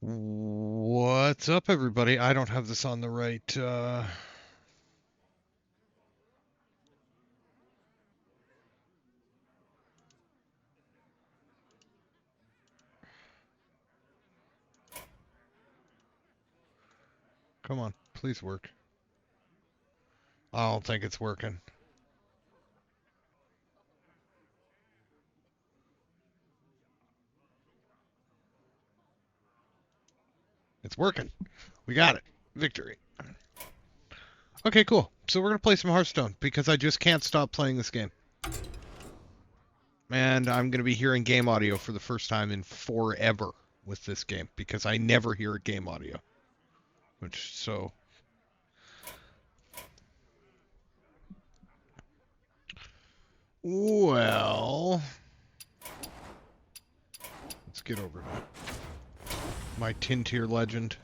What's up, everybody? I don't have this on the right. Come on, please work. I don't think it's working. It's working. We got it. Victory. Okay, cool. So we're going to play some Hearthstone because I just can't stop playing this game. And I'm going to be hearing game audio for the first time in forever with this game because I never hear game audio. Well, let's get over to my tin tier legend.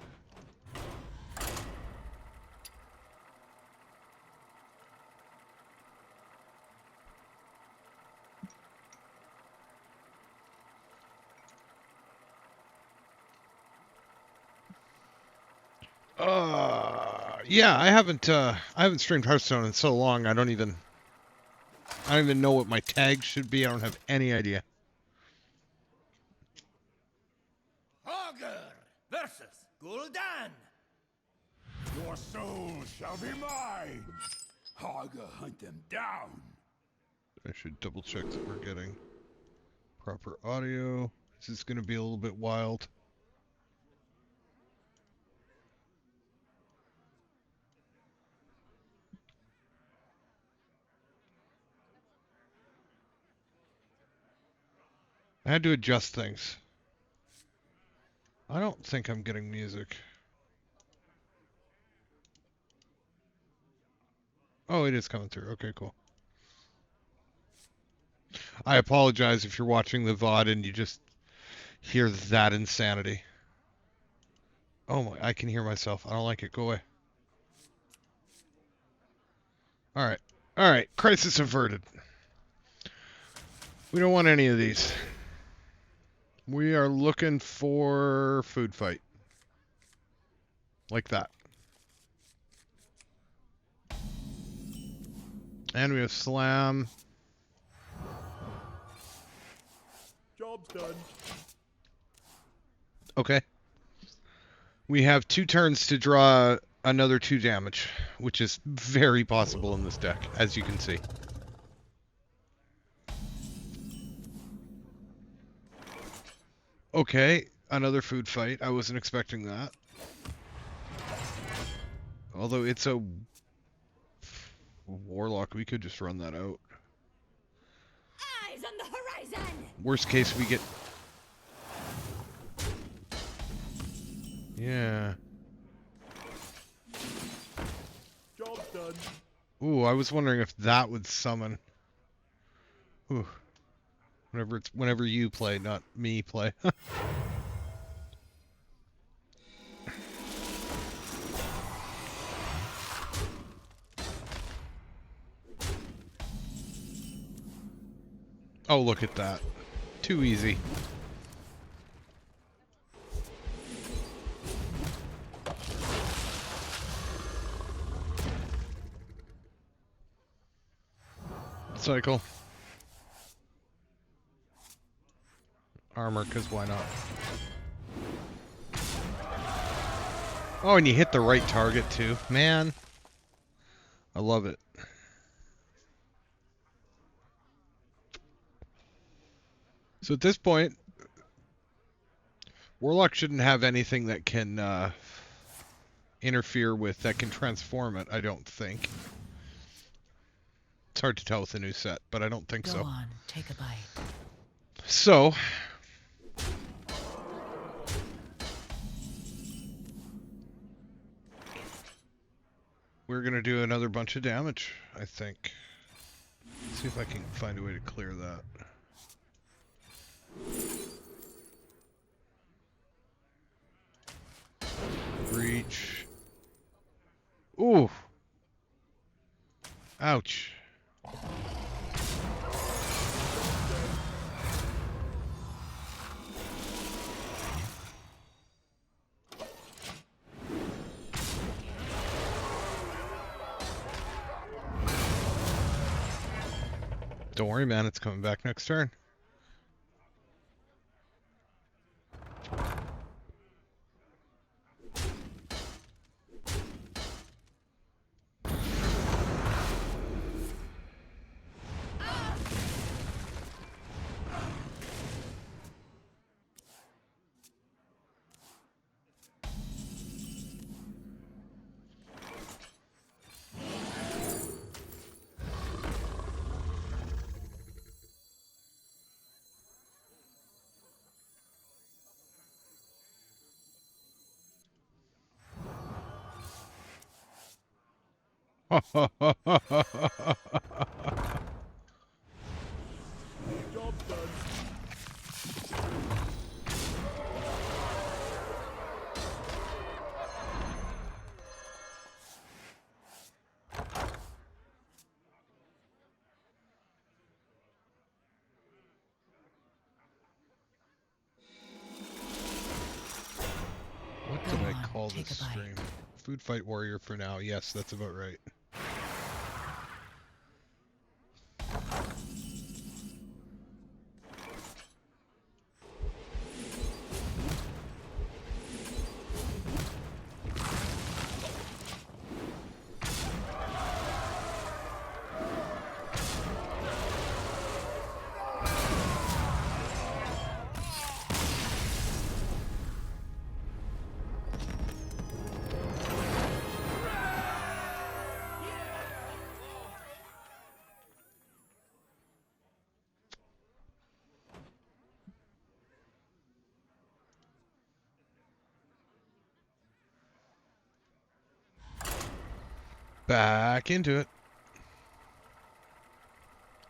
Yeah, I haven't streamed Hearthstone in so long. I don't even know what my tags should be. I don't have any idea. Augur versus Gul'dan. Your soul shall be mine. Augur, hunt them down. I should double check that we're getting proper audio. This is going to be a little bit wild. I had to adjust things. I don't think I'm getting music. Oh, it is coming through. Okay, cool. I apologize if you're watching the VOD and you just hear that insanity. Oh my, I can hear myself. I don't like it. Go away. Alright. Alright. Crisis averted. We don't want any of these. We are looking for food fight. Like that. And we have slam. Job's done. Okay. We have 2 turns to draw another 2 damage, which is very possible in this deck, as you can see. Okay, another food fight. I wasn't expecting that. Although it's a warlock, we could just run that out. Eyes on the horizon. Worst case, we get... Yeah. Job's done. Ooh, I was wondering if that would summon. Ooh. Whenever you play, not me play. Oh, look at that. Too easy. Cycle. Armor, because why not? Oh, and you hit the right target, too. Man. I love it. So at this point, Warlock shouldn't have anything that can interfere with, that can transform it, I don't think. It's hard to tell with the new set, but I don't think so. Go on, take a bite. So... we're going to do another bunch of damage, I think. Let's see if I can find a way to clear that. Breach. Ooh. Ouch. Don't worry, man. It's coming back next turn. Job done. What Go did I on, call take this a bite. stream? Food Fight Warrior for now. Yes, that's about right. Back into it.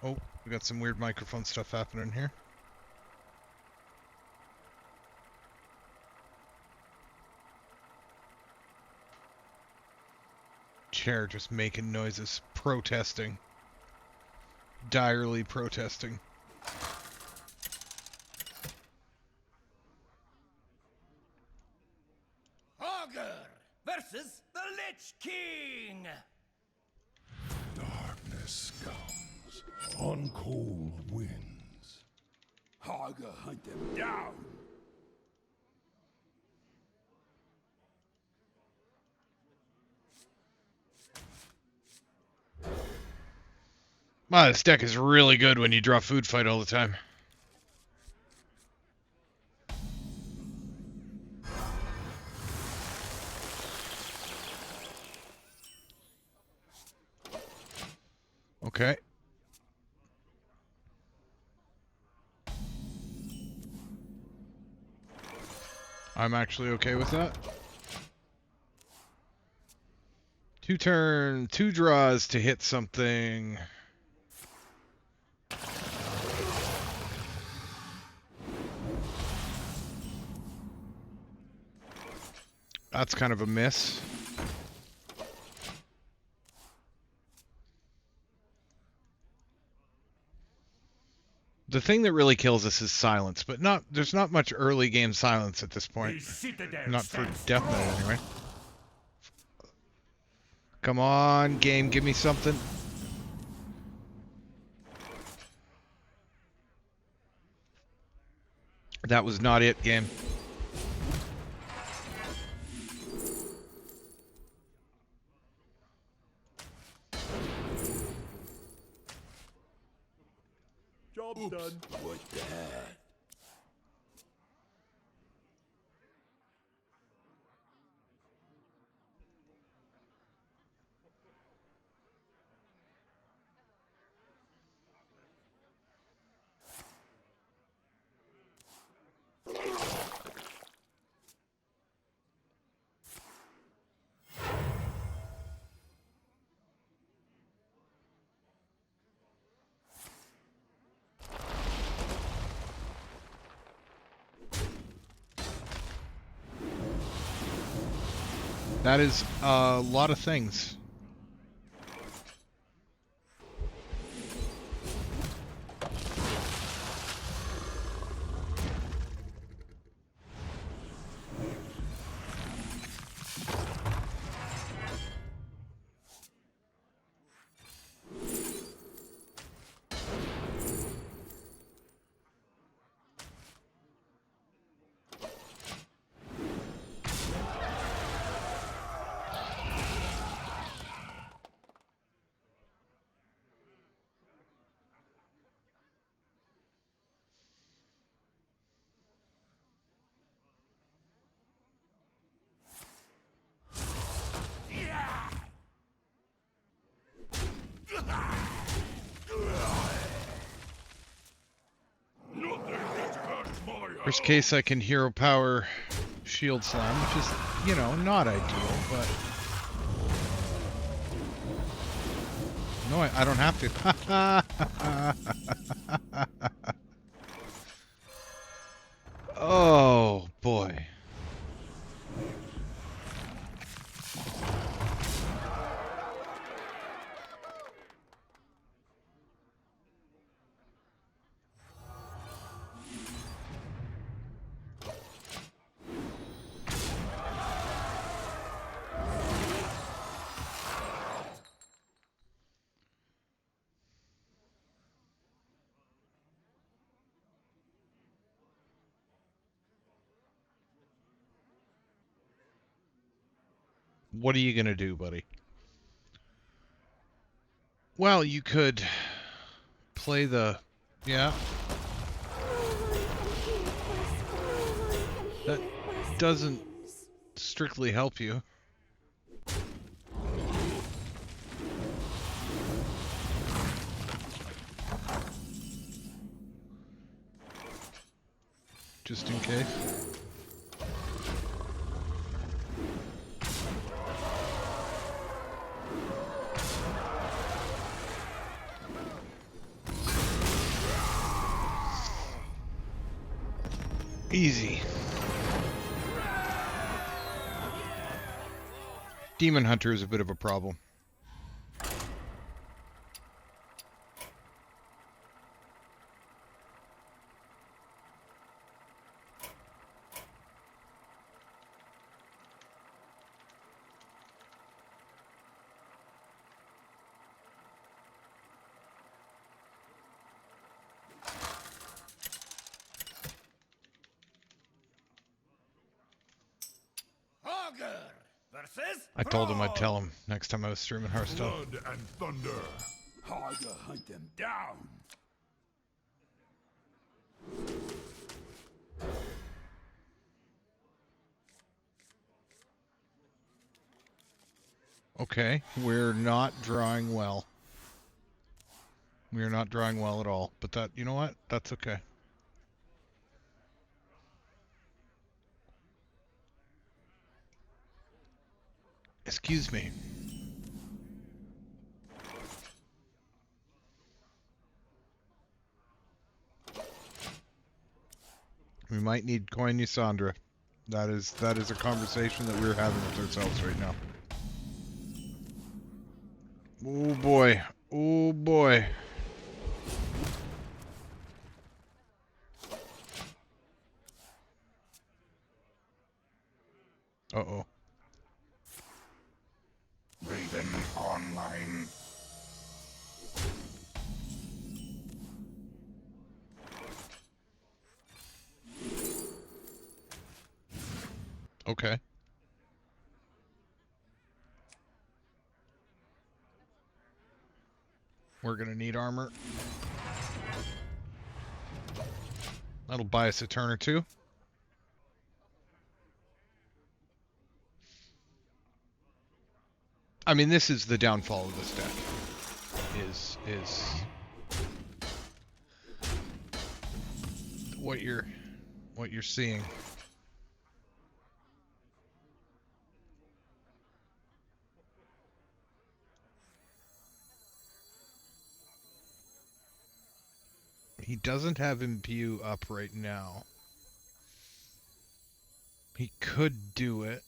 Oh, we got some weird microphone stuff happening here. Chair just making noises, protesting. Direly protesting. Augur versus the Lich King. Darkness comes on cold winds. Haga hunt them down. Wow, this deck is really good when you draw Food Fight all the time. Okay. I'm actually okay with that. 2 draws to hit something. That's kind of a miss. The thing that really kills us is silence, but there's not much early game silence at this point. Not for deathmatch anyway. Come on, game, give me something. That was not it, game. Job done. What that? That is a lot of things. Worst case, I can hero power shield slam, which is, you know, not ideal, but... No, I don't have to. Oh, boy. What are you gonna do, buddy? Well, you could play the... Yeah. That doesn't strictly help you. Just in case. Easy. Demon Hunter is a bit of a problem. I told him I'd tell him next time I was streaming Hearthstone. Blood and thunder. Haga hunt them down. Okay, we're not drawing well. We are not drawing well at all. But that, you know what? That's okay. Excuse me. We might need coin Ysondre. That is a conversation that we're having with ourselves right now. Oh boy. Oh boy. Uh-oh. Raven online. Okay. We're gonna need armor. That'll buy us a turn or two. I mean, this is the downfall of this deck. Is what you're seeing. He doesn't have Imbue up right now. He could do it.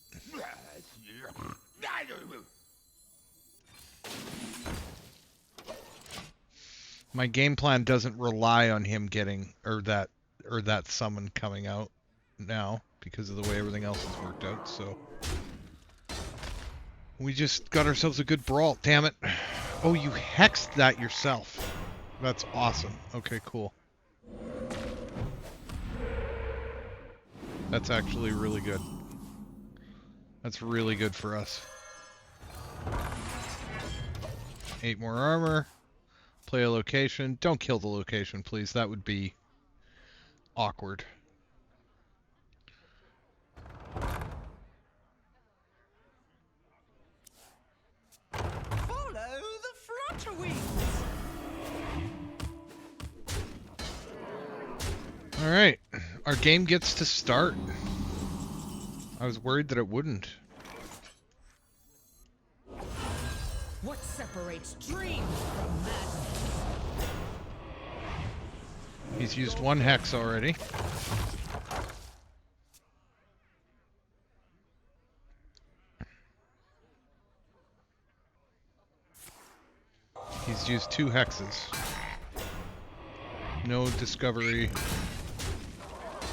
My game plan doesn't rely on him getting or that summon coming out now because of the way everything else has worked out, so we just got ourselves a good brawl. Damn it. Oh, you hexed that yourself. That's awesome. Okay, cool. That's actually really good. That's really good for us. 8 more armor. Play a location. Don't kill the location, please. That would be awkward. Follow the flutter wings. Alright, our game gets to start. I was worried that it wouldn't. What separates dreams from madness? He's used one hex already. He's used 2 hexes. No discovery.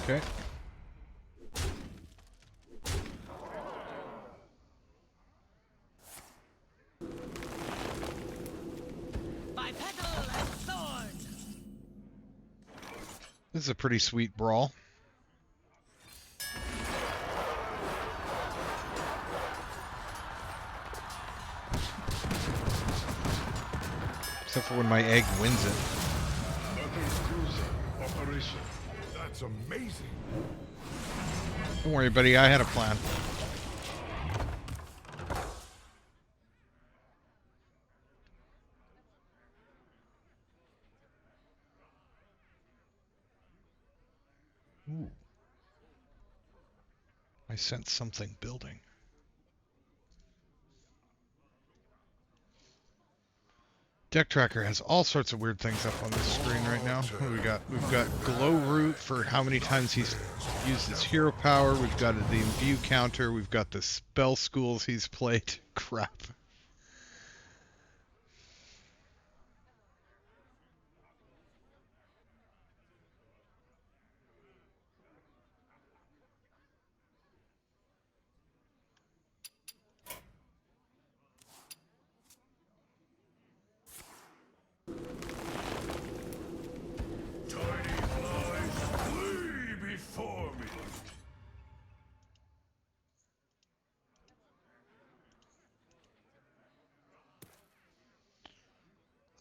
Okay. Bipedal and sword. This is a pretty sweet brawl. Except for when my egg wins it. Operation. That's amazing. Don't worry, buddy. I had a plan. Ooh. I sense something building. Deck Tracker has all sorts of weird things up on this screen right now. What do we got? We've got Glow Root for how many times he's used his hero power. We've got the Imbue counter. We've got the spell schools he's played. Crap.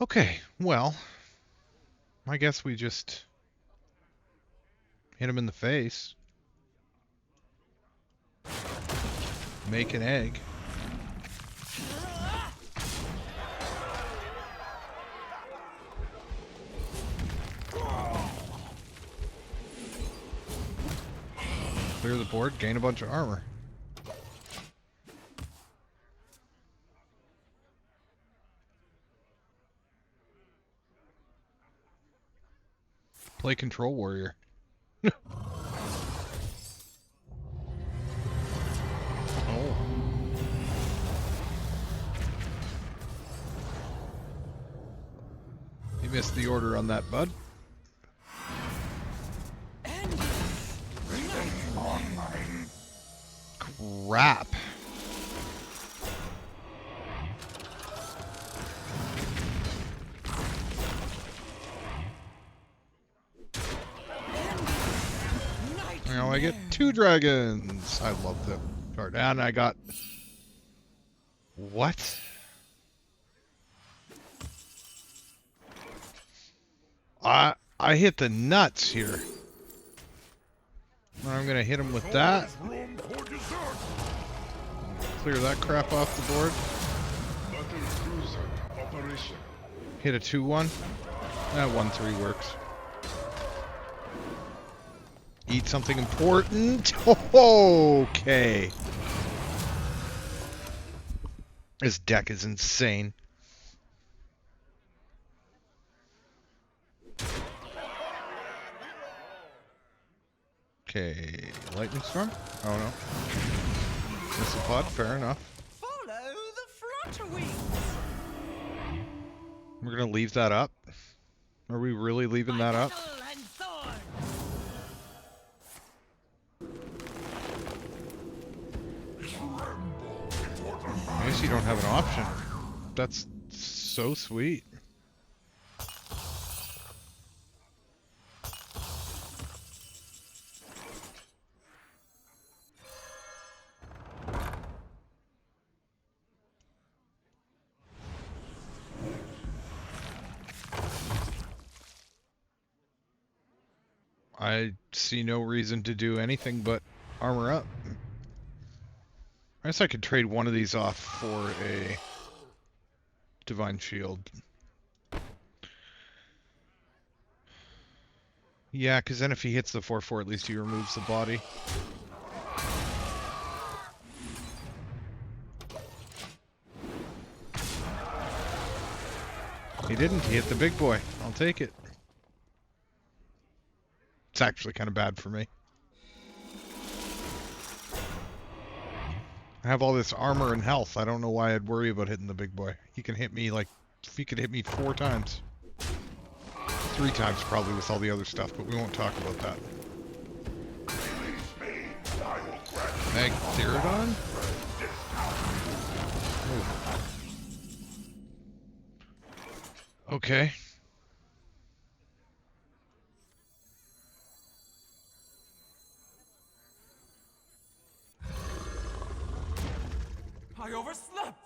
Okay, well, I guess we just hit him in the face. Make an egg. Clear the board, gain a bunch of armor. Play Control Warrior. Oh. You missed the order on that, bud. Crap. Now I get 2 dragons. I love that card. And I got... What? I hit the nuts here. I'm gonna hit him with that. Clear that crap off the board. Hit a 2-1. That 1-3 works. Eat something important. Okay. This deck is insane. Okay, lightning storm? Oh no. Missile pod, fair enough. Follow the flutter wings. We're gonna leave that up? Are we really leaving that up? I guess you don't have an option. That's so sweet. I see no reason to do anything but armor up. I guess I could trade one of these off for a Divine Shield. Yeah, because then if he hits the 4/4, at least he removes the body. He didn't. He hit the big boy. I'll take it. It's actually kind of bad for me. I have all this armor and health. I don't know why I'd worry about hitting the big boy. He can hit me like... He could hit me 4 times. 3 times probably with all the other stuff, but we won't talk about that. Magtherodon? Oh. Okay. I overslept.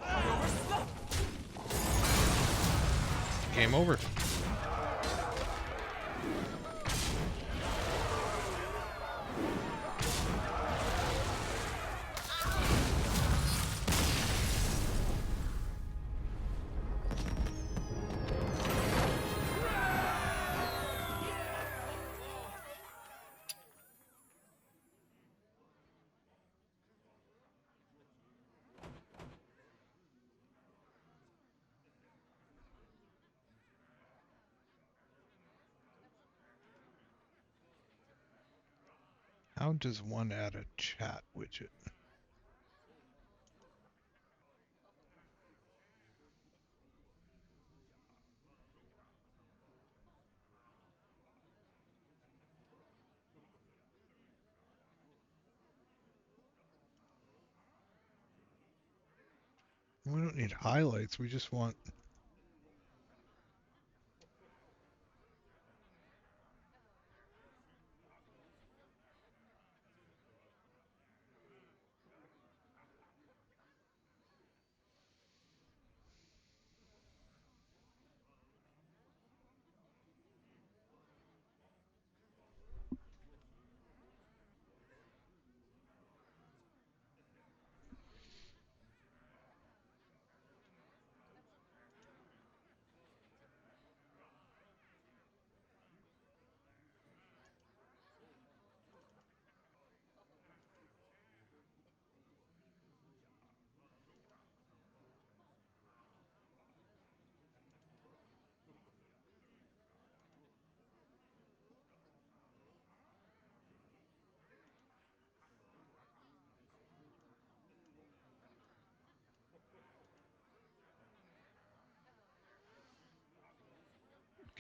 I overslept. Game over. How does one add a chat widget? We don't need highlights. We just want...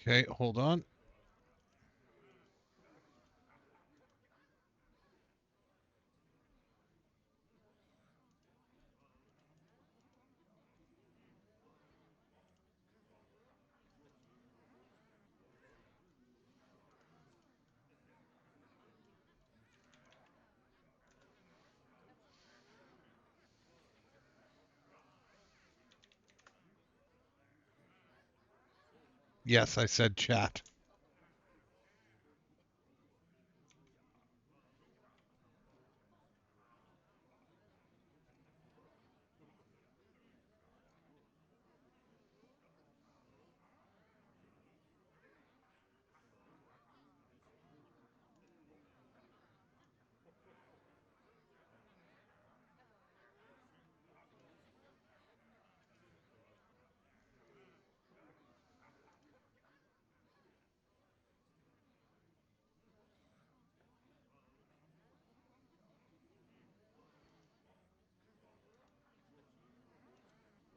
Okay, hold on. Yes, I said chat.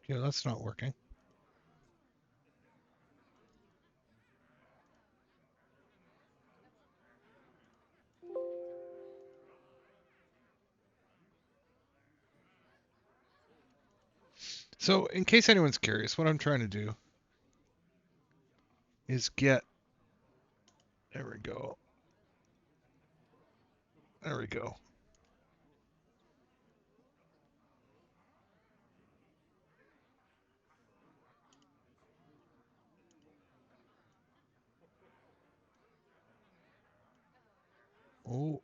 Okay, that's not working. So, in case anyone's curious, what I'm trying to do is get... There we go. There we go. Oh,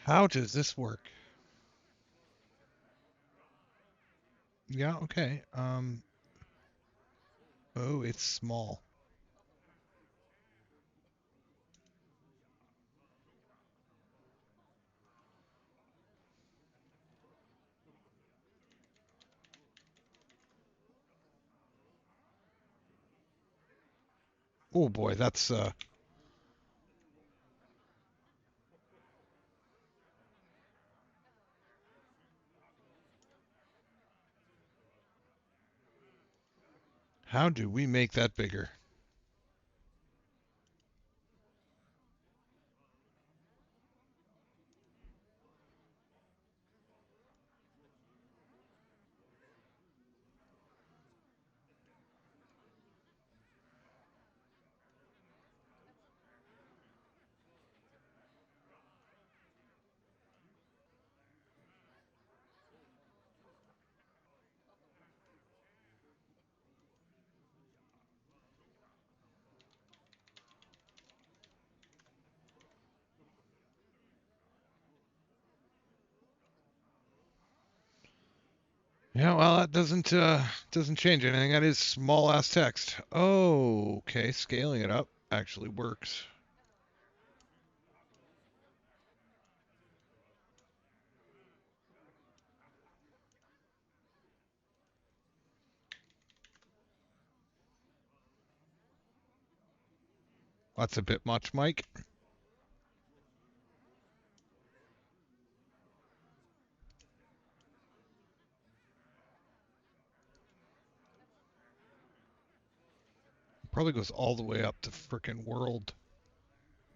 How does this work? Yeah, okay. Oh, it's small. Oh boy, that's how do we make that bigger? Yeah, well, that doesn't change anything. That is small ass text. Oh, okay, scaling it up actually works. That's a bit much, Mike. Probably goes all the way up to frickin' world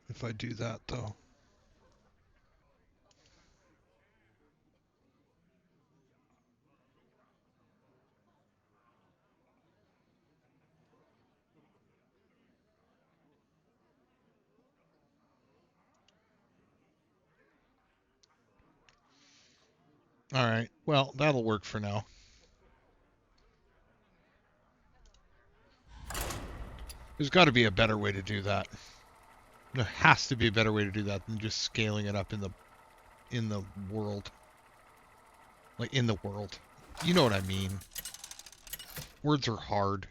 if I do that, though. All right, well, that'll work for now. There's got to be a better way to do that. There has to be a better way to do that than just scaling it up in the world. Like, in the world. You know what I mean. Words are hard.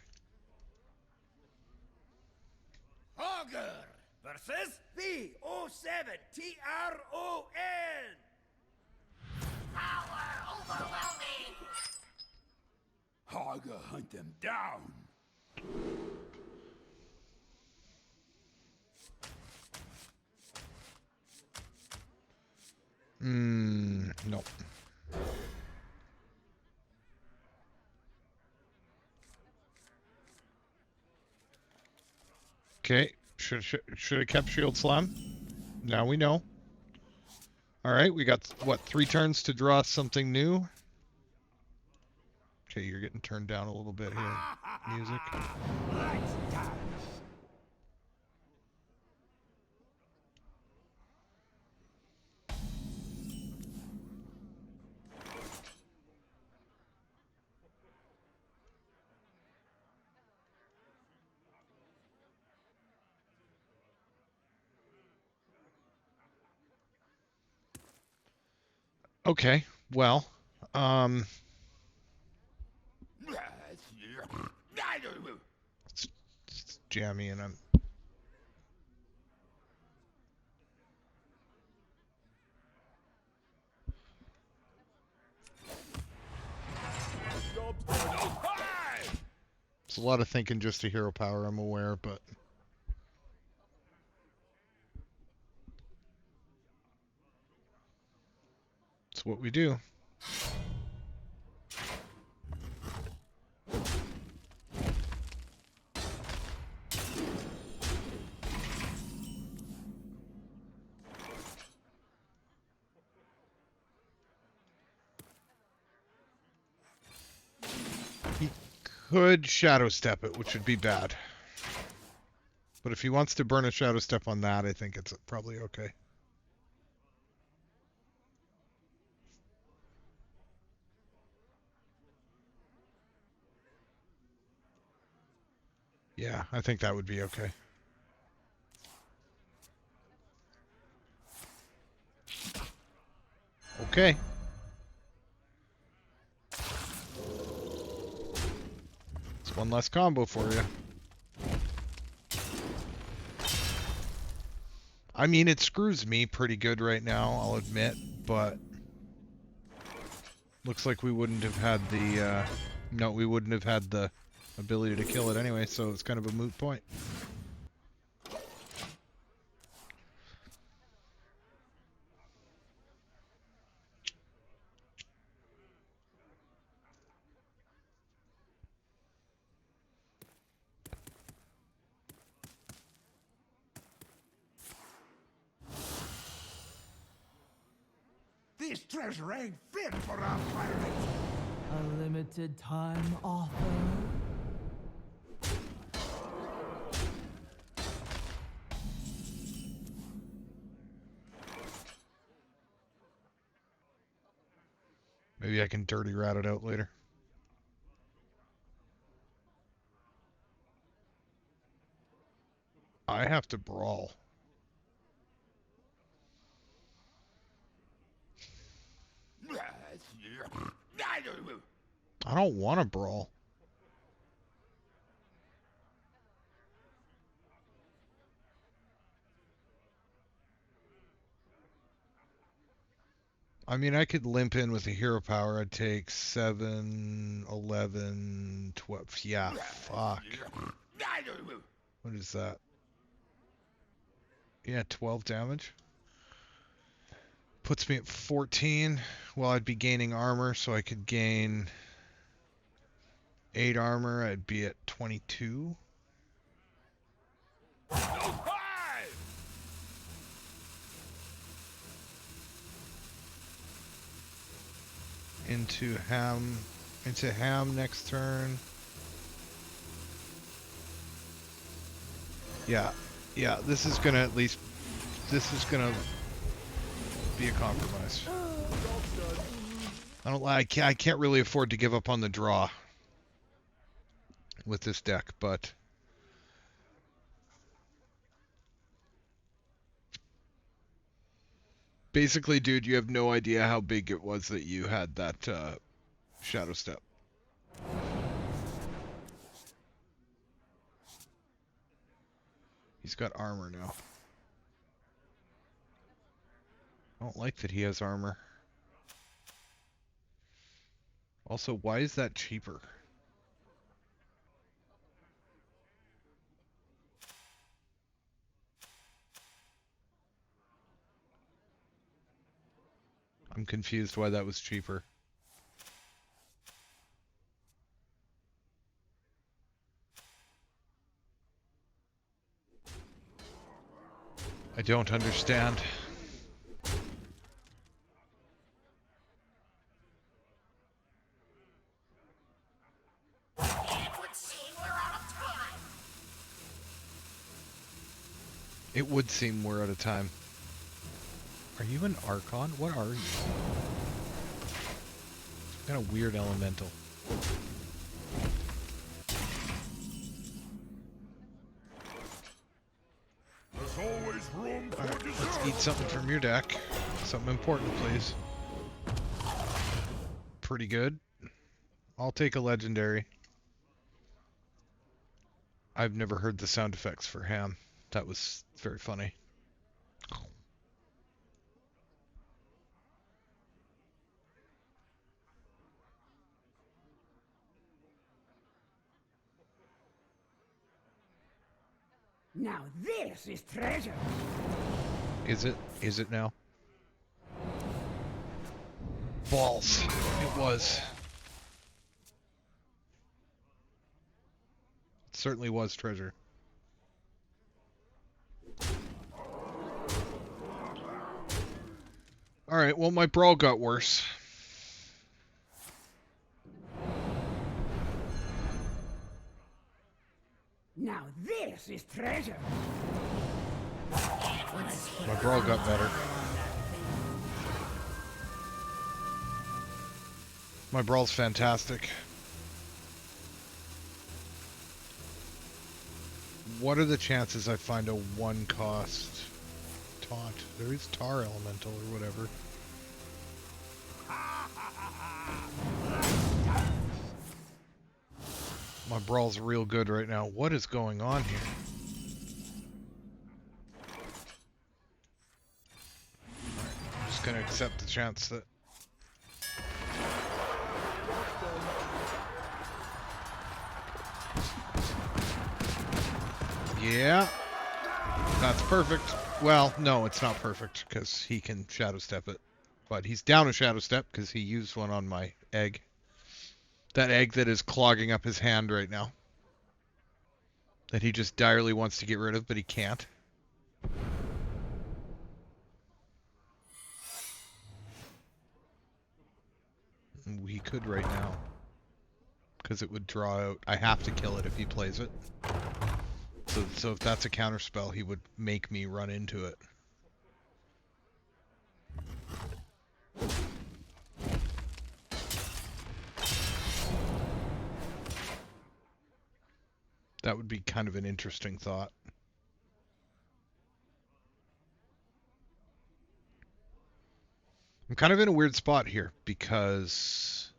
Augur versus the O7TRON. Power overwhelming. Augur, hunt them down. Nope. Okay, should have kept Shield Slam. Now we know. All right, we got, what, 3 turns to draw something new? Okay, you're getting turned down a little bit here. Music. Okay, well, it's jammy and I'm... It's a lot of thinking just to hero power, I'm aware, but... it's what we do. He could Shadow Step it, which would be bad. But if he wants to burn a Shadow Step on that, I think it's probably okay. Yeah, I think that would be okay. Okay. It's one less combo for you. I mean, it screws me pretty good right now, I'll admit, but looks like we wouldn't have had the, no, we wouldn't have had the ability to kill it anyway, so it's kind of a moot point. This treasure ain't fit for our pirates. A limited time offer. Maybe I can dirty rat it out later. I have to brawl. I don't want to brawl. I mean, I could limp in with a hero power. I'd take 7, 11, 12. Yeah, fuck. What is that? Yeah, 12 damage. Puts me at 14. Well, I'd be gaining armor, so I could gain 8 armor. I'd be at 22. Into ham next turn. Yeah, this is gonna be a compromise. I can't really afford to give up on the draw with this deck, but basically, dude, you have no idea how big it was that you had that Shadow Step. He's got armor now. I don't like that he has armor. Also, why is that cheaper? I'm confused why that was cheaper. I don't understand. It would seem we're out of time. Are you an Archon? What are you? Some kind of weird elemental. There's always room for Alright, let's dessert. eat something from your deck. Something important, please. Pretty good. I'll take a legendary. I've never heard the sound effects for ham. That was very funny. Now this is treasure. Is it? Is it now? Balls. It was. It certainly was treasure. Alright, well my brawl got worse. Now this is treasure. My brawl got better. My brawl's fantastic. What are the chances I find a one cost taunt? There is Tar Elemental or whatever. My Brawl's real good right now. What is going on here? I'm just gonna accept the chance that... Yeah. That's perfect. Well, no, it's not perfect, because he can Shadow Step it. But he's down a Shadow Step, because he used one on my egg. That egg that is clogging up his hand right now. That he just direly wants to get rid of, but he can't. He could right now. Because it would draw out... I have to kill it if he plays it. So if that's a counterspell, he would make me run into it. That would be kind of an interesting thought. I'm kind of in a weird spot here because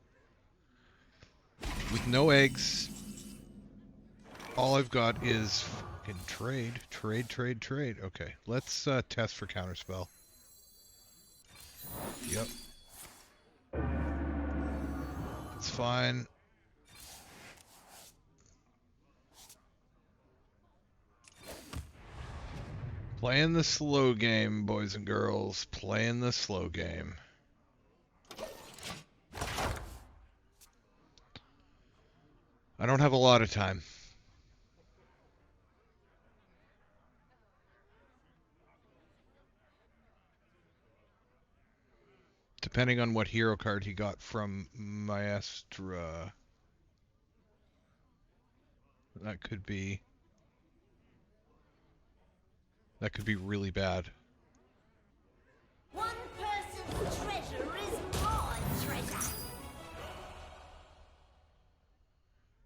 with no eggs, all I've got is fucking trade. Okay, let's test for counterspell. Yep. It's fine. Playing the slow game, boys and girls. Playing the slow game. I don't have a lot of time. Depending on what hero card he got from Maestra. That could be really bad. One person's treasure is my treasure.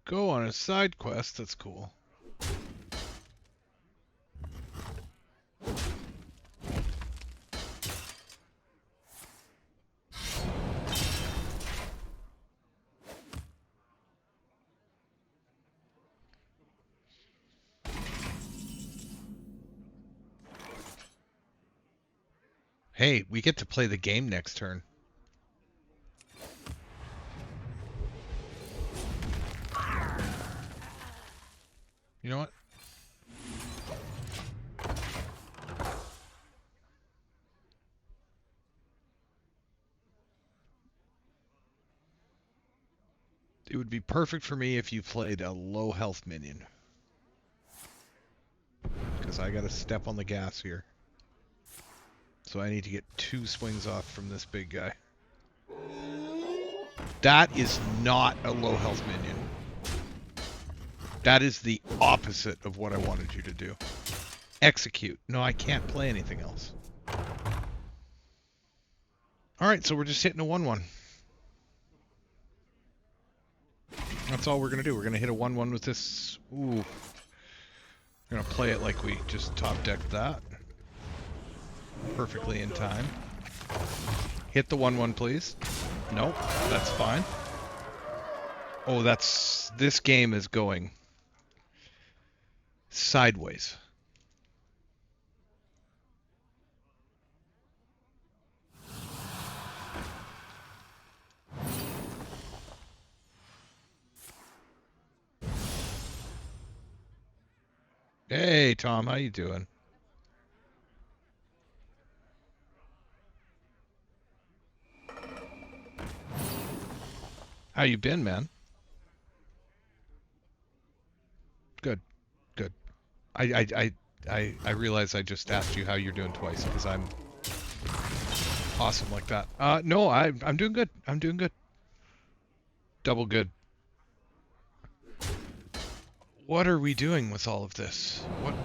Go on a side quest, that's cool. Hey, we get to play the game next turn. You know what? It would be perfect for me if you played a low health minion. Because I gotta step on the gas here. So I need to get 2 swings off from this big guy. That is not a low health minion. That is the opposite of what I wanted you to do. Execute. No, I can't play anything else. Alright, so we're just hitting a 1-1. That's all we're going to do. We're going to hit a 1-1 with this. Ooh. We're going to play it like we just top decked that. Perfectly in time. Hit the 1-1, please. Nope, that's fine. Oh, that's... This game is going sideways. Hey, Tom, how you doing? How you been, man? Good, good. I realize I just asked you how you're doing twice because I'm awesome like that. No, I'm doing good. I'm doing good. Double good. What are we doing with all of this? What?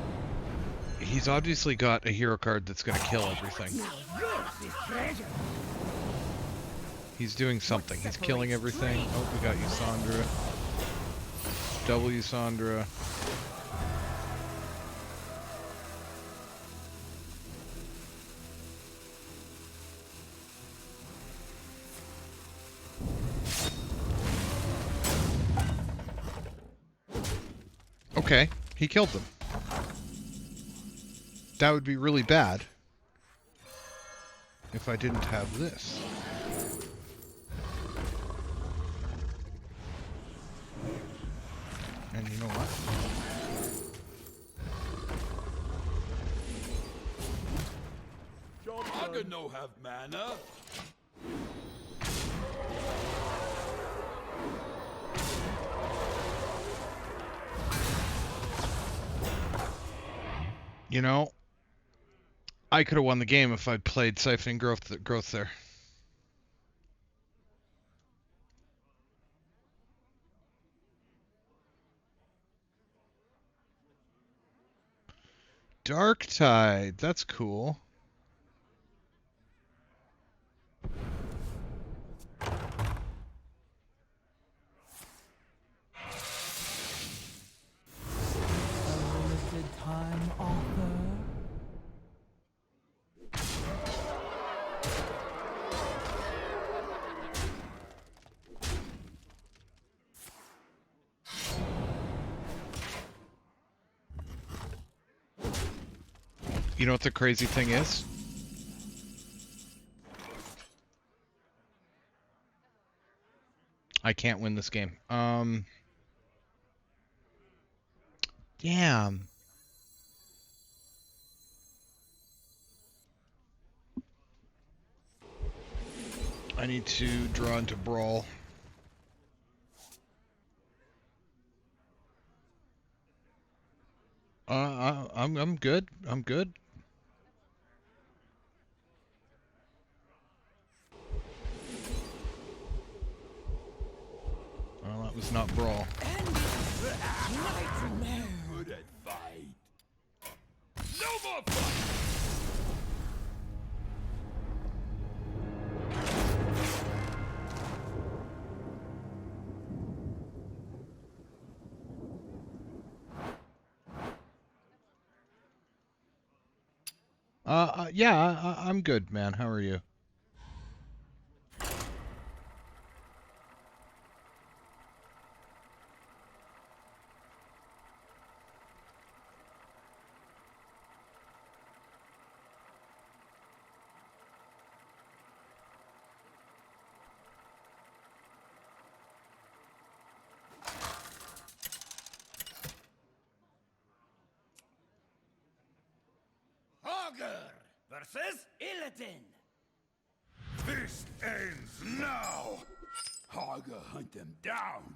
He's obviously got a hero card that's going to kill everything. He's doing something. He's killing everything. Oh, we got Ysondre. Double Ysondre. Okay, he killed them. That would be really bad if I didn't have this. And you know what? I could no have mana. You know, I could have won the game if I'd played Siphoning Growth there. Dark Tide, that's cool. A limited time offer. You know what the crazy thing is? I can't win this game. Damn. I need to draw into Brawl. I'm good. I'm good. Well, that was not Brawl. Good at fight. No more fight. Yeah, I'm good, man. How are you? Versus Illidan. This ends now. Haga, hunt them down.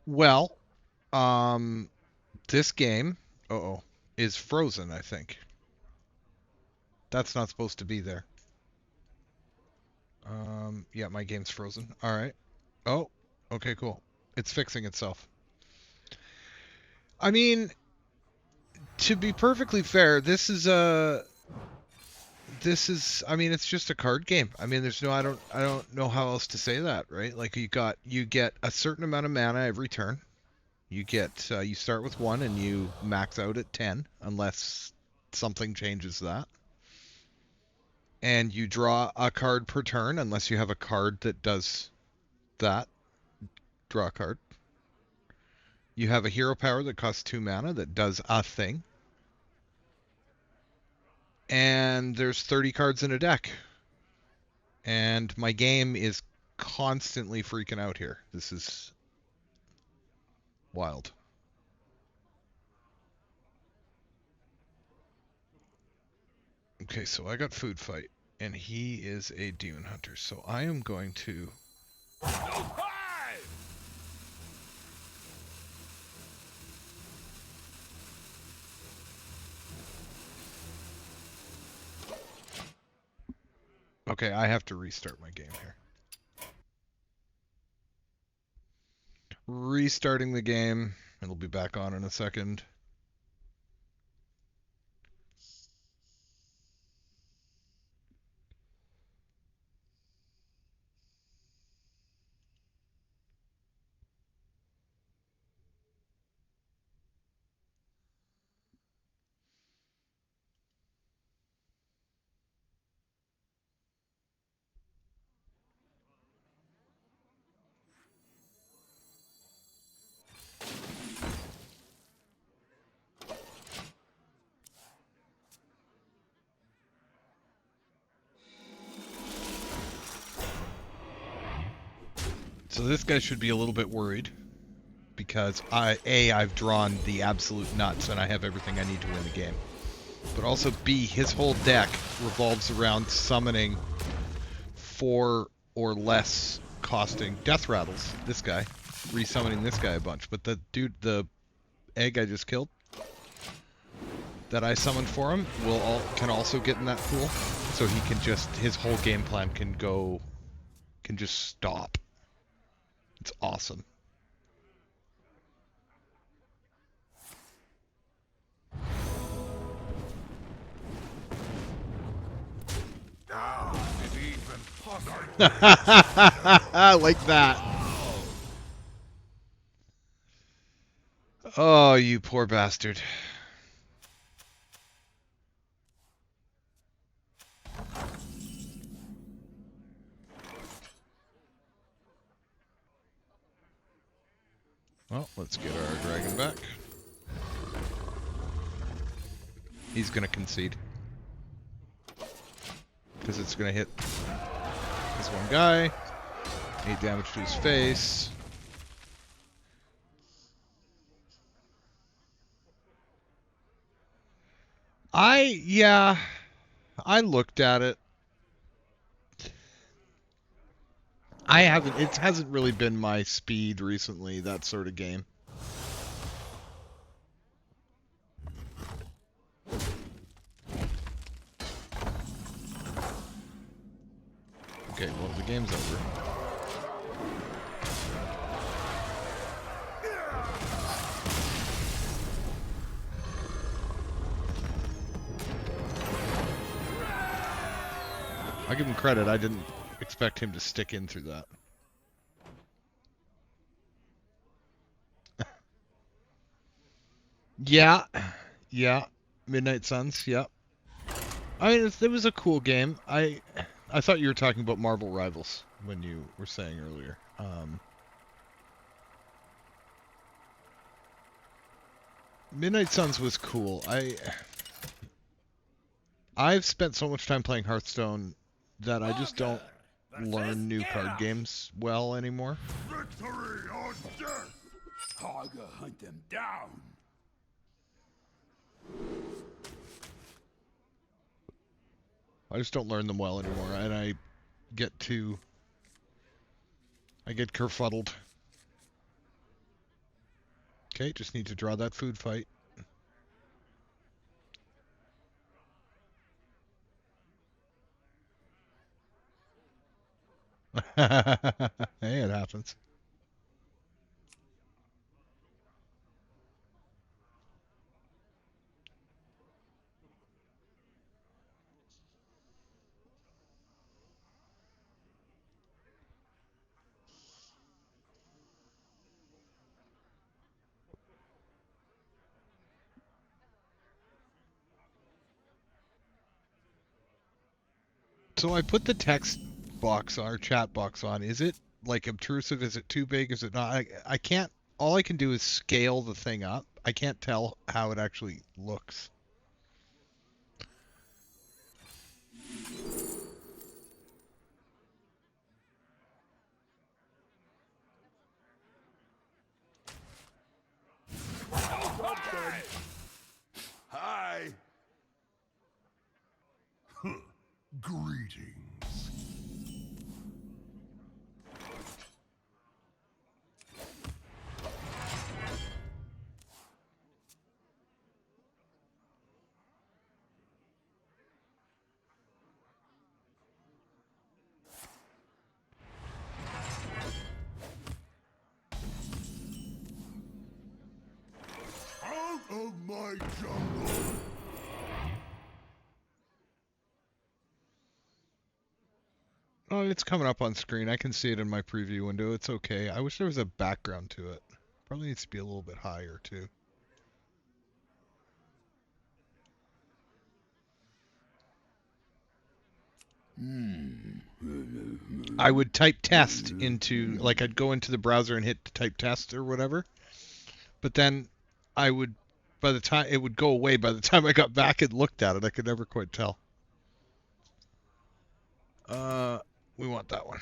Well, this game, is frozen, I think. That's not supposed to be there. Yeah, my game's frozen. All right. Oh, okay, cool. It's fixing itself. I mean, to be perfectly fair, I mean, it's just a card game. I mean, I don't know how else to say that, right? Like you get a certain amount of mana every turn. You start with 1 and you max out at 10 unless something changes that. And you draw a card per turn unless you have a card that does that. Draw a card. You have a hero power that costs 2 mana that does a thing. And there's 30 cards in a deck. And my game is constantly freaking out here. This is wild. Okay, so I got Food Fight, and he is a Demon Hunter. So I am going to... Okay, I have to restart my game here. Restarting the game. It'll be back on in a second. So this guy should be a little bit worried because I've drawn the absolute nuts and I have everything I need to win the game. But also B, his whole deck revolves around summoning 4 or less costing death rattles. This guy, resummoning this guy a bunch. But the dude, the egg I just killed, that I summoned for him, can also get in that pool. So he can just, his whole game plan can just stop. It's awesome. Is it even possible? Like that. Oh, you poor bastard. Well, let's get our dragon back. He's gonna concede. Because it's gonna hit this one guy. 8 damage to his face. Yeah, I looked at it. It hasn't really been my speed recently, that sort of game. Okay, well, the game's over. I'll give him credit, I didn't expect him to stick in through that. Yeah. Midnight Suns, yeah. I mean, it was a cool game. I thought you were talking about Marvel Rivals when you were saying earlier. Midnight Suns was cool. I've spent so much time playing Hearthstone that I just don't learn new card games well anymore. Victory or death! Haga, hunt them down! I just don't learn them well anymore, and I get kerfuddled. Okay, just need to draw that food fight. Hey, it happens. So I put the text box or chat box on. Is it like obtrusive? Is it too big? Is it not? I can't. All I can do is scale the thing up. I can't tell how it actually looks. Hi! Greetings. Out of my jungle! Oh, it's coming up on screen. I can see it in my preview window. It's okay. I wish there was a background to it. Probably needs to be a little bit higher, too. I would type test into, like, I'd go into the browser and hit type test or whatever. But then I would, by the time, it would go away by the time I got back and looked at it. I could never quite tell. We want that one.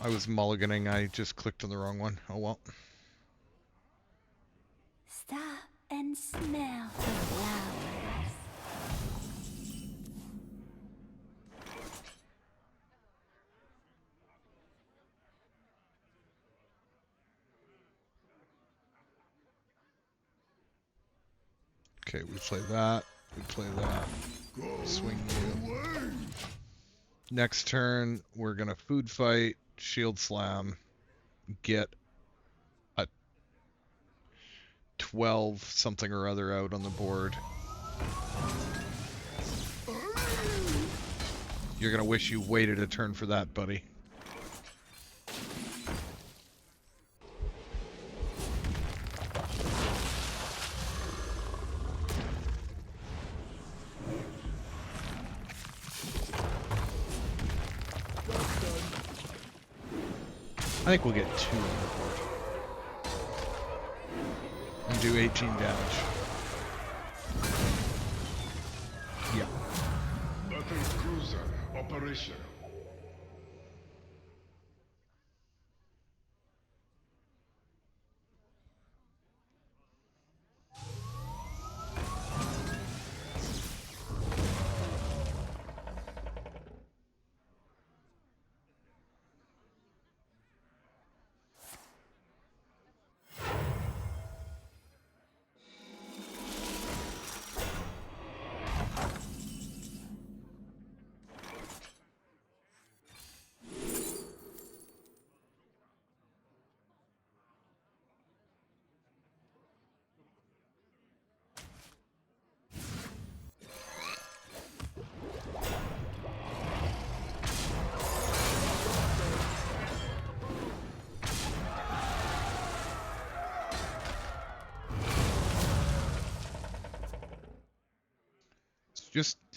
I was mulliganing. I just clicked on the wrong one. Oh well. Stop and smell the flowers. Okay, we play that. We play that. Swing you. Next turn, we're gonna food fight, shield slam, get a 12 something or other out on the board. You're gonna wish you waited a turn for that, buddy. I think we'll get 2 on the board. And do 18 damage. Yeah. Battle cruiser operational.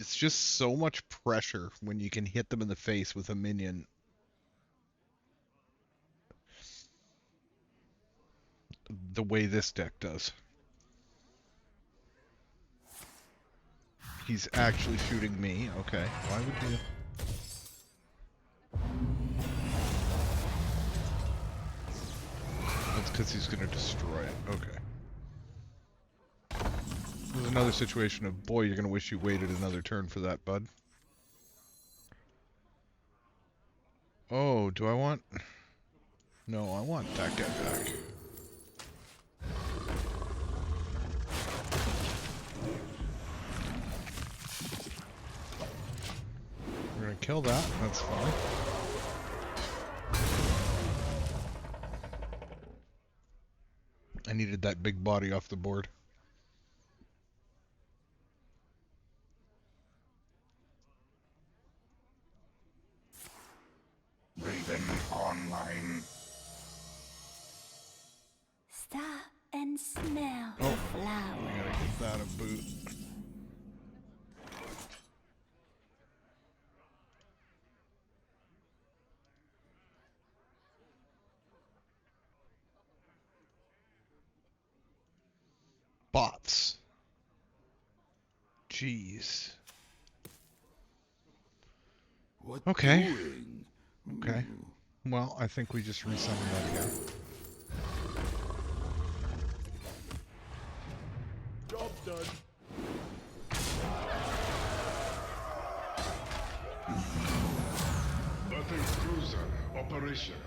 It's just so much pressure when you can hit them in the face with a minion. The way this deck does. He's actually shooting me. Okay. Why would you? That's because he's going to destroy it. Okay. There's another situation of, boy, you're going to wish you waited another turn for that, bud. Oh, do I want... No, I want that guy back. We're going to kill that. That's fine. I needed that big body off the board. Raven online. Stop and smell the I flowers. gotta give that a boot. Bots. Jeez. What Okay. doing? Okay. Well, I think we just resummon that again. Job done. Battle cruiser operational.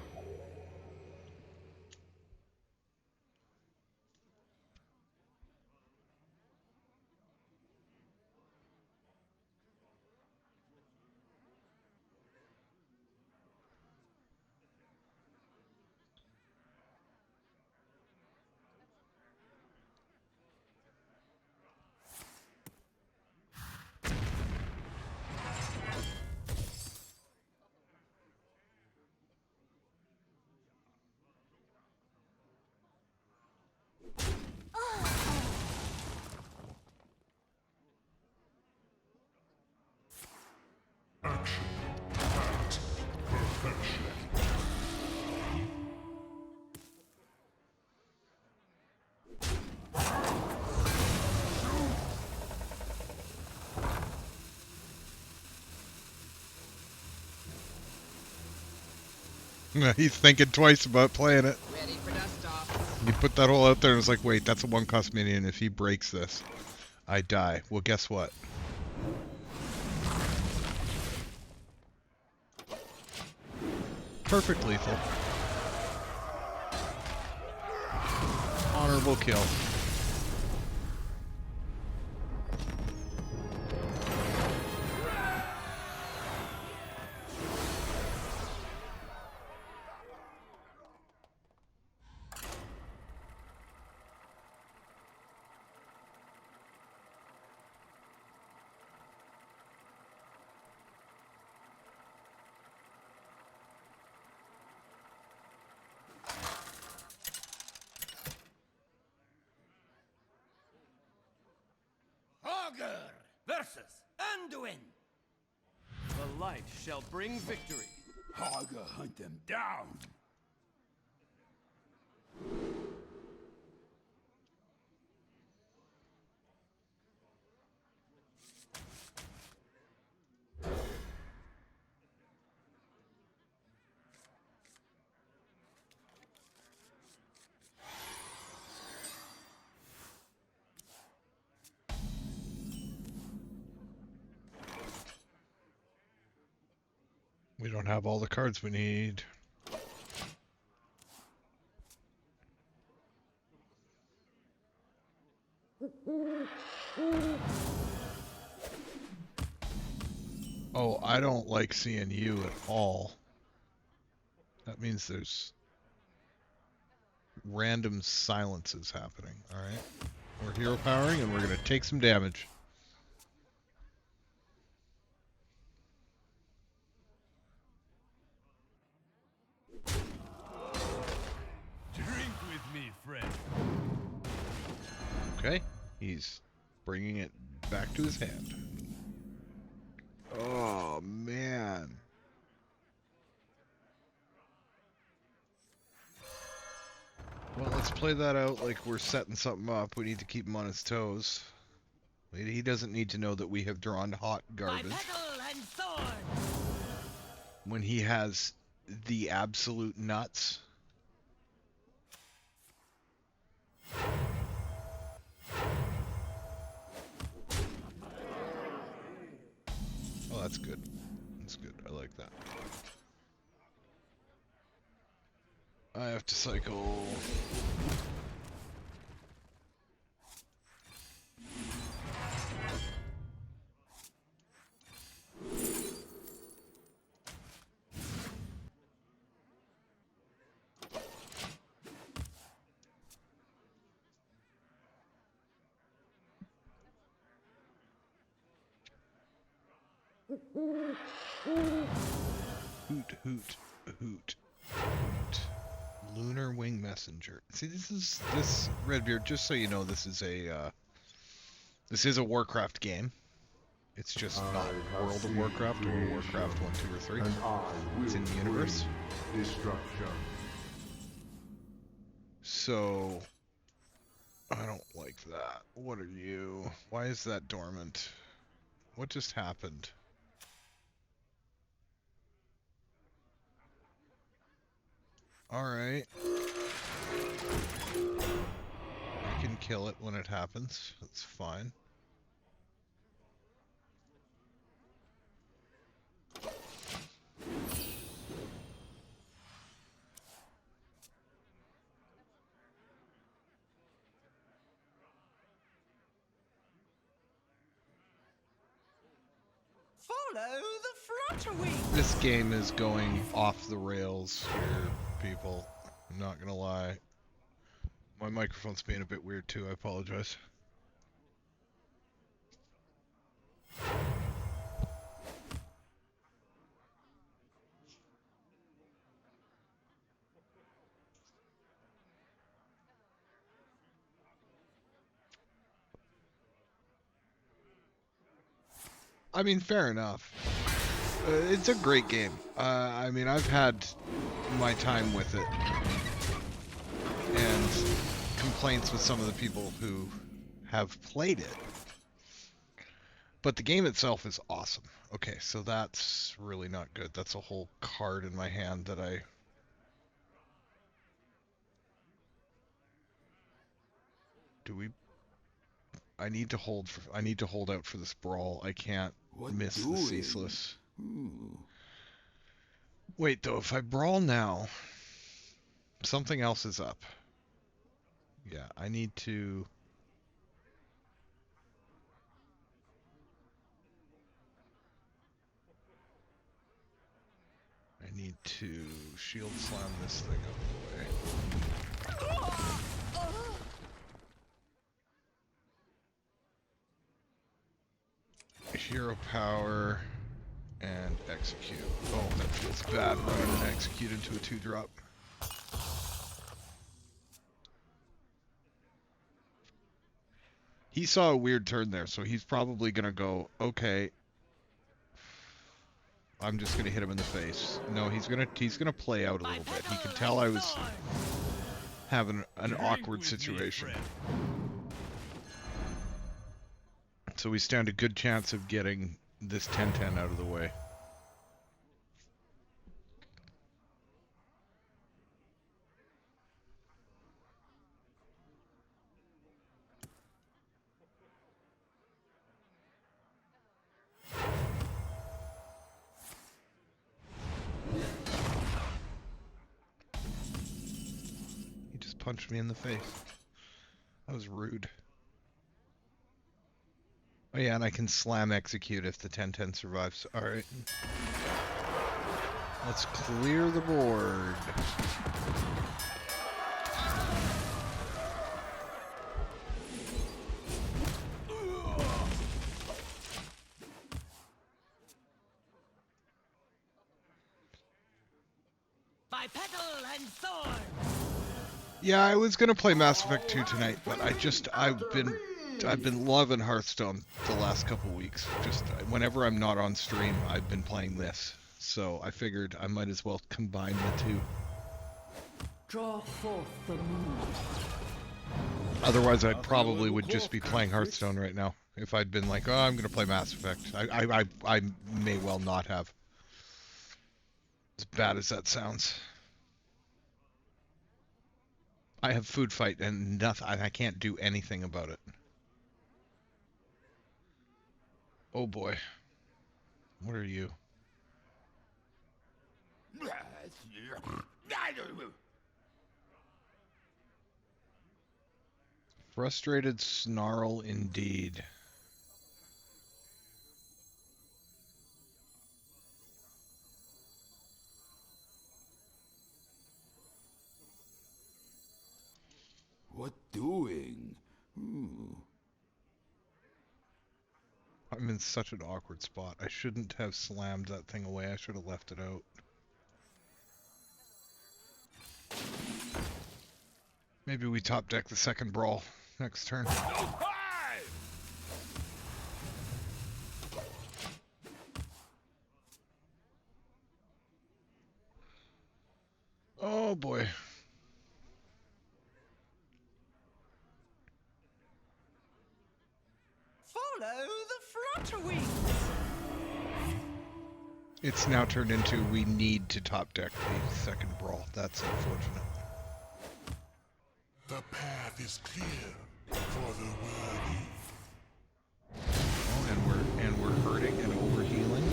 He's thinking twice about playing it. Ready for dust off. He put that hole out there and was like, wait, that's a 1-cost minion. If he breaks this, I die. Well, guess what? Perfect lethal. Honorable kill. Augur versus Anduin. The light shall bring victory. Haga, hunt them down. We don't have all the cards we need. Oh, I don't like seeing you at all. That means there's random silences happening, alright? We're hero powering and we're gonna take some damage. Drink with me, friend. Okay, he's bringing it back to his hand. Oh, man. Well, let's play that out like we're setting something up. We need to keep him on his toes. He doesn't need to know that we have drawn hot garbage. My petal and sword. When he has the absolute nuts. Oh, that's good. That's good. I like that. I have to cycle. Hoot, hoot, hoot, hoot. Lunar Wing Messenger. See, this Redbeard. Just so you know, this is a Warcraft game. It's just not World of Warcraft or Warcraft 1, 2, or 3. It's in the universe. Destruction. So I don't like that. What are you? Why is that dormant? What just happened? Alright. I can kill it when it happens. That's fine. Follow the flutter wing. This game is going off the rails here, people. I'm not gonna lie. My microphone's being a bit weird too, I apologize. I mean, fair enough. It's a great game. I mean, I've had my time with it. And complaints with some of the people who have played it. But the game itself is awesome. Okay, so that's really not good. That's a whole card in my hand that I Do we? I need to hold out for this brawl. I can't miss the ceaseless. Wait though, if I brawl now, something else is up. Yeah, I need to. I need to shield slam this thing out of the way. Hero power and execute. Oh, that feels bad running an execute into a 2-drop. He saw a weird turn there, so he's probably gonna go, okay, I'm just gonna hit him in the face. No, he's gonna play out a little bit. He could tell I was having an awkward situation. So we stand a good chance of getting this 10-10 out of the way. He just punched me in the face. That was rude. Oh yeah, and I can slam execute if the 10-10 survives. Alright. Let's clear the board. By petal and sword. Yeah, I was gonna play Mass Effect 2 tonight, but I've been loving Hearthstone the last couple weeks. Just whenever I'm not on stream, I've been playing this. So I figured I might as well combine the two. Draw forth the moon. Otherwise, I probably would just be playing Hearthstone right now. If I'd been like, oh, I'm gonna play Mass Effect. I may well not have. As bad as that sounds. I have food fight and nothing. I can't do anything about it. Oh boy. What are you? Frustrated snarl indeed. What doing? I'm in such an awkward spot. I shouldn't have slammed that thing away. I should have left it out. Maybe we top deck the second brawl next turn. Oh boy. Follow the flutter wings. It's now turned into we need to top deck the second brawl. That's unfortunate. The path is clear for the worthy. Oh, and we're hurting and overhealing.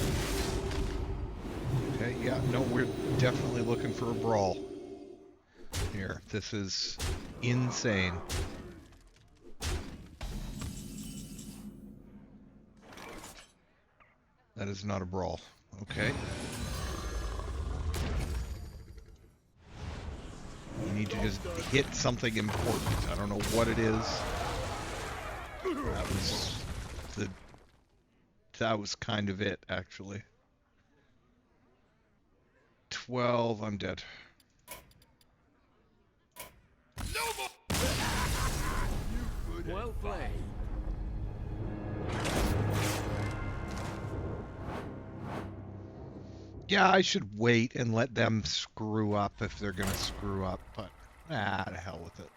Okay, yeah, no, we're definitely looking for a brawl here. This is insane. That is not a brawl. Okay. You need to just hit something important. I don't know what it is. That was kind of it, actually. 12, I'm dead. Well played. Yeah, I should wait and let them screw up if they're gonna screw up, but to hell with it.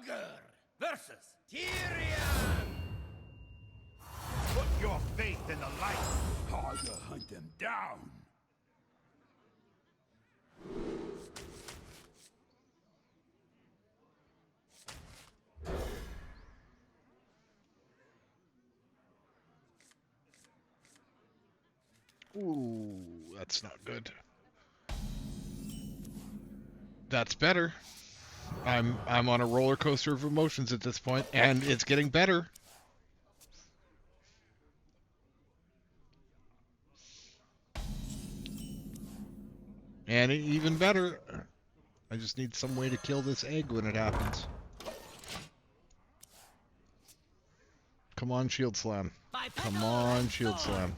Tiger versus Tyrion. Put your faith in the light. Harder hunt them down. Ooh, that's not good. That's better. I'm on a roller coaster of emotions at this point, and it's getting better. And even better, I just need some way to kill this egg when it happens. Come on, Shield Slam. Come on, Shield Slam.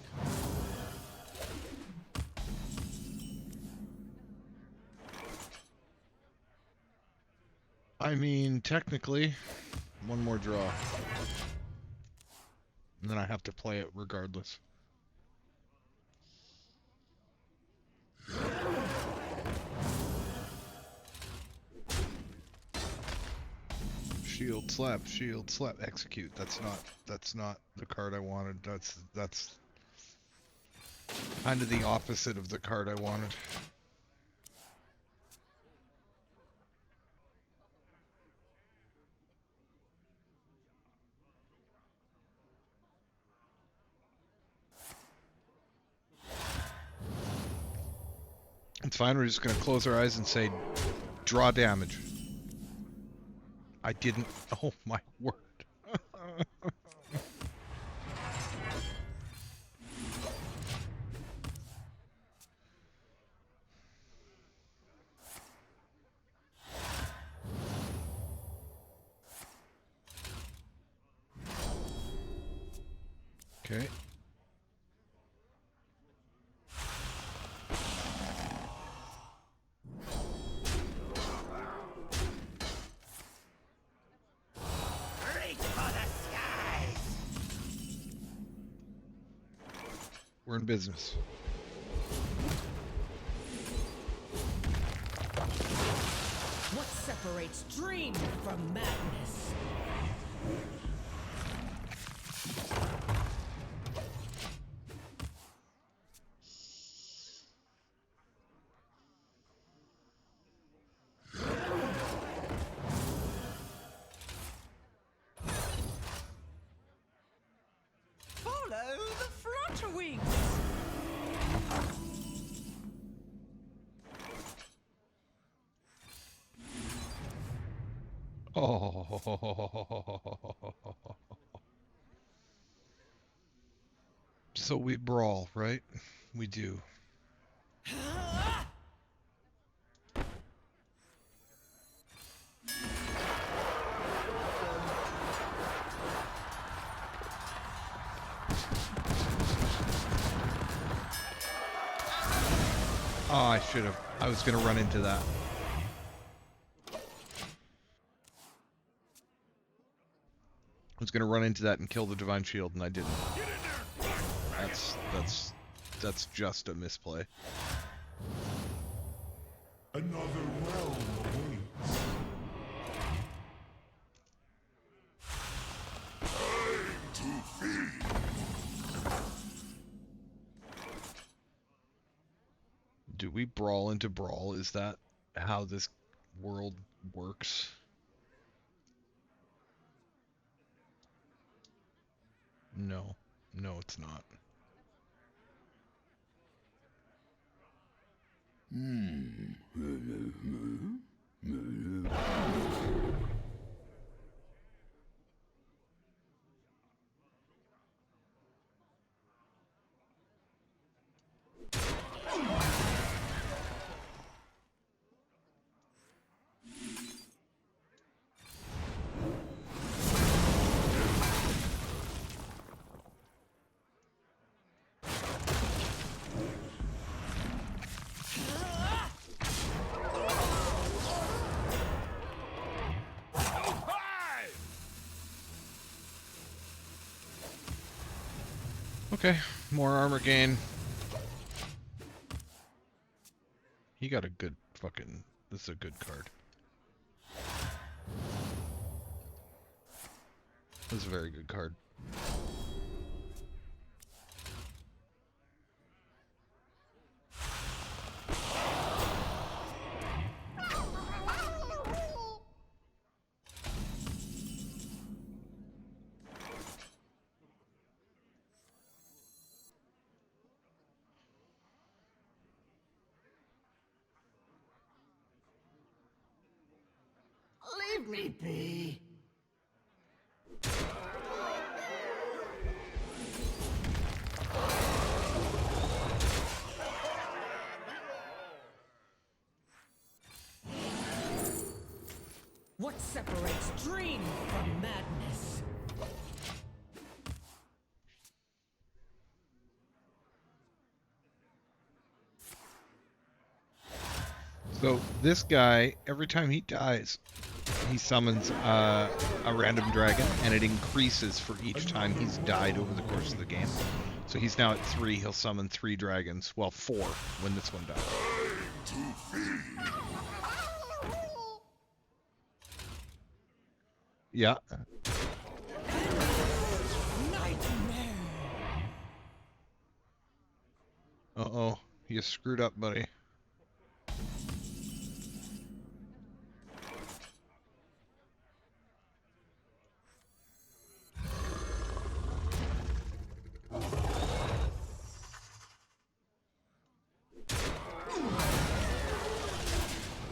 I mean, technically, one more draw. And then I have to play it regardless. Shield slap, execute. That's not the card I wanted. That's kind of the opposite of the card I wanted. It's fine, we're just gonna close our eyes and say, draw damage. I didn't, oh my word. Okay. We're in business. What separates dream from madness? Follow the flutter wings. Oh. So we brawl, right? We do. Oh, I should have. I was going to run into that. I was going to run into that and kill the Divine Shield, and I didn't. That's just a misplay. Another realm awaits. Time to feed. Do we brawl into Brawl? Is that how this world works? No. No, it's not. Okay, more armor gain. He got a good fucking... This is a good card. That was a very good card. Leave me be. What separates dream from madness? So this guy, every time he dies, he summons a random dragon, and it increases for each time he's died over the course of the game. So he's now at 3. He'll summon 3 dragons. Well, 4 when this one dies. Yeah. Uh-oh. You screwed up, buddy.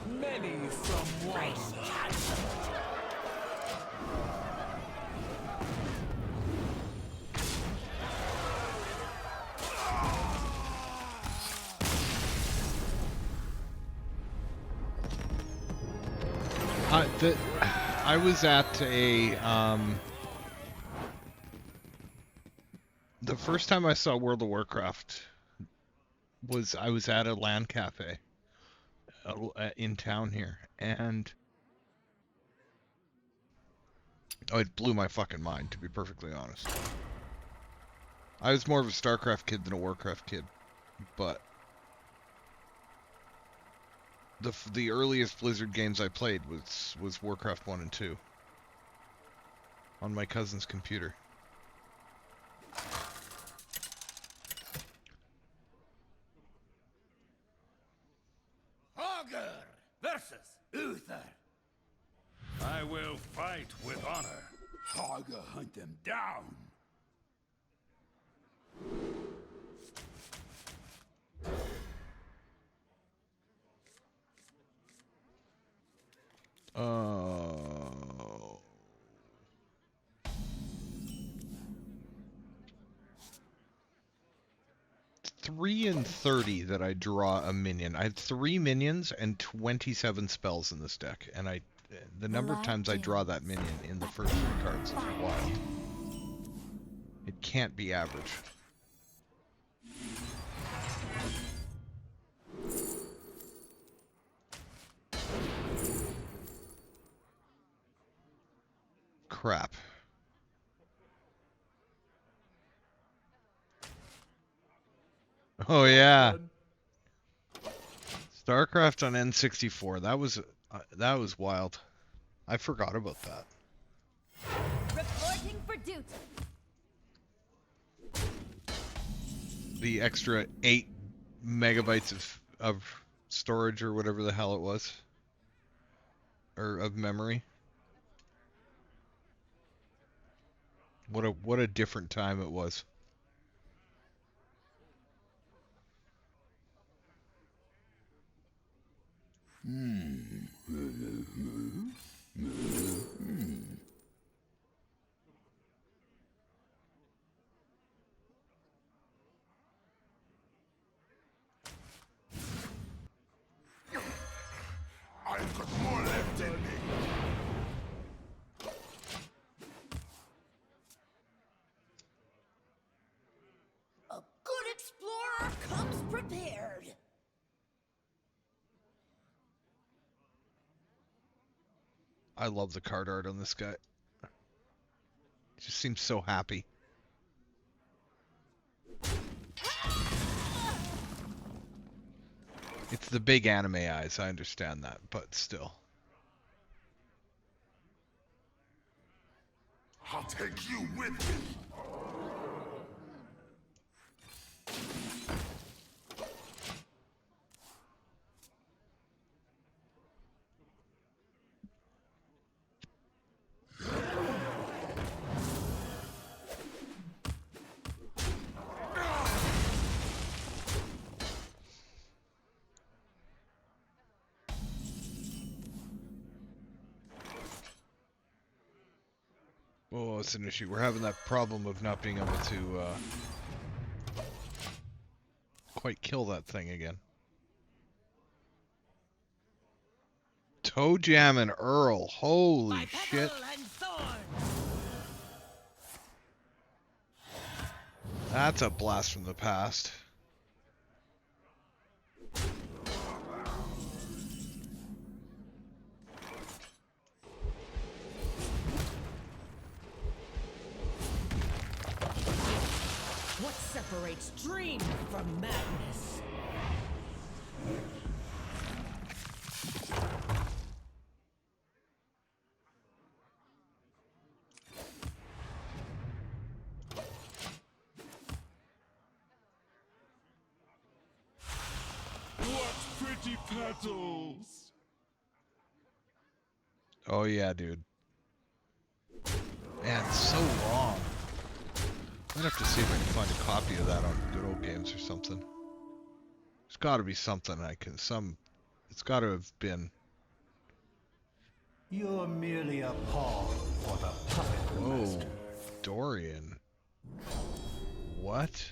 Many from one. I was at a the first time I saw World of Warcraft was I was at a LAN cafe in town here, and it blew my fucking mind, to be perfectly honest. I was more of a StarCraft kid than a Warcraft kid, but the earliest Blizzard games I played was Warcraft 1 and 2 on my cousin's computer. Augur versus Uther. I will fight with honor. Haga hunt them down. Oh. 3 and 30 that I draw a minion. I had 3 minions and 27 spells in this deck, and the number of times I draw that minion in the first 3 cards is wild. It can't be average. Crap. Oh yeah. StarCraft on N64. That was wild. I forgot about that. Reporting for duty. The extra 8 megabytes of storage or whatever the hell it was. Or of memory. What a different time it was. I've got more left in me. A good explorer comes prepared. I love the card art on this guy. He just seems so happy. It's the big anime eyes, I understand that, but still. Hot take you with me. Oh, it's an issue. We're having that problem of not being able to quite kill that thing again. Toe Jam and Earl. Holy shit. That's a blast from the past. What separates dream from madness? What pretty petals! Oh yeah, dude. Man, it's so wrong. I'd have to see if I can find a copy of that on Good Old Games or something. There's got to be something I can. It's got to have been. You're merely a pawn for the puppet master. Oh, Dorian. What?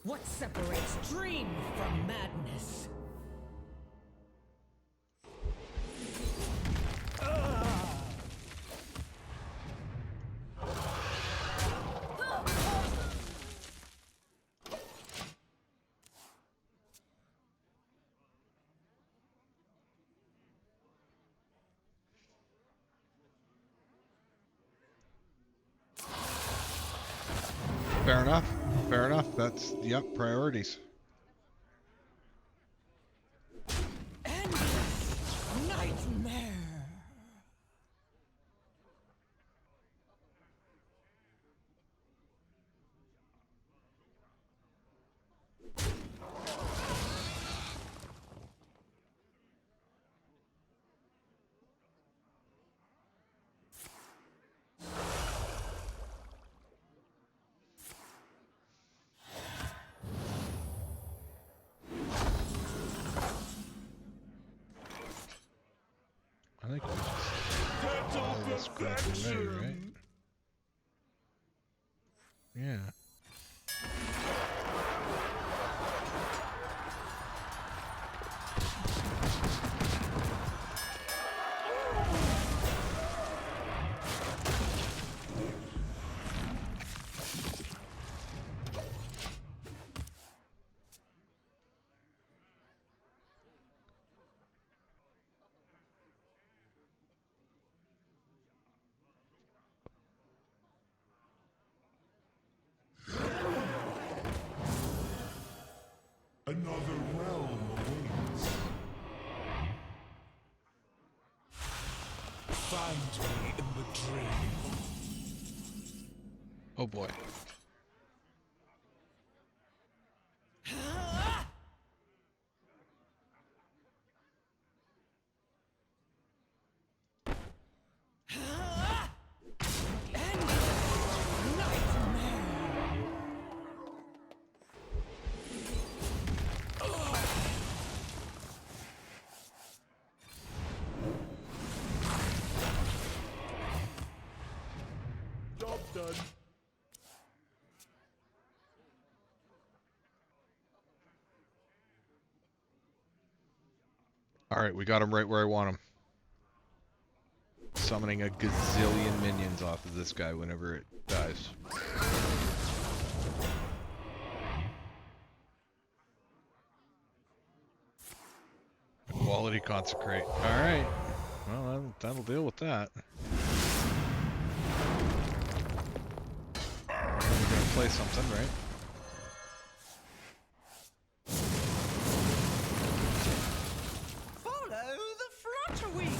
What separates dream from madness? Fair enough. Fair enough. That's, yep, priorities. Endless nightmare. I think we just all this crap away, right? Yeah. Another realm awaits. Find me in the dream. Oh boy. Job done. Alright, we got him right where I want him. Summoning a gazillion minions off of this guy whenever it dies. Quality consecrate. Alright. Well, that'll deal with that. We're gonna play something, right? Follow the flutter wings.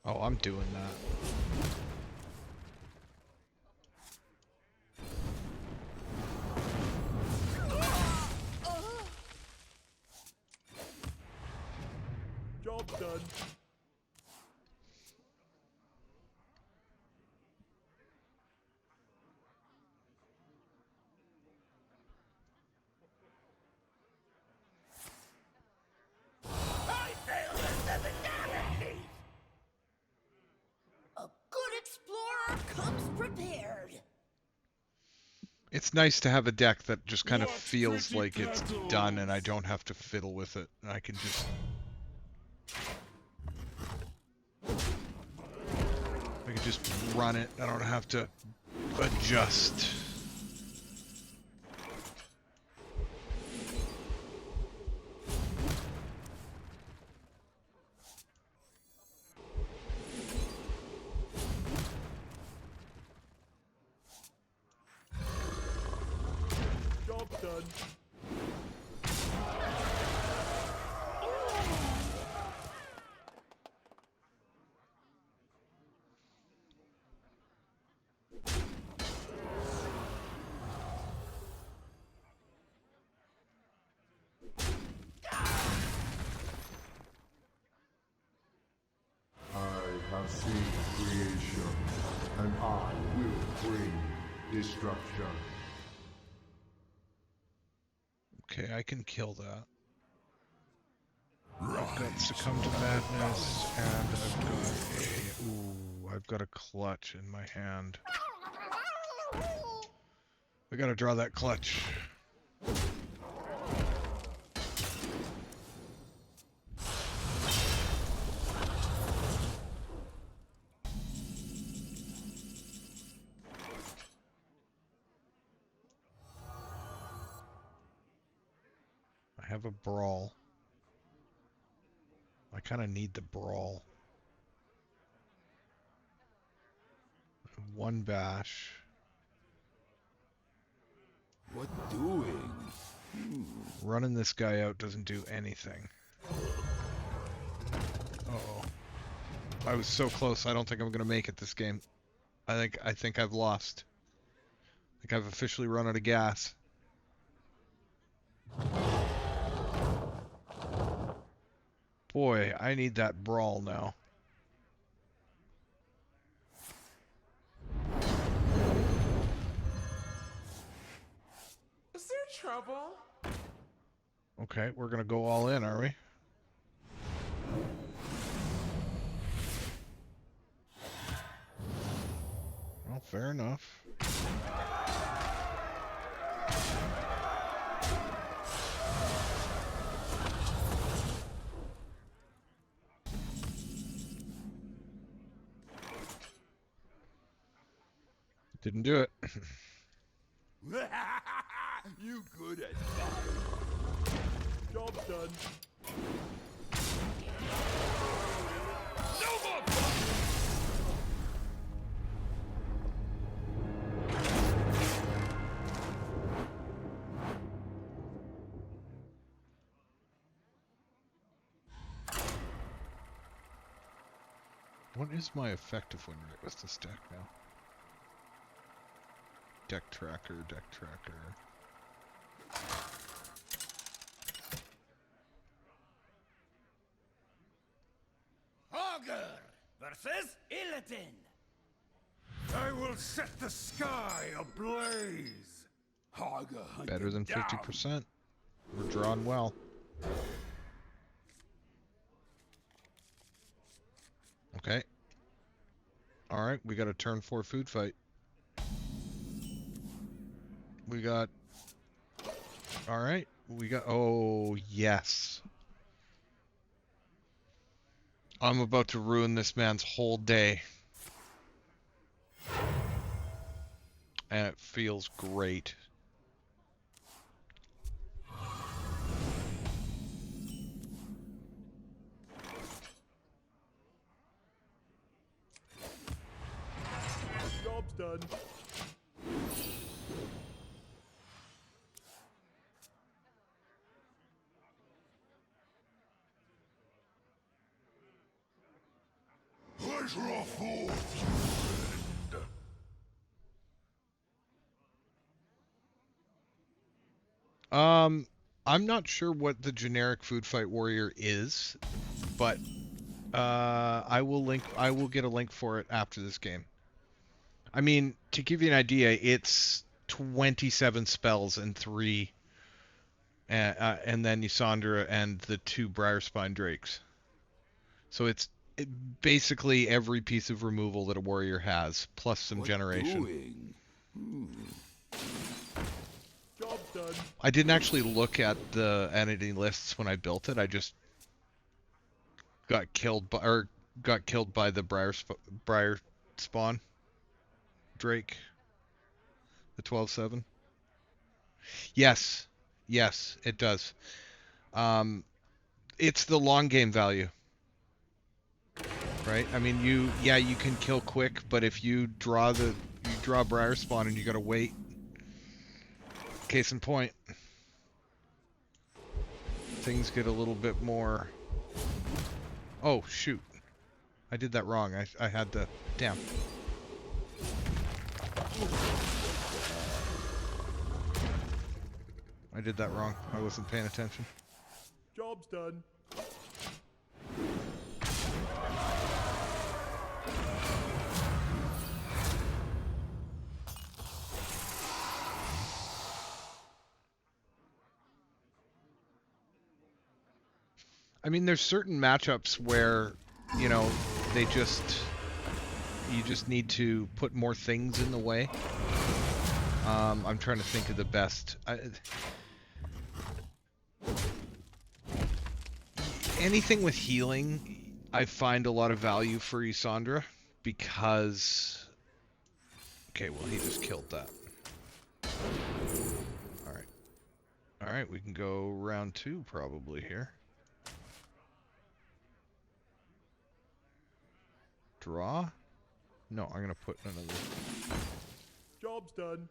Oh, I'm doing that. Job done. I fail the seven galaxies. A good explorer comes prepared. It's nice to have a deck that just kind of feels like it's done and I don't have to fiddle with it. I can just... I can just run it. I don't have to adjust. Job done. I have seen creation, and I will bring destruction. Okay, I can kill that. I've got Succumb to Madness, and I've got a... Ooh, I've got a clutch in my hand. I gotta draw that clutch. I have a Brawl. I kind of need the Brawl. One bash. What doing? Running this guy out doesn't do anything. Uh-oh. I was so close. I don't think I'm gonna make it this game. I think I've lost. I think I've officially run out of gas. Boy, I need that Brawl now. Is there trouble? Okay, we're gonna go all in, are we? Well, fair enough. Didn't do it. You good at that? Job done. What is my effective win rate with this deck now? Deck tracker, deck tracker. Augur versus Illidan. I will set the sky ablaze. Haga hunted Better than down. 50%. We're drawn well. Okay. Alright, we got a turn 4 food fight. We got... Alright, we got... Oh, yes. I'm about to ruin this man's whole day. And it feels great. Job's done. Pleasure of fools. I'm not sure what the generic food fight warrior is, but I will get a link for it after this game. I mean, to give you an idea, it's 27 spells and 3 and then Ysondre and the 2 Briarspawn Drakes. So it's basically every piece of removal that a warrior has, plus some generation. Job's done. I didn't actually look at the entity lists when I built it. I just got killed by the Briarspawn Drake, the 12/7. Yes, it does. It's the long game value, right? I mean, you can kill quick, but if you draw Briarspawn and you gotta wait. Case in point, things get a little bit more. Oh shoot, I did that wrong. I had to. Damn. I did that wrong. I wasn't paying attention. Job's done. I mean, there's certain matchups where, you know, you just need to put more things in the way. I'm trying to think of the best. Anything with healing, I find a lot of value for Ysondre because... Okay, well, he just killed that. Alright, we can go round 2 probably here. Draw? No, I'm gonna put another. Job's done.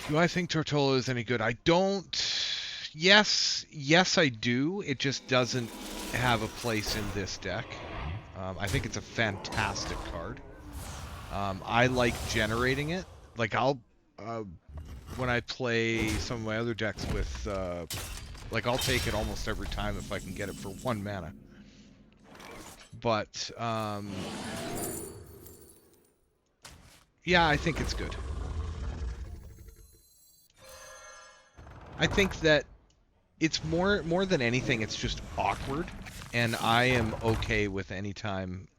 Do I think Tortola is any good? I don't. Yes, I do. It just doesn't have a place in this deck. I think it's a fantastic card. I like generating it. Like when I play some of my other decks with, like I'll take it almost every time if I can get it for 1 mana. But, yeah, I think it's good. I think that it's more than anything, it's just awkward, and I am okay with any time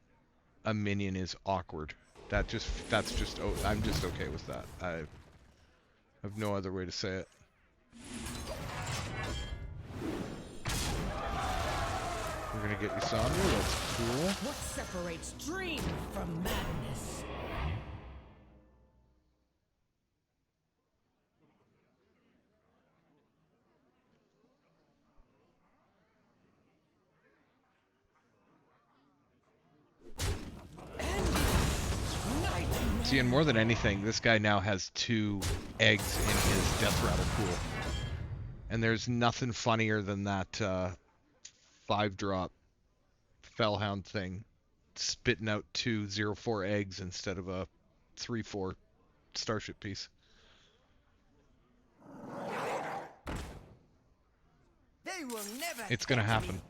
a minion is awkward. I'm just okay with that. I have no other way to say it. We're gonna get Ysondre, that's cool. What separates dream from madness? See, and more than anything, this guy now has 2 eggs in his Death Rattle pool. And there's nothing funnier than that 5-drop Fellhound thing spitting out 2 0/4 eggs instead of a 3/4 Starship piece. They will never It's gonna catch happen. me.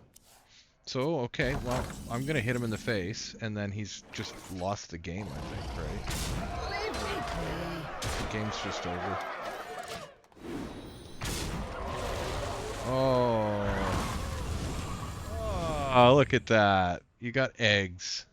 So, okay, well, I'm gonna hit him in the face, and then he's just lost the game, I think, right? The game's just over. Oh, look at that. You got eggs.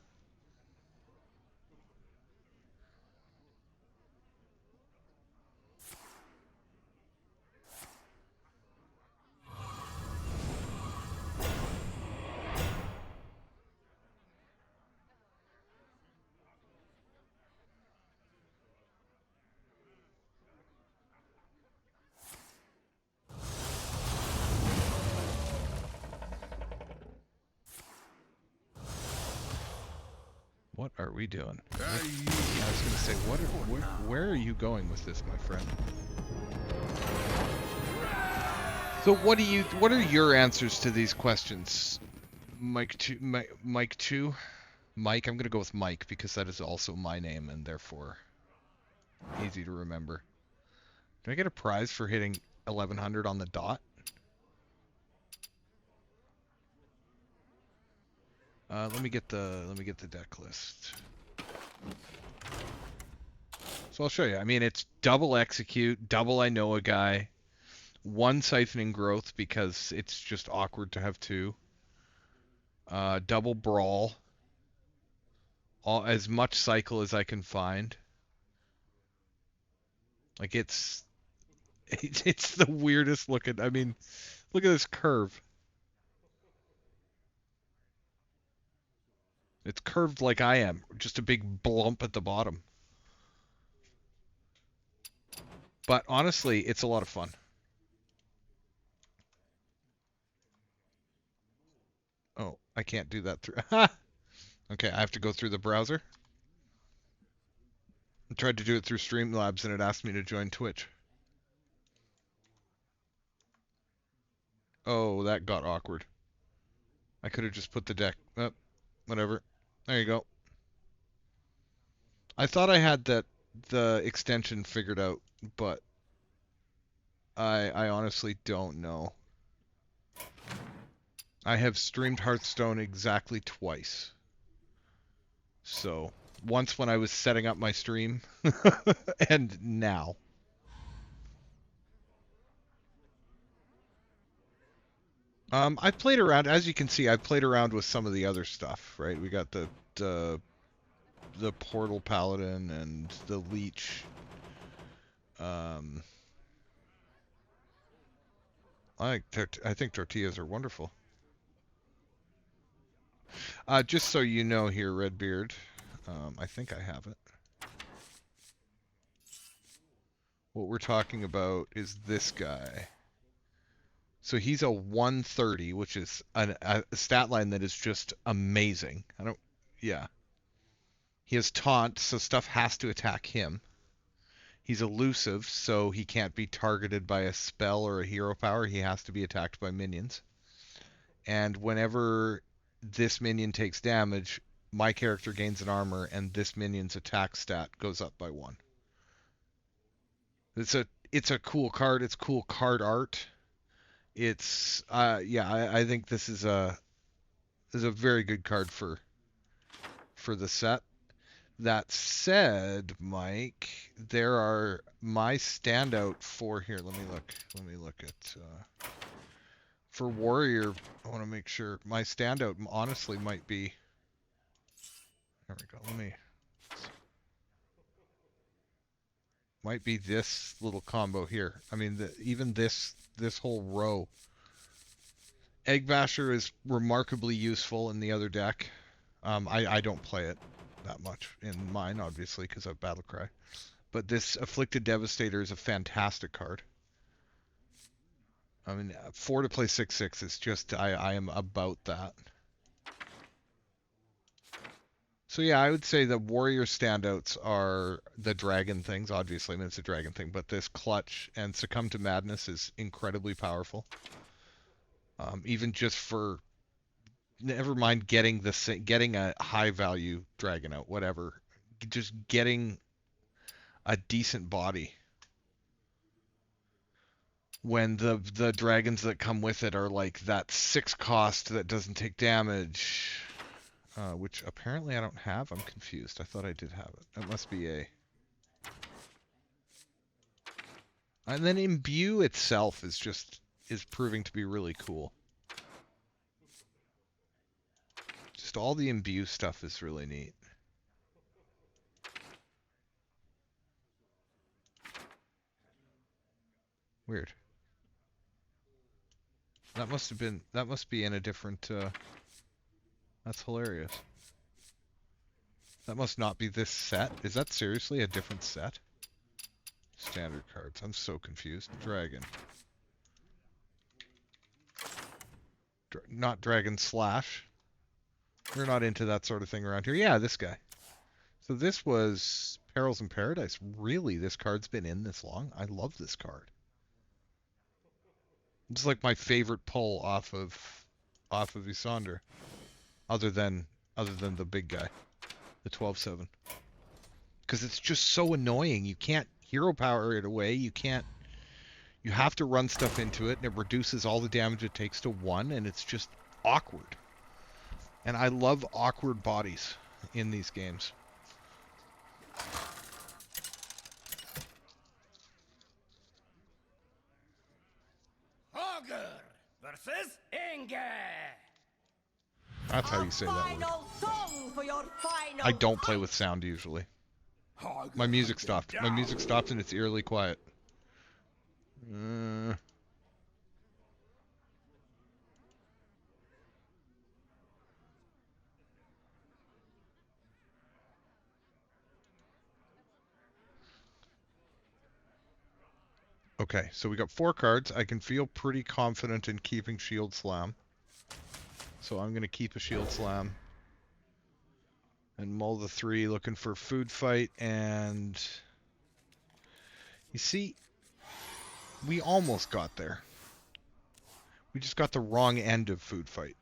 What are we doing? I was gonna say, where are you going with this, my friend? So what are your answers to these questions? Mike 2, Mike, I'm gonna go with Mike because that is also my name and therefore easy to remember. Do I get a prize for hitting 1100 on the dot? Let me get the deck list. So I'll show you. I mean, it's double execute, double I know a guy, one Siphoning Growth because it's just awkward to have two. Double Brawl. As much cycle as I can find. Like it's the weirdest looking. I mean, look at this curve. It's curved like I am, just a big blump at the bottom. But honestly, it's a lot of fun. Oh, I can't do that through. Okay, I have to go through the browser. I tried to do it through Streamlabs and it asked me to join Twitch. Oh, that got awkward. I could have just put the deck up. Whatever. There you go. I thought I had the extension figured out, but I honestly don't know. I have streamed Hearthstone exactly twice. So, once when I was setting up my stream, and now. I've played around, as you can see, I've played around with some of the other stuff, right? We got the Portal Paladin and the Leech. I think tortillas are wonderful. Just so you know here, Redbeard, I think I have it. What we're talking about is this guy. So he's a 130, which is a stat line that is just amazing. Yeah. He has taunt, so stuff has to attack him. He's elusive, so he can't be targeted by a spell or a hero power. He has to be attacked by minions. And whenever this minion takes damage, my character gains an armor, and this minion's attack stat goes up by 1. It's a cool card. It's cool card art. It's I think this is a very good card for the set. That said, Mike, there are my standout for here. Let me look at for warrior. I want to make sure my standout honestly might be. There we go. Might be this little combo here. I mean, even this whole row. Egg Basher is remarkably useful in the other deck. I don't play it that much in mine, obviously, because of Battlecry. But this Afflicted Devastator is a fantastic card. I mean, 4 to play 6/6 is just, I am about that. So yeah, I would say the warrior standouts are the dragon things, obviously. I mean, it's a dragon thing, but this Clutch and Succumb to Madness is incredibly powerful. Even just for, never mind getting a high value dragon out, whatever. Just getting a decent body. When the dragons that come with it are like that 6 cost that doesn't take damage. Which apparently I don't have. I'm confused. I thought I did have it. It must be a... And then Imbue itself is proving to be really cool. Just all the Imbue stuff is really neat. Weird. That must be in a different, that's hilarious. That must not be this set. Is that seriously a different set? Standard cards. I'm so confused. Dragon. Not Dragon Slash. We're not into that sort of thing around here. Yeah, this guy. So this was Perils in Paradise. Really, this card's been in this long? I love this card. It's like my favorite pull off of Ysondre. Other than the big guy. The 12/7. Because it's just so annoying. You can't hero power it away. You have to run stuff into it, and it reduces all the damage it takes to 1, and it's just awkward. And I love awkward bodies in these games. Augur versus Inge. That's how you say that word. Song for your final I don't play with sound usually. Hog My music stopped. My down. music stopped and it's eerily quiet. Okay, so we got 4 cards. I can feel pretty confident in keeping Shield Slam. So I'm going to keep a Shield Slam. And mull the 3, looking for Food Fight, and... You see, we almost got there. We just got the wrong end of Food Fight.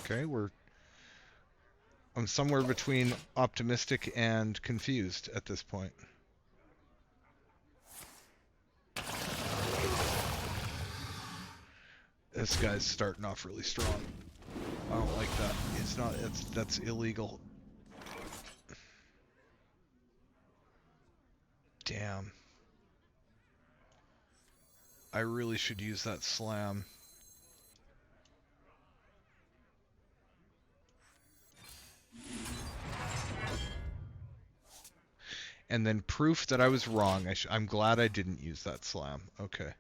Okay, I'm somewhere between optimistic and confused at this point. This guy's starting off really strong. I don't like that. That's illegal. Damn. I really should use that slam. And then proof that I was wrong. I'm glad I didn't use that slam. Okay.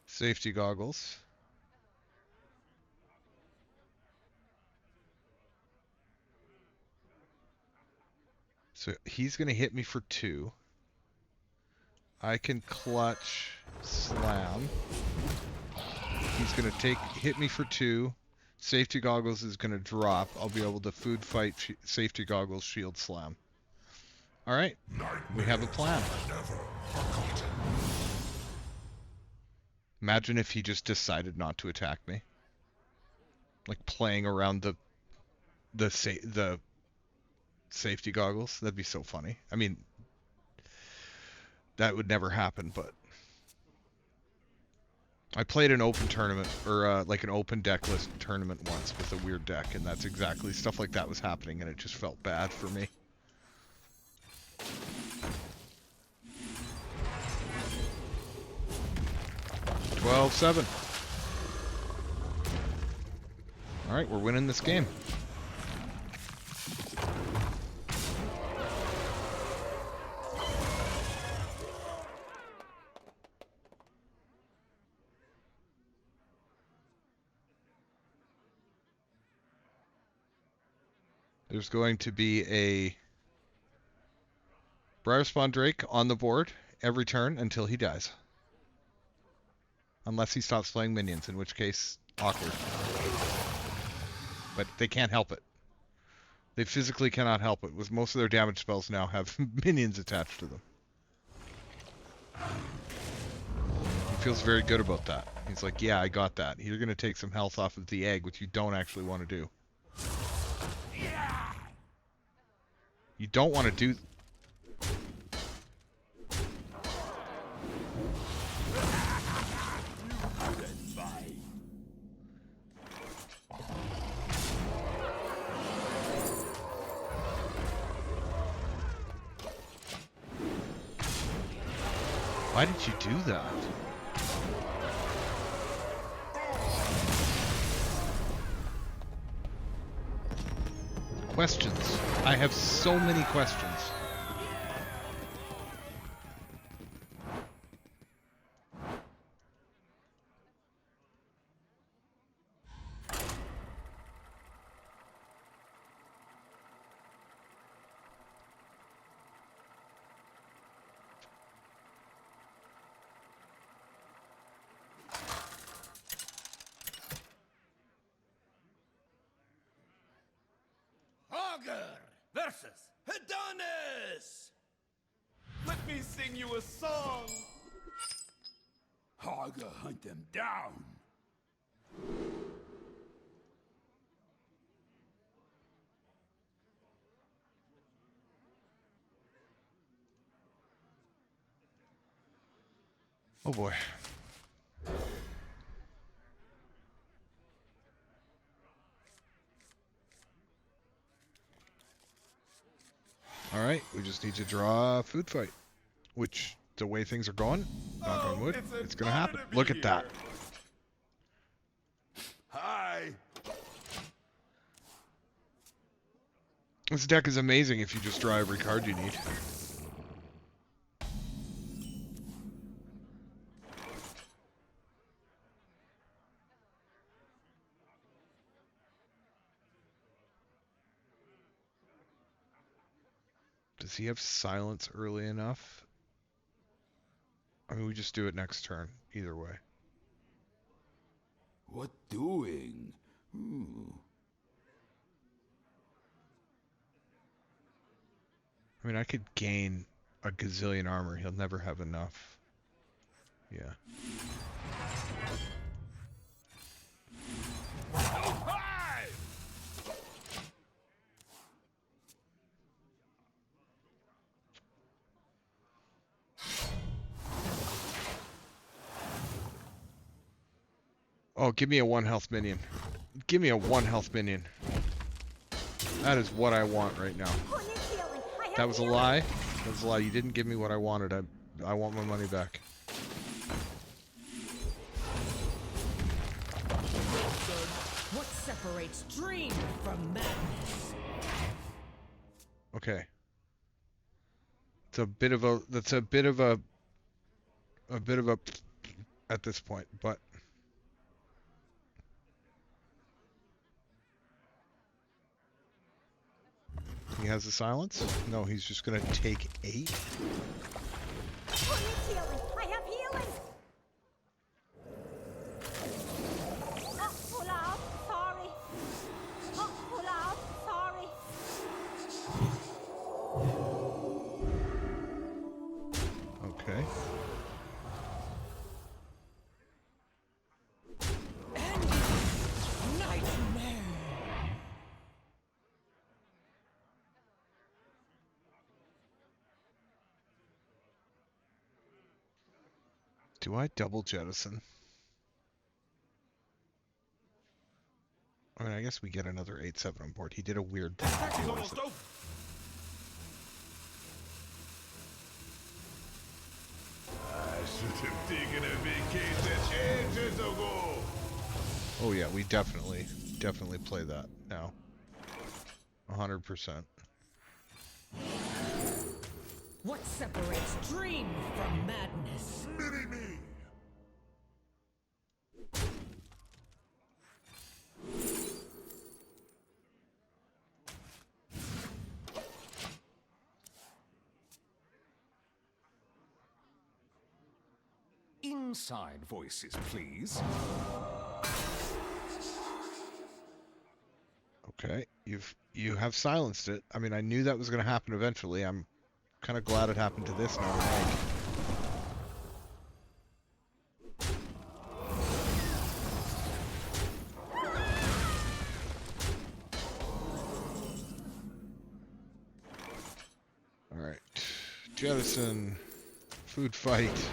Safety goggles. So he's going to hit me for 2. I can clutch slam. He's going to hit me for 2. Safety goggles is going to drop. I'll be able to food fight safety goggles shield slam. All right. We have a plan. Imagine if he just decided not to attack me. Like playing around the safety goggles. That'd be so funny. I mean, that would never happen, but I played an open tournament, or like an open deck list tournament once with a weird deck, and that's exactly, stuff like that was happening, and it just felt bad for me. $12-7. Alright, we're winning this game. There's going to be a Briarspawn Drake on the board every turn until he dies. Unless he stops playing minions, in which case, awkward. But they can't help it. They physically cannot help it. With most of their damage spells now have minions attached to them. He feels very good about that. He's like, yeah, I got that. You're going to take some health off of the egg, which you don't actually want to do. You don't want to do... Why did you do that? Questions. I have so many questions. versus Adonis. Let me sing you a song. Haga, hunt them down. Oh boy. Alright, we just need to draw a food fight. Which, the way things are going, knock on wood, it's gonna happen. Look at that. Hi. This deck is amazing if you just draw every card you need. Does he have silence early enough? I mean, we just do it next turn, either way. What doing? I mean, I could gain a gazillion armor. He'll never have enough. Yeah. Oh, give me a 1 health minion. Give me a 1 health minion. That is what I want right now. That was a lie. That was a lie. You didn't give me what I wanted. I want my money back. What separates dream from madness? Okay. It's a bit of a. That's a bit of a at this point, but. He has the silence? No, he's just gonna take 8. I have healing. Oh, pull out. Sorry. Oh, pull out. Sorry. Okay. Nightmare. Do I double jettison? I mean, I guess we get another 8/7 on board. He did a weird thing. He's almost over. I should have taken a vacation ages ago. Oh yeah, we definitely play that now. 100%. What separates dream from madness? Mini me. Inside voices, please. Okay, you have silenced it. I mean, I knew that was going to happen eventually. I'm kind of glad it happened to this now. All right, Jettison, food fight.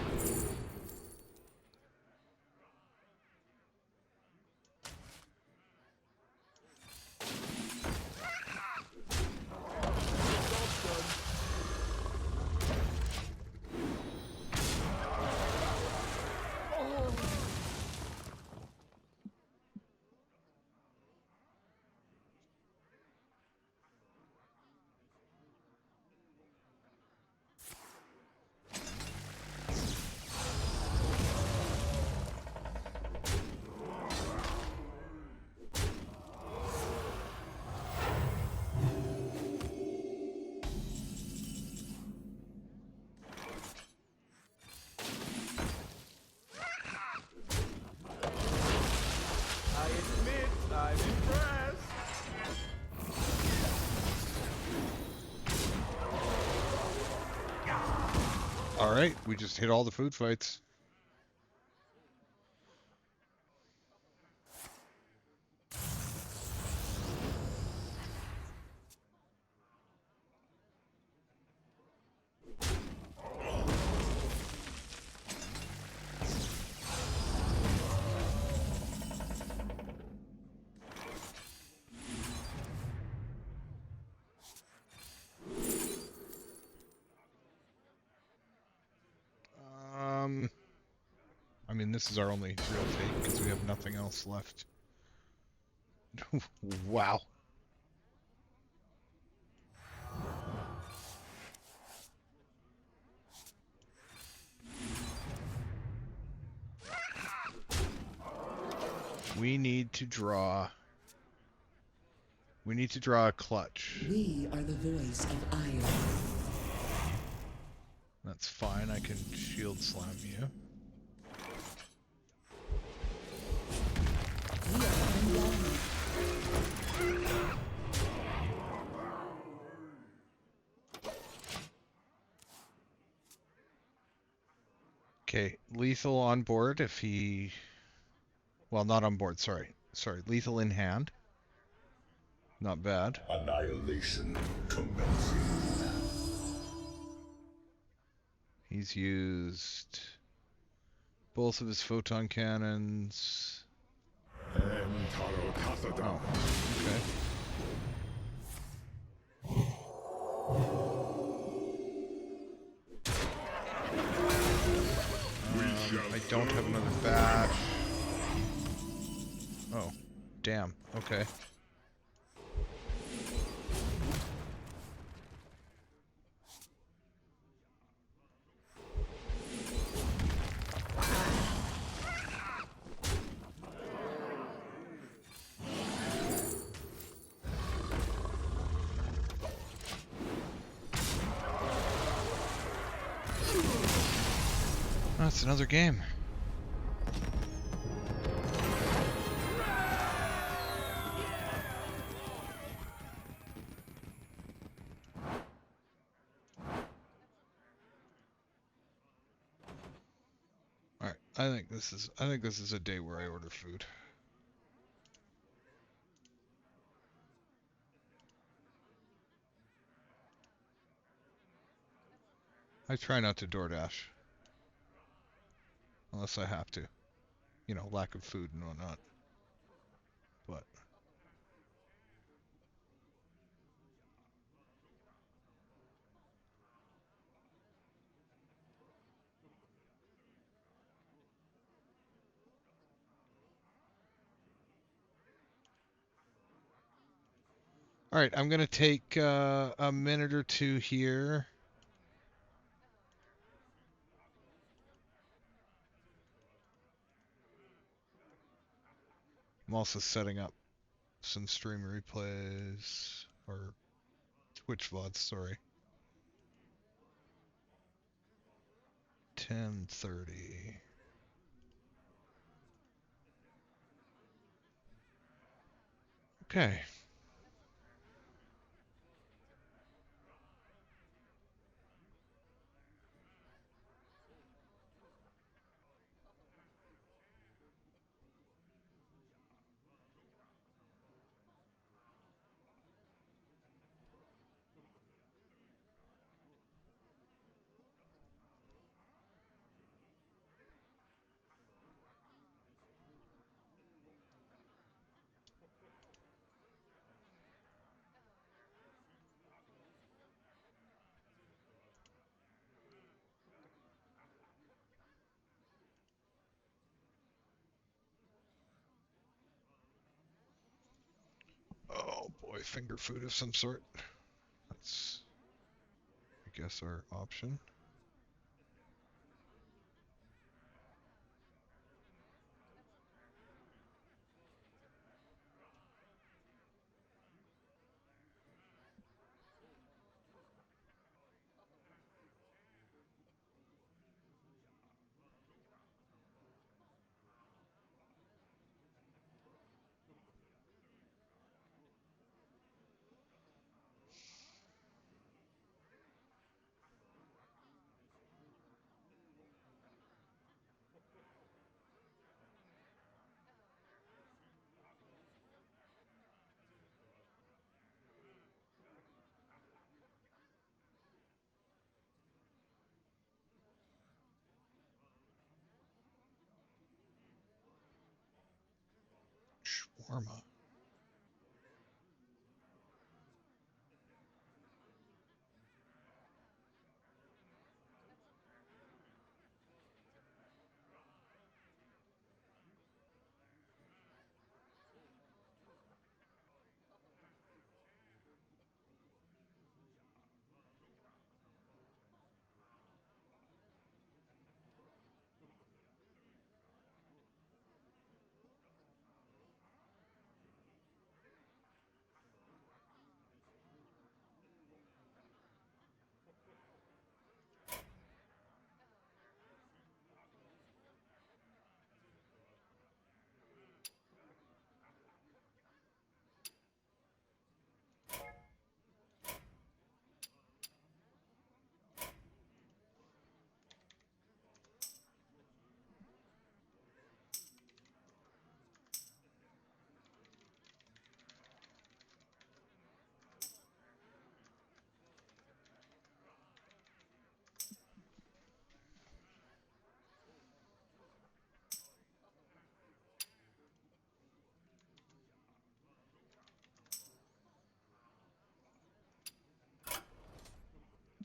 All right, we just hit all the food fights. I mean, this is our only real take because we have nothing else left. Wow. We need to draw. We need to draw a clutch. We are the voice of iron. That's fine. I can shield slam you. We are unbound. Okay, lethal on board if he... Well, not on board, sorry. Sorry, lethal in hand. Not bad. Annihilation commencing. He's used both of his photon cannons. Oh, okay. I don't have another bash. Oh, damn. Okay. That's another game. All right, I think this is a day where I order food. I try not to DoorDash. Unless I have to. You know, lack of food and whatnot. But all right, I'm gonna take a minute or two here. I'm also setting up some stream replays or Twitch VODs, sorry. 10:30. Okay. Oh boy, finger food of some sort. That's, I guess, our option. Orma.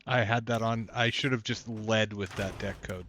I had that on. I should have just led with that deck code.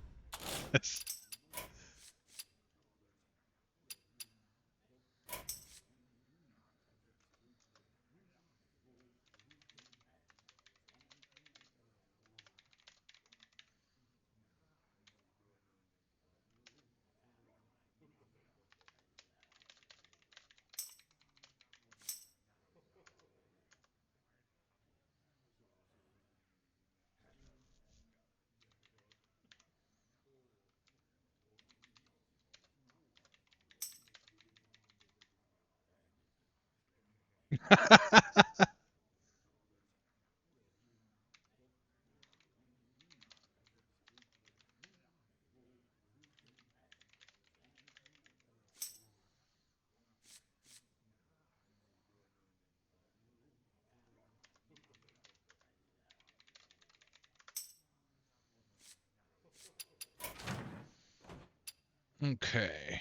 Okay.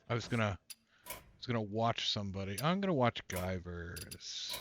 I was gonna watch somebody. I'm gonna watch Guyverse.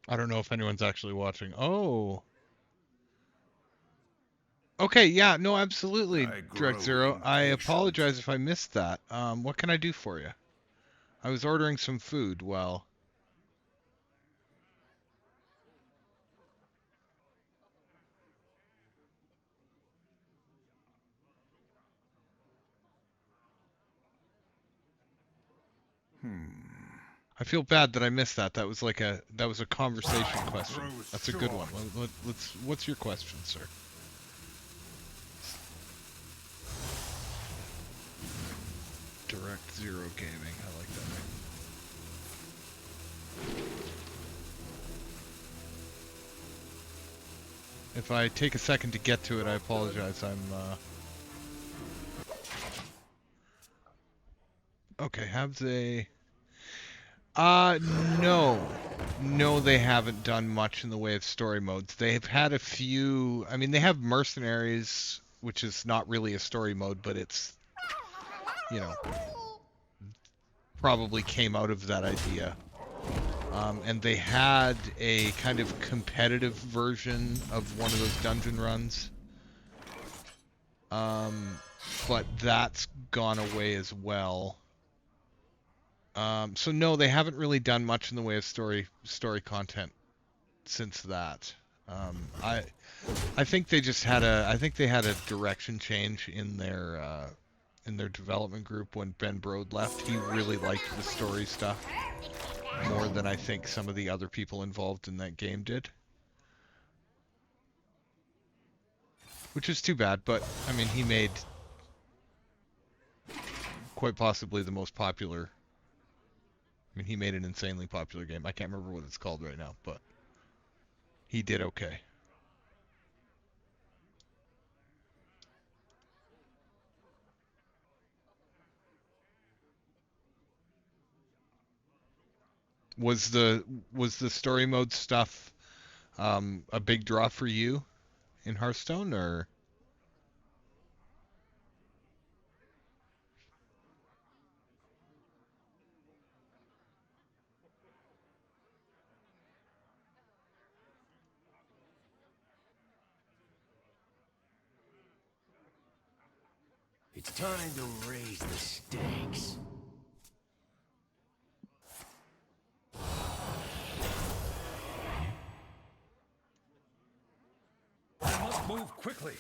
I don't know if anyone's actually watching. Oh. Okay, yeah, no, absolutely, Direct Zero. I apologize if I missed that. What can I do for you? I was ordering some food. Well, I feel bad that I missed that. That was a conversation question. That's a good one. What's your question, sir? Direct Zero Gaming. I like that name. If I take a second to get to it, I apologize. Okay, have they... No. No, they haven't done much in the way of story modes. They've had a few... I mean, they have Mercenaries, which is not really a story mode, but it's, you know, probably came out of that idea. And they had a kind of competitive version of one of those dungeon runs. But that's gone away as well. So no, they haven't really done much in the way of story content since that. I think they just had a direction change in their development group when Ben Brode left. He really liked the story stuff more than I think some of the other people involved in that game did. Which is too bad, but I mean, he made quite possibly the most popular. I mean, he made an insanely popular game. I can't remember what it's called right now, but he did okay. Was the story mode stuff a big draw for you in Hearthstone, or? It's time to raise the stakes. I must move quickly.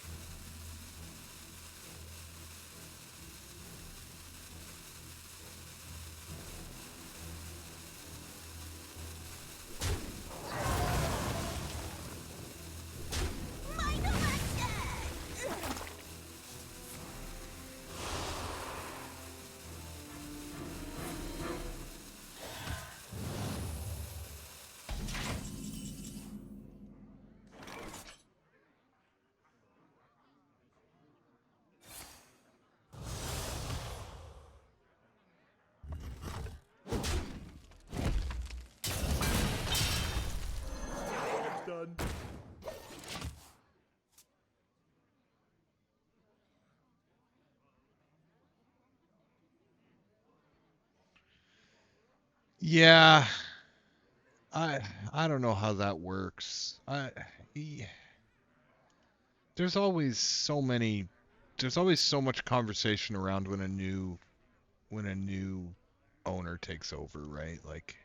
Done. Yeah, I don't know how that works. There's always so much conversation around when a new owner takes over, right? Like,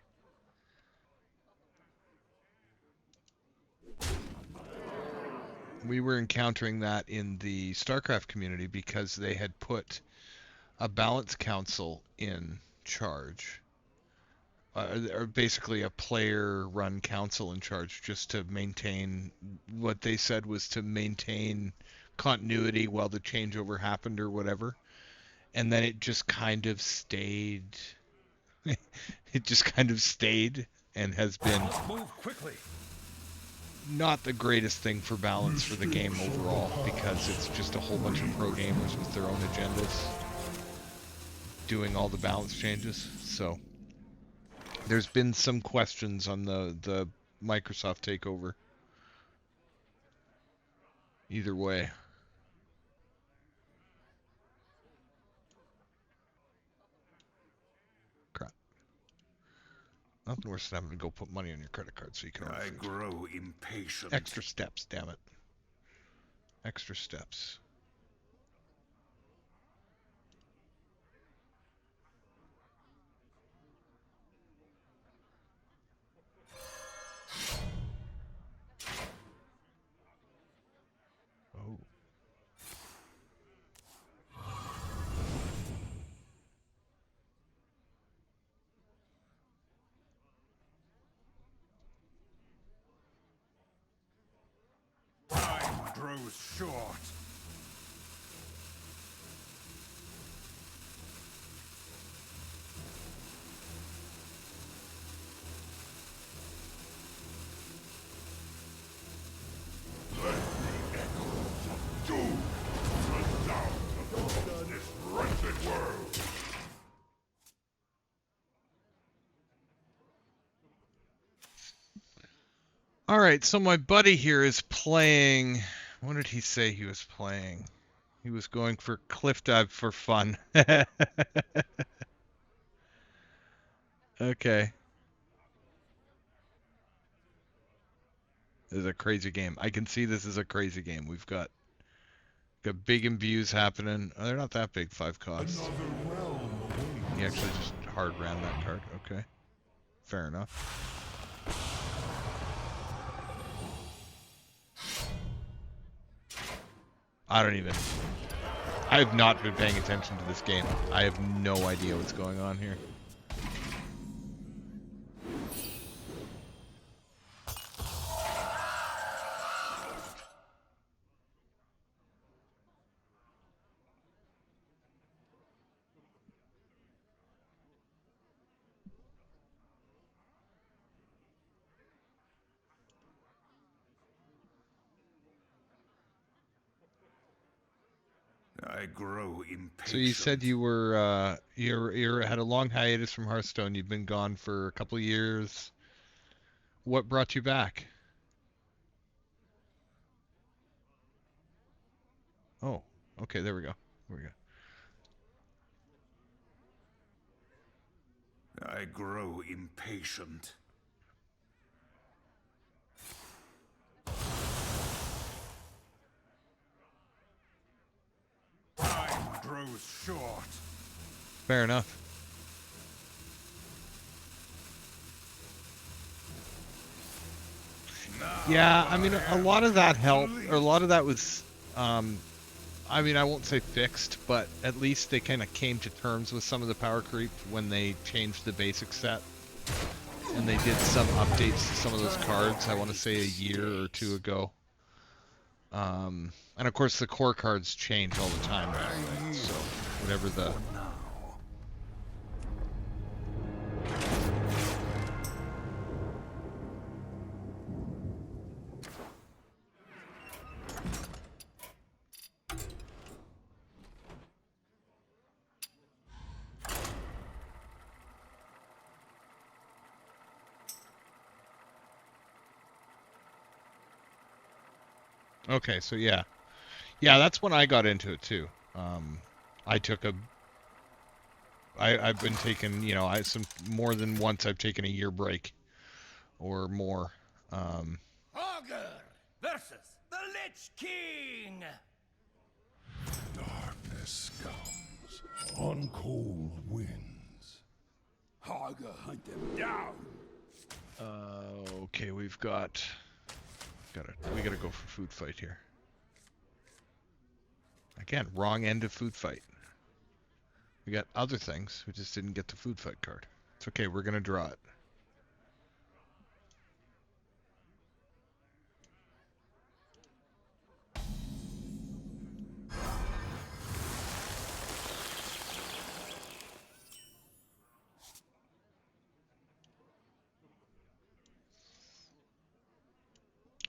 we were encountering that in the StarCraft community because they had put a balance council in charge. Or basically a player-run council in charge, just to maintain what they said was to maintain continuity while the changeover happened or whatever. And then it just kind of stayed. It just kind of stayed and has been Move quickly. not the greatest thing for balance for the game overall, because it's just a whole bunch of pro gamers with their own agendas doing all the balance changes. So there's been some questions on the Microsoft takeover. Either way. Crap. Nothing worse than having to go put money on your credit card so you can order I food. grow impatient. Extra steps, damn it. Extra steps. Oh. Time grows short. Let the echoes of doom resound across this wretched world. All right, so my buddy here is playing. What did he say he was playing? He was going for cliff dive for fun. Okay. This is a crazy game. I can see this is a crazy game. We've got big imbues happening. Oh, they're not that big, 5 costs. He actually just hard ran that card. Okay. Fair enough. I have not been paying attention to this game. I have no idea what's going on here. I grow impatient. So you said you were you had a long hiatus from Hearthstone. You've been gone for a couple of years. What brought you back? Oh, okay, there we go. There we go. I grow impatient. Time grows short. Fair enough. Yeah, I mean, a lot of that helped, or a lot of that was, I mean, I won't say fixed, but at least they kind of came to terms with some of the power creep when they changed the basic set. And they did some updates to some of those cards, I want to say a year or two ago. And of course the core cards change all the time now, right? So whatever the... Okay, so yeah. Yeah, that's when I got into it too. I've been taking, you know, more than once I've taken a year break or more. Augur versus the Lich King. Darkness comes on cold winds. Augur, hunt them down. Okay, we gotta go for food fight here. Again, wrong end of food fight. We got other things, we just didn't get the food fight card. It's okay, we're gonna draw it.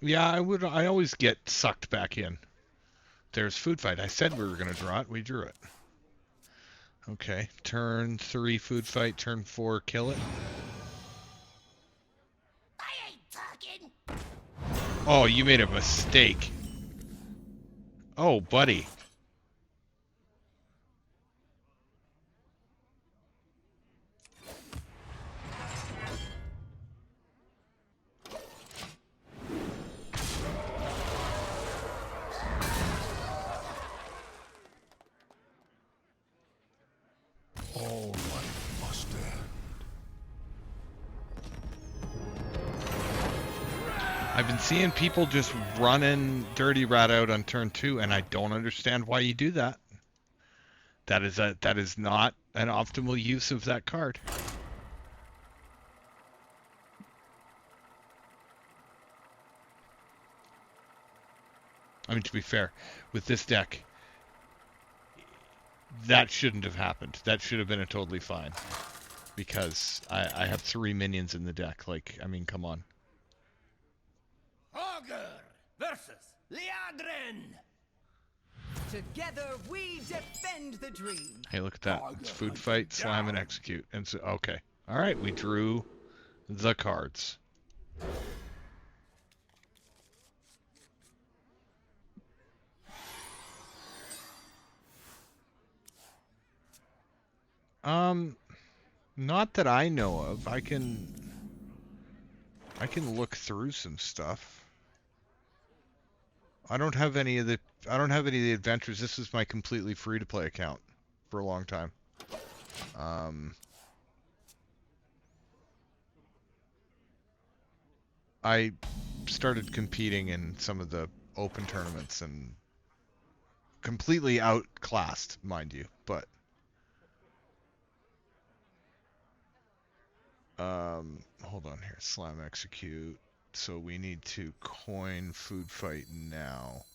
Yeah, I always get sucked back in. There's food fight. I said we were going to draw it. We drew it. Okay. Turn 3 food fight. Turn 4 kill it. I ain't talking. Oh, you made a mistake. Oh, buddy. All life must end. I've been seeing people just running Dirty Rat out on turn 2, and I don't understand why you do that. That is not an optimal use of that card. I mean, to be fair, with this deck, that shouldn't have happened. That should have been a totally fine. Because I have 3 minions in the deck. Like, I mean, come on. Augur versus Liadrin. Together we defend the dream. Hey, look at that. It's food fight, slam, and execute. And so, okay. All right, we drew the cards. Not that I know of. I can look through some stuff. I don't have any of the adventures. This is my completely free to play account for a long time. I started competing in some of the open tournaments and completely outclassed, mind you, but hold on here. Slam execute. So we need to coin food fight now.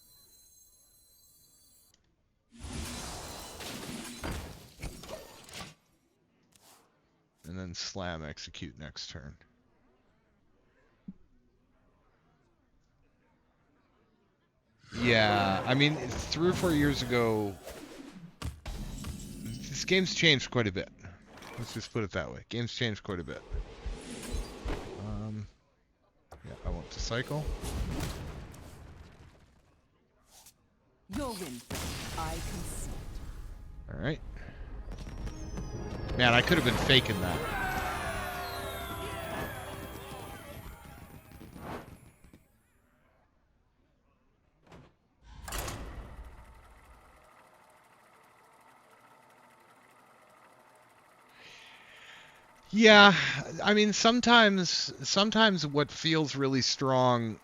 And then slam execute next turn. Yeah, I mean, 3 or 4 years ago, this game's changed quite a bit. Let's just put it that way. Game's changed quite a bit. Yeah, I want to cycle. Your win. I consent. All right. Man, I could have been faking that. Yeah, I mean, sometimes what feels really strong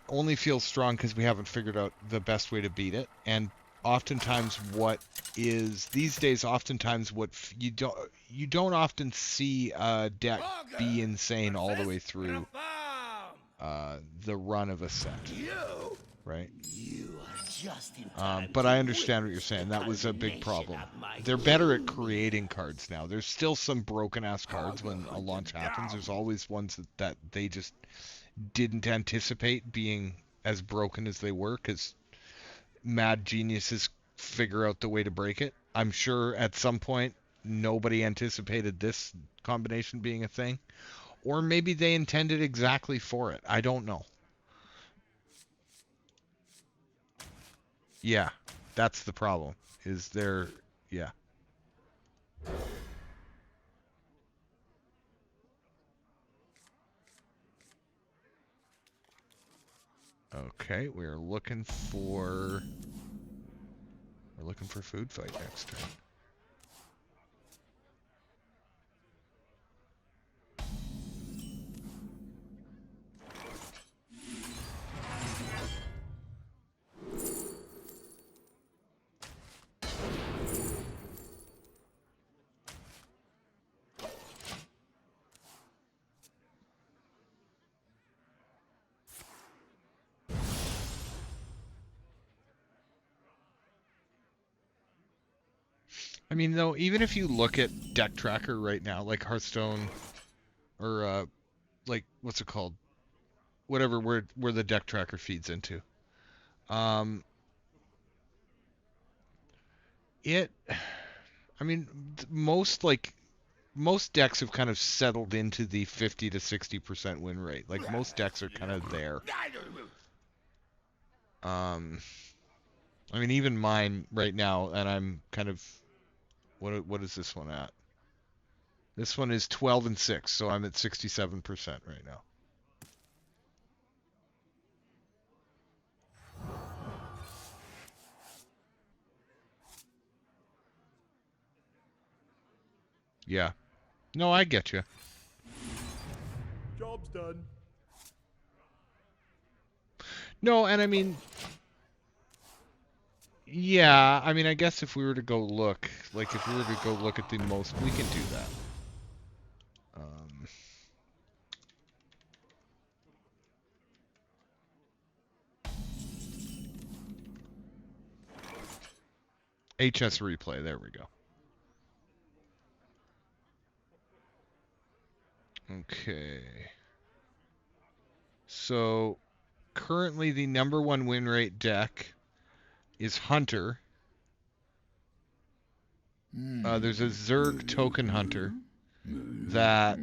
only feels strong because we haven't figured out the best way to beat it, and oftentimes what is these days, oftentimes what you don't often see a deck be insane all the way through the run of a set, right? But I understand what you're saying. That was a big problem. They're better at creating cards now. There's still some broken-ass cards when a launch happens. There's always ones that they just didn't anticipate being as broken as they were because mad geniuses figure out the way to break it. I'm sure at some point nobody anticipated this combination being a thing. Or maybe they intended exactly for it. I don't know. Yeah, that's the problem. Is there... Yeah. Okay, we're looking for... We're looking for food fight next turn. I mean, though, even if you look at Deck Tracker right now, like Hearthstone, or, like, what's it called? Whatever, where the Deck Tracker feeds into. I mean, most decks have kind of settled into the 50 to 60% win rate. Like, most decks are kind of there. I mean, even mine right now, and I'm kind of... What is this one at? This one is 12-6, so I'm at 67% right now. Yeah. No, I get you. Job's done. No, and I mean... Yeah, I mean, I guess if we were to go look, like, if we were to go look at the most, we can do that. HS replay, there we go. Okay. So, currently the #1 win rate deck is Hunter. There's a Zerg Token Hunter that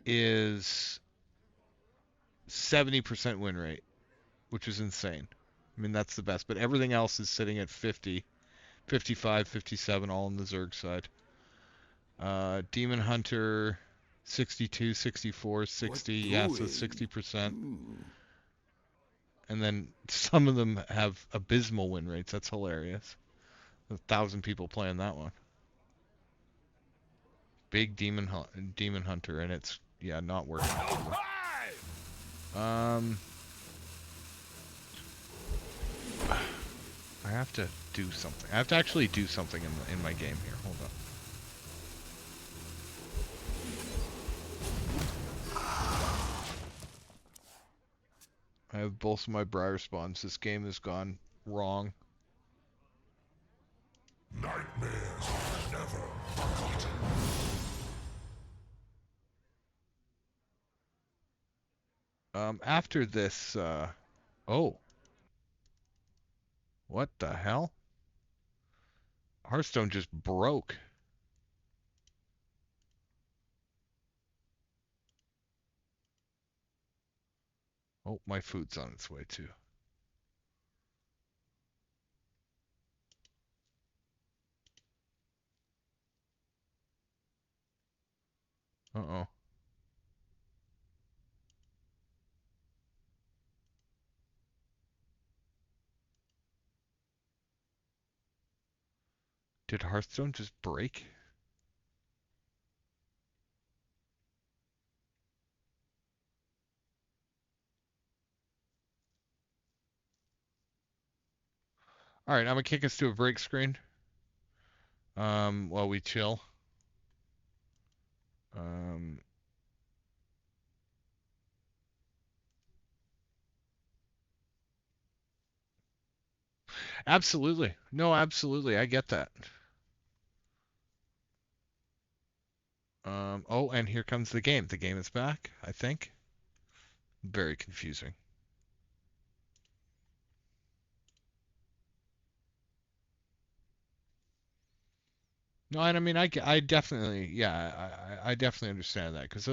is 70% win rate, which is insane. I mean, that's the best, but everything else is sitting at 50, 55, 57, all on the Zerg side. Demon Hunter, 62, 64, 60, yeah, so 60%. and then some of them have abysmal win rates. That's hilarious. 1,000 people playing that one. Big demon hunter, and it's not working. I have to do something. I have to actually do something in my game here. Hold on. I have both of my Briarspawns. This game has gone wrong. Nightmares are never forgotten. After this, oh. What the hell? Hearthstone just broke. Oh, my food's on its way too. Uh-oh. Did Hearthstone just break? All right, I'm gonna kick us to a break screen. While we chill. Absolutely. No, absolutely. I get that. Oh, and here comes the game. The game is back, I think. Very confusing. No, and I mean, I definitely, yeah, I definitely understand that because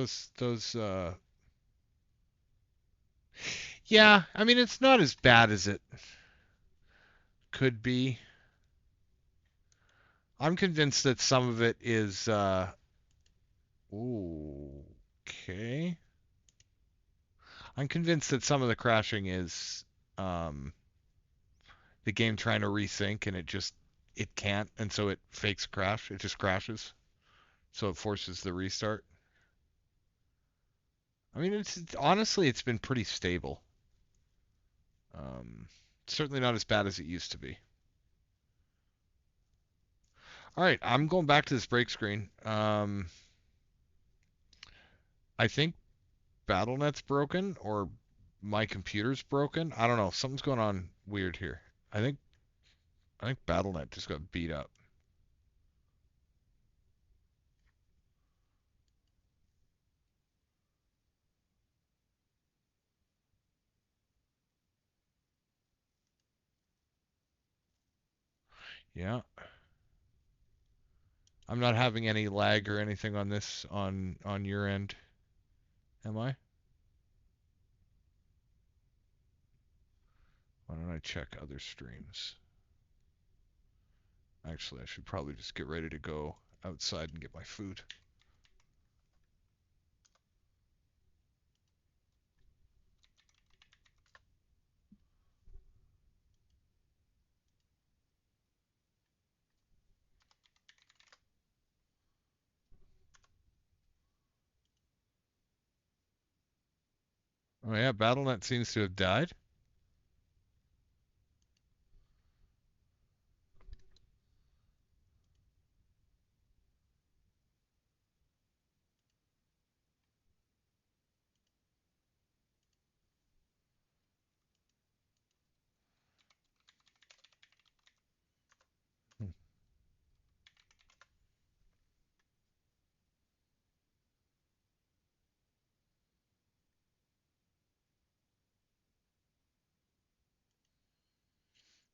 yeah, I mean, it's not as bad as it could be. I'm convinced that some of it is, okay. I'm convinced that some of the crashing is, the game trying to resync and it can't, and so it fakes a crash. It just crashes. So it forces the restart. I mean, honestly, it's been pretty stable. Certainly not as bad as it used to be. All right, I'm going back to this break screen. I think BattleNet's broken or my computer's broken. I don't know. Something's going on weird here. I think BattleNet just got beat up. Yeah. I'm not having any lag or anything on this on your end, am I? Why don't I check other streams? Actually, I should probably just get ready to go outside and get my food. Oh yeah, BattleNet seems to have died.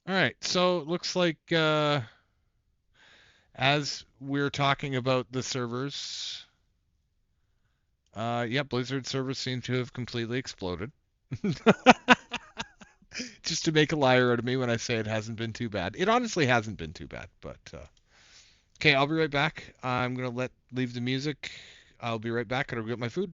All right, so it looks like as we're talking about the servers, yeah, Blizzard servers seem to have completely exploded. Just to make a liar out of me when I say it hasn't been too bad. It honestly hasn't been too bad, but okay, I'll be right back. I'm gonna leave the music. I'll be right back. Gotta go get my food.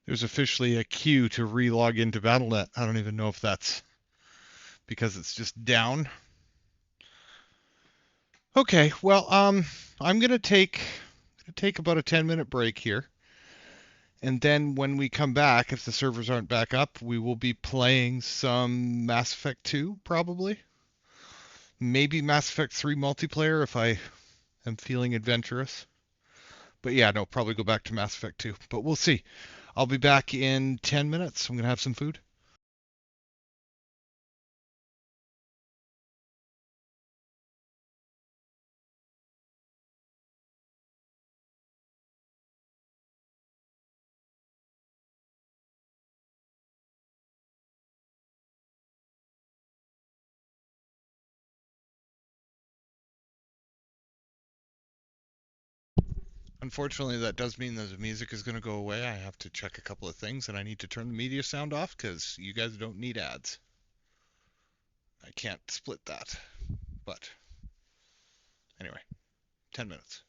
There's officially a queue to re-log into Battle.net. I don't even know if that's because it's just down. Okay, well, I'm gonna take about a 10-minute break here. And then when we come back, if the servers aren't back up, we will be playing some Mass Effect 2, probably. Maybe Mass Effect 3 multiplayer if I am feeling adventurous. But yeah, no, probably go back to Mass Effect 2. But we'll see. I'll be back in 10 minutes. I'm going to have some food. Unfortunately, that does mean that the music is going to go away. I have to check a couple of things, and I need to turn the media sound off because you guys don't need ads. I can't split that. But anyway, 10 minutes.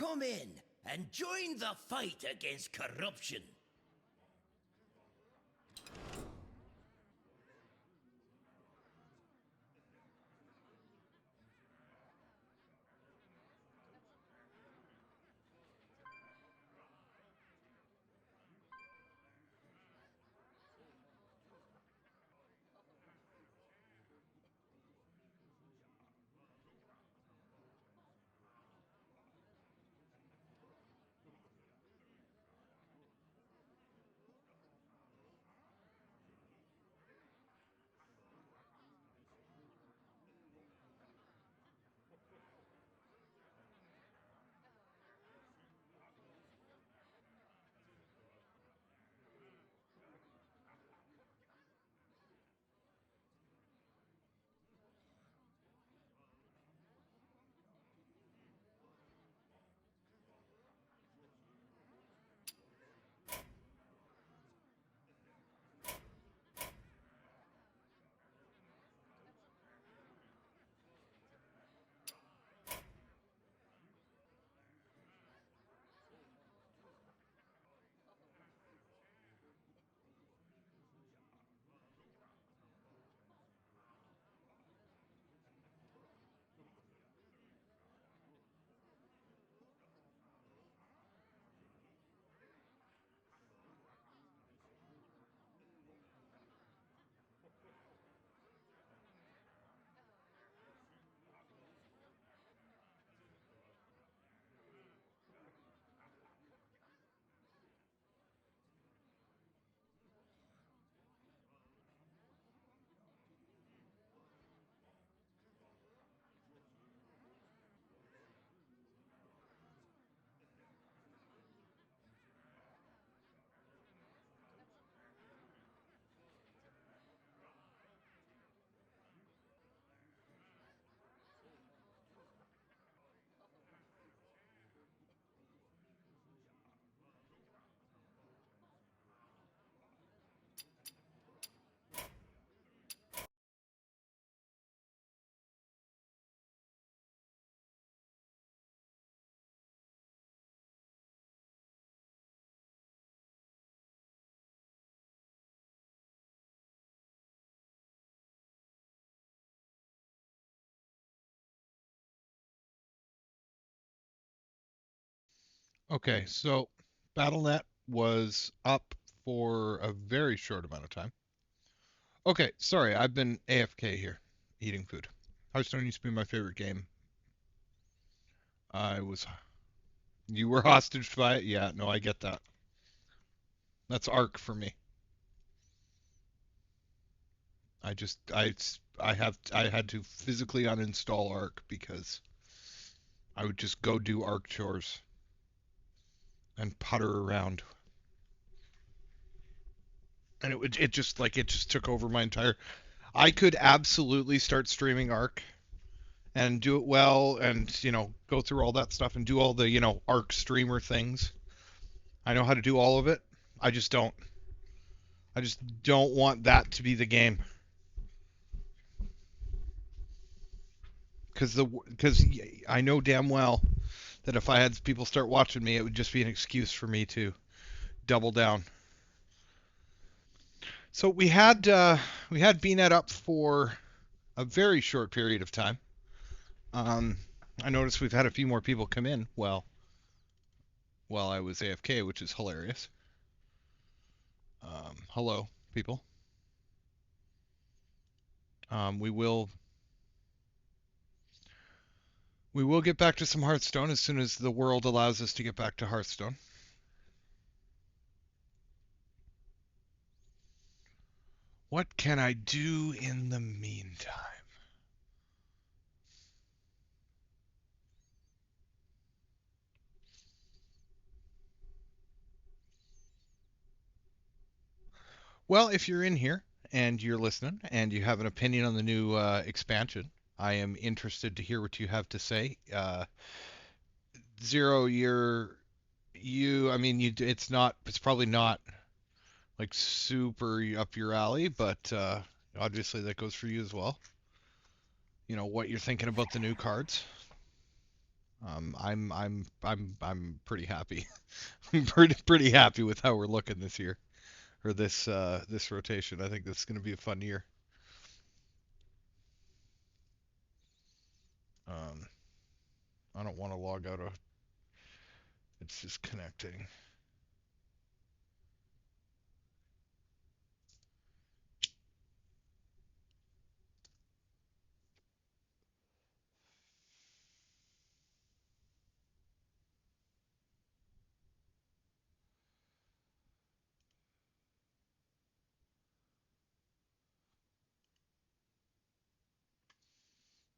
Come in and join the fight against corruption. Okay, so BattleNet was up for a very short amount of time. Okay, sorry, I've been AFK here, eating food. Hearthstone used to be my favorite game. I was. You were hostage by it? Yeah, no, I get that. That's Arc for me. I just, I had to physically uninstall Arc because I would just go do Arc chores and putter around. And it just like it just took over my entire. I could absolutely start streaming Arc and do it well, and go through all that stuff and do all the Arc streamer things. I know how to do all of it. I just don't. I just don't want that to be the game. Because I know damn well that if I had people start watching me, it would just be an excuse for me to double down. So we had BNet up for a very short period of time. I noticed we've had a few more people come in while I was AFK, which is hilarious. Hello, people. We will get back to some Hearthstone as soon as the world allows us to get back to Hearthstone. What can I do in the meantime? Well, if you're in here and you're listening and you have an opinion on the new expansion, I am interested to hear what you have to say. Zero, I mean, it's probably not like super up your alley, but obviously that goes for you as well. What you're thinking about the new cards. I'm pretty happy. I'm pretty happy with how we're looking this year, or this rotation. I think this is going to be a fun year. I don't want to log out of. It's just connecting.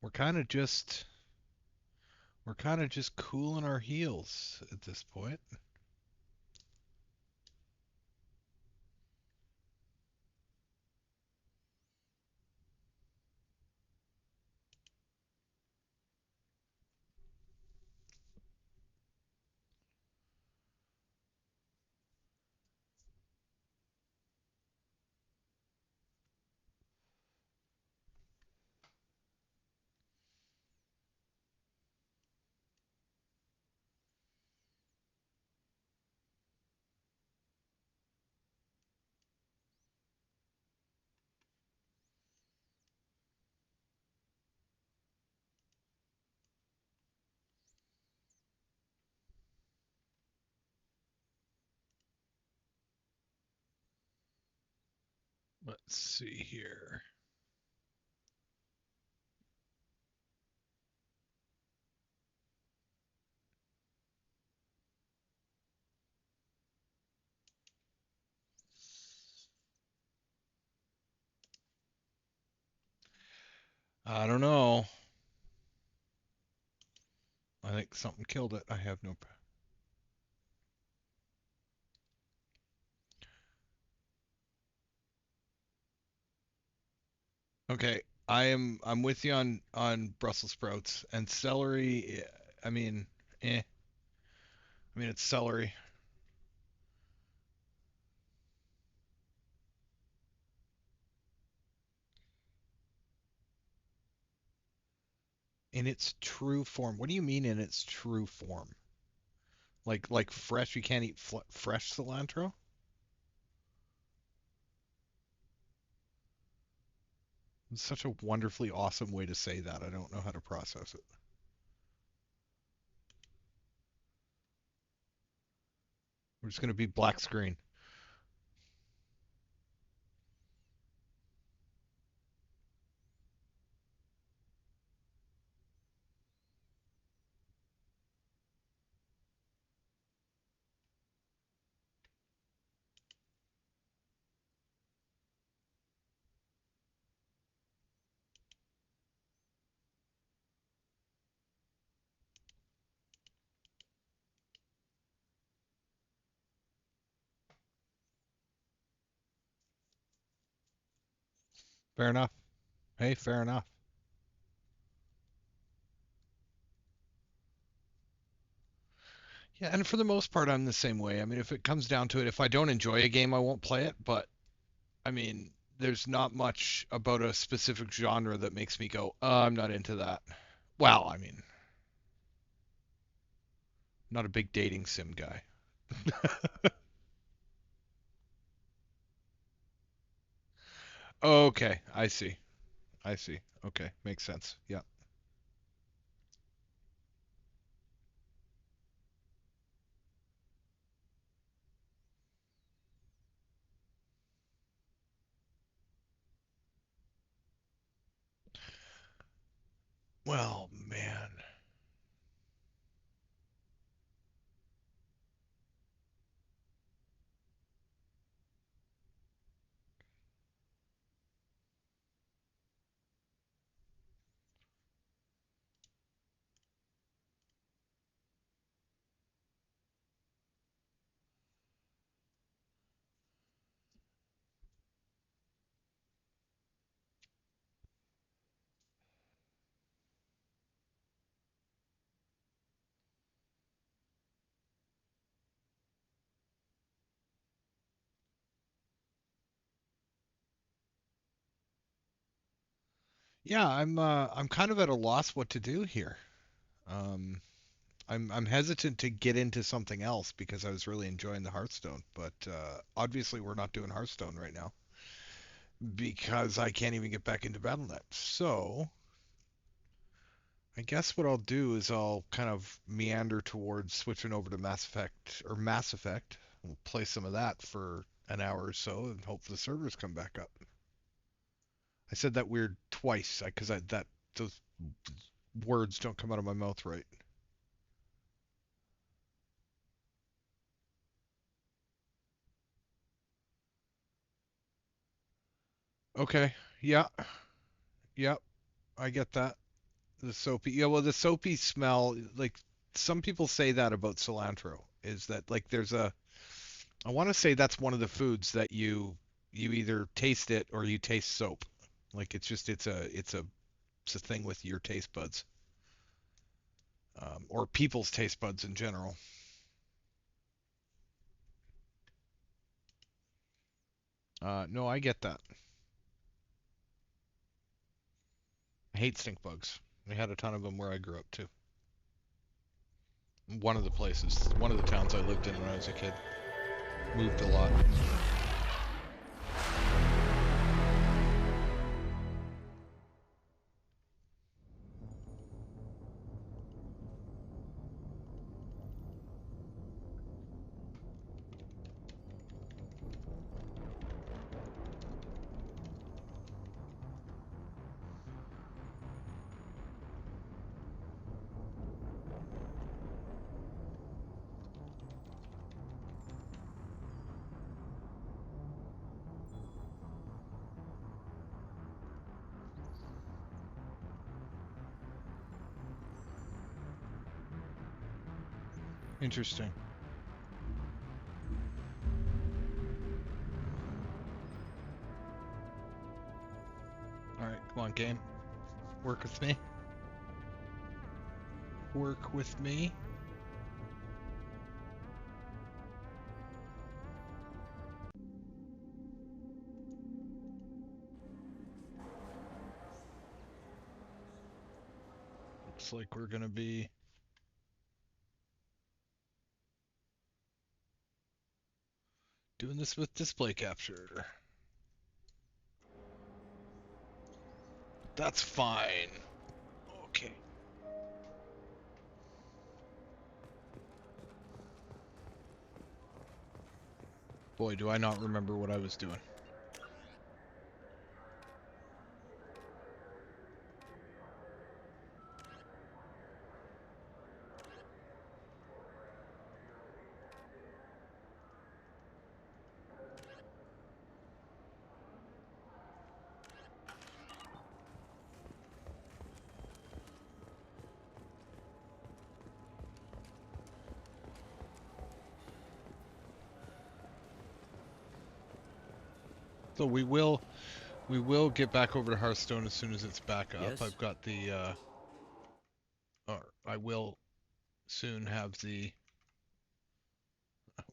We're kind of just cooling our heels at this point. Let's see here. I don't know. I think something killed it. I have no. Okay, I'm with you on Brussels sprouts and celery. I mean, eh. I mean, it's celery. In its true form. What do you mean in its true form? Like fresh? You can't eat fresh cilantro? It's such a wonderfully awesome way to say that. I don't know how to process it. We're just going to be black screen. Fair enough. Hey, fair enough. Yeah, and for the most part, I'm the same way. I mean, if it comes down to it, if I don't enjoy a game, I won't play it. But I mean, there's not much about a specific genre that makes me go, I'm not into that. Well, I mean, not a big dating sim guy. Okay, I see. I see. Okay, makes sense. Yeah. Well, man. Yeah, I'm kind of at a loss what to do here. Um I'm hesitant to get into something else because I was really enjoying the Hearthstone, but obviously we're not doing Hearthstone right now because I can't even get back into Battle.net. So I guess what I'll do is I'll kind of meander towards switching over to Mass Effect or Mass Effect. We'll play some of that for an hour or so and hope the servers come back up. I said that weird twice because those words don't come out of my mouth right. Okay. Yeah. Yep. I get that. The soapy. Yeah, well, the soapy smell, like some people say that about cilantro, is that like I want to say that's one of the foods that you either taste it or you taste soap. Like it's a thing with your taste buds. Or people's taste buds in general. No, I get that. I hate stink bugs. We had a ton of them where I grew up too. One of the towns I lived in when I was a kid. Moved a lot. Interesting. Alright, come on, game. Work with me. Work with me. Looks like we're gonna be doing this with display capture. That's fine. Okay. Boy, do I not remember what I was doing. So we will get back over to Hearthstone as soon as it's back up. Yes? I've got the or I will soon have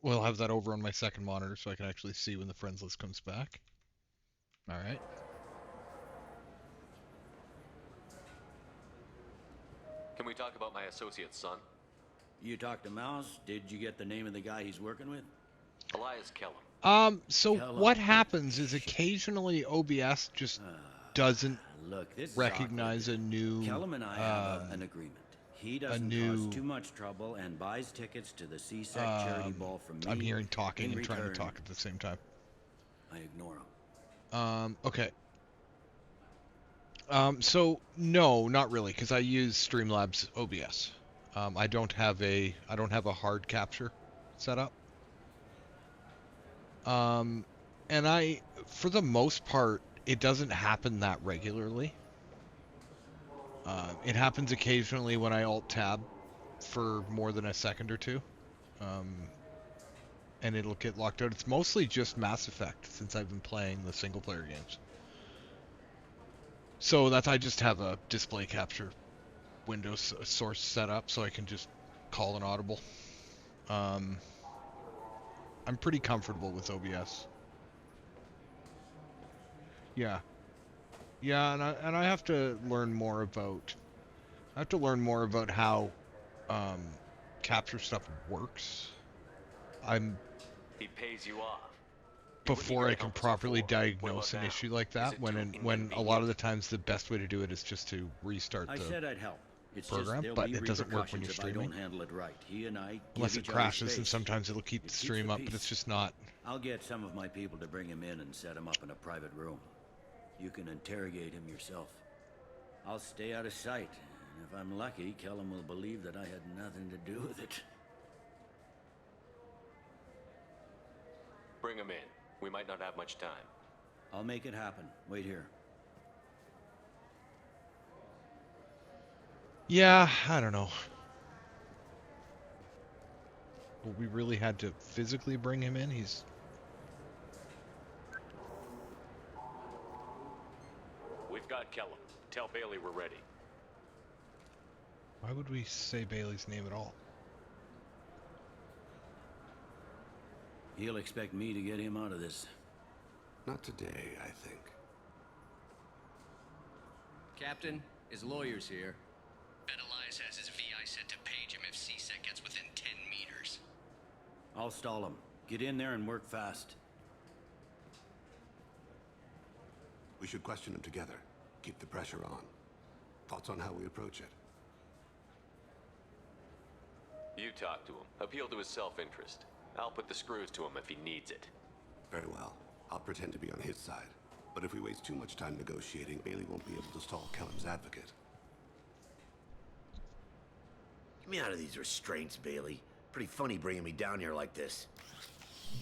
we'll have that over on my second monitor so I can actually see when the friends list comes back. All right. Can we talk about my associate's son? You talked to Mouse? Did you get the name of the guy he's working with? Elias Kellum. So Hello. what happens is occasionally OBS just doesn't Look, this recognize is a new Kellum and I have an agreement. He doesn't new- cause too much trouble and buys tickets to the CSEC charity ball from me. I'm hearing talking In and trying to return, talk at the same time. I ignore him. Okay. So no, not really, because I use Streamlabs OBS. I don't have a hard capture set up. And for the most part, it doesn't happen that regularly. It happens occasionally when I alt tab for more than a second or two. And it'll get locked out. It's mostly just Mass Effect since I've been playing the single player games. So I just have a display capture Windows source set up so I can just call an audible. I'm pretty comfortable with OBS. Yeah, and I have to learn more about how capture stuff works, I'm He pays you off. before I can properly diagnose an issue like that. When a lot of the times the best way to do it is just to restart I the said I'd help. It's program, just but it doesn't work when you're streaming. If I don't handle it right. He and I Unless give it each other crashes, and space. sometimes it'll keep the It keeps stream the up, but peace. it's just not. I'll get some of my people to bring him in and set him up in a private room. You can interrogate him yourself. I'll stay out of sight, and if I'm lucky, Kellum will believe that I had nothing to do with it. Bring him in. We might not have much time. I'll make it happen. Wait here. Yeah, I don't know. Well, we really had to physically bring him in. He's. We've got Kellum. Tell Bailey we're ready. Why would we say Bailey's name at all? He'll expect me to get him out of this. Not today, I think. Captain, his lawyer's here. Bet Elias has his VI set to page him if C-Sec gets within 10 meters. I'll stall him. Get in there and work fast. We should question him together. Keep the pressure on. Thoughts on how we approach it? You talk to him. Appeal to his self-interest. I'll put the screws to him if he needs it. Very well. I'll pretend to be on his side. But if we waste too much time negotiating, Bailey won't be able to stall Kellum's advocate. Get me out of these restraints, Bailey. Pretty funny bringing me down here like this.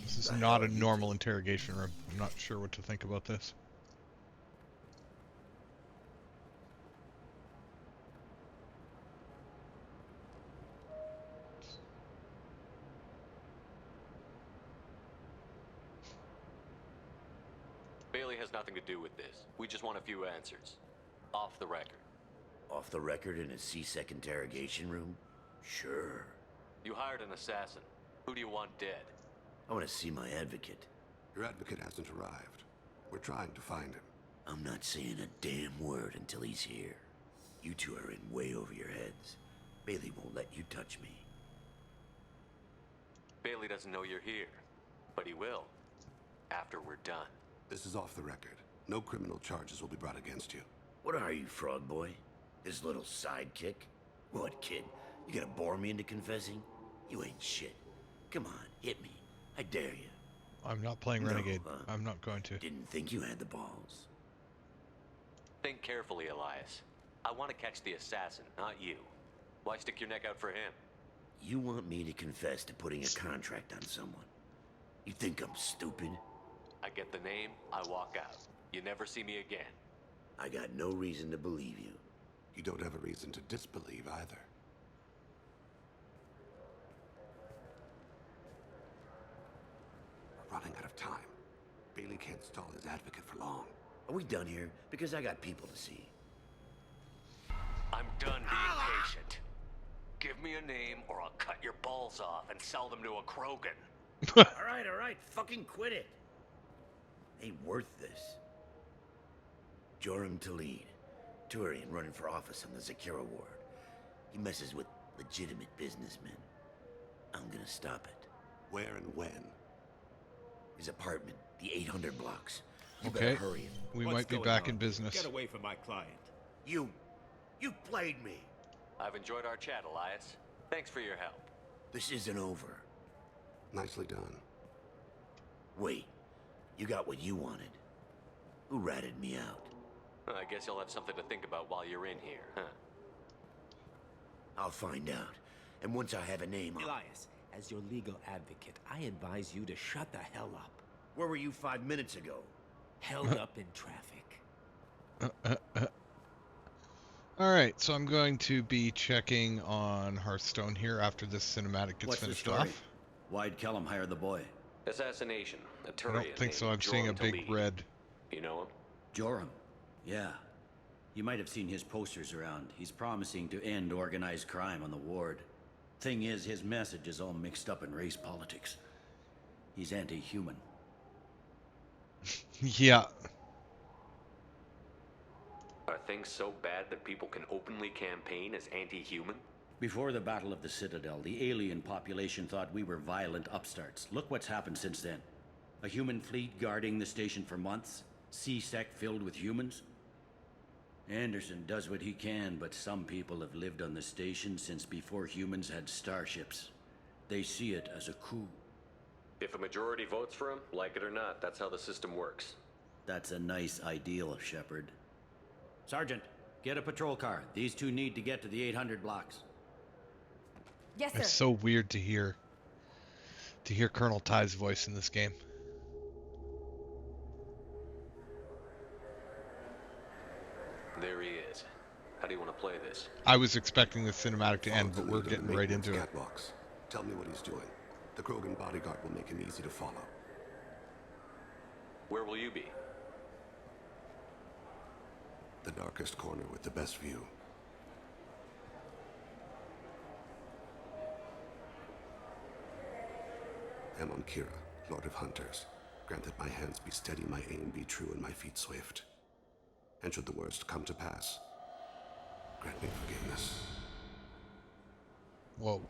This is not a normal interrogation room. I'm not sure what to think about this. Bailey has nothing to do with this. We just want a few answers. Off the record. Off the record in a C-Sec interrogation room? Sure. You hired an assassin. Who do you want dead? I want to see my advocate. Your advocate hasn't arrived. We're trying to find him. I'm not saying a damn word until he's here. You two are in way over your heads. Bailey won't let you touch me. Bailey doesn't know you're here. But he will. After we're done. This is off the record. No criminal charges will be brought against you. What are you, frog boy? This little sidekick? What, kid? You gonna bore me into confessing? You ain't shit. Come on, hit me. I dare you. I'm not playing Renegade. I'm not going to. Didn't think you had the balls. Think carefully, Elias. I want to catch the assassin, not you. Why stick your neck out for him? You want me to confess to putting a contract on someone? You think I'm stupid? I get the name, I walk out. You never see me again. I got no reason to believe you. You don't have a reason to disbelieve either. We're running out of time. Bailey can't stall his advocate for long. Are we done here? Because I got people to see. I'm done being patient. Give me a name or I'll cut your balls off and sell them to a Krogan. All right, fucking quit it. Ain't worth this. Joram Talid, Turian running for office on the Zakira ward. He messes with legitimate businessmen. I'm gonna stop it. Where and when? His apartment, the 800 blocks. You Okay, better hurry him. we might be back in business. Get away from my client. You played me. I've enjoyed our chat, Elias. Thanks for your help. This isn't over. Nicely done. Wait, you got what you wanted. Who ratted me out? I guess you'll have something to think about while you're in here, huh? I'll find out. And once I have a name, Elias, as your legal advocate, I advise you to shut the hell up. Where were you 5 minutes ago? Held up in traffic. Alright, so I'm going to be checking on Hearthstone here after this cinematic gets What's the finished story? off. Why'd Kellum hire the boy? Assassination. A I Turian don't think so. named I'm seeing a Joram big Talid. red. You know him? Joram. Yeah. You might have seen his posters around. He's promising to end organized crime on the ward. Thing is, his message is all mixed up in race politics. He's anti-human. Yeah. Are things so bad that people can openly campaign as anti-human? Before the Battle of the Citadel, the alien population thought we were violent upstarts. Look what's happened since then. A human fleet guarding the station for months, C-Sec filled with humans. Anderson does what he can, but some people have lived on the station since before humans had starships. They see it as a coup. If a majority votes for him, like it or not, that's how the system works. That's a nice ideal, Shepard. Sergeant, get a patrol car. These two need to get to the 800 blocks. Yes, sir. It's so weird to hear Colonel Ty's voice in this game. There he is. How do you want to play this? I was expecting the cinematic to end, but we're getting right into it. Catwalks. Tell me what he's doing. The Krogan bodyguard will make him easy to follow. Where will you be? The darkest corner with the best view. I'm on Kira, Lord of Hunters. Grant that my hands be steady, my aim be true, and my feet swift. And should the worst come to pass, grant me forgiveness. Whoa.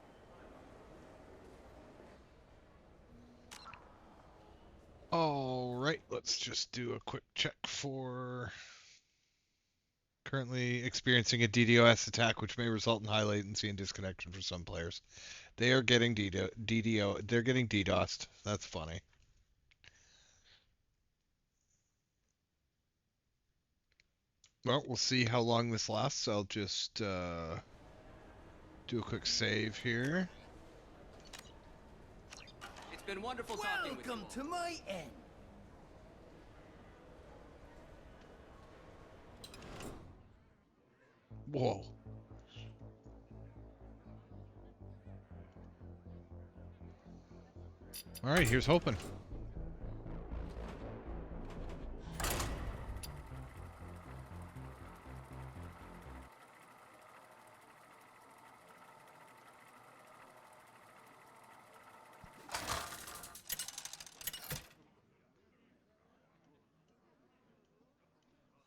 All right, let's just do a quick check for currently experiencing a DDoS attack, which may result in high latency and disconnection for some players. They are getting they're getting DDoSed. That's funny. Well, we'll see how long this lasts. I'll just do a quick save here. It's been wonderful talking with you. Welcome to my end. Whoa. All right, here's hoping.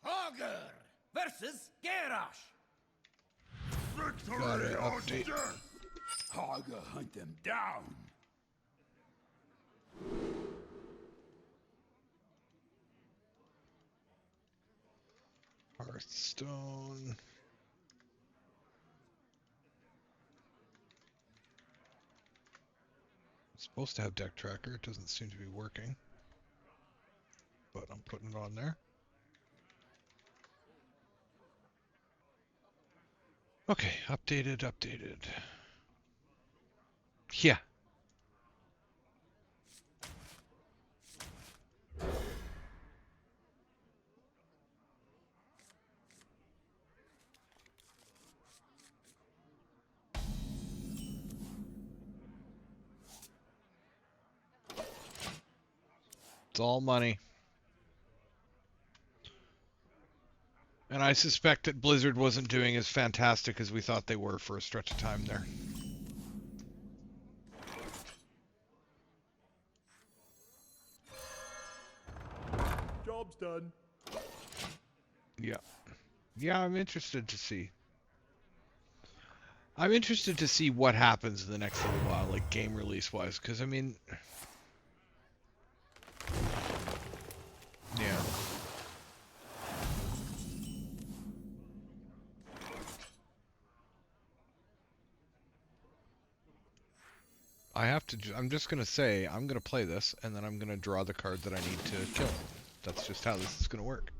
Augur versus Garrosh. Gotta update. Augur hunt them down. Hearthstone. It's supposed to have deck tracker. It doesn't seem to be working, but I'm putting it on there. Okay, updated. Yeah. It's all money. And I suspect that Blizzard wasn't doing as fantastic as we thought they were for a stretch of time there. Job's done. Yeah. Yeah, I'm interested to see. I'm interested to see what happens in the next little while, like game release wise, because I mean... Yeah. I'm just going to say, I'm going to play this, and then I'm going to draw the card that I need to kill. That's just how this is going to work.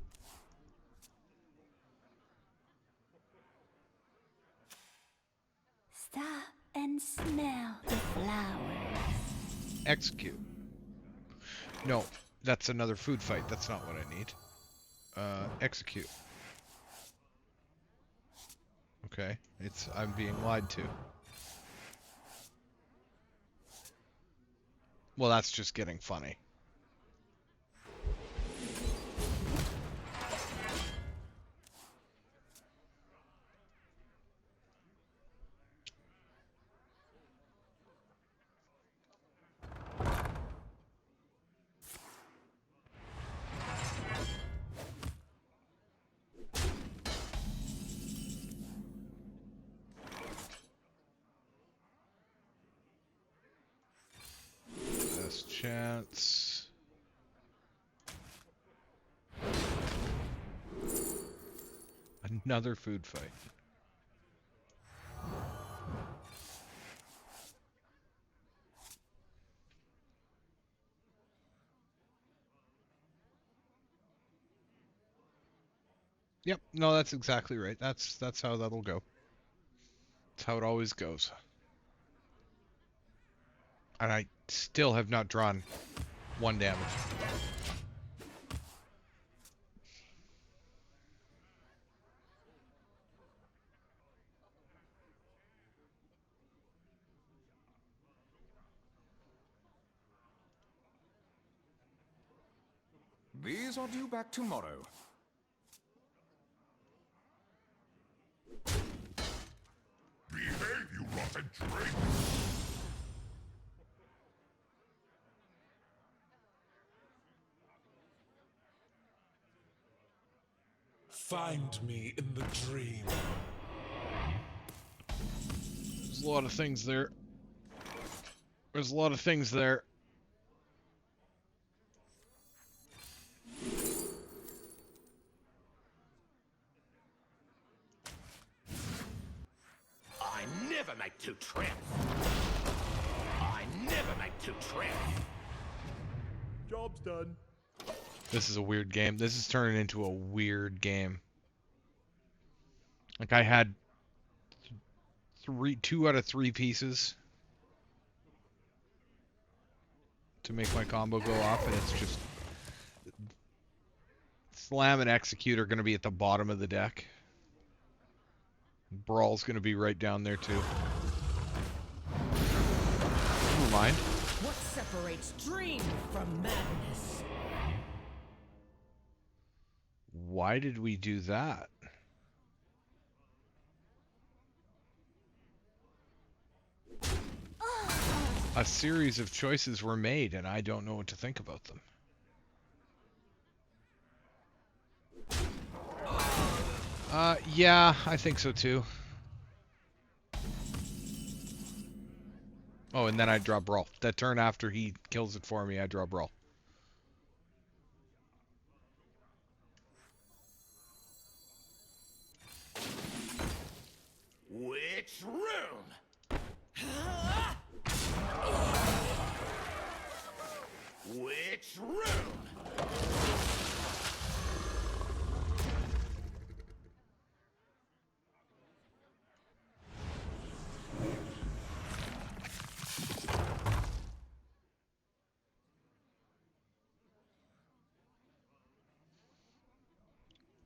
Stop and smell the flowers. Execute. No, that's another food fight. That's not what I need. Execute. Okay, I'm being lied to. Well, that's just getting funny. chance. Another food fight. Yep, no, that's exactly right. That's how that'll go. That's how it always goes. And I still have not drawn 1 damage. These are due back tomorrow. Behave, you rotten Drake! Find me in the dream. There's a lot of things there. There's a lot of things there. I never make 2 trips. I never make 2 trips. Job's done. This is a weird game. This is turning into a weird game. Like I had 2 out of 3 pieces to make my combo go off, and it's just Slam and Execute are going to be at the bottom of the deck. Brawl's going to be right down there too. Never mind. What separates dream from madness? Why did we do that? A series of choices were made, and I don't know what to think about them. Yeah, I think so too. Oh, and then I draw Brawl. That turn after he kills it for me, I draw Brawl. Which room? Which room?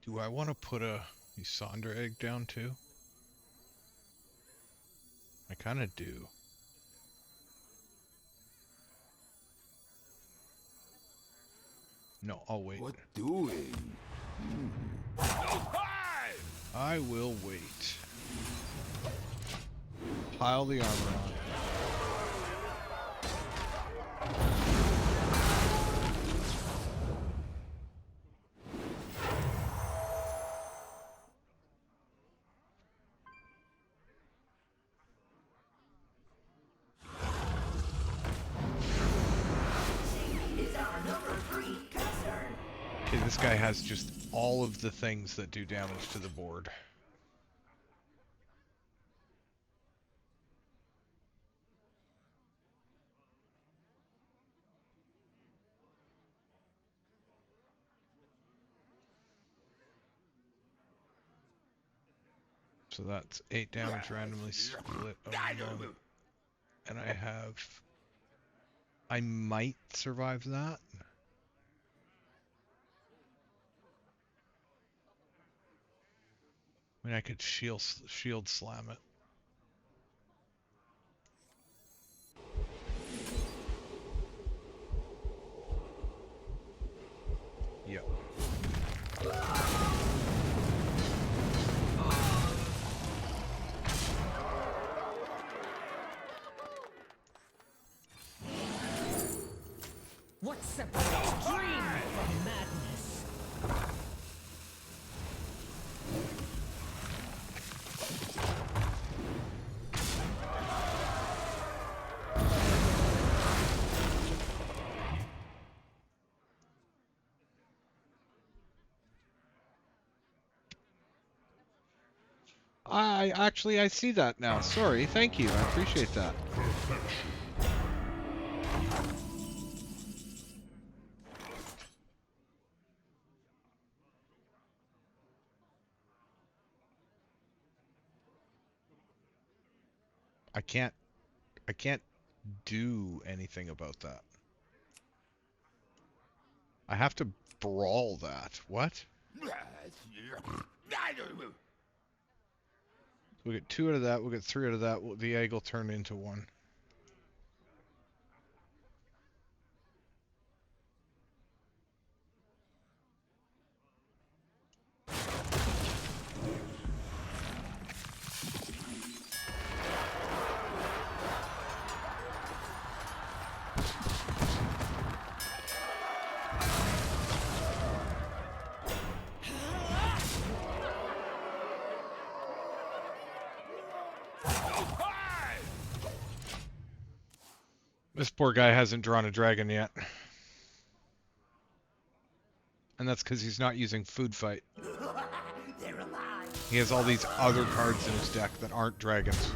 Do I want to put a Ysondre egg down too? I kind of do. No, I'll wait. What doing? I will wait. Pile the armor on. Okay, this guy has just all of the things that do damage to the board. So that's 8 damage randomly split among them. And I might survive that. I mean, I could shield slam it. Yep. What separates dream from madness? I see that now. Sorry, thank you. I appreciate that. I can't do anything about that. I have to brawl that. What? We'll get 2 out of that. We'll get 3 out of that. The egg will turn into 1. This poor guy hasn't drawn a dragon yet. And that's because he's not using Food Fight. He has all these other cards in his deck that aren't dragons.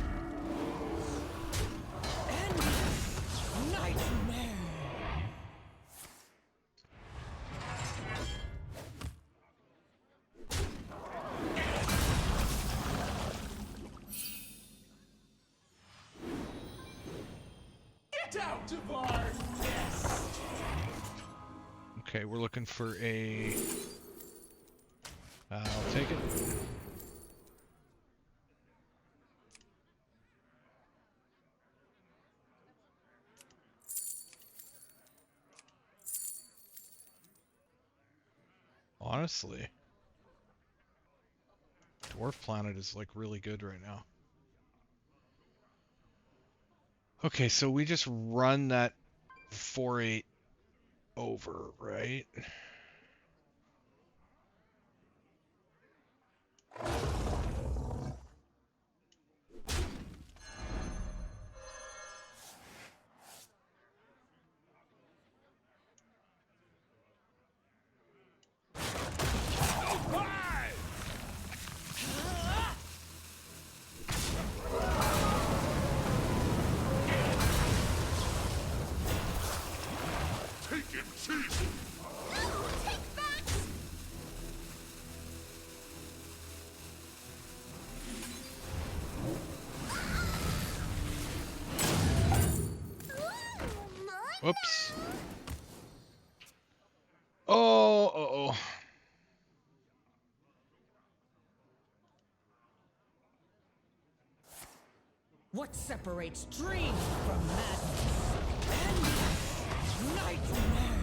Okay, we're looking for a... I'll take it. Honestly, Dwarf Planet is like really good right now. Okay, so we just run that 4/8 over, right? Whoops. Oh, uh-oh. What separates dream from madness? Endless nightmare.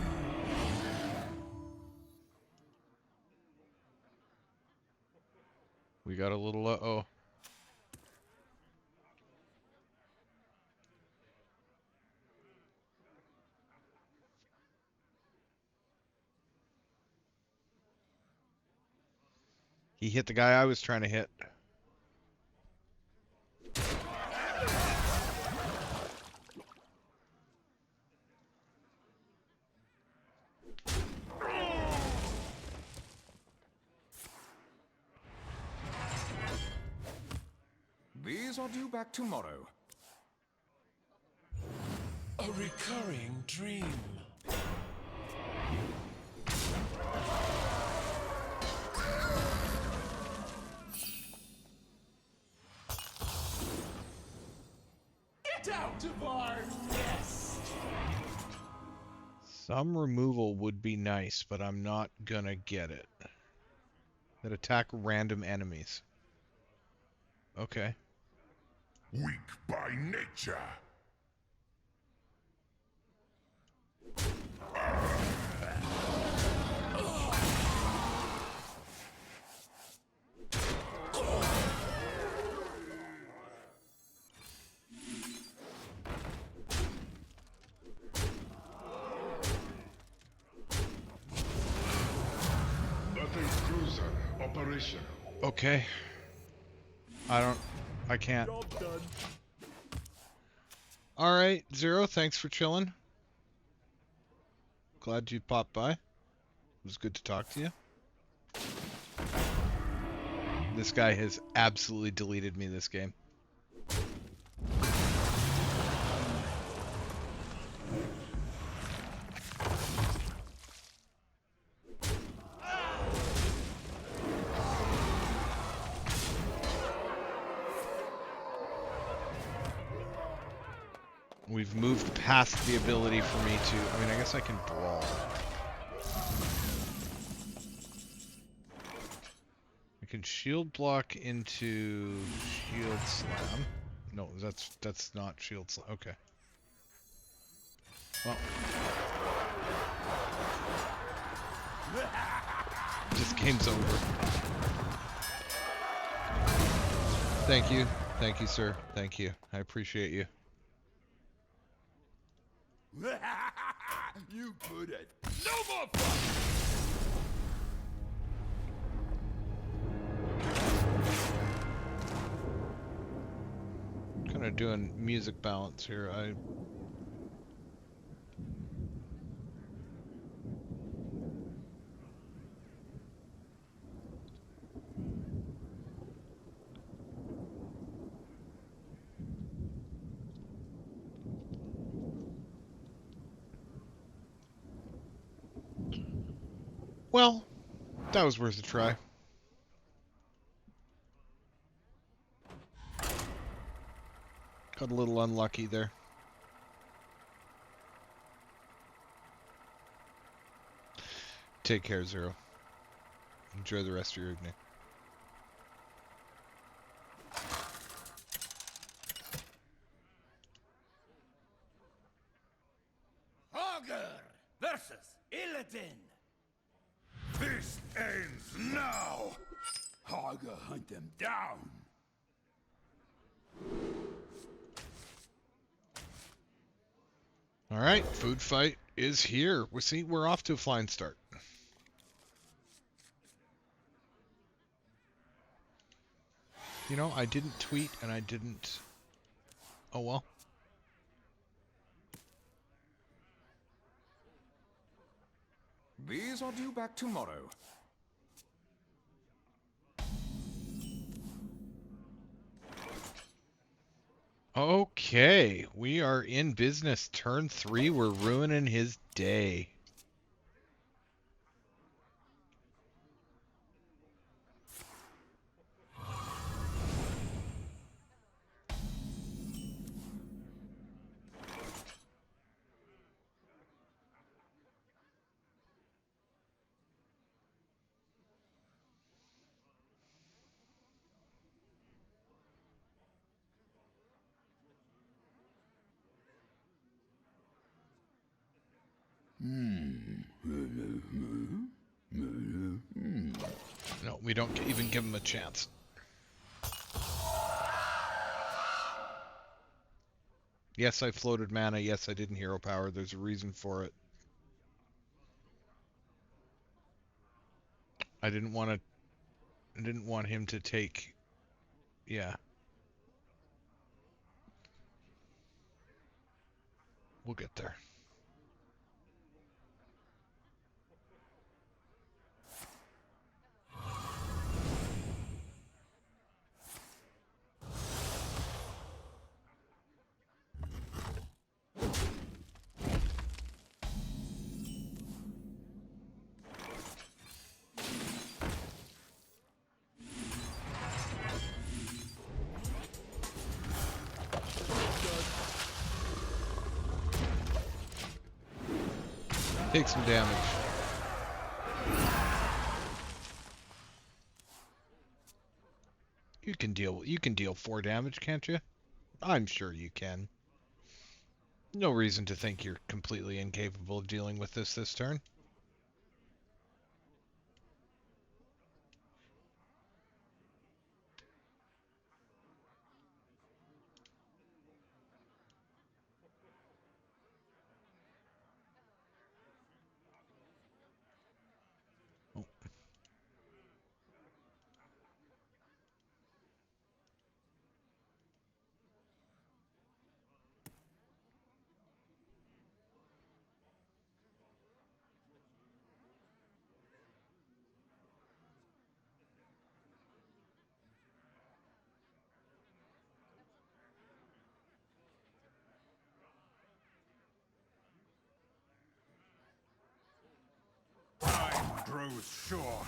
We got a little uh-oh. He hit the guy I was trying to hit. These are due back tomorrow. A recurring dream. Get out of our nest! Some removal would be nice, but I'm not gonna get it. That attack random enemies. Okay. Weak by nature. Cruiser operational. Okay. I can't. Alright, Zero, thanks for chilling. Glad you popped by. It was good to talk to you. This guy has absolutely deleted me this game. We've moved past the ability for me to... I mean, I guess I can brawl. I can shield block into shield slam. No, that's not shield slam. Okay. Well. This game's over. Thank you. Thank you, sir. Thank you. I appreciate you. You put it. No more fun! Kind of doing music balance here. Well, that was worth a try. Got a little unlucky there. Take care, Zero. Enjoy the rest of your evening. Augur versus Illidan. This ends now! Haga, hunt them down! Alright, food fight is here. We're off to a flying start. You know, I didn't tweet and I didn't... Oh well. These are due back tomorrow. Okay, we are in business. Turn 3, we're ruining his day. No, we don't even give him a chance. Yes, I floated mana. Yes, I didn't hero power. There's a reason for it. I didn't want him to take... Yeah. We'll get there. Take some damage. You can deal 4 damage, can't you? I'm sure you can. No reason to think you're completely incapable of dealing with this turn. grows short.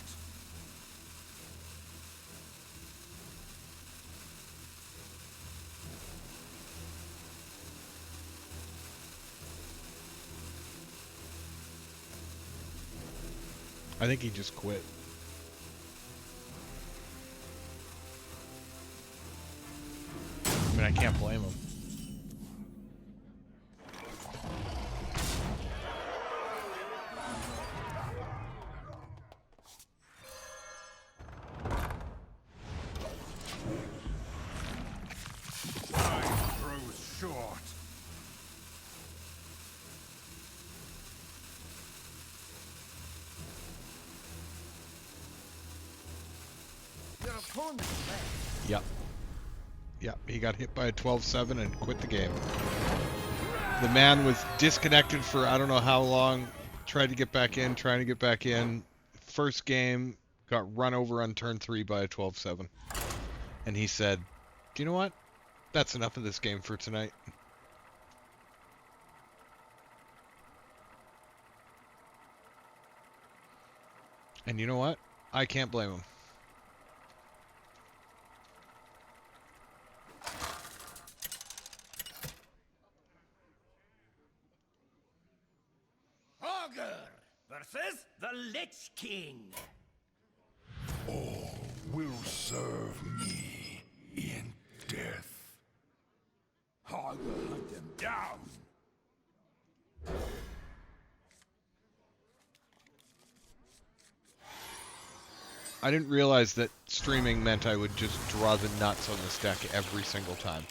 I think he just quit. I mean, I can't blame him. Time grows short. Your opponent left. Yep. Yep, he got hit by a 12-7 and quit the game. The man was disconnected for I don't know how long, tried to get back in, trying to get back in. First game, got run over on turn 3 by a 12-7. And he said, do you know what? That's enough of this game for tonight. And you know what? I can't blame him. Augur versus the Lich King. All will serve me in death. Augur, hunt them down. I didn't realize that streaming meant I would just draw the nuts on this deck every single time.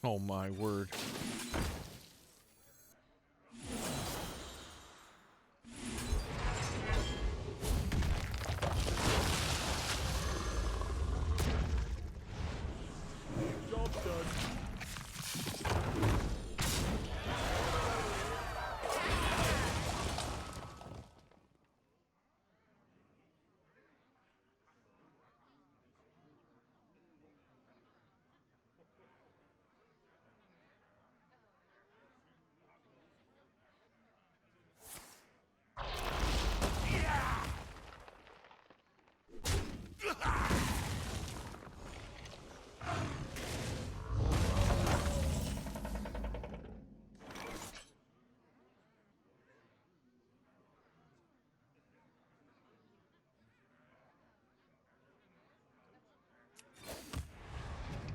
Oh my word. Job done.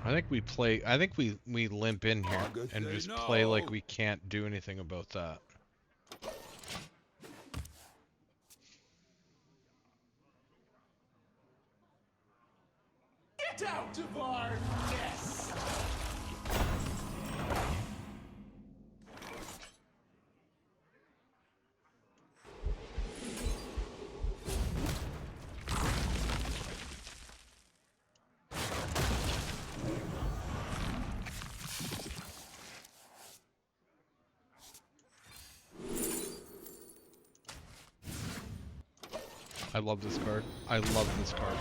I think we limp in here and just play like we can't do anything about that. Get out of our nest! I love this card. I love this card.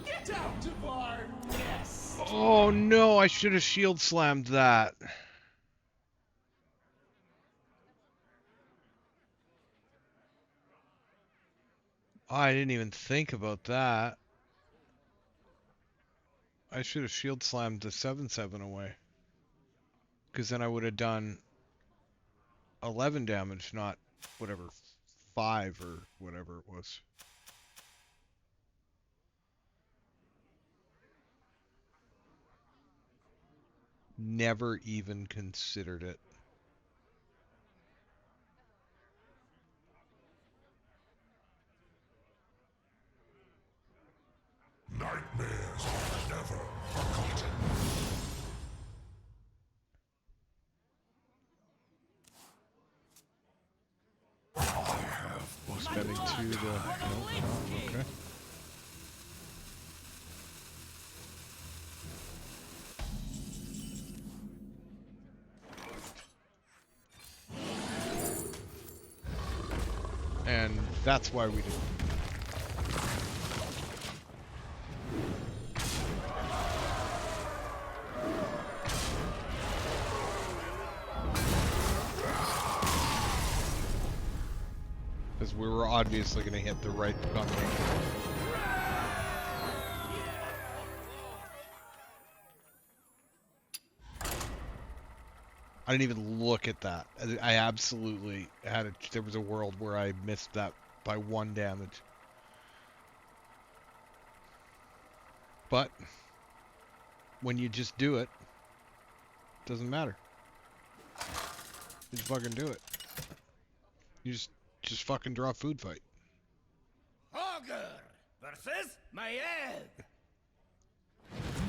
Get out of our nest! Oh no, I should have shield slammed that. Oh, I didn't even think about that. I should have shield slammed the 7/7 away. Because then I would have done 11 damage, not whatever, 5 or whatever it was. Never even considered it. Nightmares are never forgotten. I have Spending 2 to... No, okay. And that's why we did. Because we were obviously going to hit the right button. I didn't even look at that. I absolutely had there was a world where I missed that by 1 damage. But when you just do it, doesn't matter. You just fucking do it. You just fucking draw a food fight. Augur versus my egg.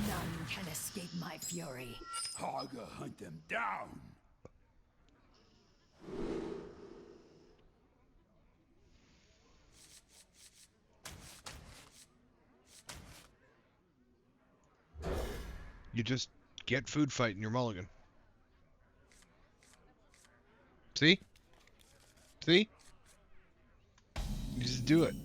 None can escape my fury. Augur, hunt them down. You just get food fight in your mulligan. See? See? You just do it.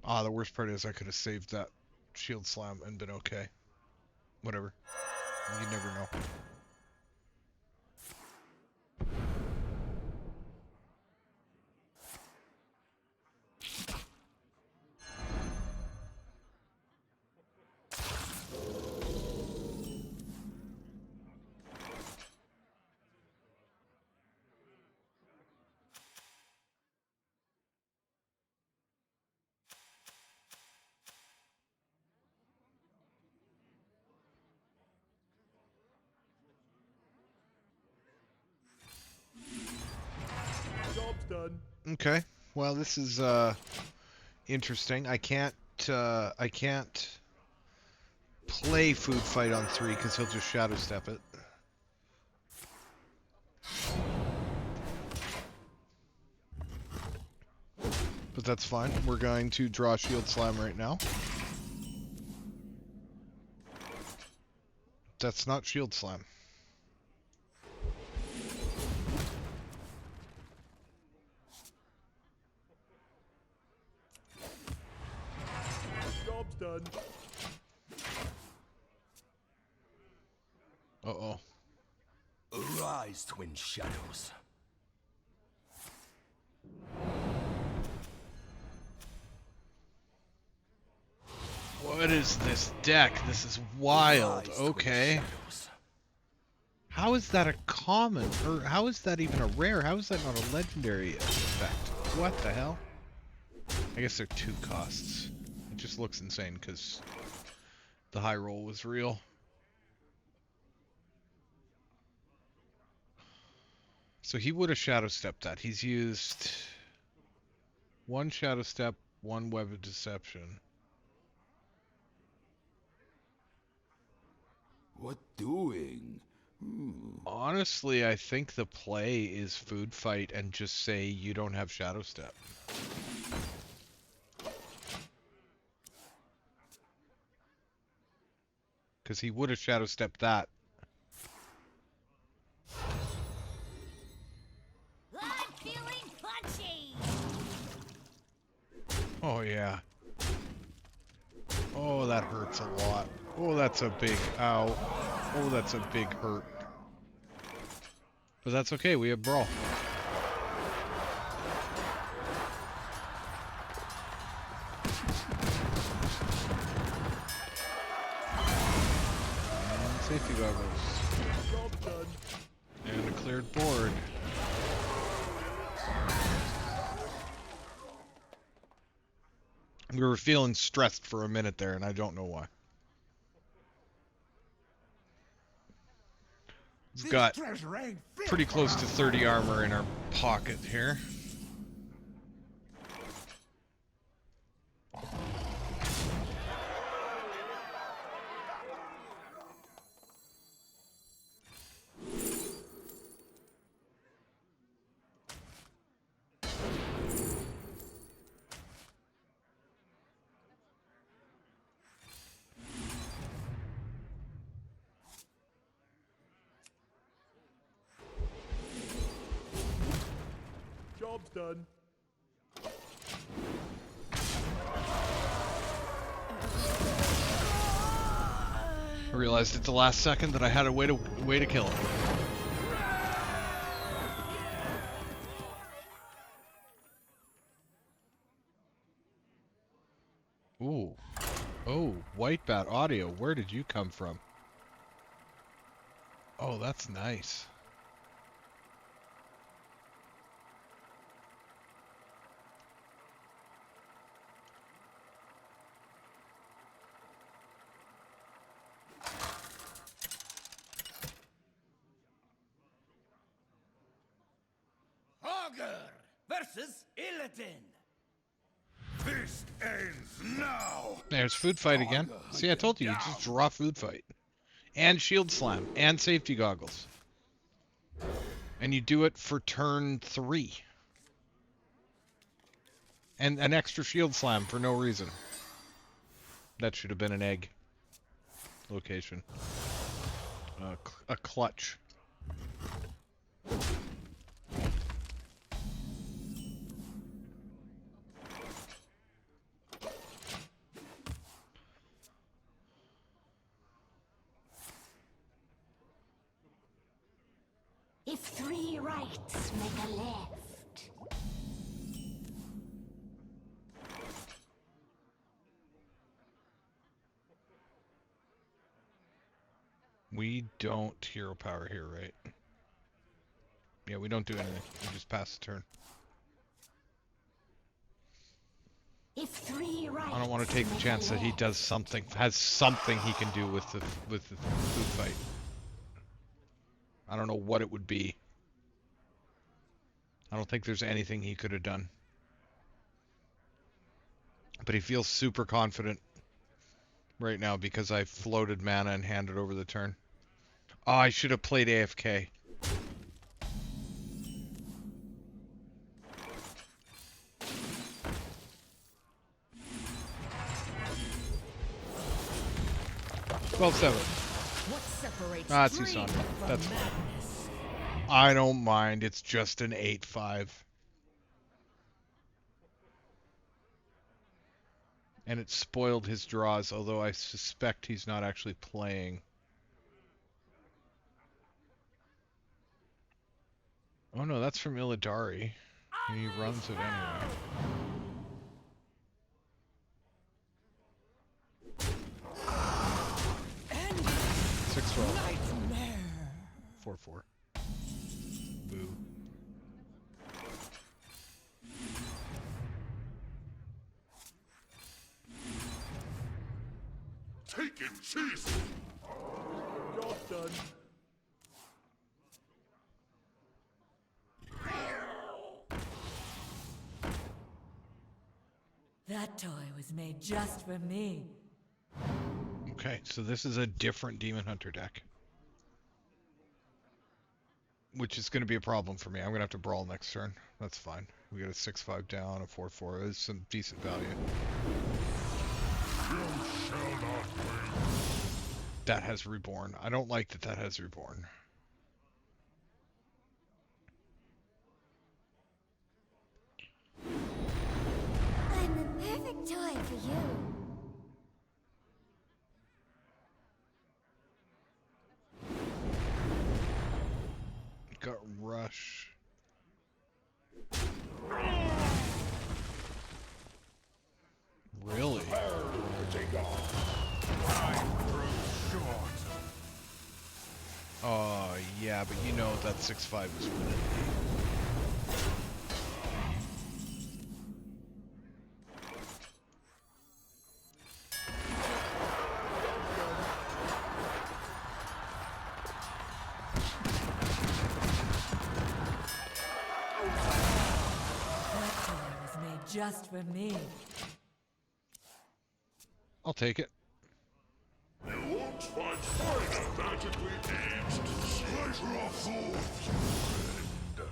Ah, the worst part is I could have saved that shield slam and been okay. Whatever. You never know. Job's done. Okay. Well, this is interesting. I can't play food fight on 3 because he'll just shadow step it. But that's fine. We're going to draw shield slam right now. That's not shield slam. Job's done. Uh-oh. Arise, twin shadows. What is this deck? This is wild. Okay. How is that a common? Or how is that even a rare? How is that not a legendary effect? What the hell? I guess they're 2 costs. It just looks insane because the high roll was real. So he would have shadow stepped that. He's used 1 shadow step, 1 web of deception. What doing? Honestly, I think the play is food fight and just say you don't have shadow step. Because he would have shadow stepped that. I'm feeling punchy. Oh yeah. Oh, that hurts a lot. Oh, that's a big ow. Oh, that's a big hurt. But that's okay, we have Brawl. And safety goggles. And a cleared board. We were feeling stressed for a minute there, and I don't know why. We've got pretty close to 30 armor in our pocket here. Job's done. I realized at the last second that I had a way to kill him. Ooh. Oh, White Bat Audio, where did you come from? Oh, that's nice. Versus Illidan. Feast ends now. There's food fight again. See, I told you, you just draw food fight. And shield slam. And safety goggles. And you do it for turn 3. And an extra shield slam for no reason. That should have been an egg location. A clutch. If 3 rights make a left. We don't hero power here, right? Yeah, we don't do anything. We just pass the turn. If 3 rights I don't want to take the chance that he does something, has something he can do with the food fight. I don't know what it would be. I don't think there's anything he could have done. But he feels super confident right now because I floated mana and handed over the turn. Oh, I should have played AFK. What separates Ah, it's dream Ysondre. from That's fine. madness? I don't mind. It's just an 8-5. And it spoiled his draws, although I suspect he's not actually playing. Oh no, that's from Illidari. He runs it anyway. And 6-12. nightmare. 4-4. Boo. Taking cheese. Job's done. That toy was made just for me. Okay, so this is a different Demon Hunter deck. Which is going to be a problem for me. I'm going to have to Brawl next turn. That's fine. We got a 6-5 down, a 4-4. There's some decent value. That has Reborn. I don't like that has Reborn. I'm the perfect toy for you. Got Rush. Really? Oh, yeah, but you know that 6-5 is winning. just for me. I'll take it. You won't find a magically aged slicer of fools, friend.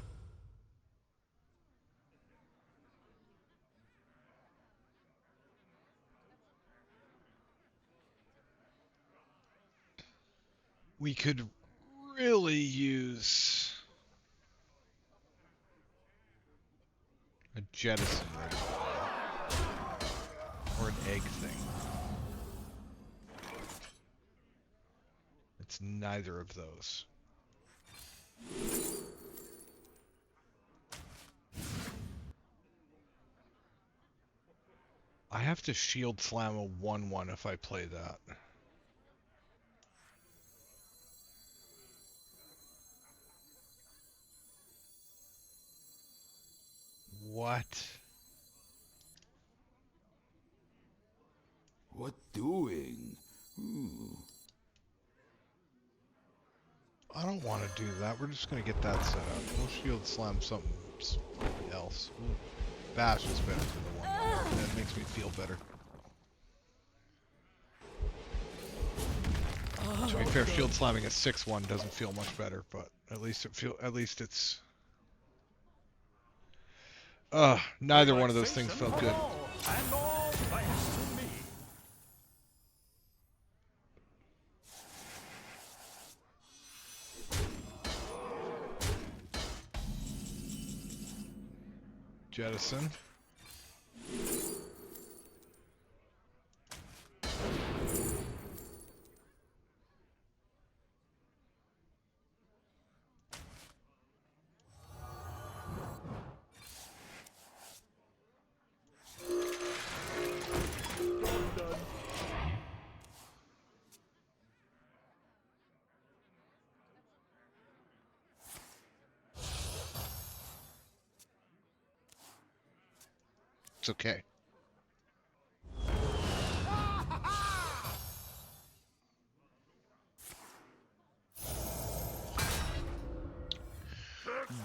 We could really use a Jettison right now. Or an egg thing. It's neither of those. I have to shield slam a 1/1 if I play that. What? What doing? I don't want to do that. We're just going to get that set up. We'll shield slam something else. Bash is better for the 1/1. That makes me feel better. To be fair, shield slamming a 6/1 doesn't feel much better, but at least it's. Neither one of those things felt good. And all thanks to me. Jettison. It's okay.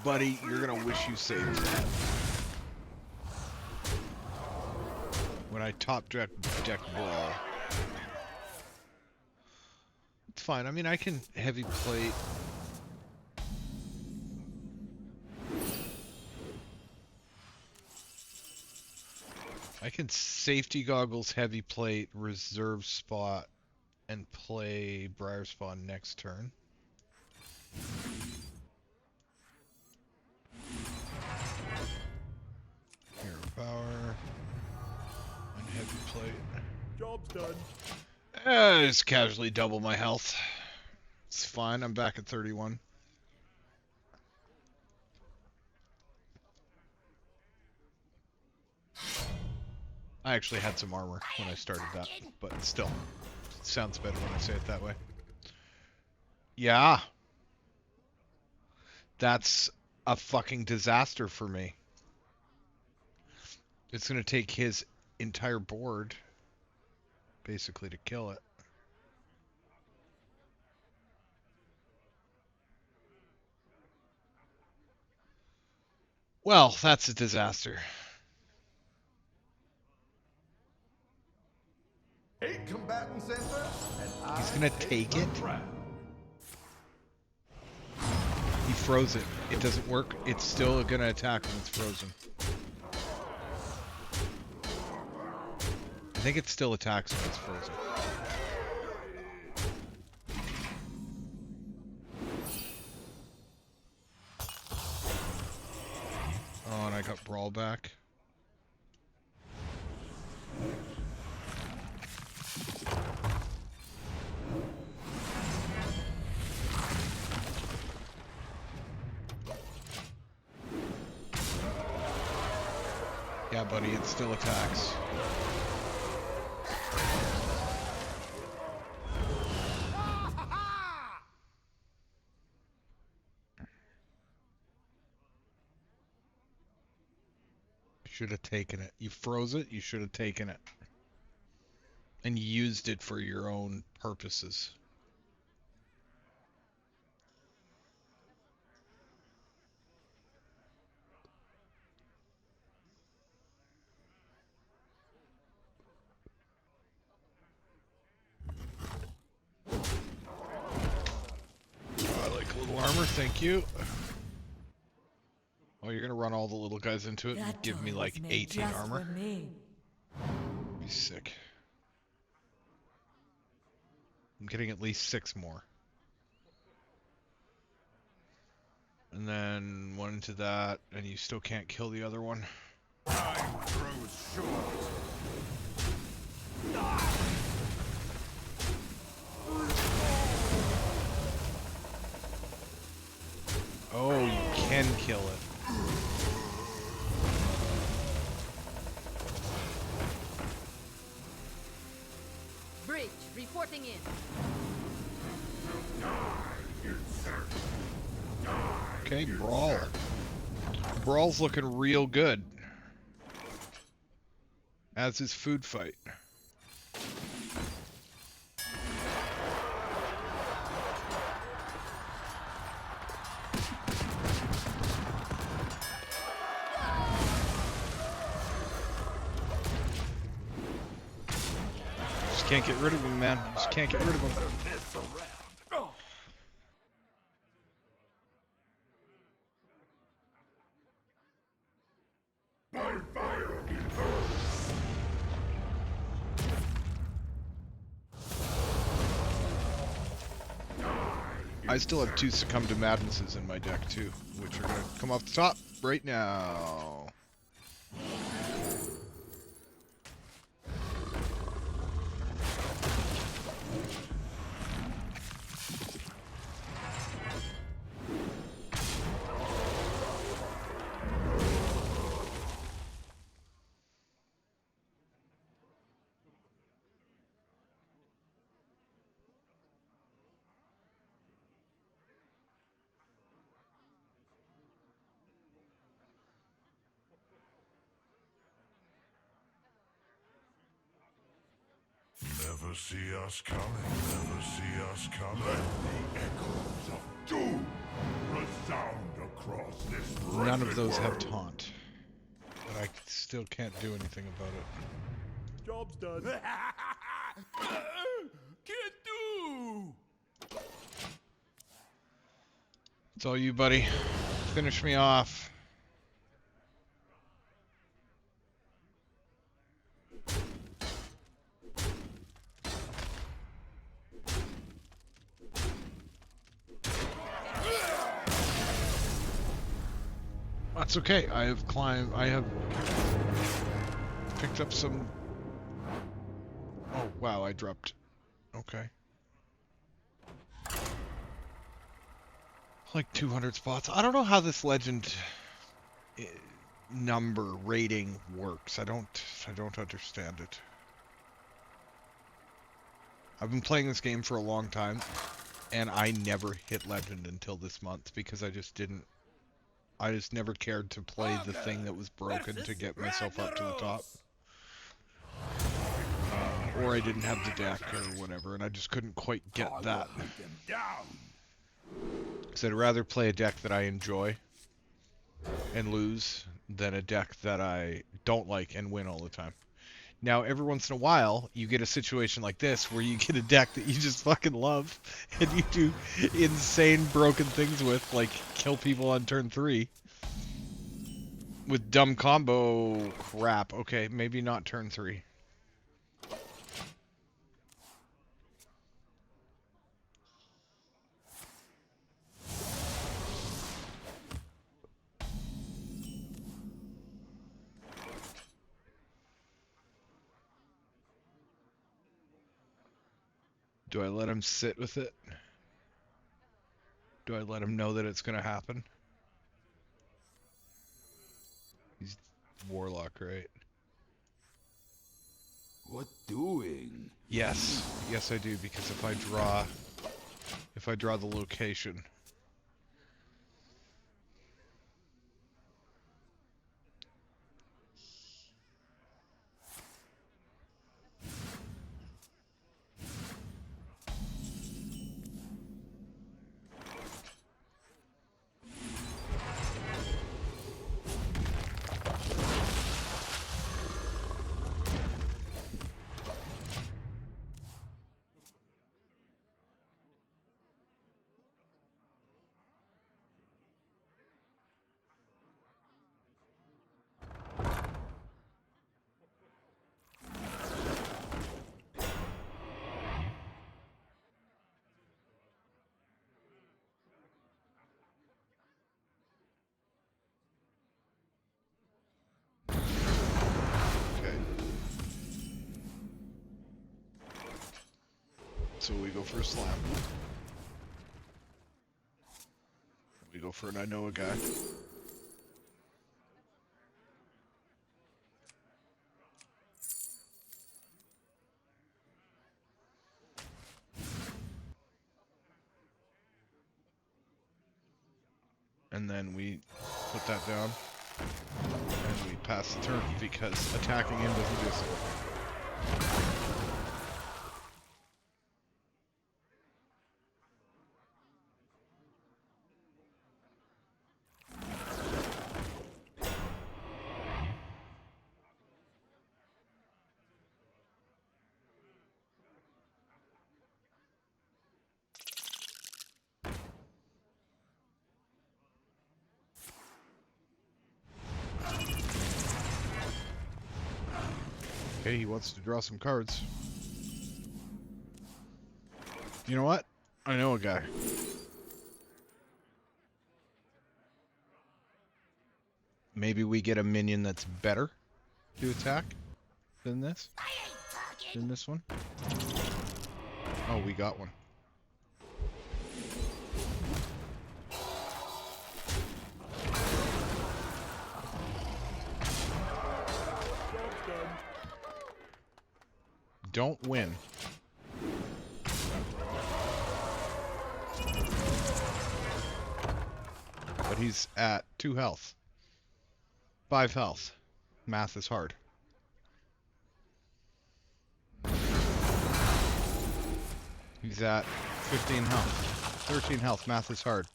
Buddy, you're gonna wish you saved that. When I top deck Brawl. It's fine. I mean, I can heavy plate. I can safety goggles, heavy plate, reserve spot, and play Briarspawn next turn. Hero power and heavy plate. Job's done. Just casually double my health. It's fine. I'm back at 31. I actually had some armor when I started that, but still, it sounds better when I say it that way. Yeah. That's a fucking disaster for me. It's going to take his entire board, basically, to kill it. Well, that's a disaster. 8 combatants enter, and He's gonna take it. He froze it. It doesn't work. It's still gonna attack when it's frozen. I think it still attacks when it's frozen. Oh, and I got Brawl back. Yeah, buddy, it still attacks. Should have taken it. You froze it, you should have taken it. And used it for your own purposes. Full armor, thank you. Oh, you're gonna run all the little guys into it and give me like 18 armor? Be sick. I'm getting at least 6 more. And then 1 into that, and you still can't kill the other one. Time grows short. Oh, you can kill it. Bridge, reporting in. Okay, Brawl. Brawl's looking real good. As is Food Fight. Just can't get rid of him, man. Just can't get rid of him. I still have 2 Succumb to Madnesses in my deck too, which are gonna come off the top right now. Never see us coming, never see us coming. Let the echoes of doom resound across this. None of those have taunt, but I still can't do anything about it. Job's done. Can't do. It's all you, buddy. Finish me off. That's okay. I have picked up some. Oh wow, I dropped. Okay. Like 200 spots. I don't know how this legend number rating works. I don't understand it. I've been playing this game for a long time, and I never hit legend until this month because I just never cared to play the thing that was broken to get myself up to the top. Or I didn't have the deck or whatever, and I just couldn't quite get that. Because I'd rather play a deck that I enjoy and lose than a deck that I don't like and win all the time. Now, every once in a while, you get a situation like this where you get a deck that you just fucking love and you do insane broken things with, like kill people on turn 3. With dumb combo crap. Okay, maybe not turn 3. Do I let him sit with it? Do I let him know that it's going to happen? He's Warlock, right? What doing? Yes. Yes, I do, because if I draw the location. So we go for a slam. We go for an I know a guy. And then we put that down. And we pass the turn because attacking him doesn't do so. Okay, he wants to draw some cards. You know what? I know a guy. Maybe we get a minion that's better to attack than this? Than this one? Oh, we got one. Don't win. But he's at 2 health. 5 health. Math is hard. He's at 15 health. 13 health. Math is hard.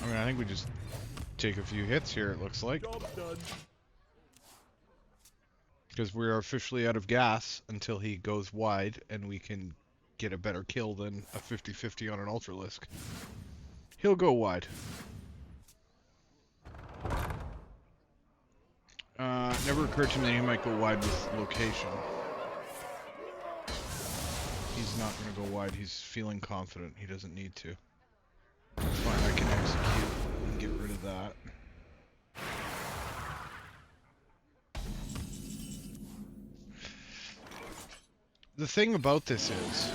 I mean, I think we just take a few hits here, it looks like. Job done. Because we are officially out of gas until he goes wide and we can get a better kill than a 50-50 on an Ultralisk. He'll go wide. Never occurred to me that he might go wide with location. He's not going to go wide. He's feeling confident. He doesn't need to. It's fine, I can execute and get rid of that. The thing about this is,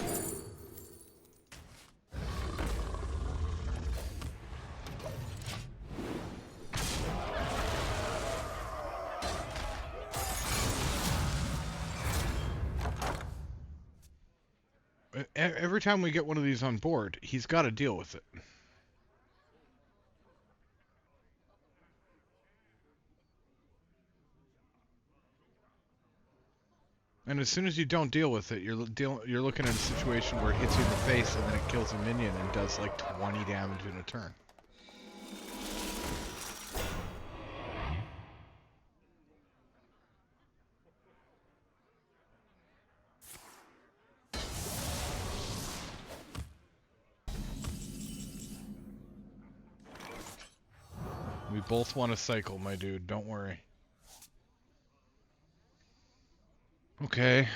every time we get one of these on board, he's got to deal with it. And as soon as you don't deal with it, you're looking at a situation where it hits you in the face and then it kills a minion and does like 20 damage in a turn. We both want to cycle, my dude. Don't worry. Okay.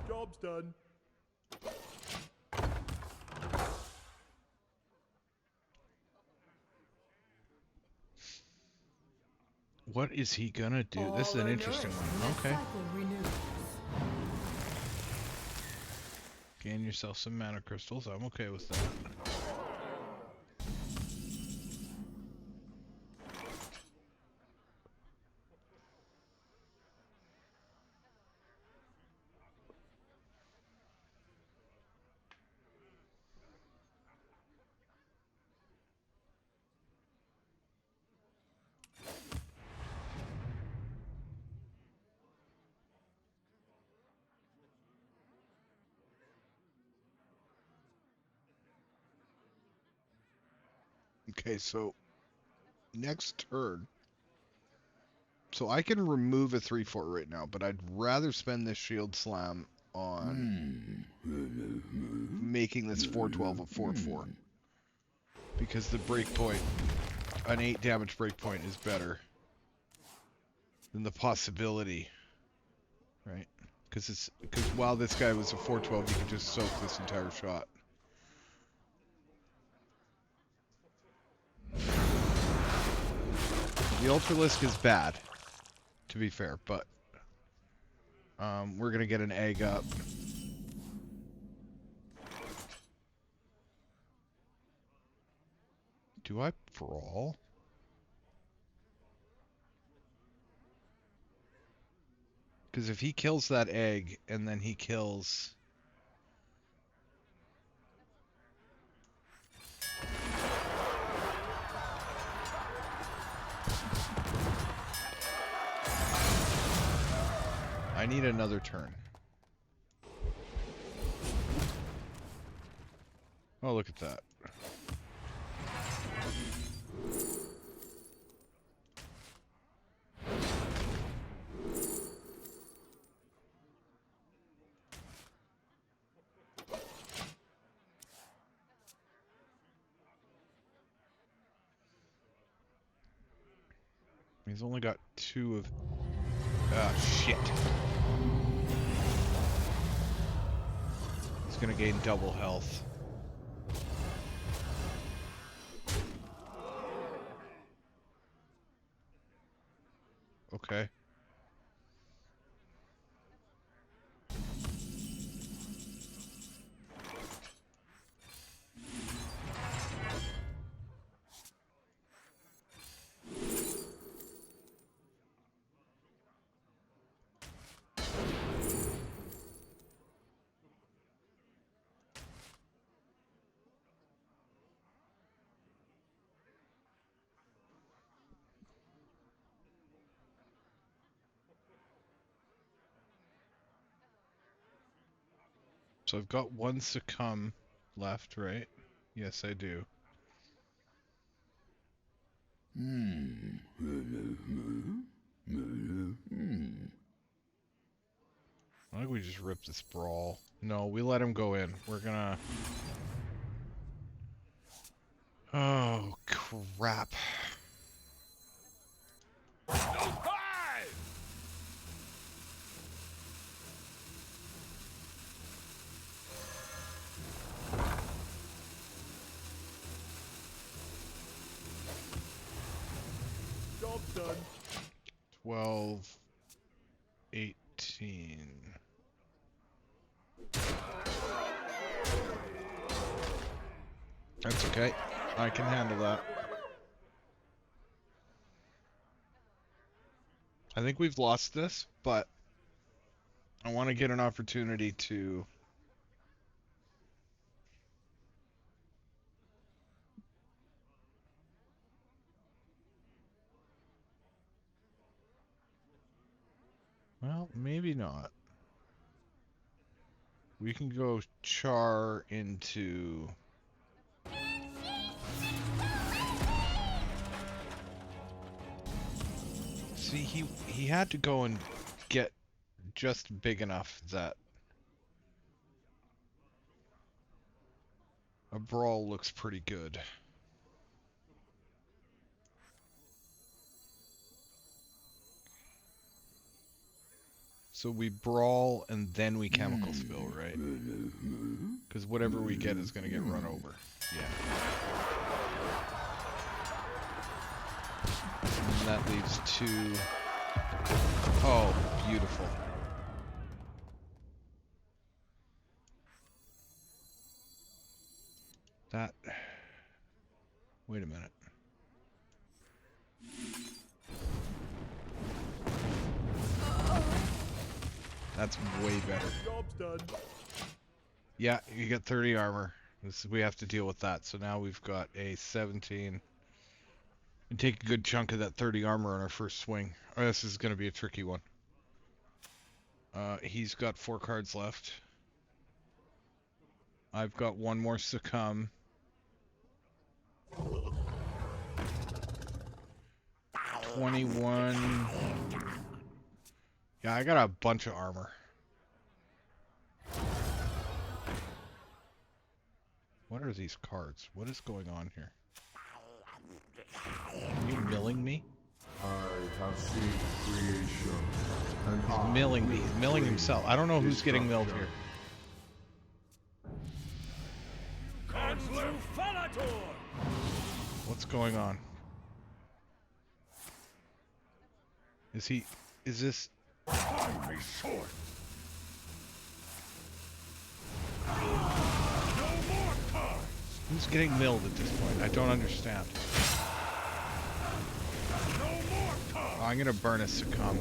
Job's done. What is he gonna do? This is an interesting one. Okay. Gain yourself some mana crystals. I'm okay with that. Okay, so next turn. So I can remove a 3/4 right now, but I'd rather spend this shield slam on making this 4/12 a 4/4. Because the breakpoint an 8 damage breakpoint is better than the possibility, right? Because while this guy was a 412, you could just soak this entire shot. The Ultralisk is bad, to be fair, but we're gonna get an egg up. Do I brawl? Because if he kills that egg and then he kills... I need another turn. Oh, look at that. He's only got 2 of... Ah, shit. He's gonna gain double health. Okay. So I've got 1 Succumb left, right? Yes, I do. I think we just rip this Brawl. No, we let him go in. We're gonna... Oh, crap. Job's done. 12, 18. That's okay. I can handle that. I think we've lost this, but I want to get an opportunity to... Well, maybe not. We can go Char into... See, he had to go and get just big enough that a Brawl looks pretty good. So we Brawl and then we Chemical Spill, right? Because whatever we get is going to get run over. Yeah. And that leaves 2. Oh, beautiful. That... Wait a minute. That's way better. Job's done. Yeah, you get 30 armor. We have to deal with that. So now we've got a 17. And take a good chunk of that 30 armor on our first swing. Oh, this is going to be a tricky one. He's got 4 cards left. I've got 1 more Succumb. $21. Yeah, I got a bunch of armor. What are these cards? What is going on here? milling me? I have seen creation. And He's milling me. He's milling himself. I don't know who's getting milled here. What's going on? Is this... Time is short. Who's getting milled at this point? I don't understand. Oh, I'm gonna burn a Succumb.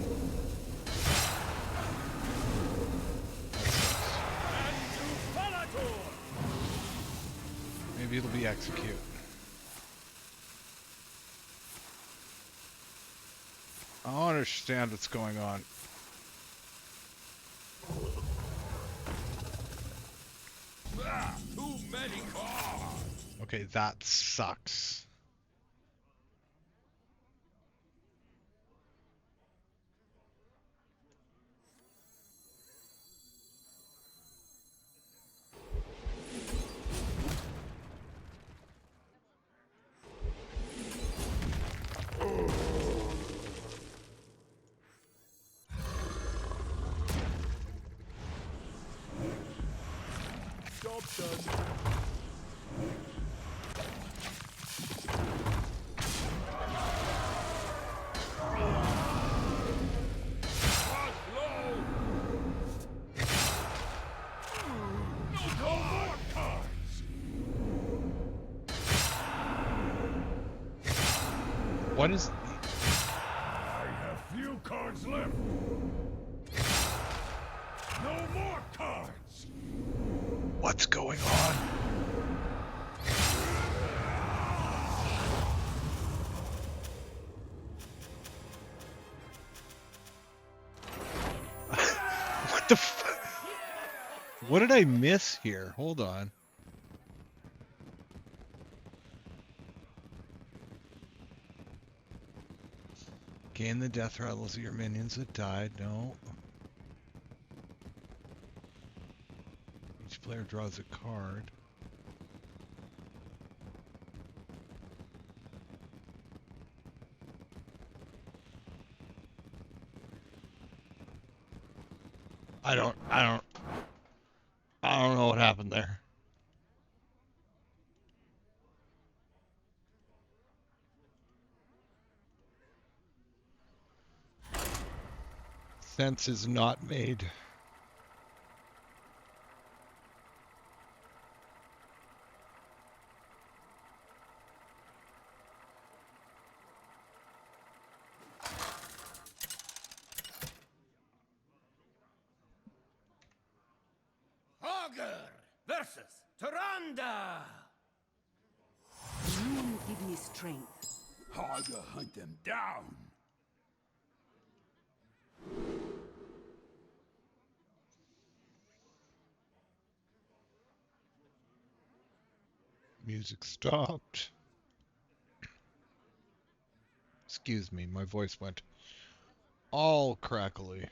Maybe it'll be execute. I don't understand what's going on. Too many cards. Okay, that sucks. Job done. What is... I have few cards left. No more cards. What's going on? What the f... What did I miss here? Hold on. Gain the death rattles of your minions that died. No. Each player draws a card. I don't know what happened there. Sense is not made. Augur versus Tyrande. You give me strength. Harder hunt them down. Music stopped. Excuse me, my voice went all crackly.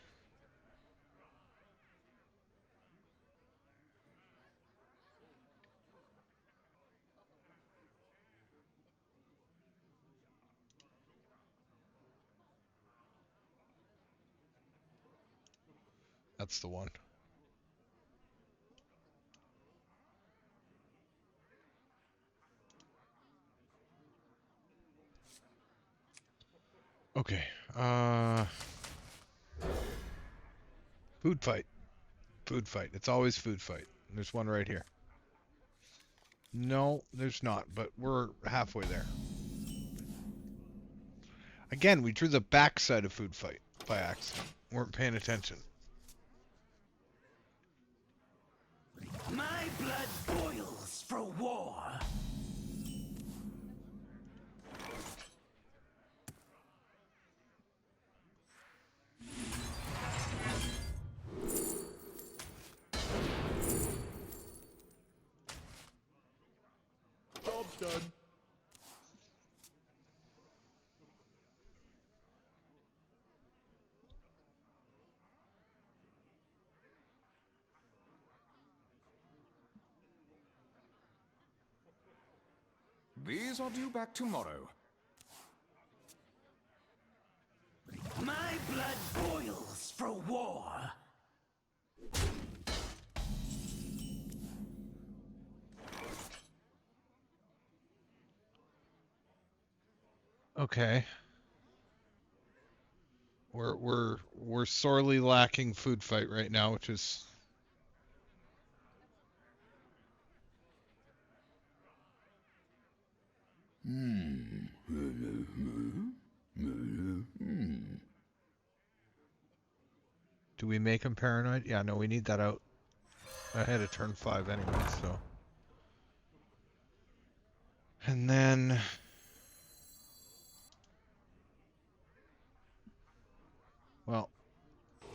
That's the one. Okay. Food fight. Food fight. It's always food fight. There's one right here. No, there's not, but we're halfway there. Again, we drew the backside of food fight by accident. Weren't paying attention. My blood boils for war. Job's done. These are due back tomorrow. My blood boils for war. Okay. We're sorely lacking food fight right now, which is Do we make him paranoid? Yeah, no, we need that out ahead of turn 5 anyway, so. And then well,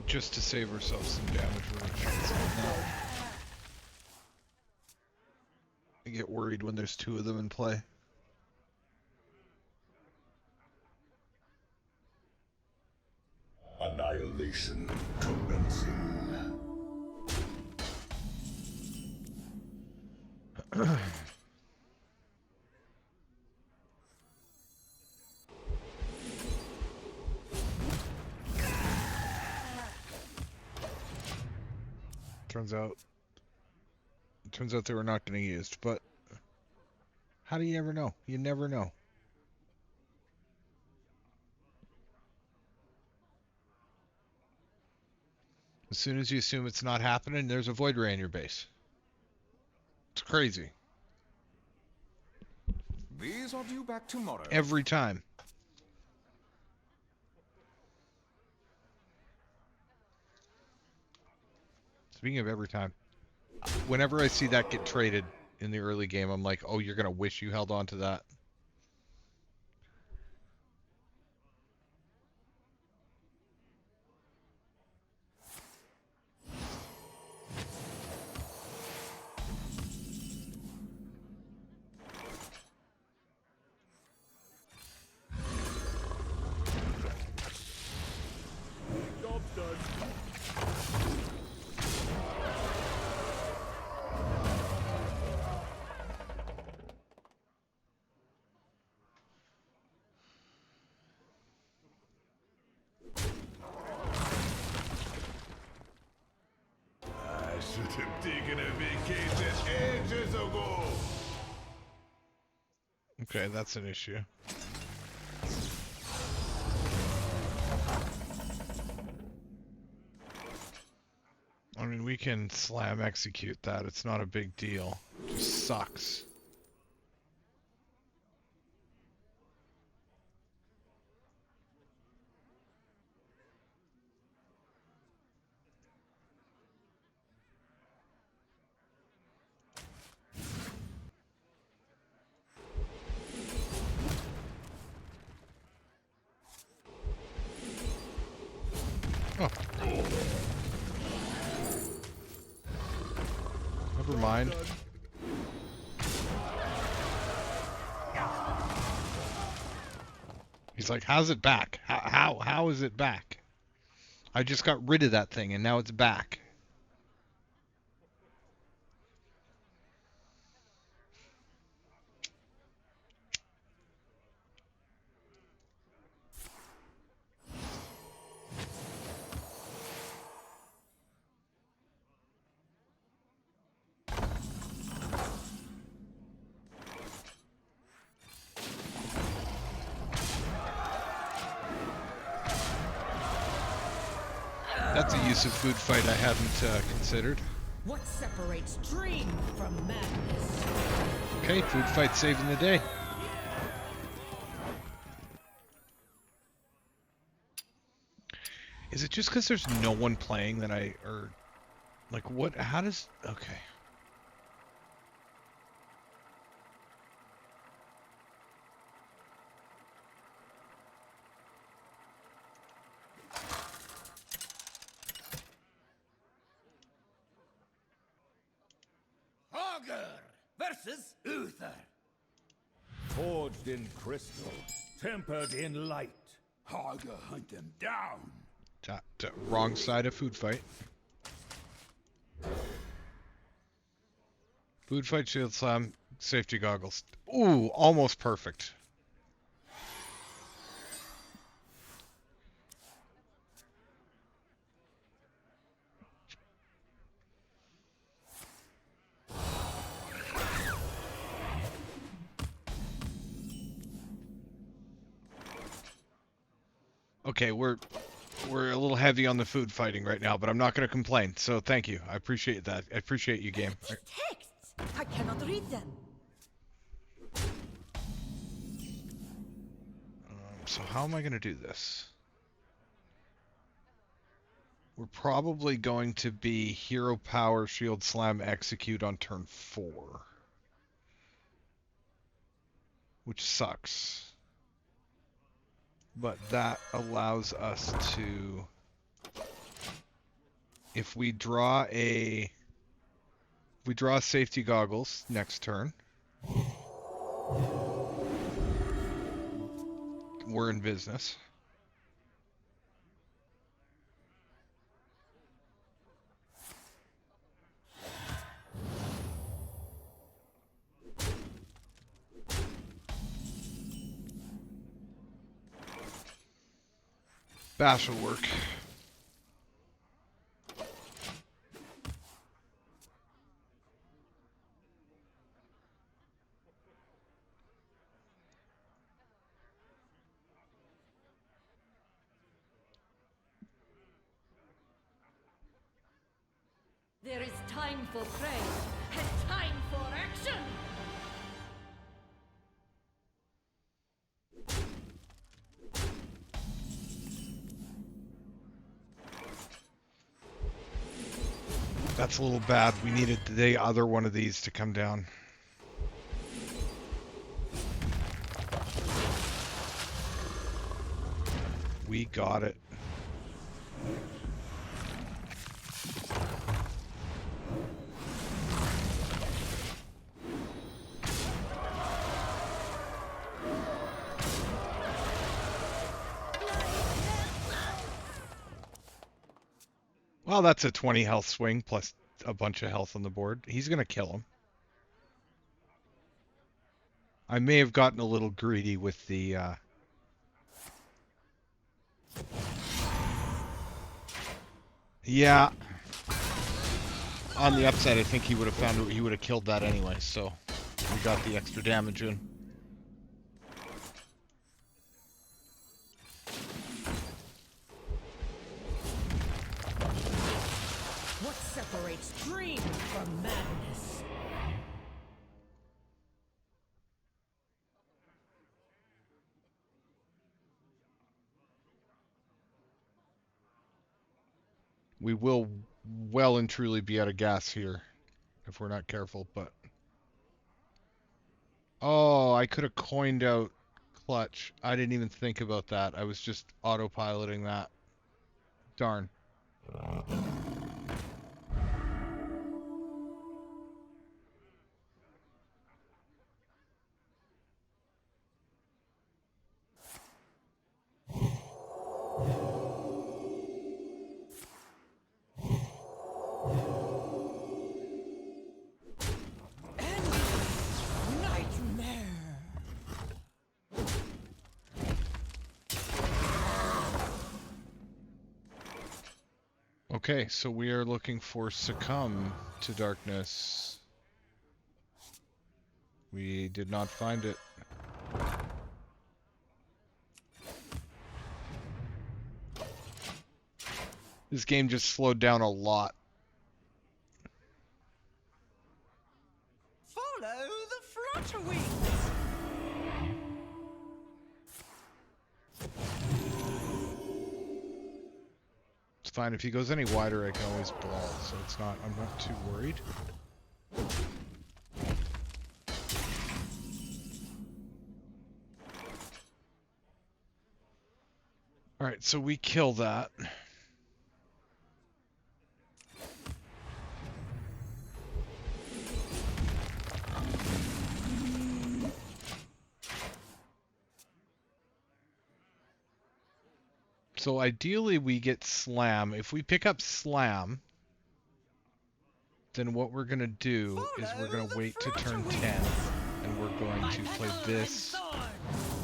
just to save ourselves some damage, we're gonna try something out. I get worried when there's 2 of them in play. Annihilation commencing. Turns out they were not getting used, but how do you ever know? You never know. As soon as you assume it's not happening, there's a Void Ray in your base. It's crazy. These are due back tomorrow. Every time. Speaking of every time, whenever I see that get traded in the early game, I'm like, oh, you're going to wish you held on to that. Job's done. I should have taken a vacation ages ago. Okay, that's an issue. I mean, we can slam execute that. It's not a big deal. It just sucks. Oh. Never mind. He's like, how's it back? How is it back? I just got rid of that thing and now it's back. That's a use of food fight I hadn't considered. What separates dream from madness? Okay, food fight saving the day. Is it just because there's no one playing that like what, how does, okay. Versus Uther. Forged in crystal, tempered in light. Harder hunt them down. Wrong side of food fight. Food fight, shield slam, safety goggles. Ooh, almost perfect. Okay, we're a little heavy on the food fighting right now, but I'm not going to complain. So thank you. I appreciate that. I appreciate you, game. Texts! I cannot read them. So how am I going to do this? We're probably going to be Hero Power, Shield Slam, Execute on turn 4. Which sucks. But that allows us to... If we draw Safety Goggles next turn, we're in business. Bash will work. There is time for prayer and time for action! That's a little bad. We needed the other one of these to come down. We got it. Well, that's a 20 health swing plus a bunch of health on the board. He's going to kill him. I may have gotten a little greedy with the... Yeah. On the upside, I think he would have killed that anyway, so we got the extra damage in. What separates dream from madness? We will well and truly be out of gas here if we're not careful, but... Oh, I could have coined out clutch. I didn't even think about that. I was just autopiloting that. Darn. Okay, so we are looking for Succumb to Darkness. We did not find it. This game just slowed down a lot. Follow the flutter wings. It's fine. If he goes any wider, I can always brawl, so it's not. I'm not too worried. All right, so we kill that. So ideally we get Slam. If we pick up Slam, then what we're going to do is we're going to wait to turn 10, and we're going to play this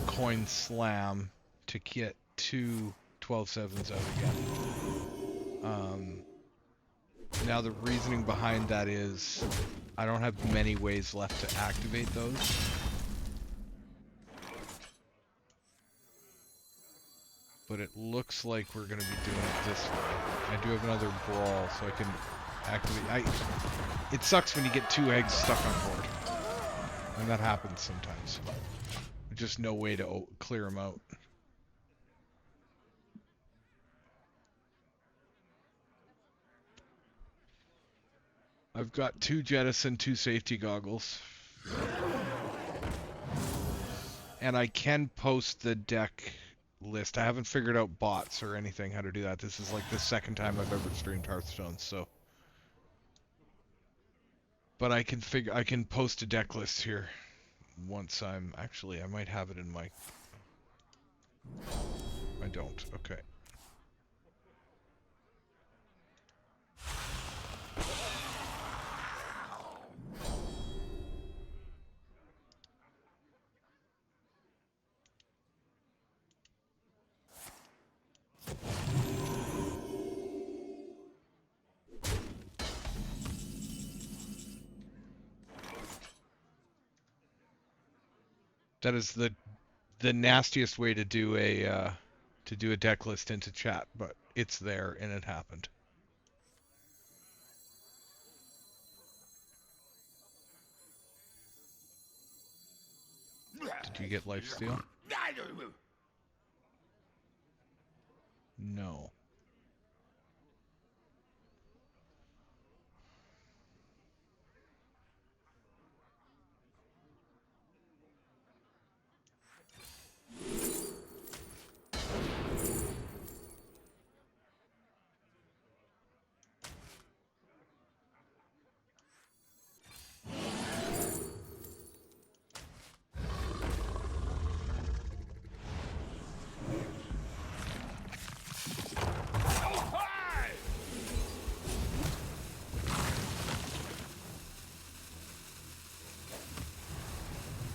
coin Slam to get 2 12/7s out again. Now the reasoning behind that is I don't have many ways left to activate those. But it looks like we're going to be doing it this way. I do have another Brawl, so I can activate... It sucks when you get 2 eggs stuck on board. And that happens sometimes. There's just no way to clear them out. I've got 2 Jettison, 2 safety goggles. And I can post the deck list. I haven't figured out bots or anything how to do that. This is like the second time I've ever streamed Hearthstone, so. But I can post a deck list here once I'm actually I might have it in my I don't. Okay. That is the nastiest way to do a deck list into chat, but it's there and it happened. Did you get lifesteal? No.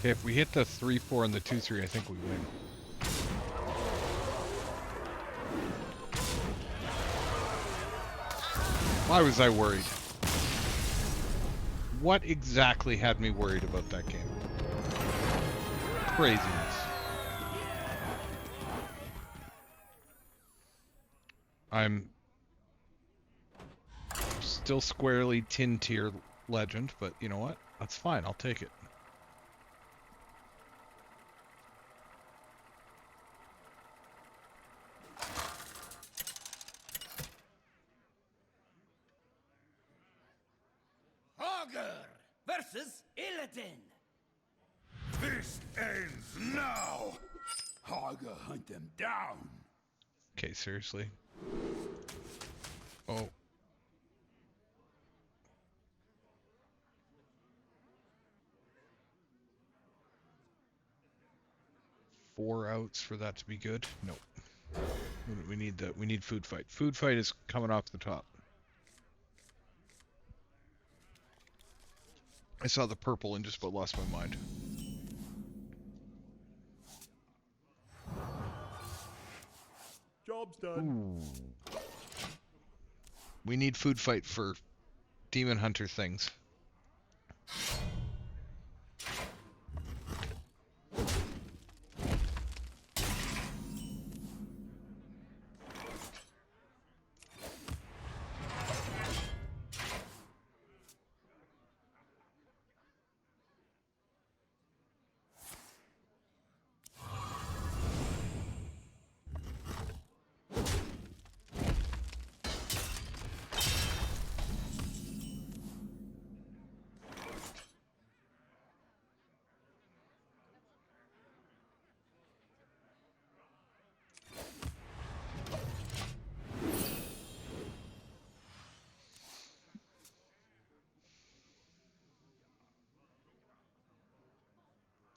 Okay, if we hit the 3-4 and the 2-3, I think we win. Why was I worried? What exactly had me worried about that game? Craziness. I'm still squarely tin tier legend, but you know what? That's fine, I'll take it. Versus Illidan. This ends now. Haga, hunt them down. Okay, seriously. Oh. Four outs for that to be good? Nope. We need the food fight. Food fight is coming off the top. I saw the purple and just about lost my mind. Job's done. Ooh. We need food fight for Demon Hunter things.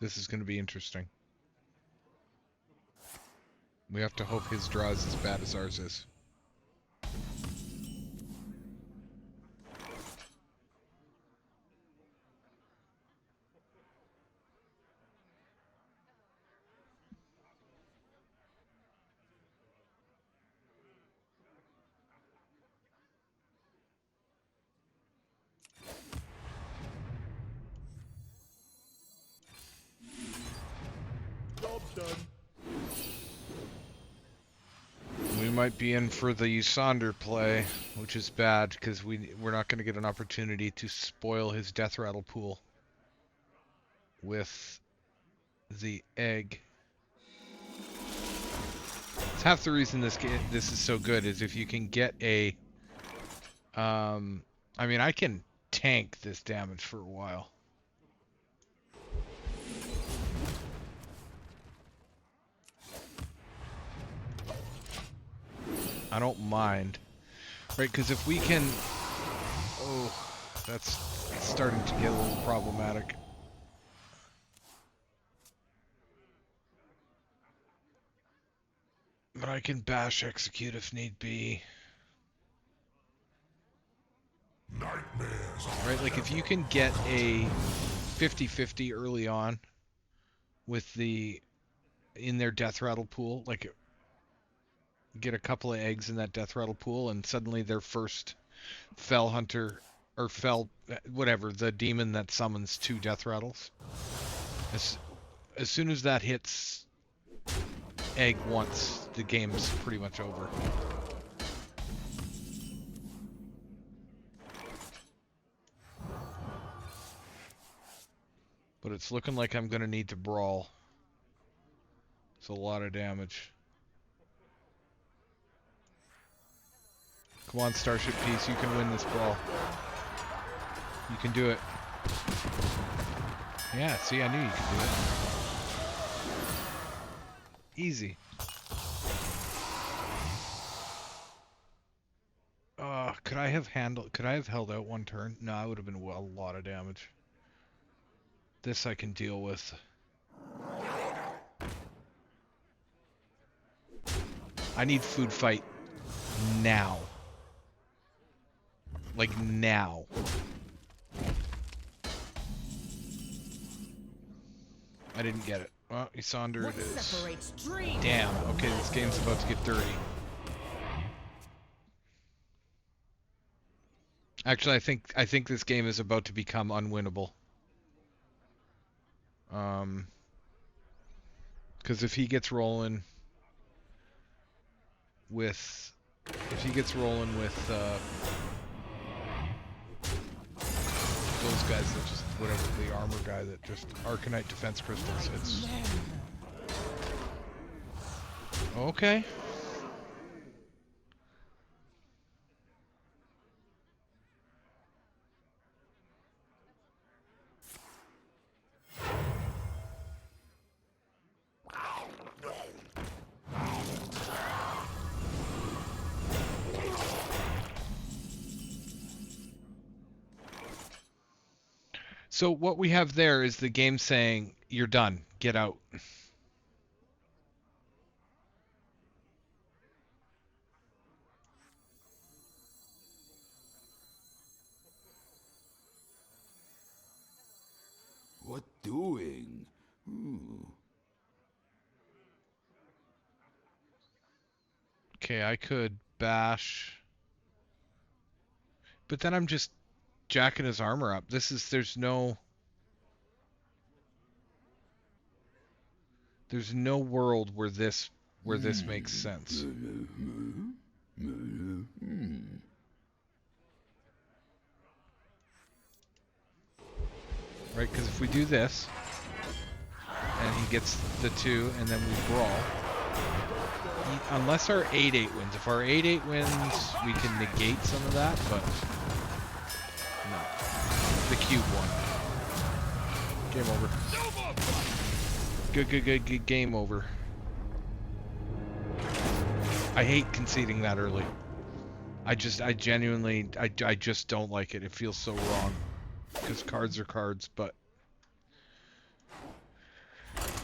This is going to be interesting. We have to hope his draw is as bad as ours is. Job's done. might be in for the Ysondre play, which is bad because we're not going to get an opportunity to spoil his death rattle pool with the egg. It's half the reason this is so good is if you can get a I mean, I can tank this damage for a while. I don't mind. Right, because if we can... Oh, that's starting to get a little problematic. But I can bash execute if need be. Right, like if you can get a 50-50 early on with in their death rattle pool, like get a couple of eggs in that death rattle pool and suddenly their first fell hunter or fell whatever, the demon that summons 2 death rattles. As soon as that hits egg once, the game's pretty much over. But it's looking like I'm going to need to brawl. It's a lot of damage. Come on, Starship Peace, you can win this brawl. You can do it. Yeah, see, I knew you could do it. Easy. Could I have held out one turn? No, it would have been a lot of damage. This I can deal with. I need food fight now. Like now. I didn't get it. Well, Ysondre it is. Damn, okay, this game's about to get dirty. Actually, I think this game is about to become unwinnable. Because if he gets rolling with those guys that just whatever the armor guy that just Arcanite defense crystals, it's okay. So what we have there is the game saying, you're done, get out. What doing? Okay, I could bash. But then I'm just jacking his armor up. There's no world where this makes sense. Right, because if we do this and he gets the 2 and then we brawl, unless our 8-8 wins. If our 8-8 wins, we can negate some of that, but no. The cube won. Game over. Good game over. I hate conceding that early. I genuinely just don't like it. It feels so wrong. Because cards are cards, but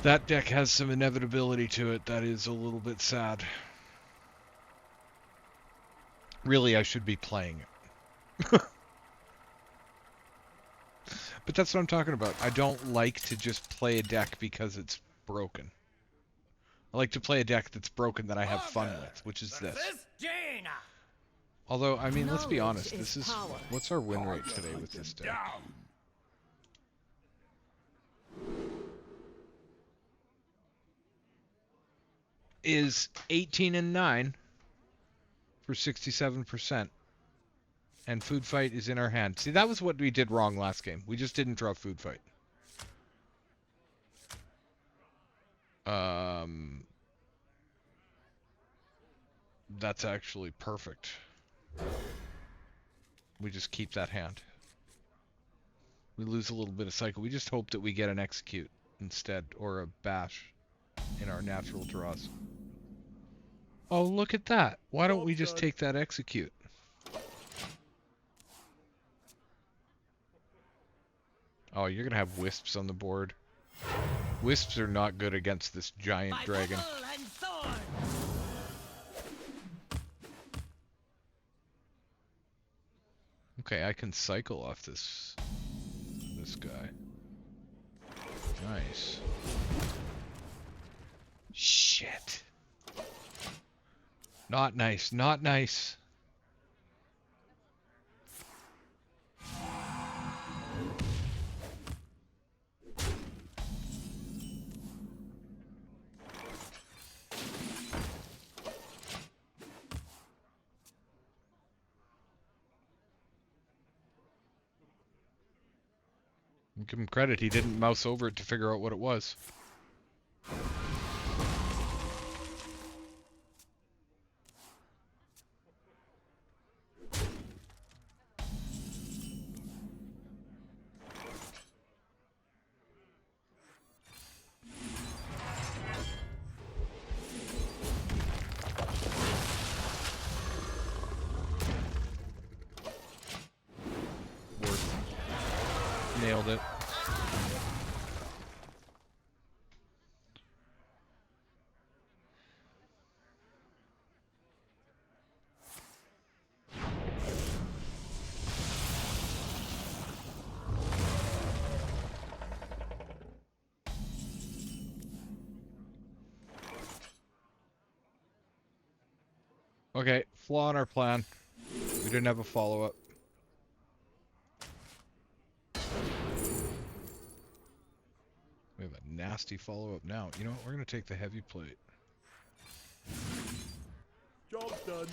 that deck has some inevitability to it that is a little bit sad. Really, I should be playing it. But that's what I'm talking about. I don't like to just play a deck because it's broken. I like to play a deck that's broken that I have fun with, which is this. Although, I mean, let's be honest. This is... What's our win rate today with this deck? Is 18-9. for 67%. And food fight is in our hand. See, that was what we did wrong last game. We just didn't draw food fight. That's actually perfect. We just keep that hand. We lose a little bit of cycle. We just hope that we get an execute instead, or a bash in our natural draws. Oh, look at that. Why don't we just take that execute? Oh, you're gonna have wisps on the board. Wisps are not good against this giant dragon. Okay, I can cycle off this guy. Nice. Shit. Not nice, not nice. Give him credit, he didn't mouse over it to figure out what it was. Nailed it. Okay, flaw in our plan. We didn't have a follow-up. We have a nasty follow-up now. You know what? We're going to take the heavy plate. Job done.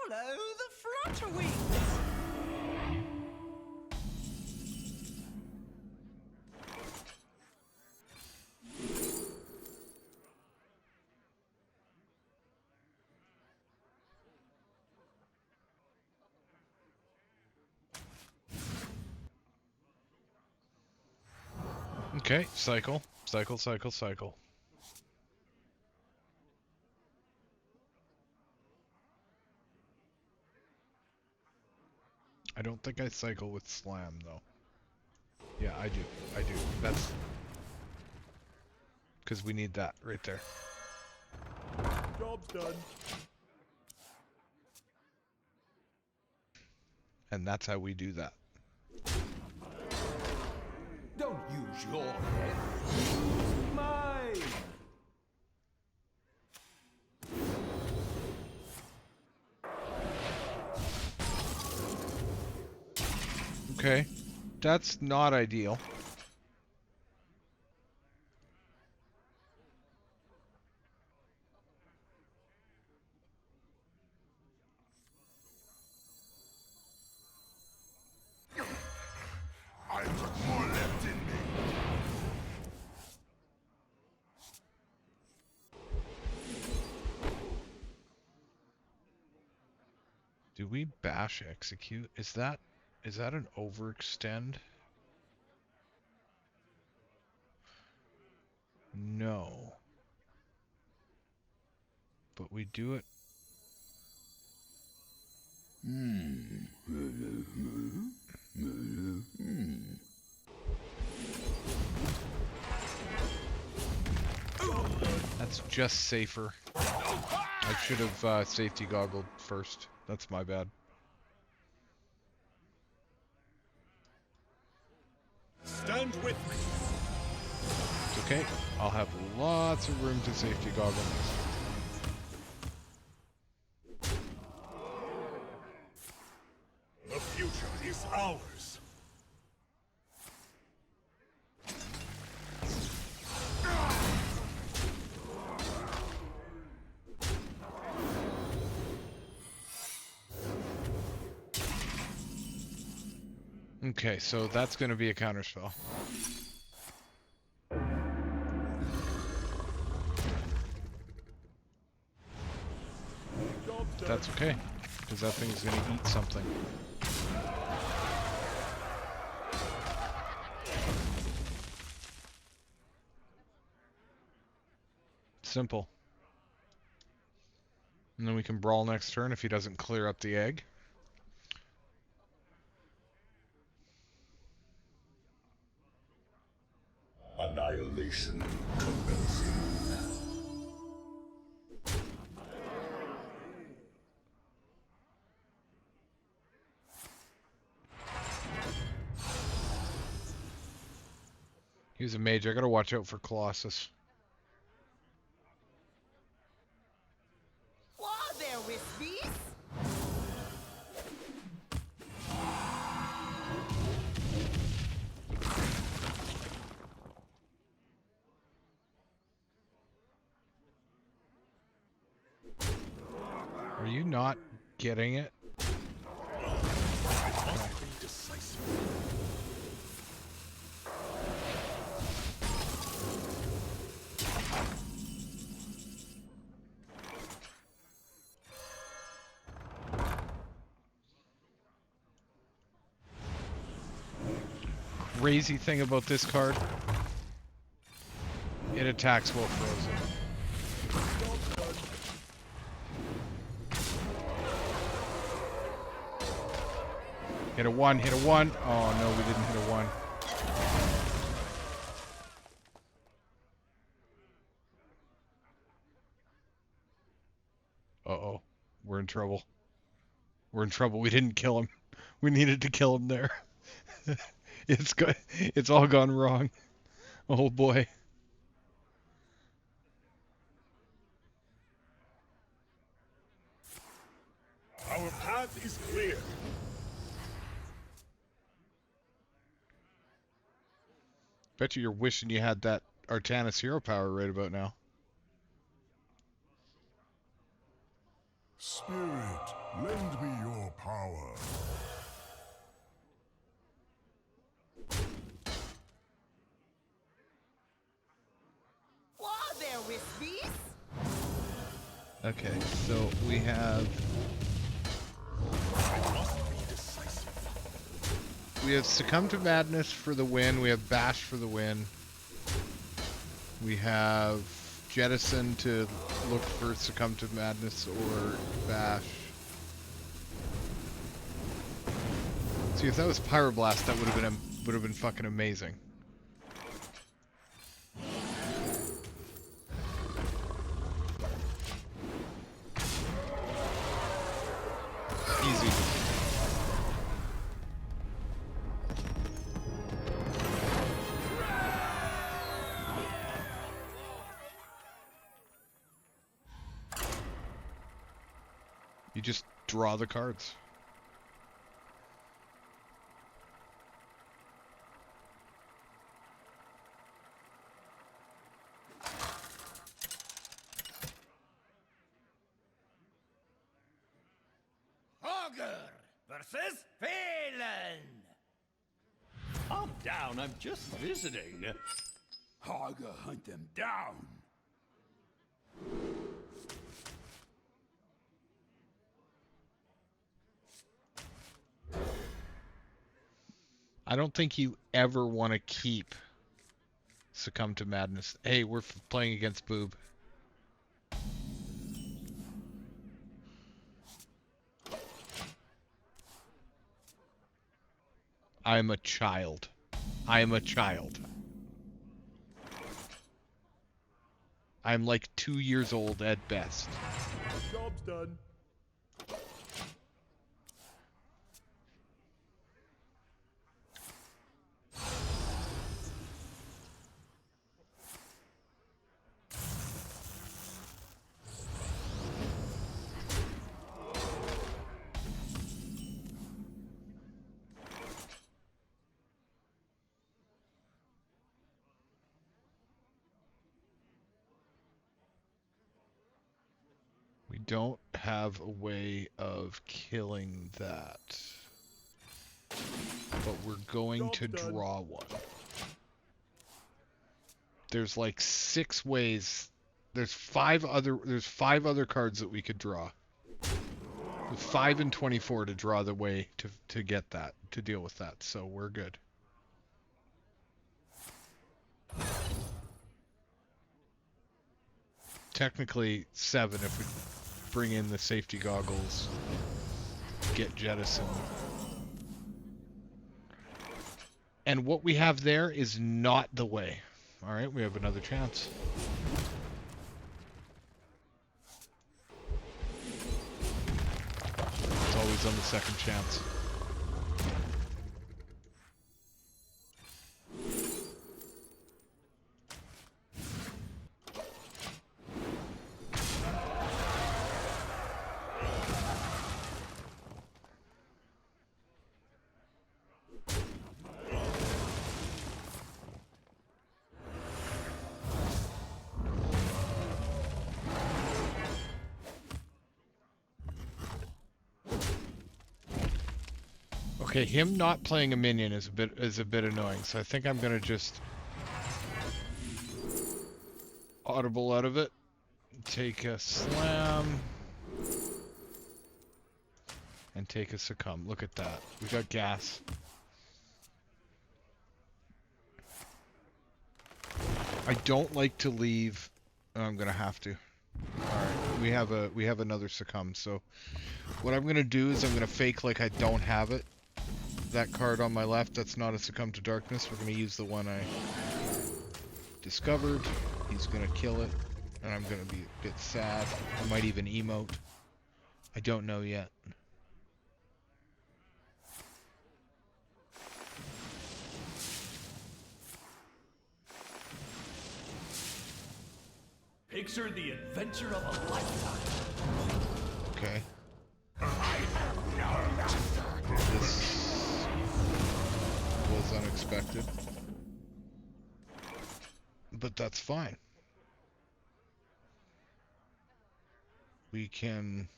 Follow the flutter wings. Okay, cycle, cycle, cycle, cycle. I don't think I cycle with slam, though. Yeah, I do. I do. That's... because we need that right there. Job's done. And that's how we do that. Don't use your head. Use mine. Okay, that's not ideal. I've got more left in me. Do we bash execute? Is that an overextend? No. But we do it. That's just safer. I should have safety goggled first. That's my bad. Stand with me. It's okay. I'll have lots of room to safety goggle. Okay, so that's going to be a counterspell. That's okay, because that thing's going to eat something. Simple. And then we can brawl next turn if he doesn't clear up the egg. Annihilation commencing. He's a mage. I gotta watch out for Colossus. Whoa there, Wispies! Are you not getting it? Crazy thing about this card, it attacks while frozen. Hit a 1, hit a 1. Oh no, we didn't hit a 1. Uh-oh. We're in trouble. We're in trouble. We didn't kill him. We needed to kill him there. It's all gone wrong. Oh boy. Our path is clear. Bet you're wishing you had that Artanis hero power right about now. Spirit, lend me your power. Whoa there, Wispies! Okay, so we have... We have Succumb to Madness for the win. We have Bash for the win. We have Jettison to look for Succumb to Madness or Bash. See, if that was Pyroblast, that would have been fucking amazing. Easy. You just draw the cards. Augur versus Phelan. Calm down, I'm just visiting. Augur, hunt them down. I don't think you ever want to keep Succumb to Madness. Hey, we're playing against Boob. I am a child. I am a child. I'm like 2 years old at best. Job's done. We don't have a way of killing that. but we're going to draw one. There's like 6 ways. There's 5 other cards that we could draw. With 5 and 24 to draw the way to get that, to deal with that. So we're good. Technically 7 if we bring in the safety goggles, get Jettison. And what we have there is not the way. Alright, we have another chance. It's always on the second chance. Okay, him not playing a minion is a bit annoying, so I think I'm gonna just audible out of it. Take a slam and take a succumb. Look at that. We got gas. I don't like to leave. Oh, I'm gonna have to. Alright, we have another succumb, so what I'm gonna do is I'm gonna fake like I don't have it. That card on my left, that's not a Succumb to Darkness. We're going to use the one I discovered. He's going to kill it, and I'm going to be a bit sad. I might even emote. I don't know yet. Picture the adventure of a lifetime. Okay. This was unexpected. But that's fine. We can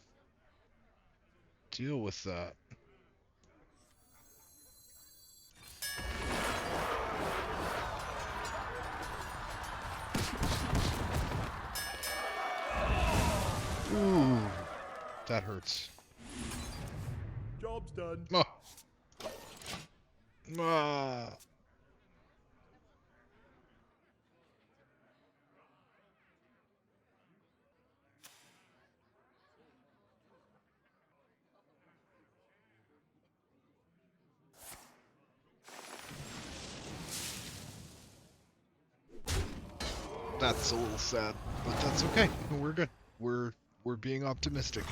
deal with that. Ooh, that hurts. Job's done. Oh. Ah. That's a little sad, but that's okay. We're good. We're being optimistic.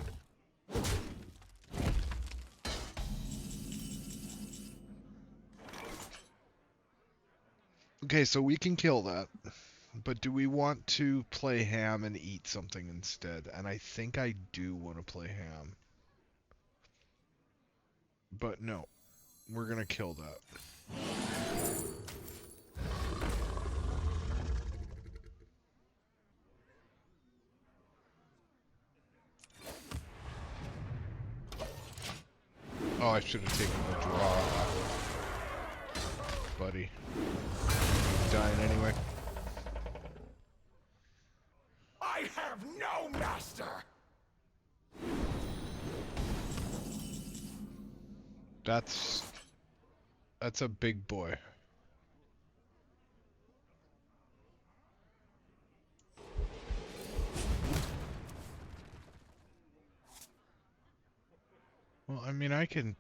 Okay, so we can kill that, but do we want to play ham and eat something instead? And I think I do want to play ham. But no, we're gonna kill that. Oh, I should have taken the draw, buddy. Dying anyway. I have no master. That's a big boy. Well, I mean, I can...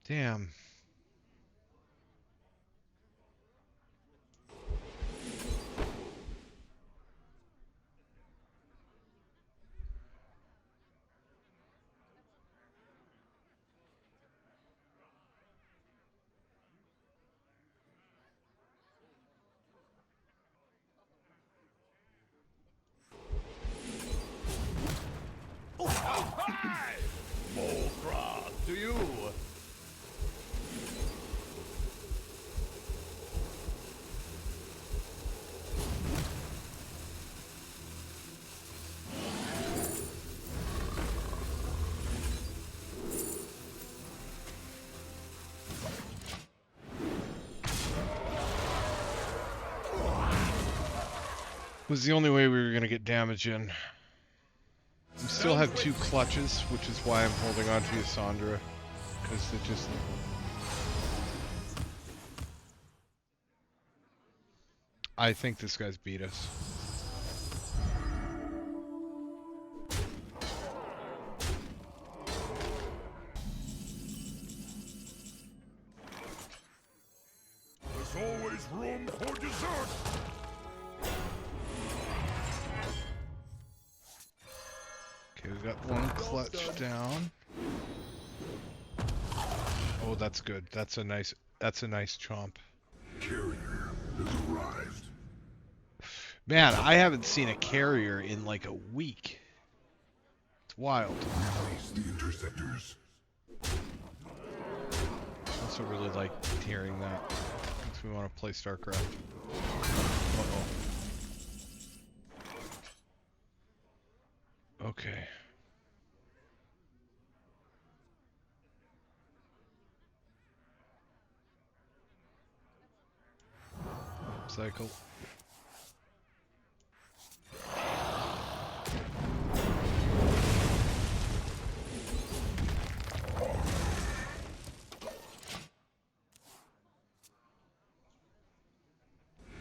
Damn. More crop to you. Was the only way we were going to get damage in. We still have 2 clutches, which is why I'm holding on to Ysondre. Because it just... I think this guy's beat us. There's always room for dessert. Okay, we got 1 clutch down. Oh, that's good. That's a nice chomp. Carrier has arrived. Man, I haven't seen a carrier in like a week. It's wild. Release the interceptors. I also really like hearing that. Makes me want to play StarCraft. Uh-oh. Okay. Cycle.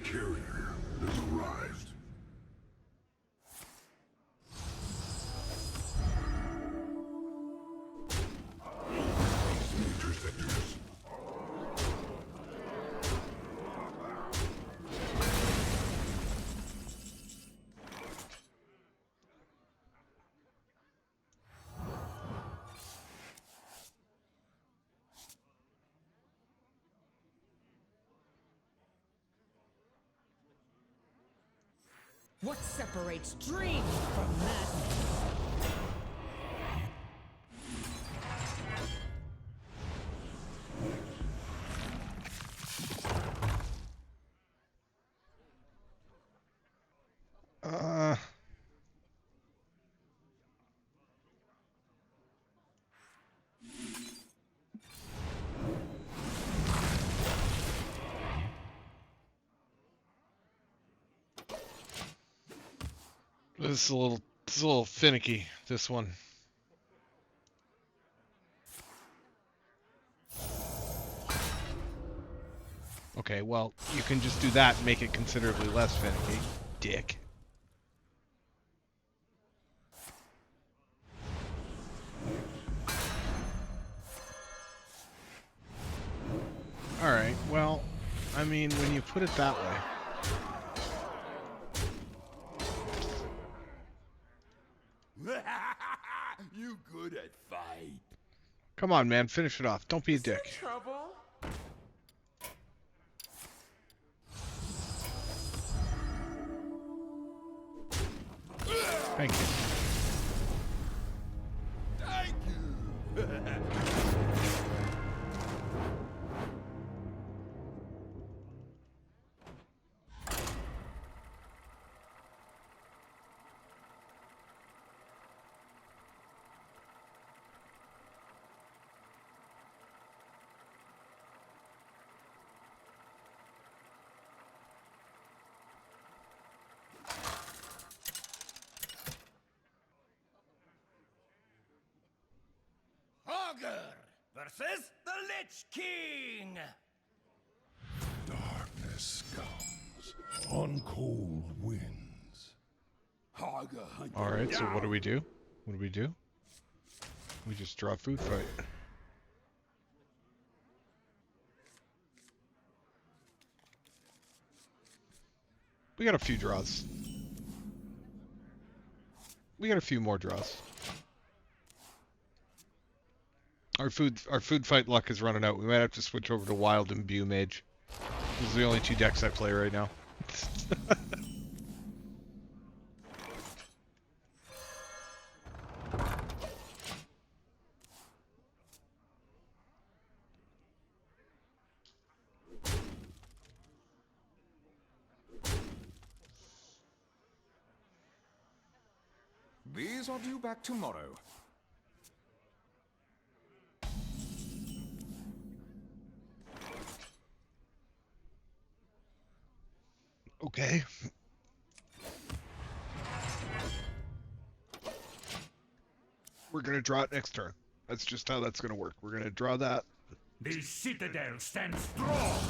Carrier has arrived. Interceptors. What separates dream from madness? This is a little finicky, this one. Okay, well, you can just do that and make it considerably less finicky, dick. Alright, well, I mean, when you put it that way... You good at fight. Come on, man, finish it off. Don't be a dick. Trouble? Thank you. Thank you. Versus the Lich King! Darkness comes on cold winds. Alright, so what do we do? What do we do? We just draw food fight. We got a few draws. We got a few more draws. Our food fight luck is running out. We might have to switch over to Wild and Imbue Mage. Those are the only 2 decks I play right now. These are due back tomorrow. Okay. We're gonna draw it next turn. That's just how that's gonna work. We're gonna draw that. The citadel stands strong.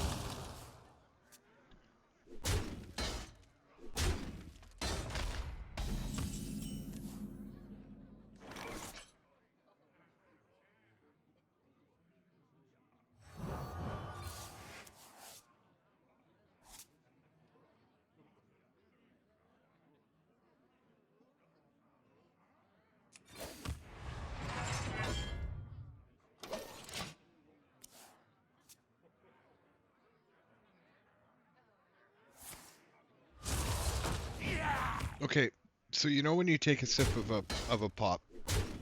Okay, so you know when you take a sip of a pop,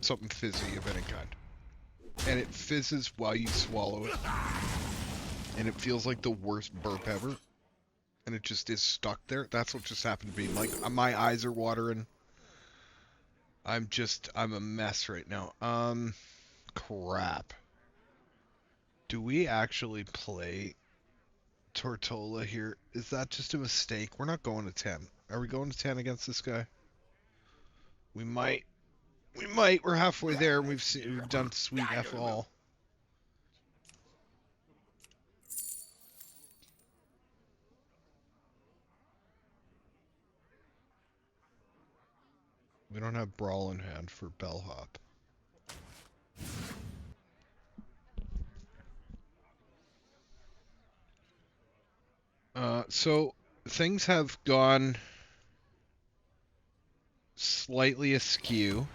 something fizzy of any kind, and it fizzes while you swallow it, and it feels like the worst burp ever, and it just is stuck there? That's what just happened to me. Like, my eyes are watering. I'm a mess right now. Crap. Do we actually play Tortola here? Is that just a mistake? We're not going to 10. Are we going to 10 against this guy? We might. We might. We're halfway there. We've done sweet F all. We don't have Brawl in hand for Bellhop. So things have gone slightly askew.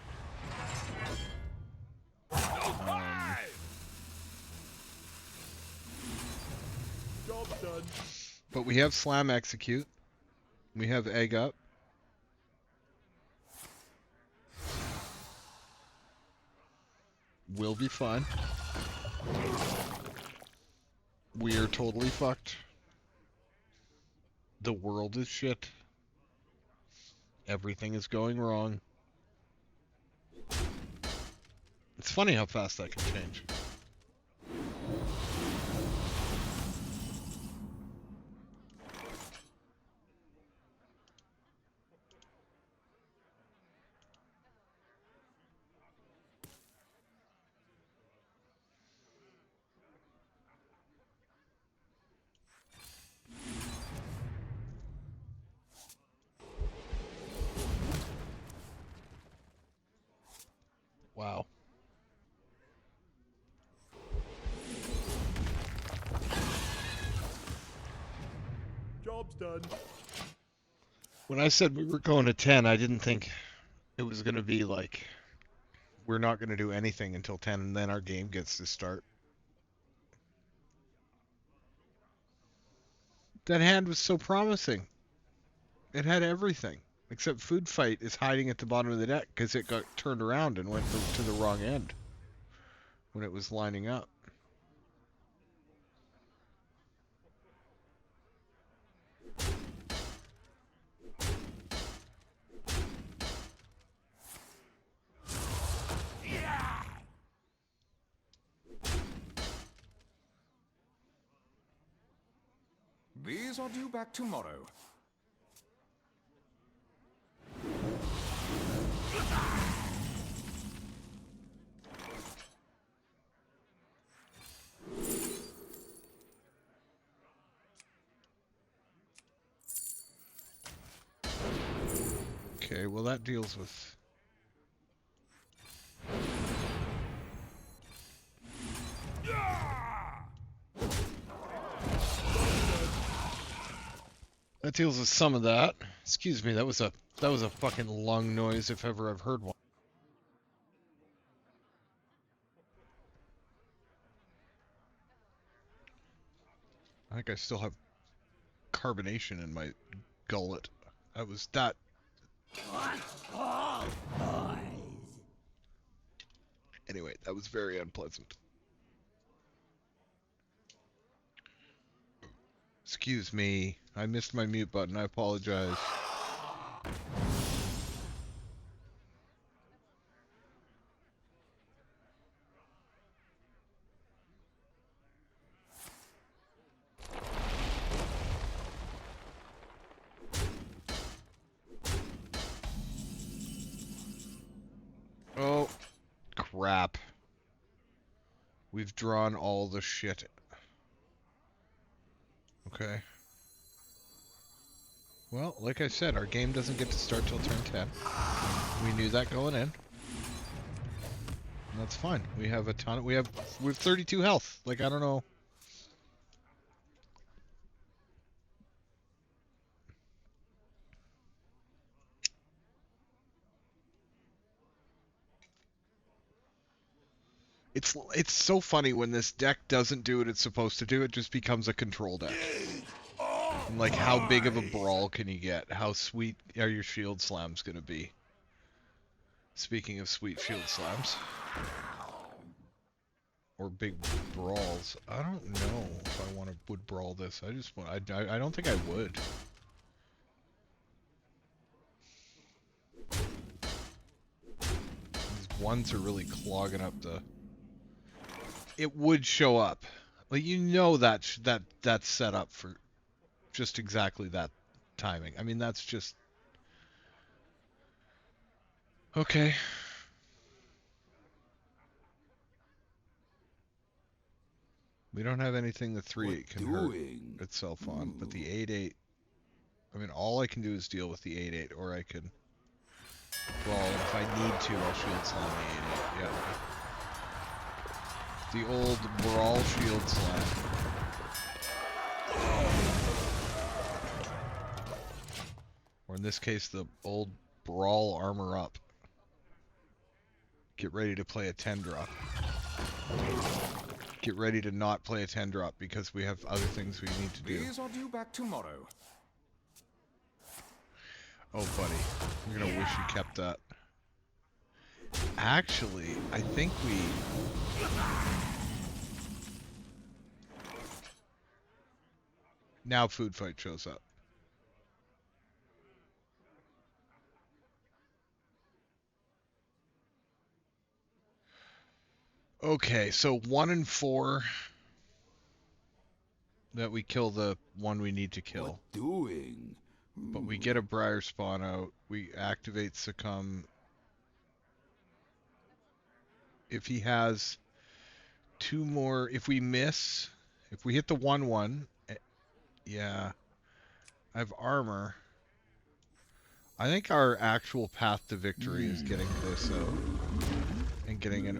Job's done. But we have Slam Execute. We have Egg Up. Will be fun. We are totally fucked. The world is shit. Everything is going wrong. It's funny how fast that can change. Wow. Job's done. When I said we were going to 10, I didn't think it was going to be like, we're not going to do anything until 10 and then our game gets to start. That hand was so promising. It had everything. Except Food Fight is hiding at the bottom of the deck because it got turned around and went to the wrong end when it was lining up. These are due back tomorrow. Okay, well that deals with... That deals with some of that. Excuse me, that was a fucking lung noise if ever I've heard one. I think I still have carbonation in my gullet. That was that. Anyway, that was very unpleasant. Excuse me. I missed my mute button. I apologize. Oh, crap. We've drawn all the shit. Okay. Well, like I said, our game doesn't get to start till turn 10. We knew that going in. And that's fine. We have a ton of, we have 32 health. Like, I don't know. It's so funny when this deck doesn't do what it's supposed to do. It just becomes a control deck. And like, how big of a brawl can you get? How sweet are your shield slams going to be? Speaking of sweet shield slams. Or big brawls. I don't know if I would brawl this. I just want. I don't think I would. These ones are really clogging up the. It would show up. Like, you know, that's set up for just exactly that timing. I mean, that's just okay. We don't have anything the 3/8 can hurt itself on, but the 8/8. I mean, all I can do is deal with the 8/8, or I can. Well, if I need to, I'll shield slam the 8/8. Yeah. The old Brawl shield slam. Or in this case, the old Brawl armor up. Get ready to play a 10-drop. Get ready to not play a 10-drop because we have other things we need to do. These are due back tomorrow. Oh, buddy. You're gonna wish you kept that. Actually, I think we... Now food fight shows up. Okay, so 1 and 4 that we kill the one we need to kill. But we get a Briarspawn out. We activate Succumb. If he has 2 more, if we miss, if we hit the 1/1, yeah, I have armor. I think our actual path to victory is getting this out and getting a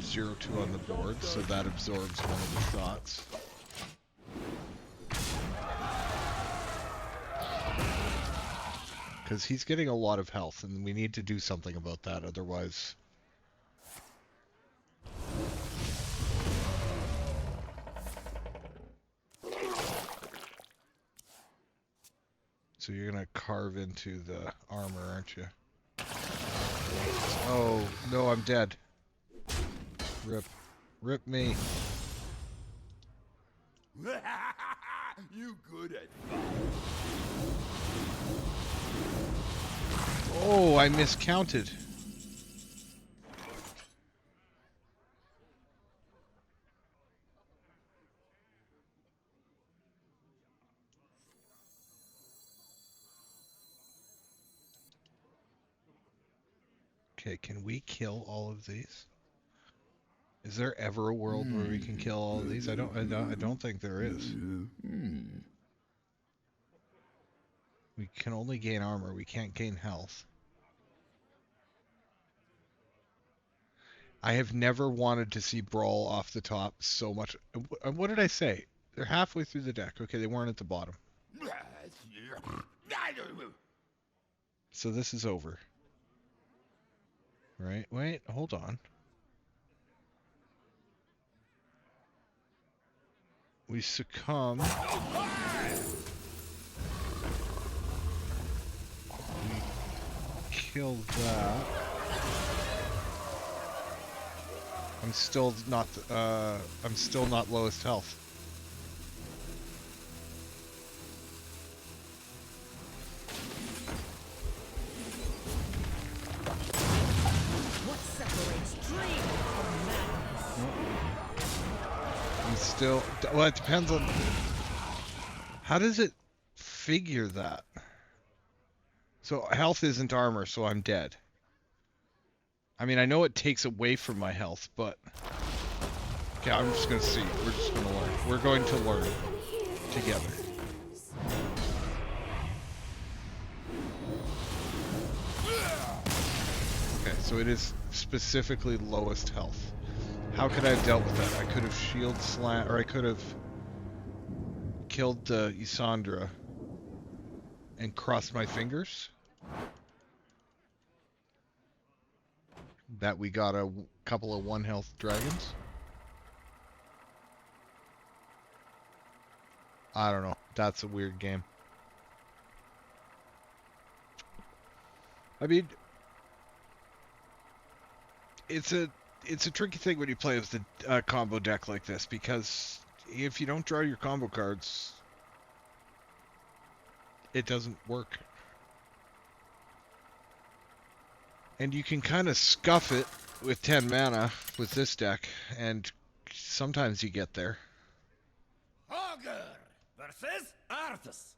0/2 on the board, so that absorbs one of the shots. Because he's getting a lot of health, and we need to do something about that, otherwise... So you're gonna carve into the armor, aren't you? Oh, no, I'm dead. Rip. Rip me. You good at Oh, I miscounted. Okay, can we kill all of these? Is there ever a world where we can kill all of these? I don't think there is. We can only gain armor. We can't gain health. I have never wanted to see Brawl off the top so much. What did I say? They're halfway through the deck. Okay, they weren't at the bottom. So this is over. Right? Wait, hold on. We succumb. We kill that. I'm still not lowest health. What separates dream from madness? I'm still, well, it depends on how does it figure that? So health isn't armor, so I'm dead. I mean, I know it takes away from my health, but... Okay, I'm just gonna see. We're just gonna learn. We're going to learn together. Okay, so it is specifically lowest health. How could I have dealt with that? I could have shield slam, or I could have killed the Ysondre and crossed my fingers. That we got a couple of 1 health dragons. I don't know. That's a weird game. I mean, it's a tricky thing when you play with the combo deck like this, because if you don't draw your combo cards, it doesn't work. And you can kind of scuff it with 10 mana with this deck, and sometimes you get there. Augur versus Arthas.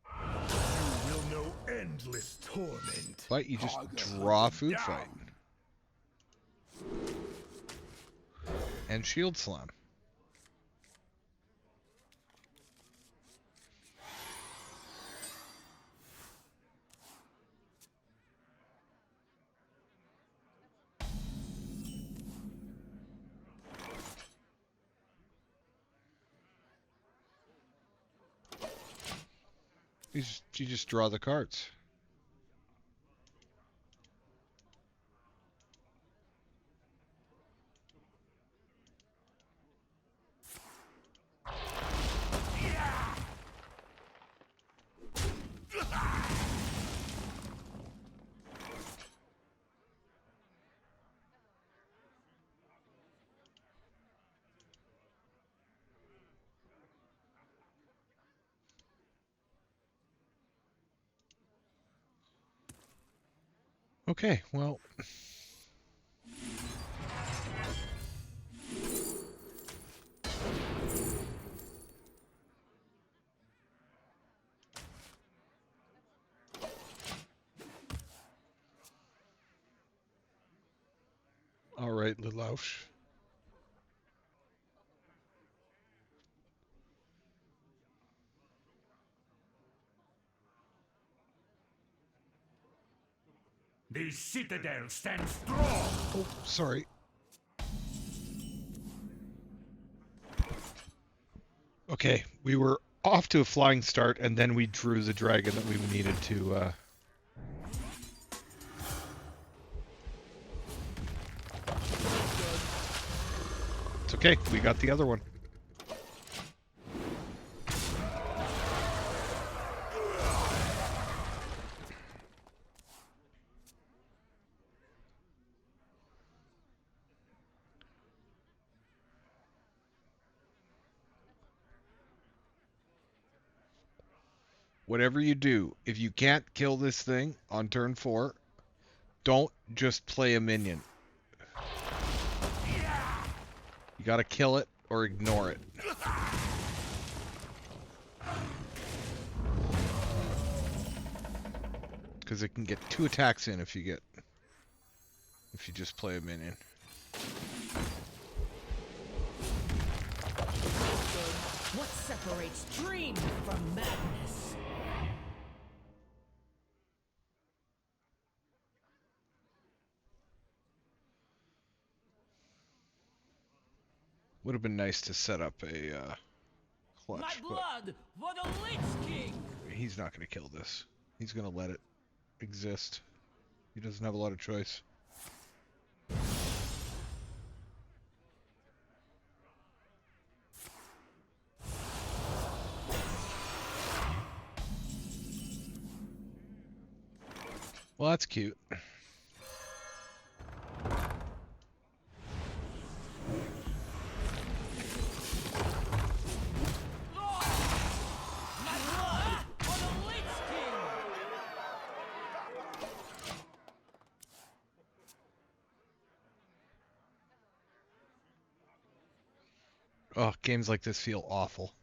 You will know endless torment. But you just draw a food fight. And shield slam. You just draw the cards. Okay, well... All right, Lelouch. The citadel stands strong. Oh, sorry. Okay, we were off to a flying start, and then we drew the dragon that we needed to... It's okay, we got the other one. Whatever you do, if you can't kill this thing on turn 4, don't just play a minion. You gotta kill it or ignore it. Because it can get 2 attacks in if you just play a minion. What separates dream from madness? Would have been nice to set up a clutch, My blood for the Lich King. But he's not going to kill this. He's going to let it exist. He doesn't have a lot of choice. Well, that's cute. Oh, games like this feel awful.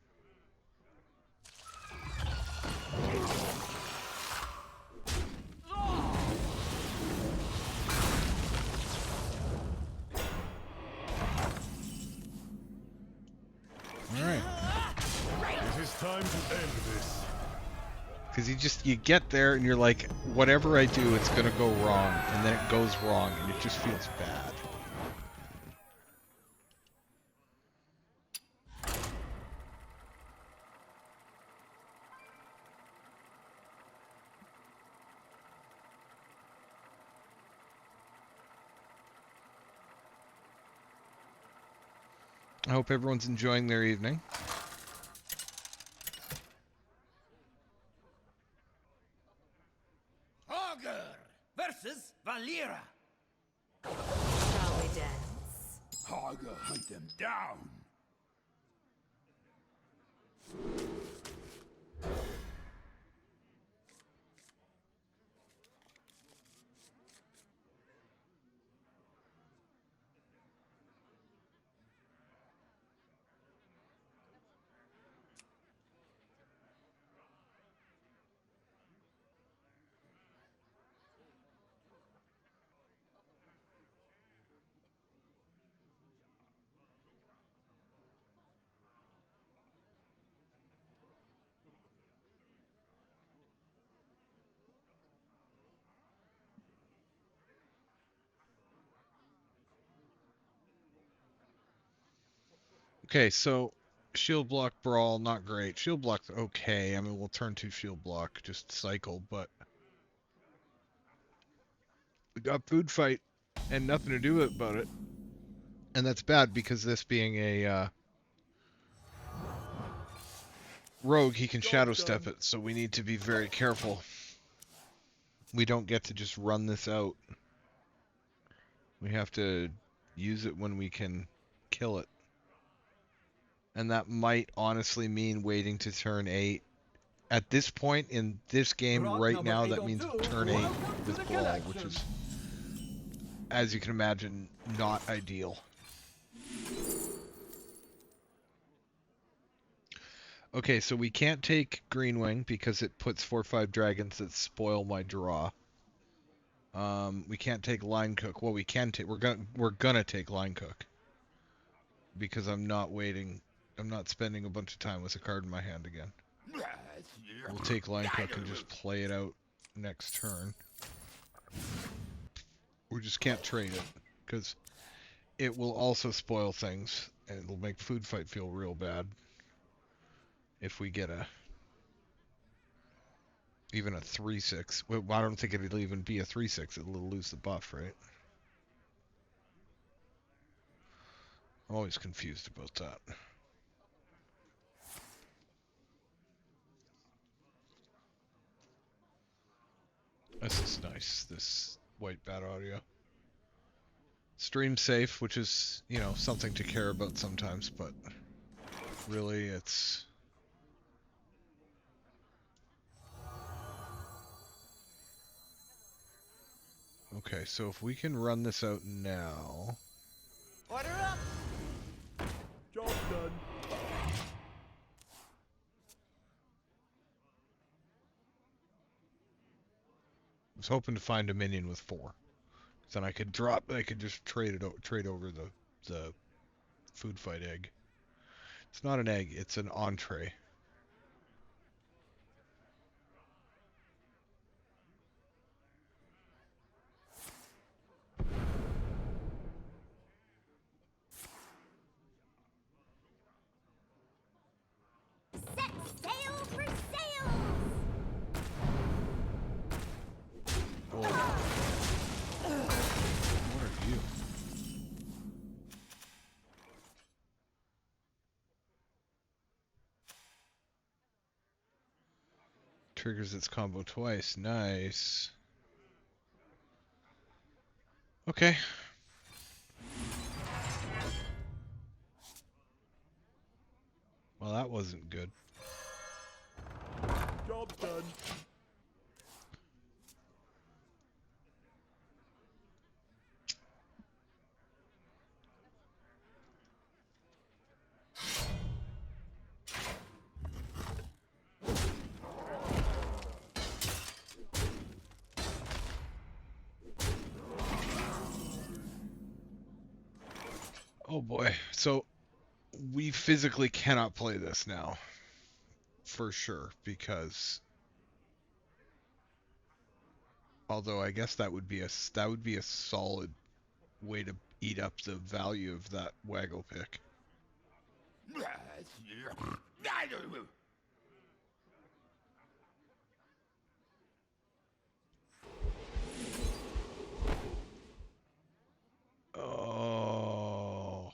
Because you get there and you're like, whatever I do, it's gonna go wrong, and then it goes wrong, and it just feels bad. I hope everyone's enjoying their evening. Augur versus Valera. Shall we dance? Augur, hunt them down. Okay, so shield block Brawl, not great. Shield block's okay. I mean, we'll turn 2 shield block, just cycle, but we got food fight and nothing to do about it. And that's bad because this being a rogue, he can shadow step it, so we need to be very careful. We don't get to just run this out. We have to use it when we can kill it. And that might honestly mean waiting to turn 8. At this point in this game right now, that means turn 8 with Brawl, which is, as you can imagine, not ideal. Okay, so we can't take Greenwing because it puts 4/5 dragons that spoil my draw. We can't take Line Cook. Well, we can take. We're gonna take Line Cook because I'm not waiting. I'm not spending a bunch of time with a card in my hand again. We'll take Line Cook and just play it out next turn. We just can't trade it because it will also spoil things and it'll make food fight feel real bad if we get even a 3/6. Well, I don't think it'll even be a 3/6. It'll lose the buff, right? I'm always confused about that. This is nice, this white bat audio. Stream safe, which is, you know, something to care about sometimes, but really it's... Okay, so if we can run this out now... Order up! Job done. I was hoping to find a minion with 4. Then I could just trade over the food fight egg. It's not an egg, it's an entree. Set sail for sails! Oh. What are you? Triggers its combo twice. Nice. Okay. Well, that wasn't good. Job done. Oh boy. So we physically cannot play this now. For sure, because Although I guess that would be a solid way to eat up the value of that waggle pick. Oh.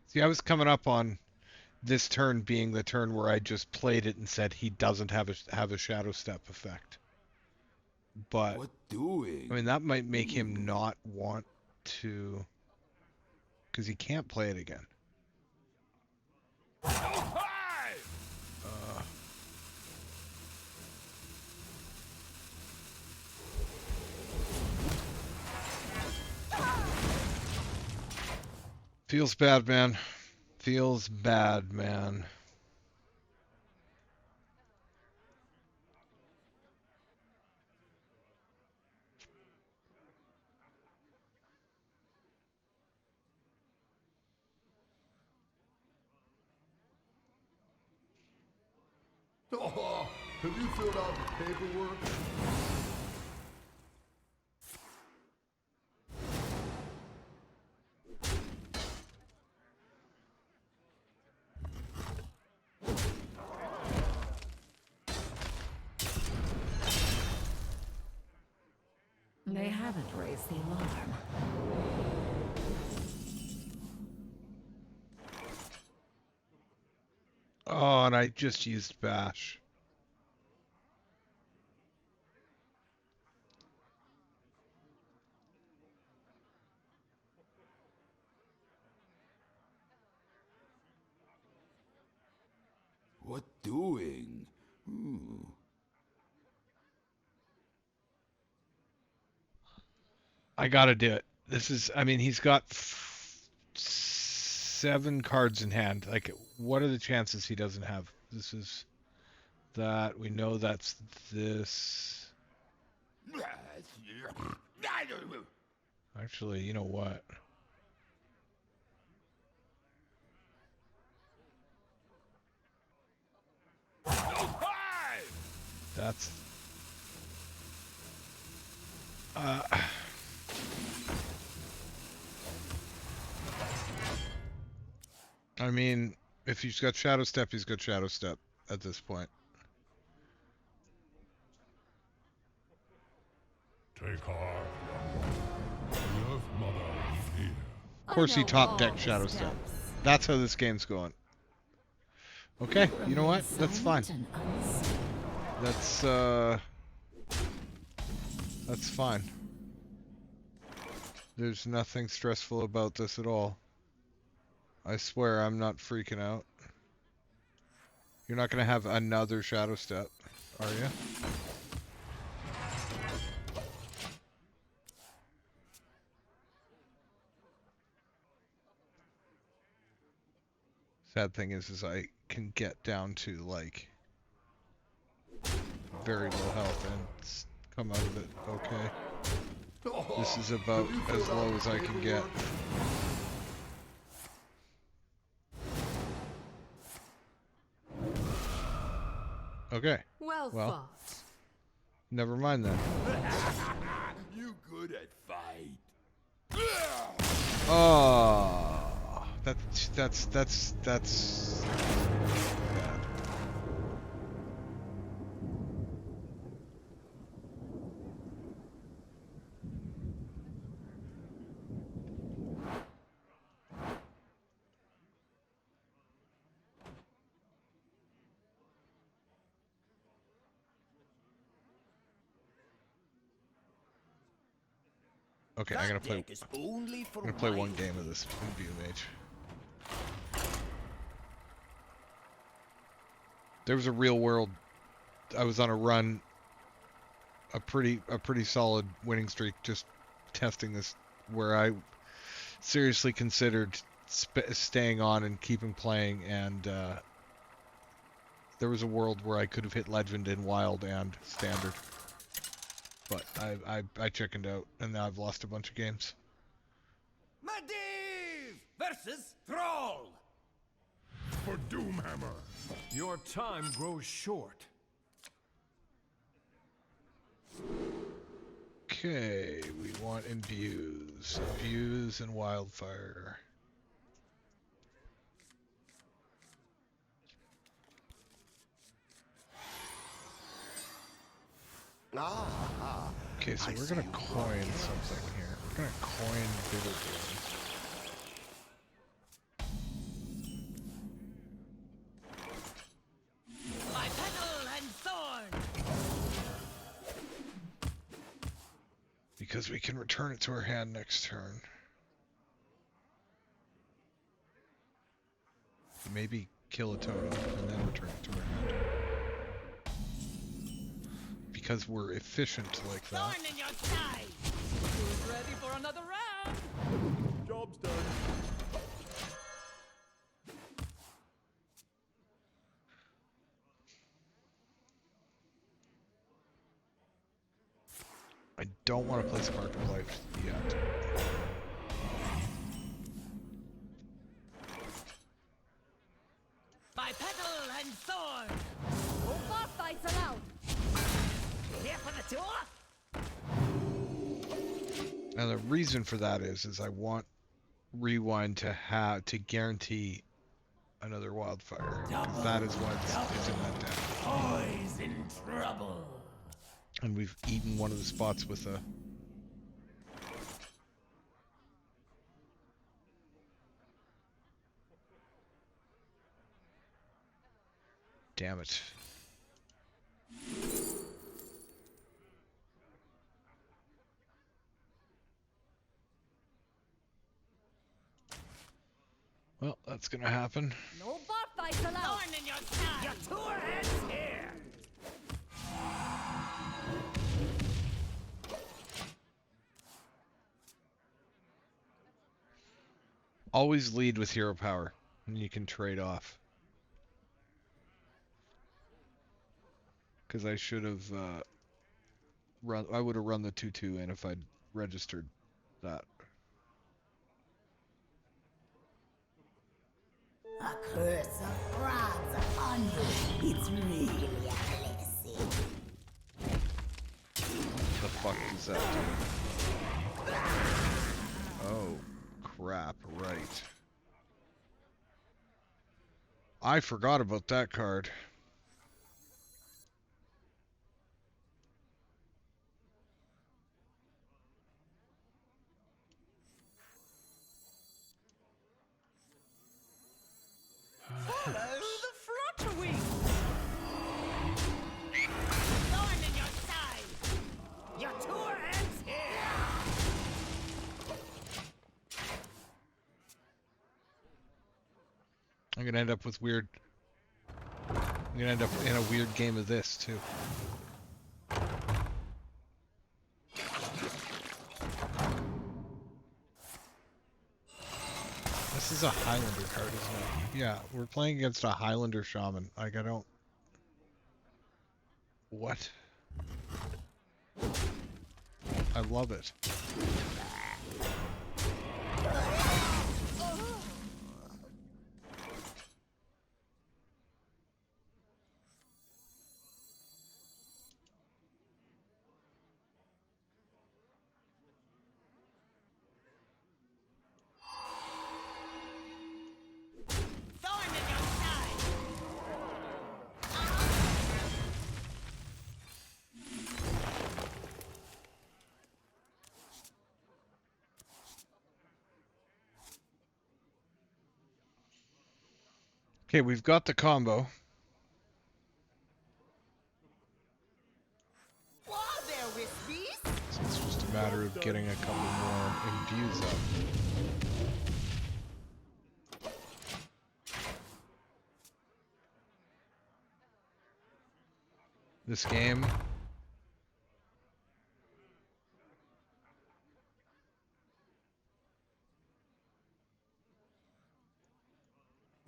See, I was coming up on this turn being the turn where I just played it and said he doesn't have a shadow step effect. But What doing? I mean, that might make him not want to, because he can't play it again. Feels bad, man. Feels bad, man. Oh, have you filled out the paperwork? They haven't raised the alarm. Oh, and I just used bash. What doing? I gotta do it. This is, I mean, he's got 7 cards in hand. Like, what are the chances he doesn't have? This is that. We know that's this. Actually, you know what? That's... I mean, if he's got Shadow Step, he's got Shadow Step at this point. Take heart, young one. Earth Mother is here. Of course he top decked Shadow Step. That's how this game's going. Okay, you know what? That's fine. That's fine. There's nothing stressful about this at all. I swear I'm not freaking out. You're not gonna have another Shadow Step, are you? Sad thing is I can get down to like very low health and come out of it okay. This is about as low as I can get. Okay. Well fought. Never mind then. You good at fight? Oh, that's bad. Okay, I'm gonna play one game of this View Mage. There was a real world. I was on a run, a pretty solid winning streak, just testing this, where I seriously considered staying on and keeping playing, and there was a world where I could have hit Legend in Wild and Standard. But I chickened out, and now I've lost a bunch of games. Medivh versus Thrall. for Doomhammer. Your time grows short. Okay, we want imbues. Imbues and wildfire. Okay, so we're gonna coin something here. We're gonna coin Bittergourd. My petal and thorn. Because we can return it to our hand next turn. Maybe kill a totem and then return it to our hand. Because we're efficient like that. Thorn in your side. Who's ready for another round? Job's done. I don't want to play Spark of Life yet. My petal and thorn. No bar fights allowed. Here for the tour. And the reason for that is I want Rewind to guarantee another wildfire. That is what's in that deck. Boys in trouble. And we've eaten one of the spots with a... Damn it. Well, that's gonna happen. No bar fights allowed. Thorn in your side. Your tour ends here. Always lead with hero power, and you can trade off. Because I should have I would have run the 2/2 in if I'd registered that. A curse of frogs upon you. It's really a blessing. The fuck does that do? Oh, crap, right. I forgot about that card. Follow the flutter wing. Thorn in your side. Your tour ends here. I'm gonna end up with weird... I'm gonna end up in a weird game of this, too. This is a Highlander card, isn't it? Yeah, we're playing against a Highlander Shaman. Like, I don't... What? I love it. Thorn in your side. Okay, we've got the combo. Whoa there, Wispies. So it's just a matter of getting a couple more imbues up. This game...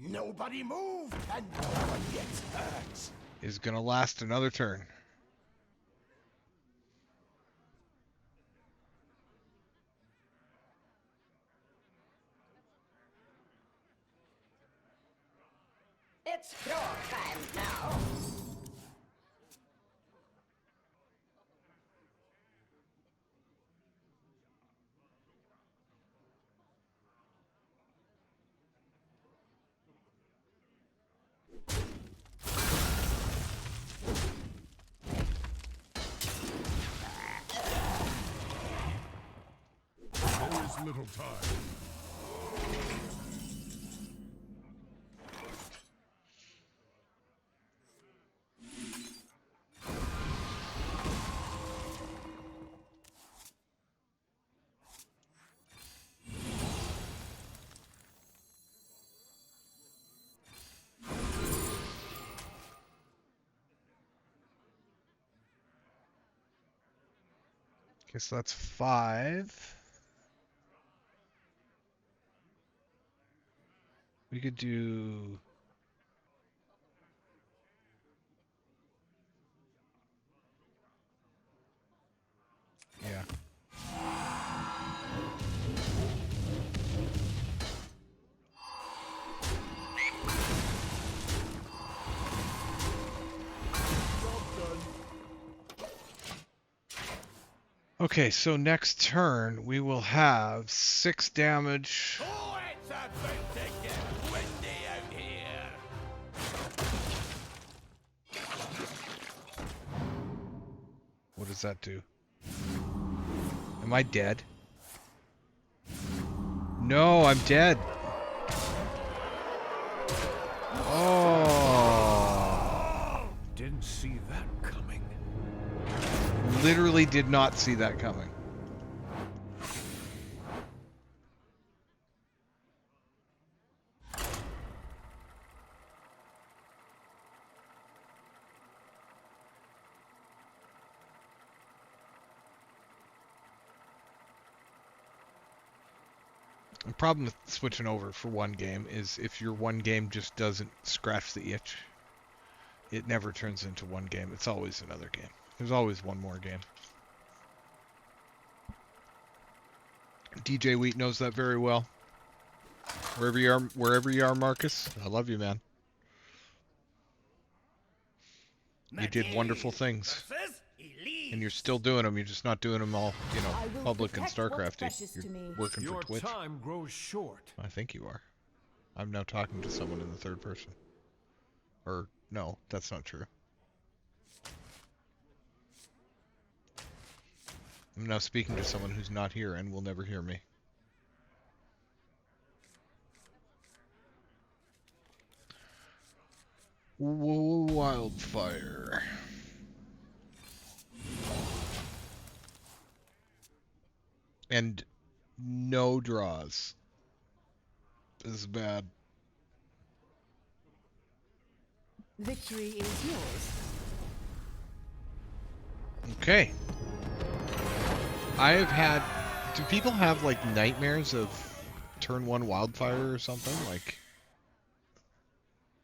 Nobody move, and no one gets hurt. is gonna last another turn. It's your time now. There is little time. Okay, so that's 5. We could do... Yeah. Okay, so next turn we will have 6 damage. Oh, it's about to get windy out here. What does that do? Am I dead? No, I'm dead. Oh. Didn't see that coming. Literally did not see that coming. The problem with switching over for one game is if your one game just doesn't scratch the itch, it never turns into one game. It's always another game. There's always one more game. DJ Wheat knows that very well. Wherever you are, Marcus, I love you, man. You did wonderful things. And you're still doing them. You're just not doing them all, you know, public and StarCrafty. You're working for Twitch. Your time grows short. I think you are. I'm now talking to someone in the third person. Or, no, that's not true. I'm now speaking to someone who's not here and will never hear me. Wildfire. And no draws. This is bad. Victory is yours. Okay. I have had... Do people have, like, nightmares of turn 1 wildfire or something? Like,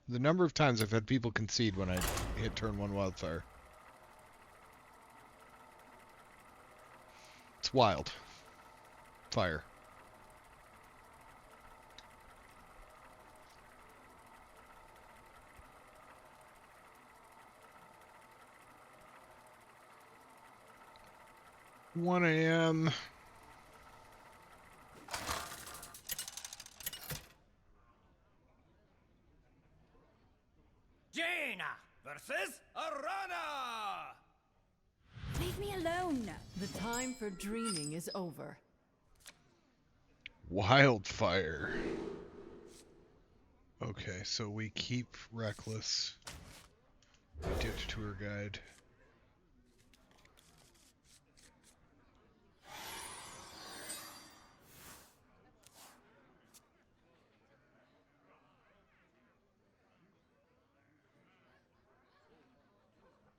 the number of times I've had people concede when I hit turn 1 wildfire. It's wild. Fire. $1 a.m. Jaina versus Arana. Leave me alone. The time for dreaming is over. Wildfire. Okay, so we keep Reckless. We ditch Tour Guide.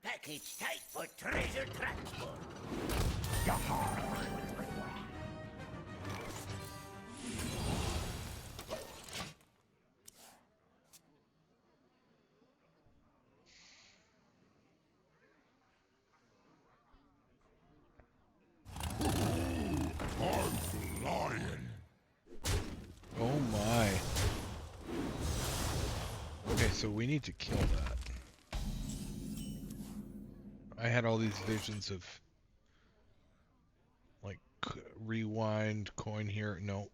Package tight for treasure transport. Oh my. Okay, so we need to kill that. I had all these visions of like rewind, coin here. No.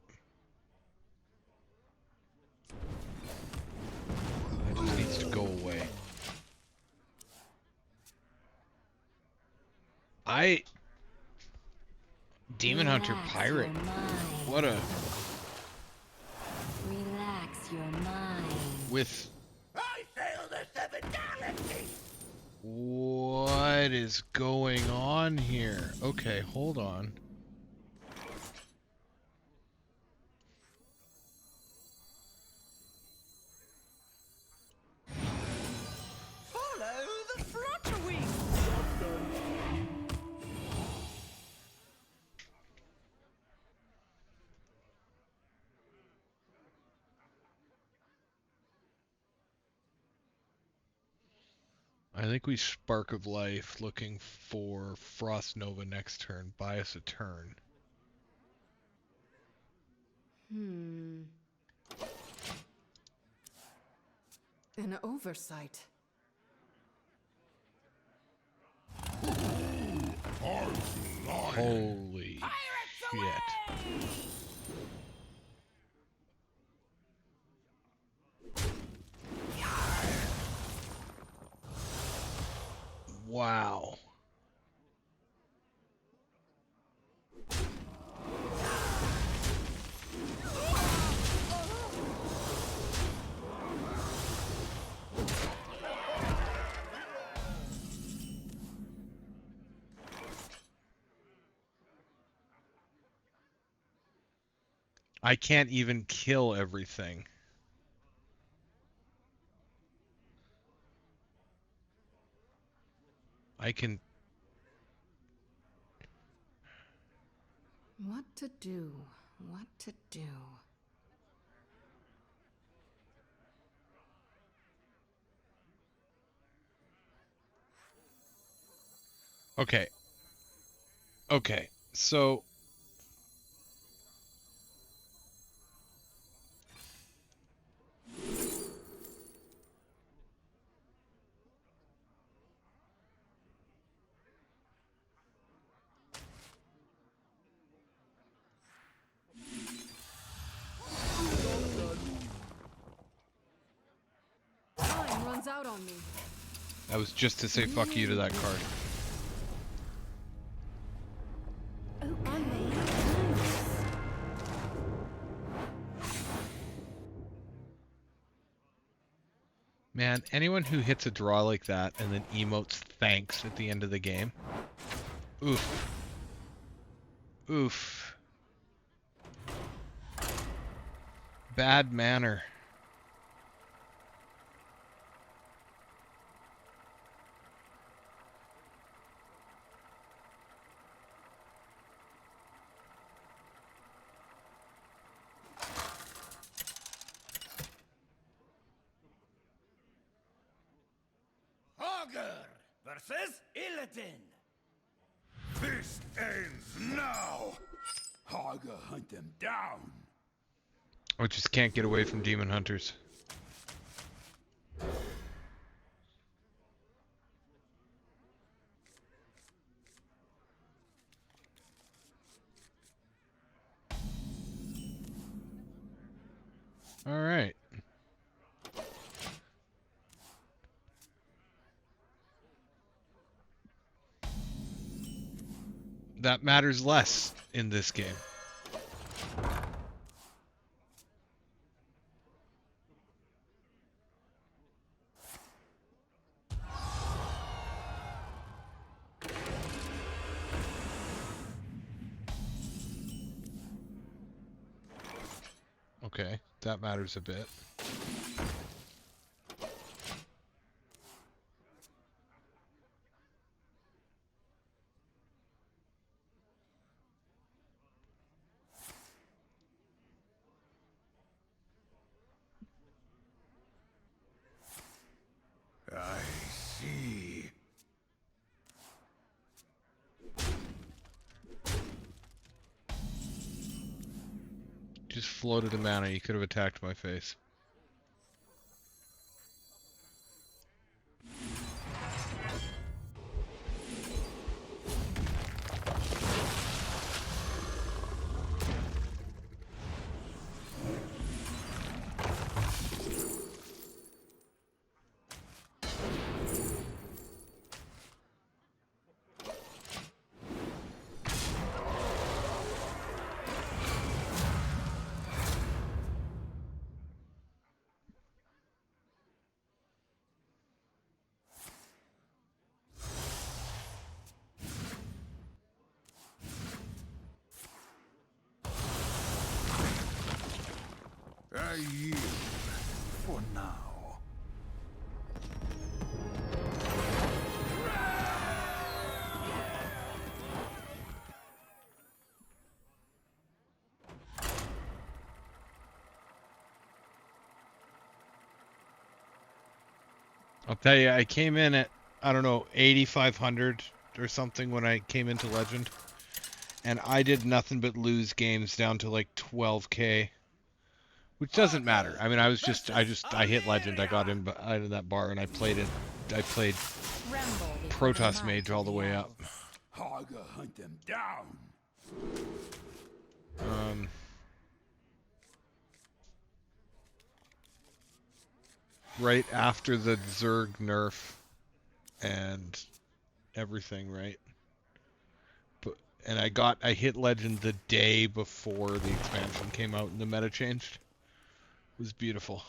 It just needs to go away. Demon Hunter Pirate. What a... Relax your mind. With... I sail the seven galaxies! What is going on here? Okay, hold on. Follow the flutter wings. I think we Spark of Life looking for Frost Nova next turn. Buy us a turn. An oversight. Holy shit. Wow. I can't even kill everything. I can... What to do? What to do? Okay. Okay, so... Time runs out on me. That was just to say fuck you to that card. Man, anyone who hits a draw like that and then emotes thanks at the end of the game. Oof. Oof. Bad manner. Versus Illidan. This ends now. Haga, hunt them down. I just can't get away from demon hunters. All right. That matters less in this game. Okay, that matters a bit. I see. Just floated a mana, you could have attacked my face. yield for now. I'll tell you, I came in at, I don't know, 8,500 or something when I came into Legend. And I did nothing but lose games down to like 12k. Which doesn't matter. I mean, I hit Legend, I got in out of that bar, and I played Protoss Mage all the way up. Haga hunt them down. Right after the Zerg nerf and everything, right? And I hit Legend the day before the expansion came out and the meta changed. It was beautiful.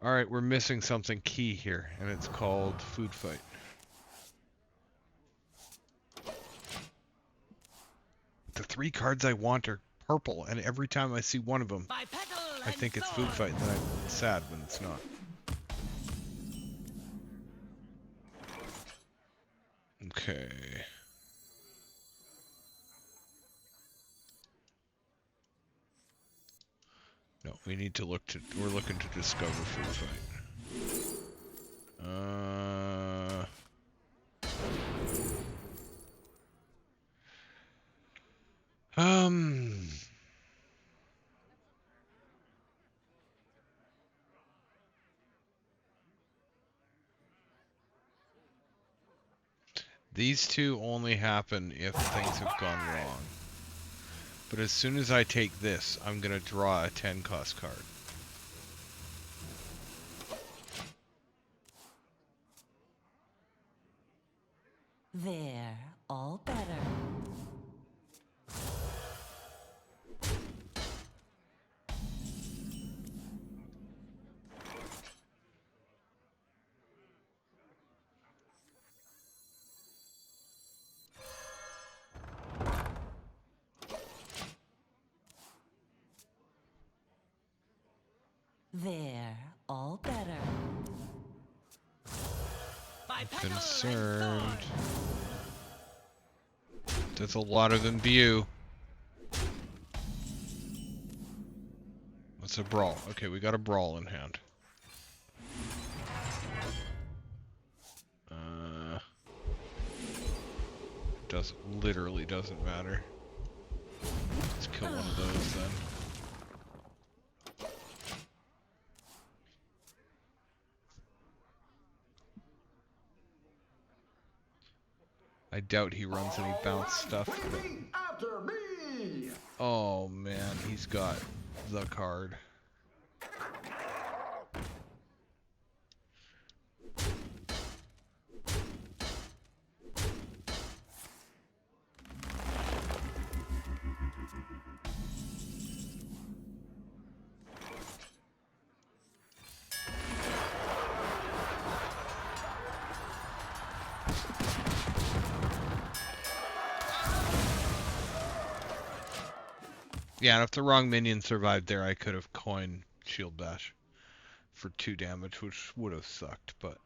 Alright, we're missing something key here, and it's called Food Fight. The 3 cards I want are purple, and every time I see one of them, I think it's Food Fight, and then I'm sad when it's not. Okay. No, we need to look to, we're looking to discover Food Fight. These two only happen if things have gone wrong. But as soon as I take this, I'm gonna draw a 10 cost card. There, all better. There, all better. Concerned. There's a lot of imbue. What's a brawl? Okay, we got a brawl in hand. Literally doesn't matter. Let's kill one of those then. I doubt he runs any bounce stuff. But... Oh man, he's got the card. Yeah, and if the wrong minion survived there, I could have coined Shield Bash for 2 damage, which would have sucked, but...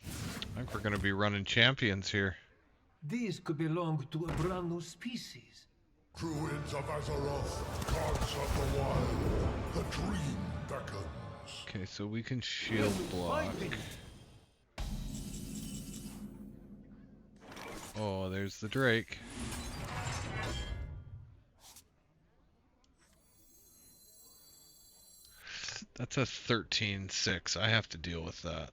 I think we're going to be running champions here. These could belong to a brand new species. Druids of Azeroth, gods of the wild, the dream beckons. Okay, so we can shield block. Oh, there's the Drake. That's a 13-6. I have to deal with that.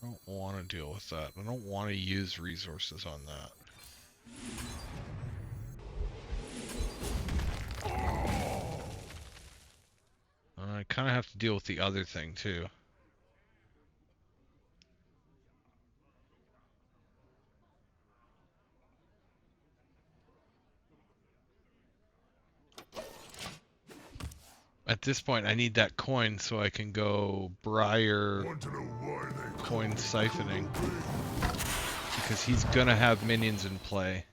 I don't want to deal with that. I don't want to use resources on that. I kind of have to deal with the other thing, too. At this point, I need that coin so I can go Briar coin siphoning. Because he's gonna have minions in play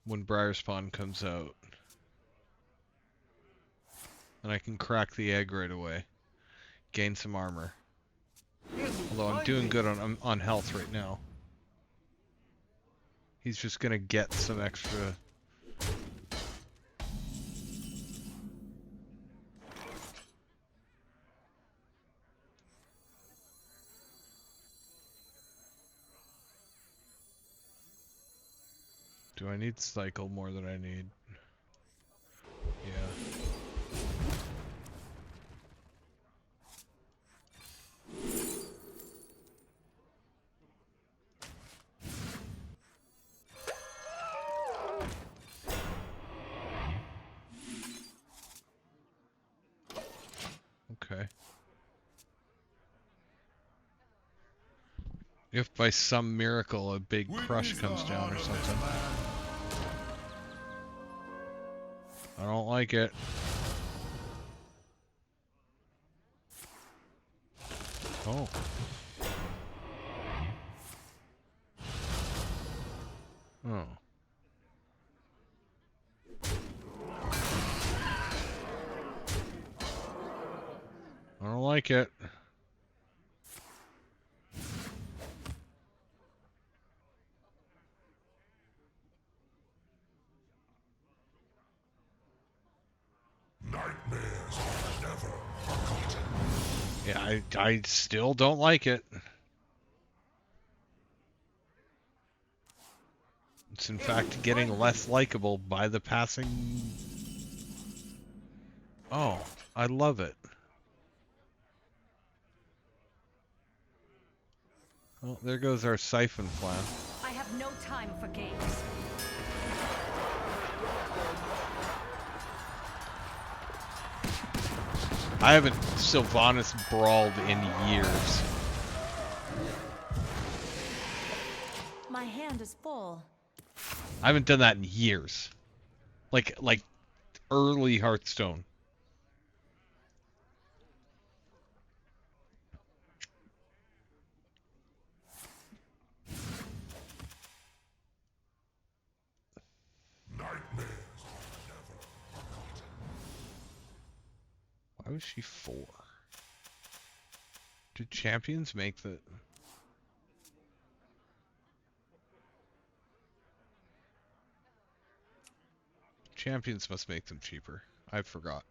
when Briarspawn comes out. And I can crack the egg right away. Gain some armor. Although I'm doing good on health right now. He's just gonna get some extra. Do I need cycle more than I need? Yeah. Okay. If by some miracle a big crush comes down or something. I don't like it. Oh. Oh. I don't like it. Yeah, I still don't like it. It's in fact getting less likable by the passing. Oh, I love it. Oh, there goes our siphon plan. I have no time for games. I haven't Sylvanas brawled in years. My hand is full. I haven't done that in years. Like early Hearthstone. Why was she 4? Did champions make the... Champions must make them cheaper. I forgot.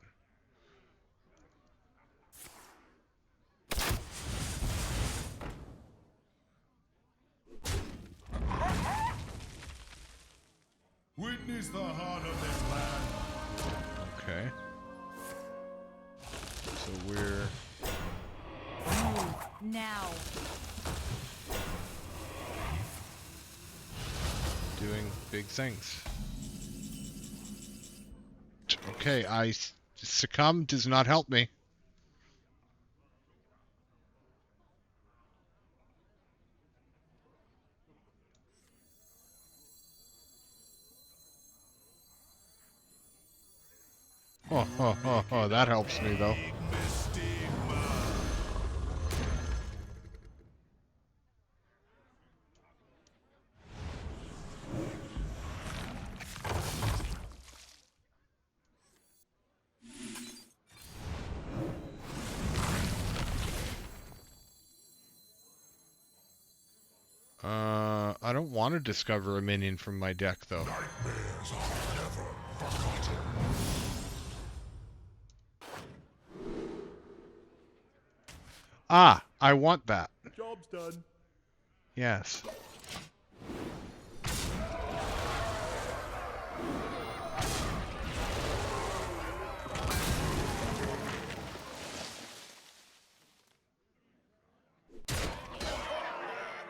Witness the heart of this land. Okay. So we're... Move now. doing big things. Okay, Succumb does not help me. Oh, that helps me though. I don't want to discover a minion from my deck though. Nightmares are never forgotten. Ah, I want that. Job's done. Yes.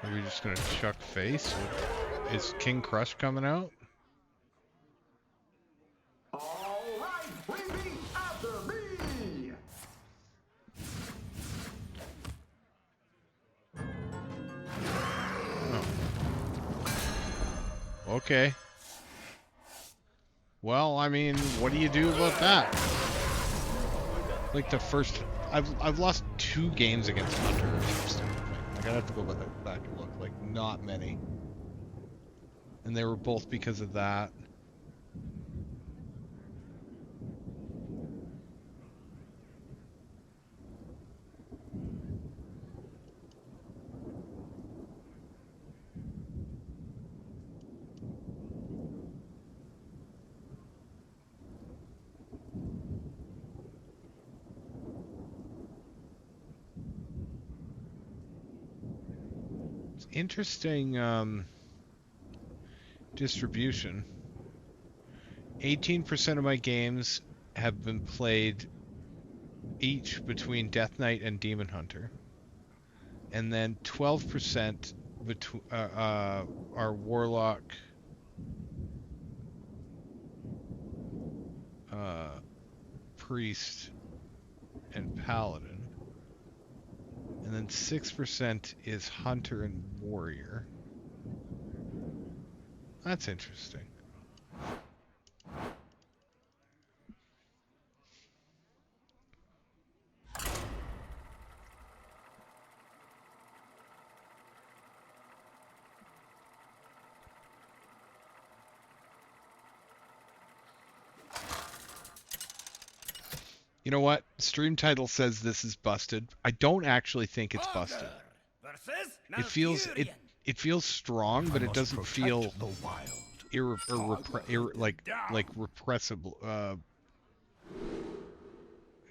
Are we just gonna chuck face? Is King Crush coming out? All right, repeat after me. Oh. Okay. Well, I mean, what do you do about that? Like the first, I've lost 2 games against Hunter or something. Like I'd have to go back and look. Like not many, and they were both because of that. Interesting distribution. 18% of my games have been played each between Death Knight and Demon Hunter, and then 12% between are Warlock, Priest, and Paladin. And then 6% is Hunter and Warrior. That's interesting. You know what? Stream title says this is busted. I don't actually think it's busted. It feels strong, but it doesn't feel like repressible.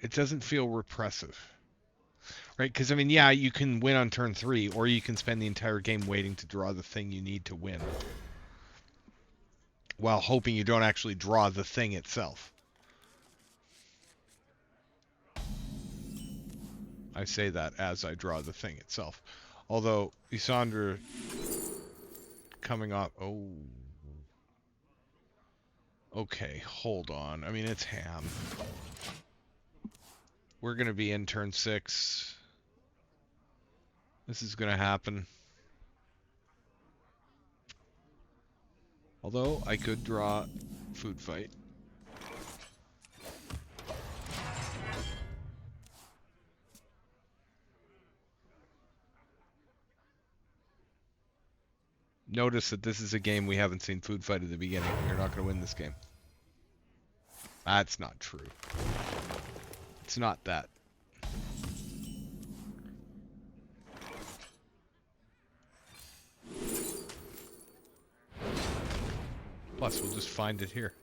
It doesn't feel repressive, right? Because I mean, yeah, you can win on turn 3, or you can spend the entire game waiting to draw the thing you need to win, while hoping you don't actually draw the thing itself. I say that as I draw the thing itself. Although, Ysondre coming off... Oh. Okay, hold on. I mean, it's ham. We're going to be in turn 6. This is going to happen. Although, I could draw Food Fight. Notice that this is a game we haven't seen Food Fight at the beginning. You're not going to win this game. That's not true. It's not that. Plus, we'll just find it here.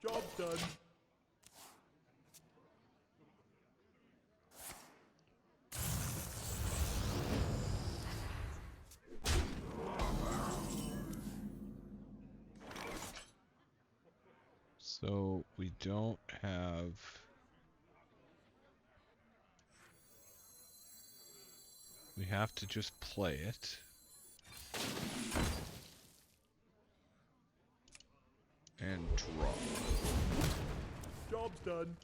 Job's done. So we don't have... We have to just play it. And draw. Job's done.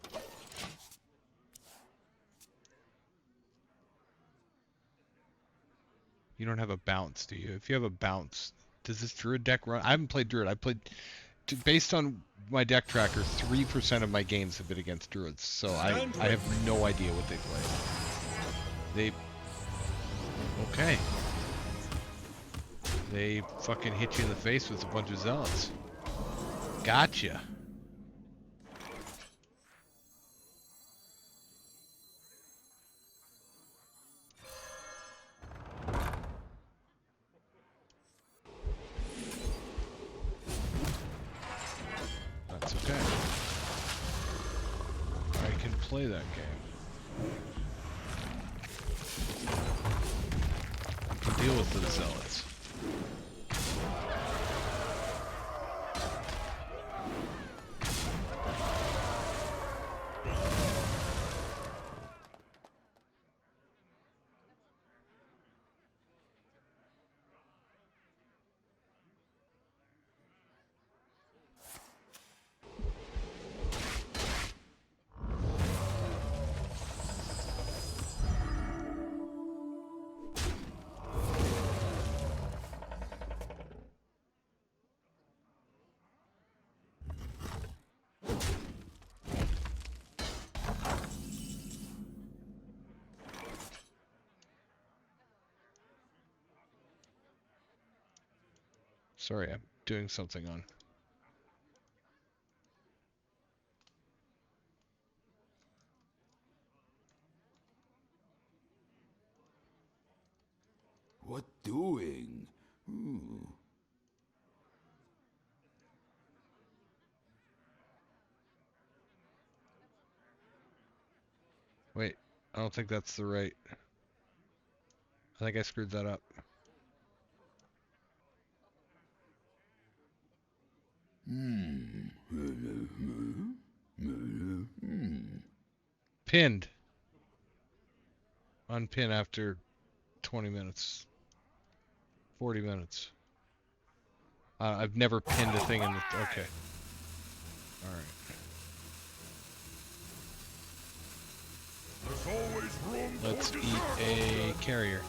You don't have a bounce, do you? If you have a bounce, does this Druid deck run? I haven't played Druid. I played... Based on my deck tracker, 3% of my games have been against Druids, so I have no idea what they play. Okay. They fucking hit you in the face with a bunch of zealots. Gotcha. That's okay. I can play that game. I can deal with the zealots. Sorry, I'm doing something on. What doing? Wait, I don't think that's the right. I think I screwed that up. Pinned. Unpin after 20 minutes. 40 minutes. I've never pinned a thing in the... Okay. Alright. Let's eat a carrier.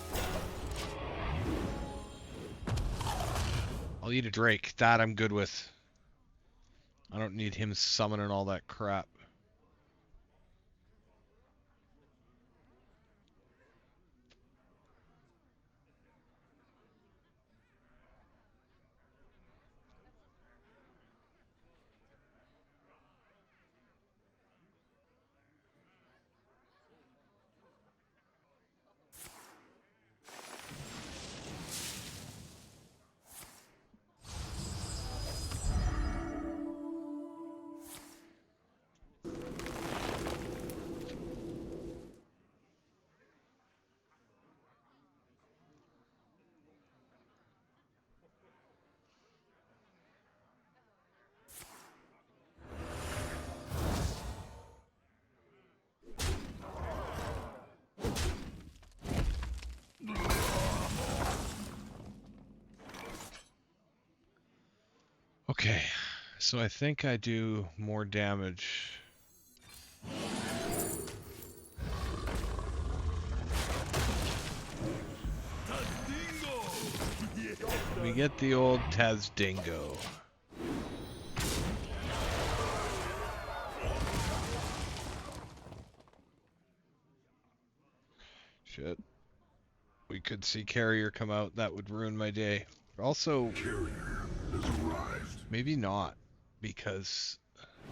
I'll eat a Drake. That I'm good with. I don't need him summoning all that crap. Okay, so I think I do more damage. We get the old Tazdingo. Shit. We could see Carrier come out. That would ruin my day. Also, Carrier has arrived. Maybe not, because...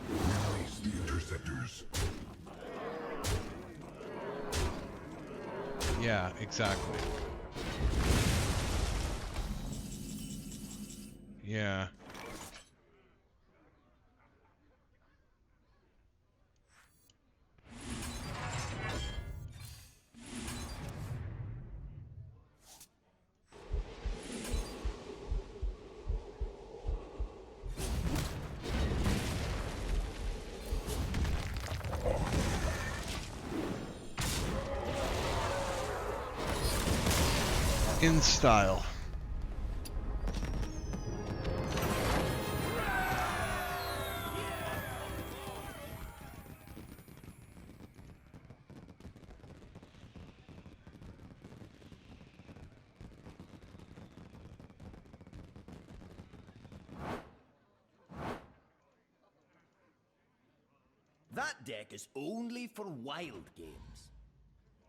Release the interceptors. Yeah, exactly. Yeah. In style. That deck is only for wild games.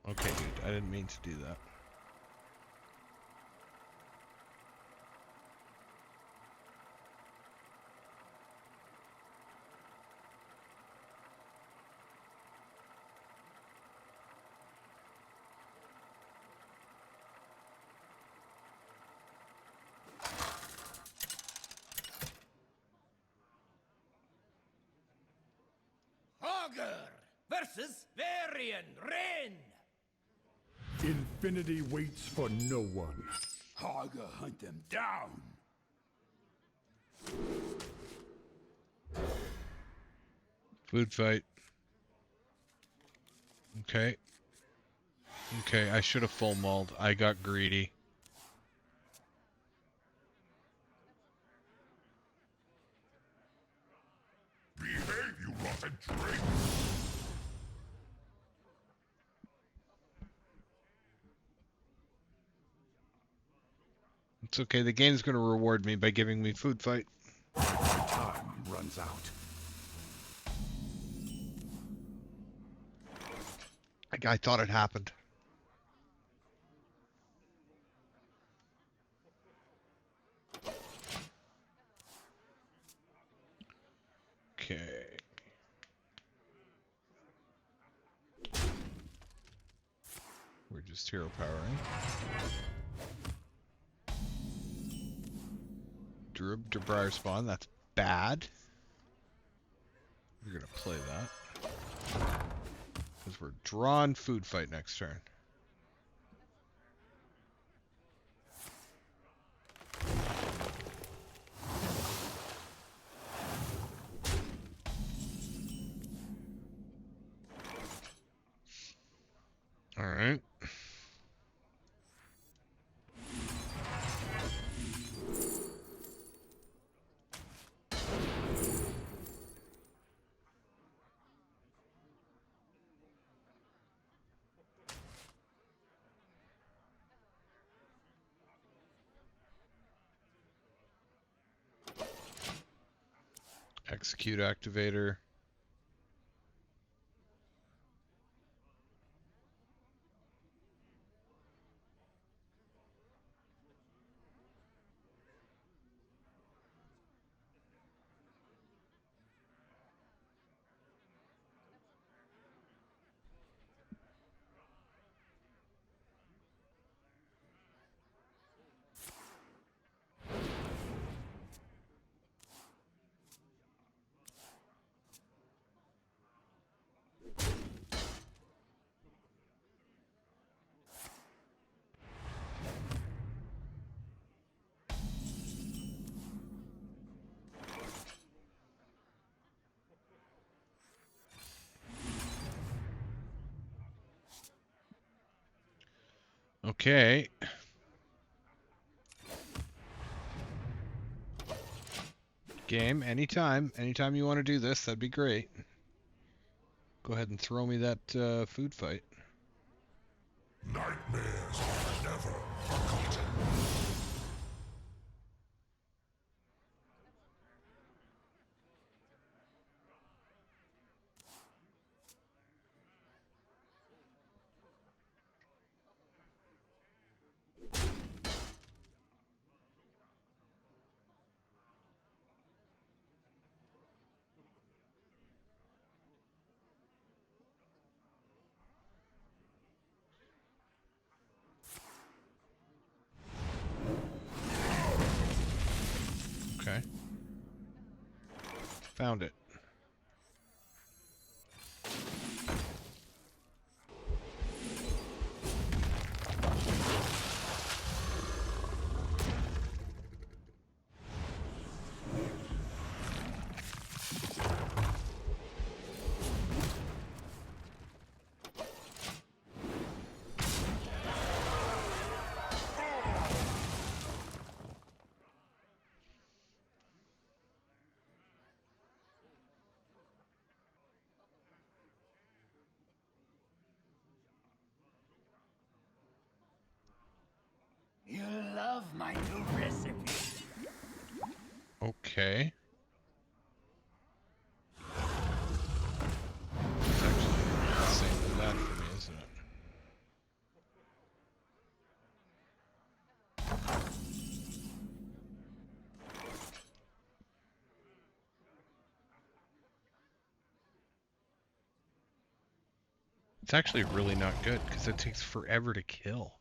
Okay, dude, I didn't mean to do that. Versus Varian Rain! Infinity waits for no one. Haga hunt them down. Food fight. Okay. Okay, I should have full mauled. I got greedy. Behave, you rotten Drake! It's okay, the game's gonna reward me by giving me food fight. Time runs out. I thought it happened. used hero powering. Drew up to Briarspawn, that's bad. We're gonna play that. Because we're drawn food fight next turn. Alright. Execute activator. Okay. Game, anytime. Anytime you want to do this, that'd be great. Go ahead and throw me that food fight. Nightmares are never forgotten. Okay. Found it. You love my new recipe. Okay. It's actually the same as that for me, isn't it? It's actually really not good because it takes forever to kill.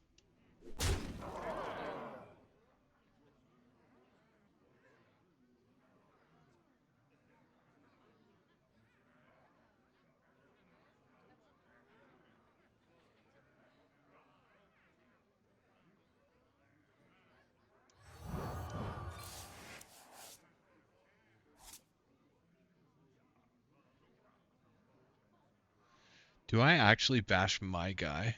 Do I actually bash my guy?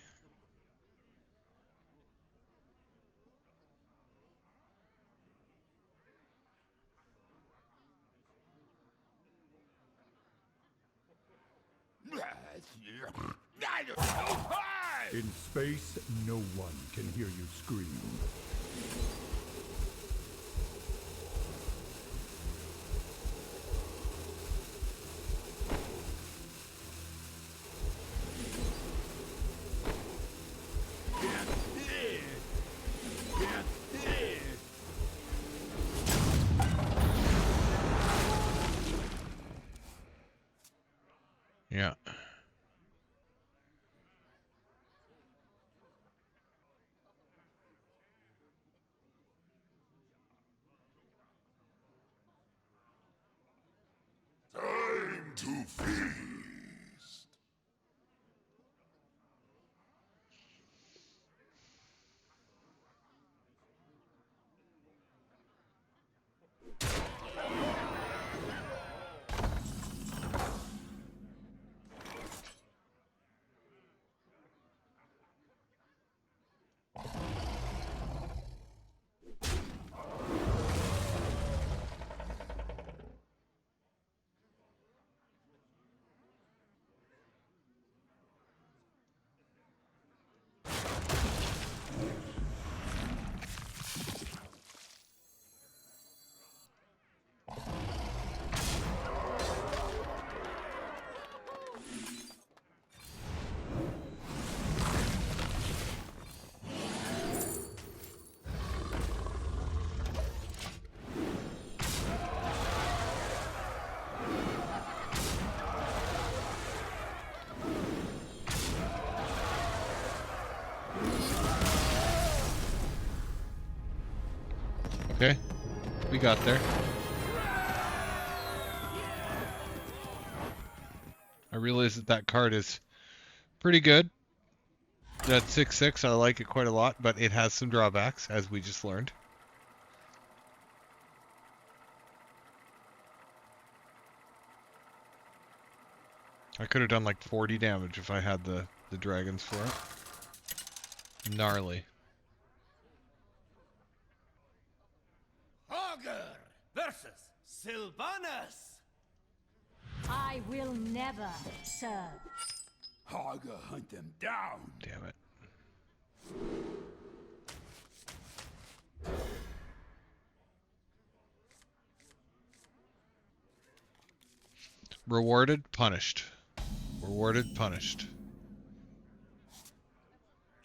In space, no one can hear you scream. Yeah. Okay, we got there. I realize that that card is pretty good. That 6/6, I like it quite a lot, but it has some drawbacks, as we just learned. I could have done like 40 damage if I had the dragons for it. Gnarly. Augur versus Sylvanas. I will never serve. Augur, hunt them down. Damn it. Rewarded, punished. Rewarded, punished.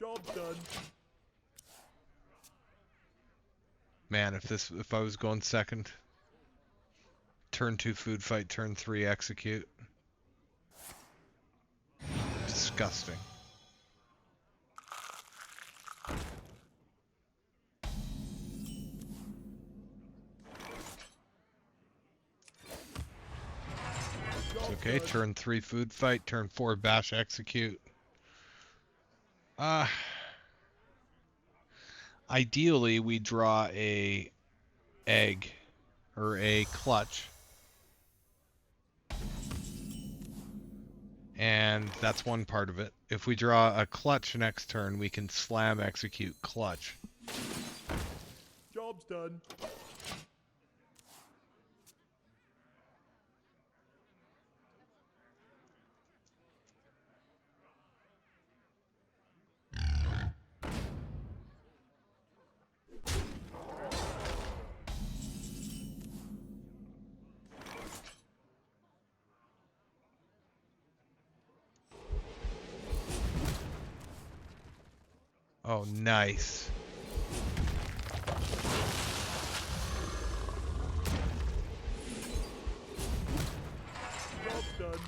Job done. Man, if I was going second, turn 2 food fight, turn 3 execute. Disgusting. It's okay, turn 3 food fight, turn 4 bash execute. Ideally we draw a egg or a clutch. And that's one part of it. If we draw a clutch next turn, we can slam execute clutch. Job's done. Oh, nice. Job's done.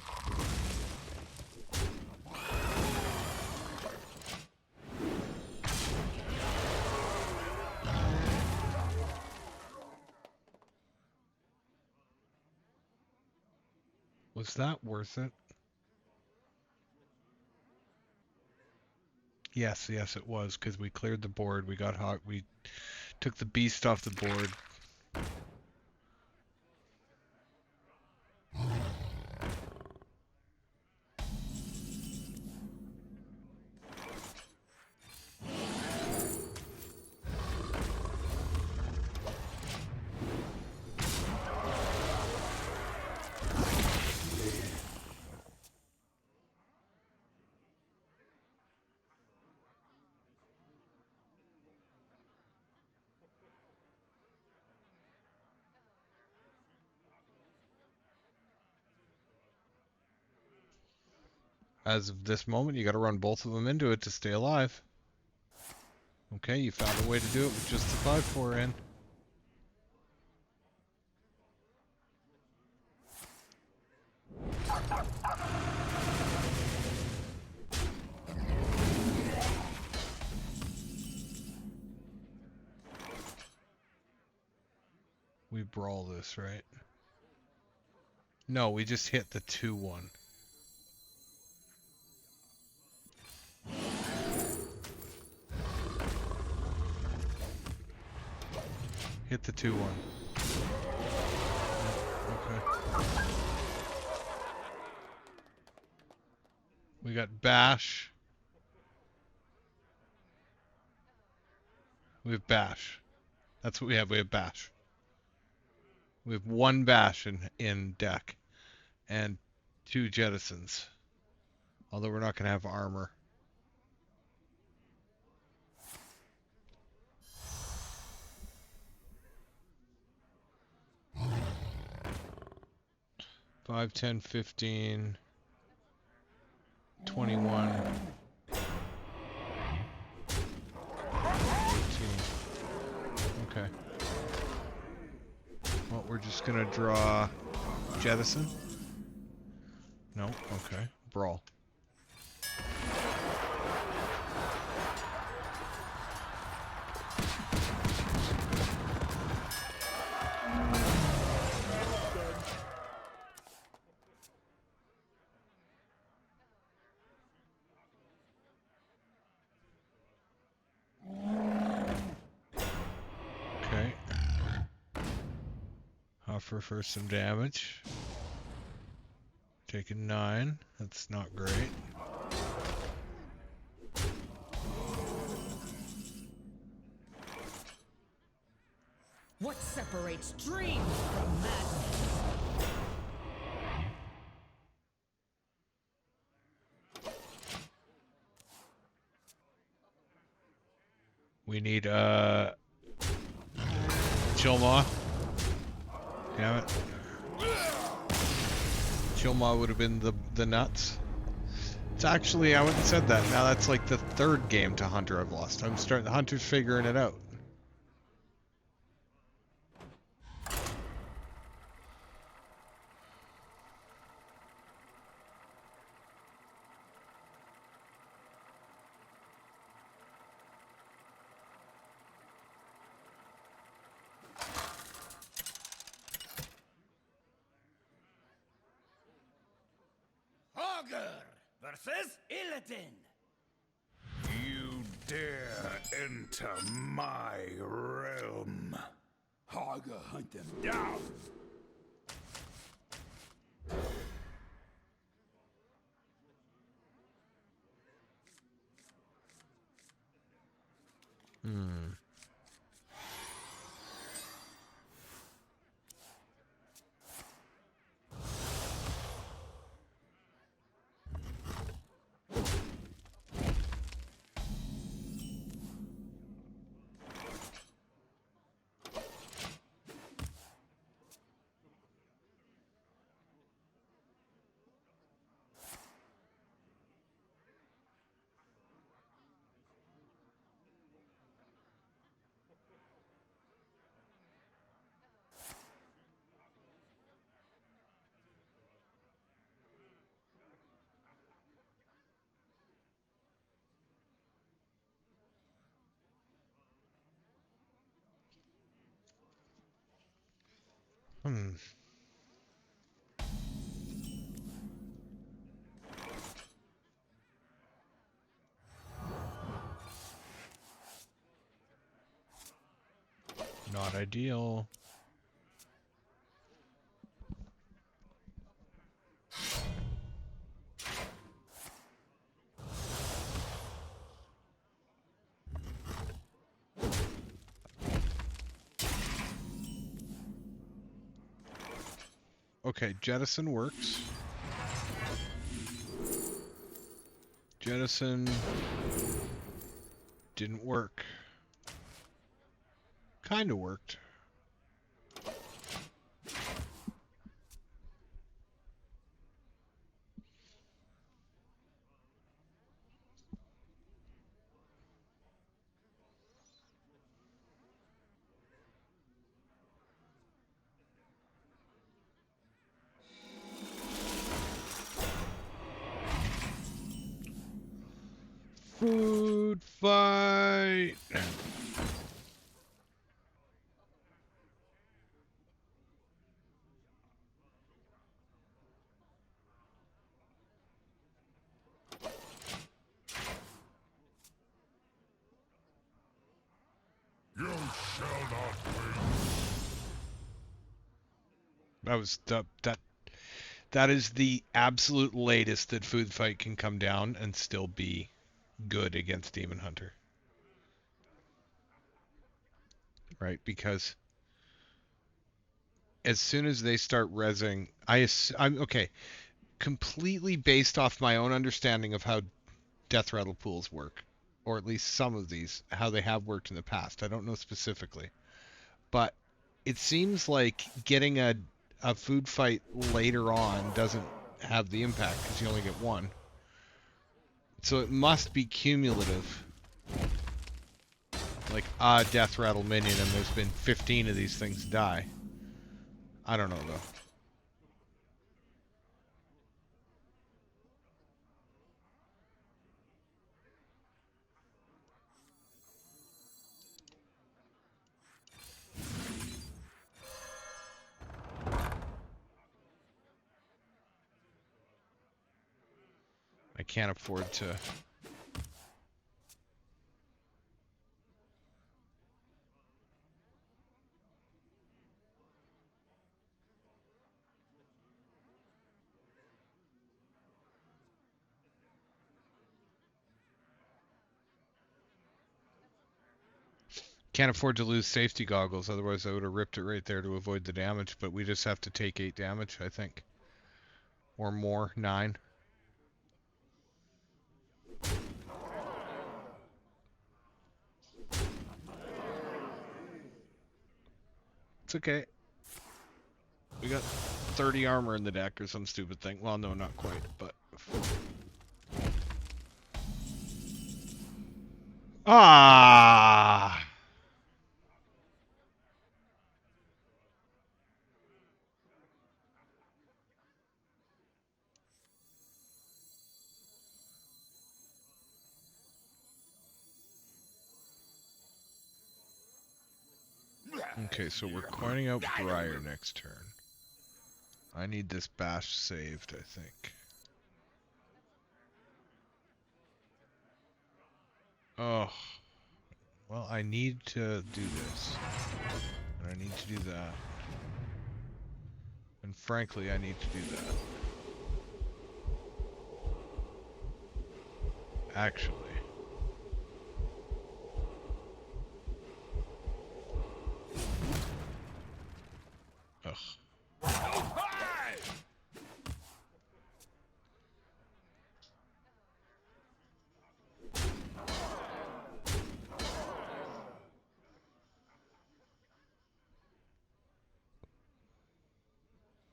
Was that worth it? Yes, yes, it was, because we cleared the board. We got hot. We took the beast off the board. As of this moment, you got to run both of them into it to stay alive. Okay, you found a way to do it with just the 5/4 in. We brawl this, right? No, we just hit the 2/1. Hit the 2/1. Okay. We got bash. We have bash. That's what we have. We have bash. We have 1 bash in deck and 2 jettisons. Although we're not going to have armor. Five, 10, 15, 21, 18. Okay. Well, we're just gonna draw Jettison. No, okay. Brawl. Offer for some damage. Taking 9. That's not great. What separates dreams from madness? We need Chilmaw. Damn it. Chilmaw would have been the nuts. It's actually, I wouldn't have said that. Now that's like the 3rd game to Hunter I've lost. I'm starting, the Hunter's figuring it out. Versus Illidan. You dare enter my realm. Haga, hunt them down. Not ideal. Okay, Jettison works. Jettison didn't work. Kinda worked. Food fight. You shall not win. That was that is the absolute latest that Food Fight can come down and still be good against Demon Hunter. Right, because as soon as they start rezzing, I'm okay, completely based off my own understanding of how death rattle pools work, or at least some of these, how they have worked in the past. I don't know specifically, but it seems like getting a food fight later on doesn't have the impact because you only get one. So it must be cumulative. Like a death rattle minion and there's been 15 of these things die. I don't know though. I can't afford to. Can't afford to lose safety goggles, otherwise I would have ripped it right there to avoid the damage, but we just have to take 8 damage, I think. Or more, 9. It's okay. We got 30 armor in the deck or some stupid thing. Well, no, not quite, but... Ah! Okay, so we're coining out Briar next turn. I need this bash saved, I think. Oh. Well, I need to do this. And I need to do that. And frankly, I need to do that. Actually. Ugh.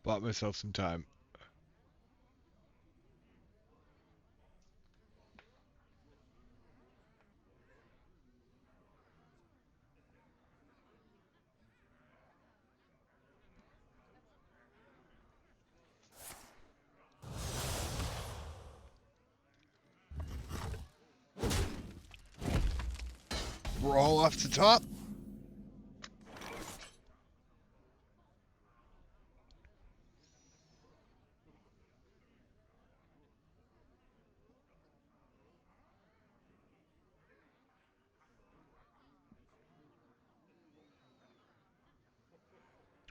Bought myself some time. Brawl off the top.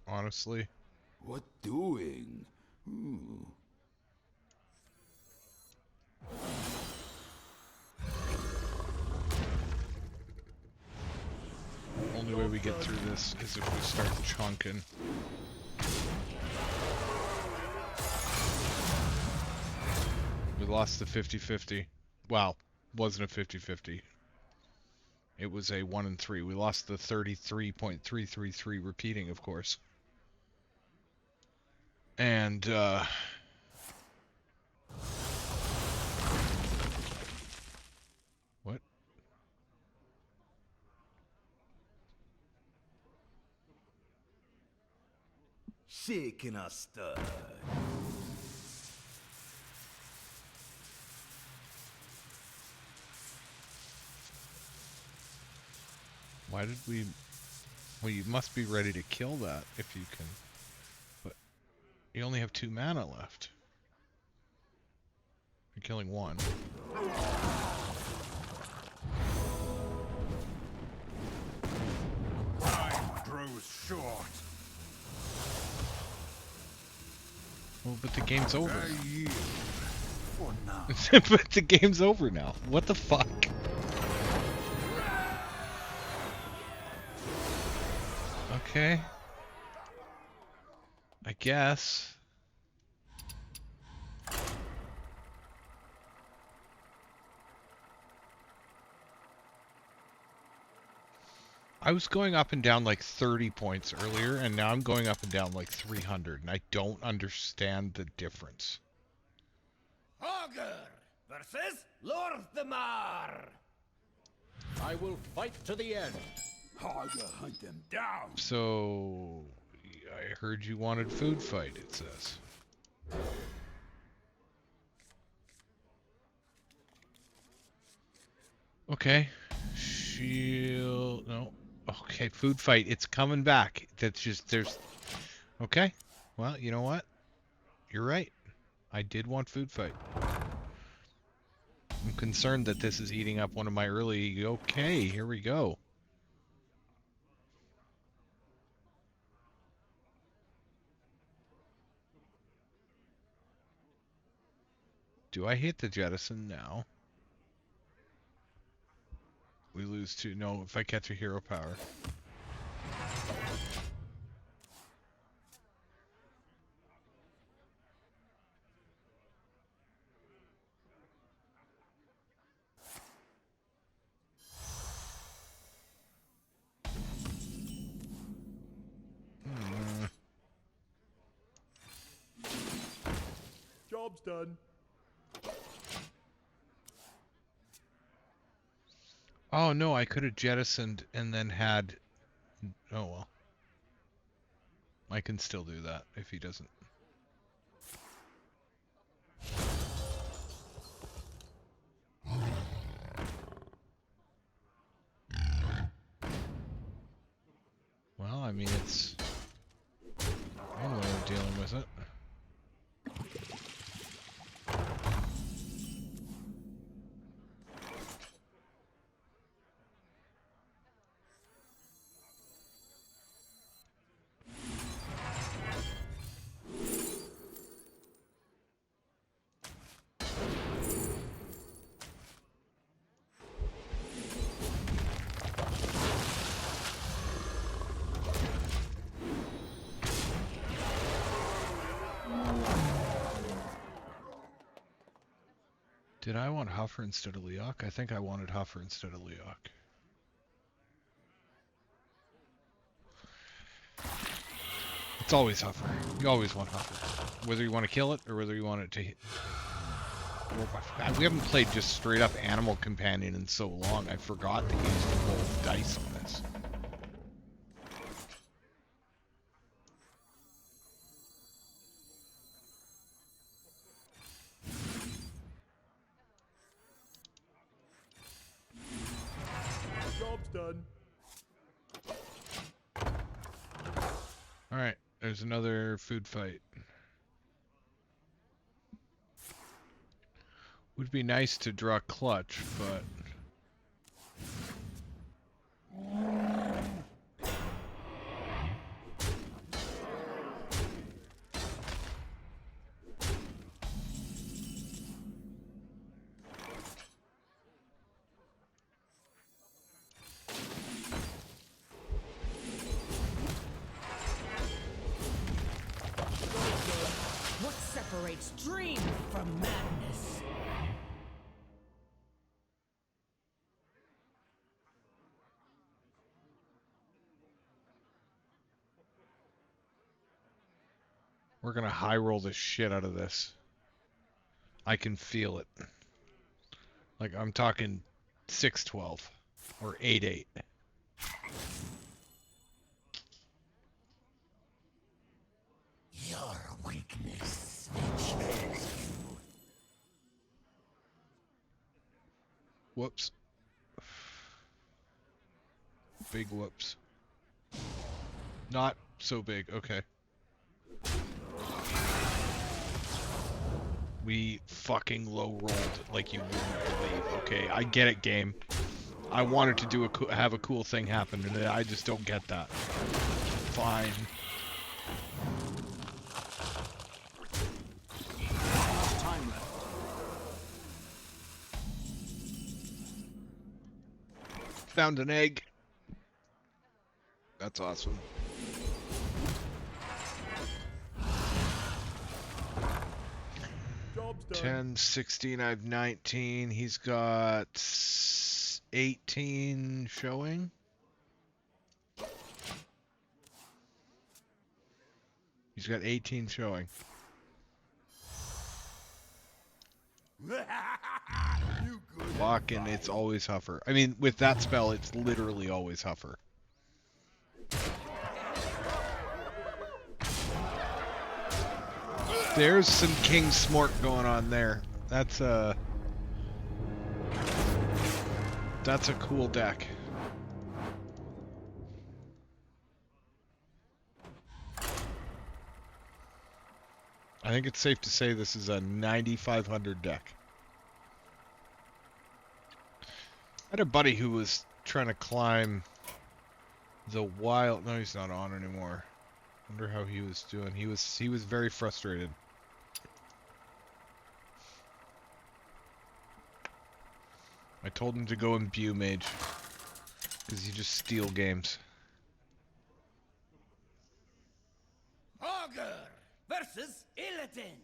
Honestly. What doing? Only way we get through this is if we start chunking. We lost the 50-50. Well, wasn't a 50-50. It was a 1 and 3. We lost the 33.333 repeating, of course. And, what? Shaking a stud. Why did we... Well, you must be ready to kill that if you can. But you only have 2 mana left. You're killing 1. Time grows short. Well, but the game's over. For now. But the game's over now. What the fuck? Okay. I guess. I was going up and down like 30 points earlier, and now I'm going up and down like 300, and I don't understand the difference. Augur versus Lord Thamar. I will fight to the end. Augur hunt them down. So, I heard you wanted food fight, it says. Okay. Shield... No. Okay, food fight. It's coming back. That's just... There's... Okay. Well, you know what? You're right. I did want food fight. I'm concerned that this is eating up one of my early... Okay, here we go. Do I hit the Jettison now? We lose 2. No, if I catch a hero power. Job's done. Oh no, I could have jettisoned and then had... Oh well. I can still do that if he doesn't. Well, I mean, it's one way of dealing with it. Did I want Huffer instead of Leok? I think I wanted Huffer instead of Leok. It's always Huffer. You always want Huffer. Whether you want to kill it or whether you want it to hit. Oh my God, we haven't played just straight up Animal Companion in so long. I forgot to use the roll dice on this. Job's done. Alright, there's another food fight. Would be nice to draw clutch, but... What separates dream from madness? We're gonna high roll the shit out of this. I can feel it. Like, I'm talking 6-12 or 8-8. Your weakness betrays you. Whoops. Big whoops. Not so big, okay. We fucking low rolled like you wouldn't believe. Okay, I get it, game. I wanted to do have a cool thing happen, and I just don't get that. Fine. Time left. Found an egg. That's awesome. Job's done. 10, 16, I have 19. He's got 18 showing. He's got 18 showing. Walking, it's always Huffer. I mean, with that spell, it's literally always Huffer. There's some King Smork going on there. That's a cool deck. I think it's safe to say this is a 9,500 deck. I had a buddy who was trying to climb the wild... No, he's not on anymore. Wonder how he was doing. He was very frustrated. I told him to go imbue mage. Because you just steal games. Augur versus Illidan.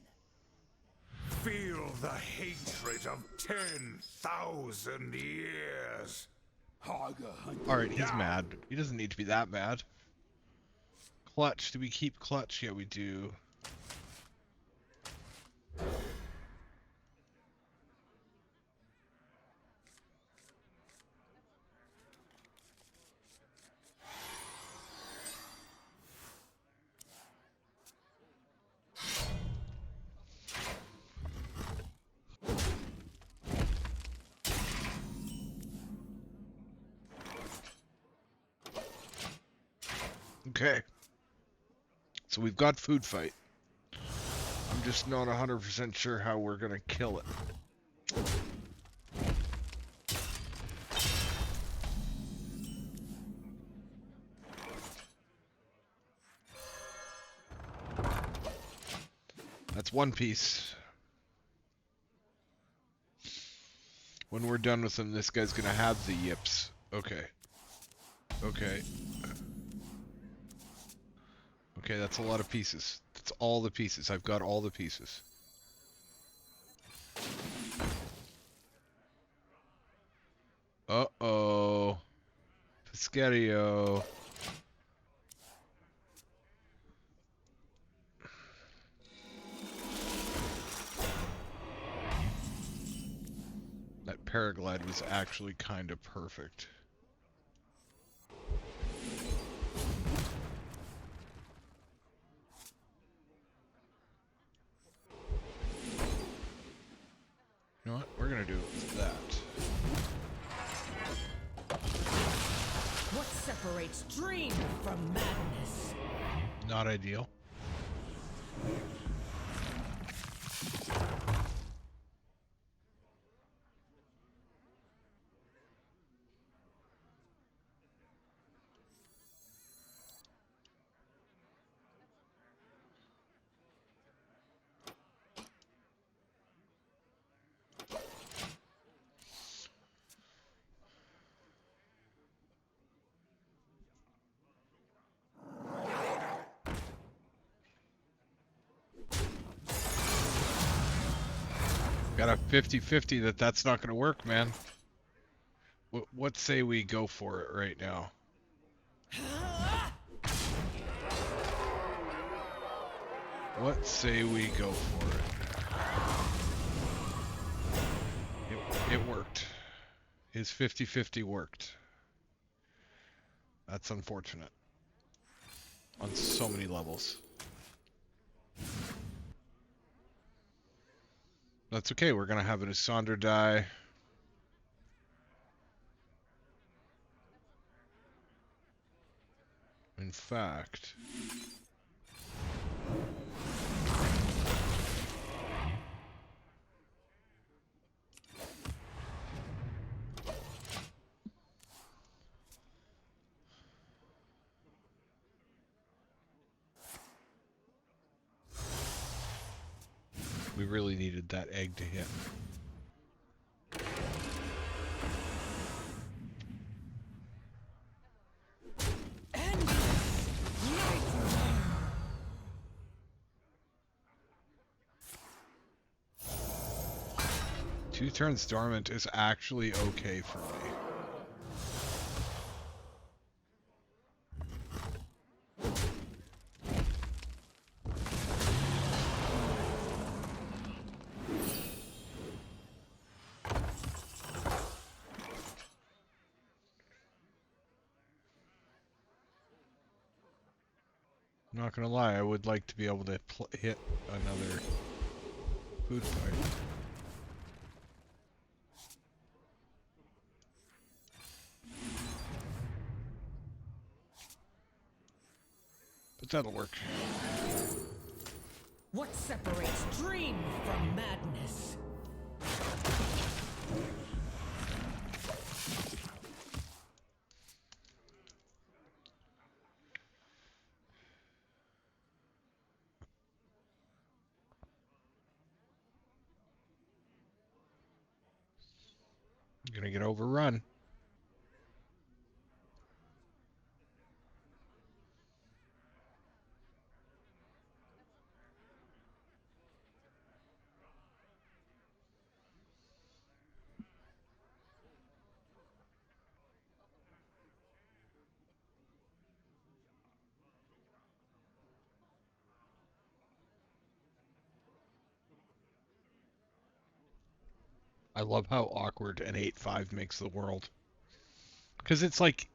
Feel the hatred of 10,000 years. Alright, he's mad. He doesn't need to be that mad. Clutch. Do we keep clutch? Yeah, we do. Okay. So we've got food fight. I'm just not 100% sure how we're gonna kill it. That's one piece. When we're done with him, this guy's gonna have the yips. Okay. Okay. Okay, that's a lot of pieces. That's all the pieces. I've got all the pieces. Uh-oh. Piscatio. That paraglide was actually kind of perfect. You know what? We're gonna do it with that. What separates dream from madness? Not ideal. Got a 50-50 that that's not going to work, man. What say we go for it right now? What say we go for it? It worked. His 50-50 worked. That's unfortunate. On so many levels. That's okay, we're gonna have an Ysondre die. In fact... we really needed that egg to hit. Two turns dormant is actually okay for me. I'm not gonna lie, I would like to be able to hit another food fight. But that'll work. What separates dream from madness? I'm gonna get overrun. I love how awkward an 8-5 makes the world. Because it's like,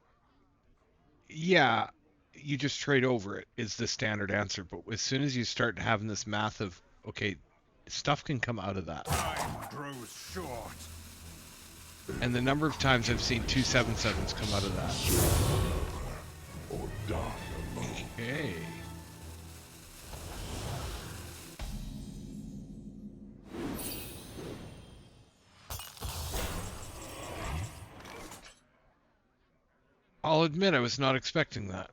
yeah, you just trade over it is the standard answer. But as soon as you start having this math of, okay, stuff can come out of that. Time grows short. And the number of times I've seen 2 7/7s come out of that. Or die alone. Okay. I'll admit I was not expecting that.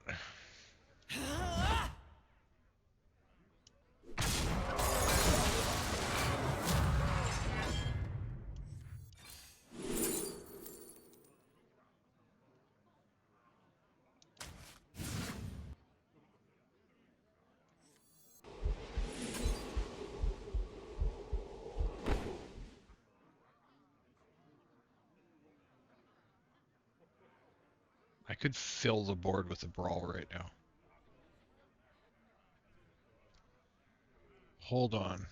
I could fill the board with a Brawl right now. Hold on.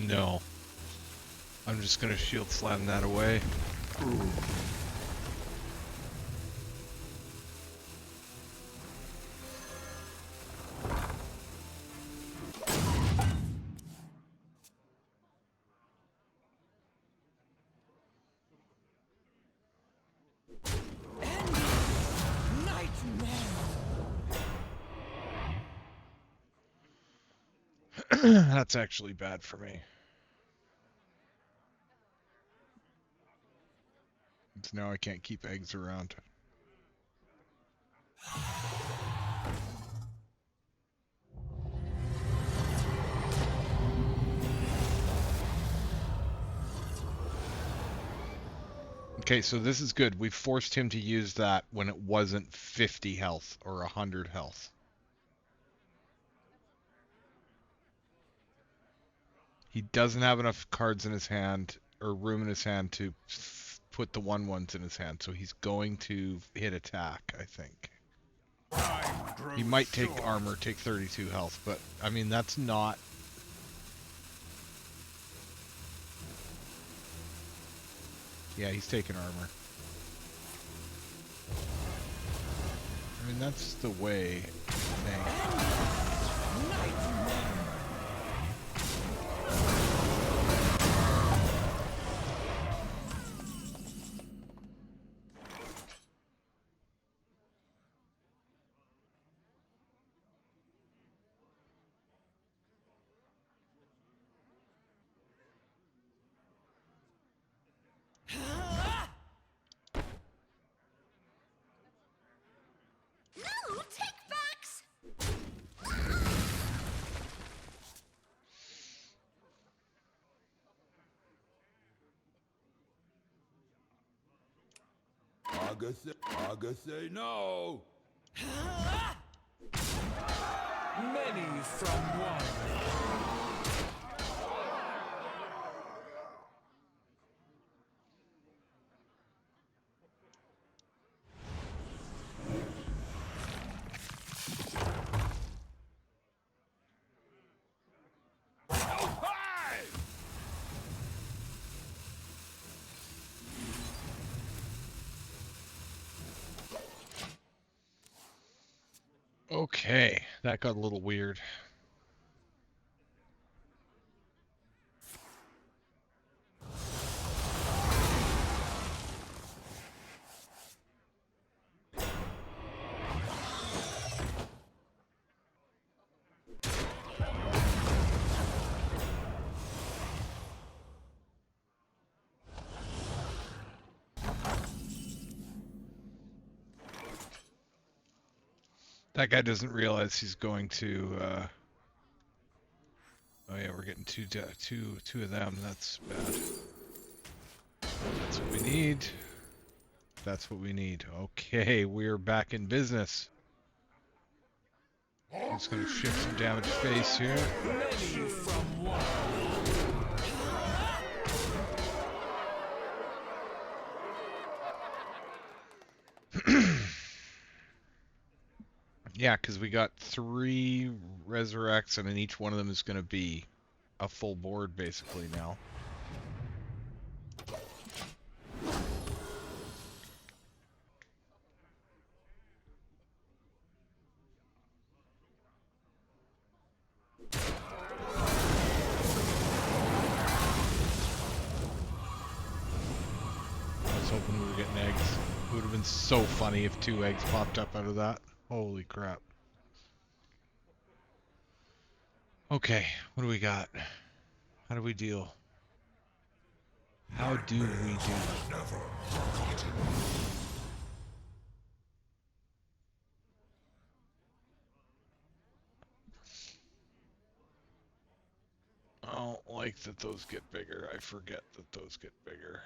No. I'm just gonna shield slam that away. Ooh. That's actually bad for me. So now I can't keep eggs around. Okay, so this is good. We forced him to use that when it wasn't 50 health or 100 health. He doesn't have enough cards in his hand or room in his hand to put the 1/1s in his hand, so he's going to hit attack, I think. He might take armor, take 32 health, but I mean that's not. Yeah, he's taking armor. I mean that's the way thing. I say no. Many from one. Okay, that got a little weird. That guy doesn't realize he's going to, oh yeah, we're getting two of them. That's bad. That's what we need. That's what we need. Okay, we're back in business. I'm just going to shift some damage face here. Yeah, because we got 3 resurrects, and then each one of them is going to be a full board basically now. I was hoping we were getting eggs. It would have been so funny if 2 eggs popped up out of that. Holy crap. Okay, what do we got? How do we deal? How do we do? I don't like that those get bigger. I forget that those get bigger.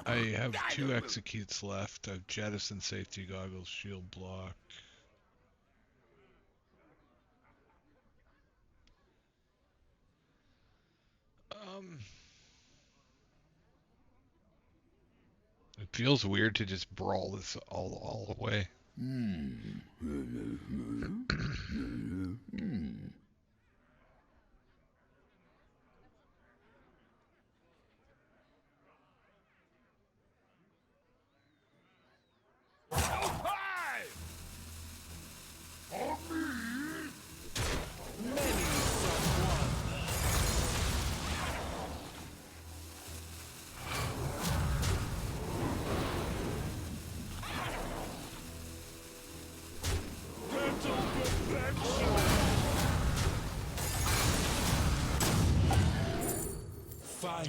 I have 2 executes left. I have Jettison, safety goggles, shield block. It feels weird to just brawl this all away.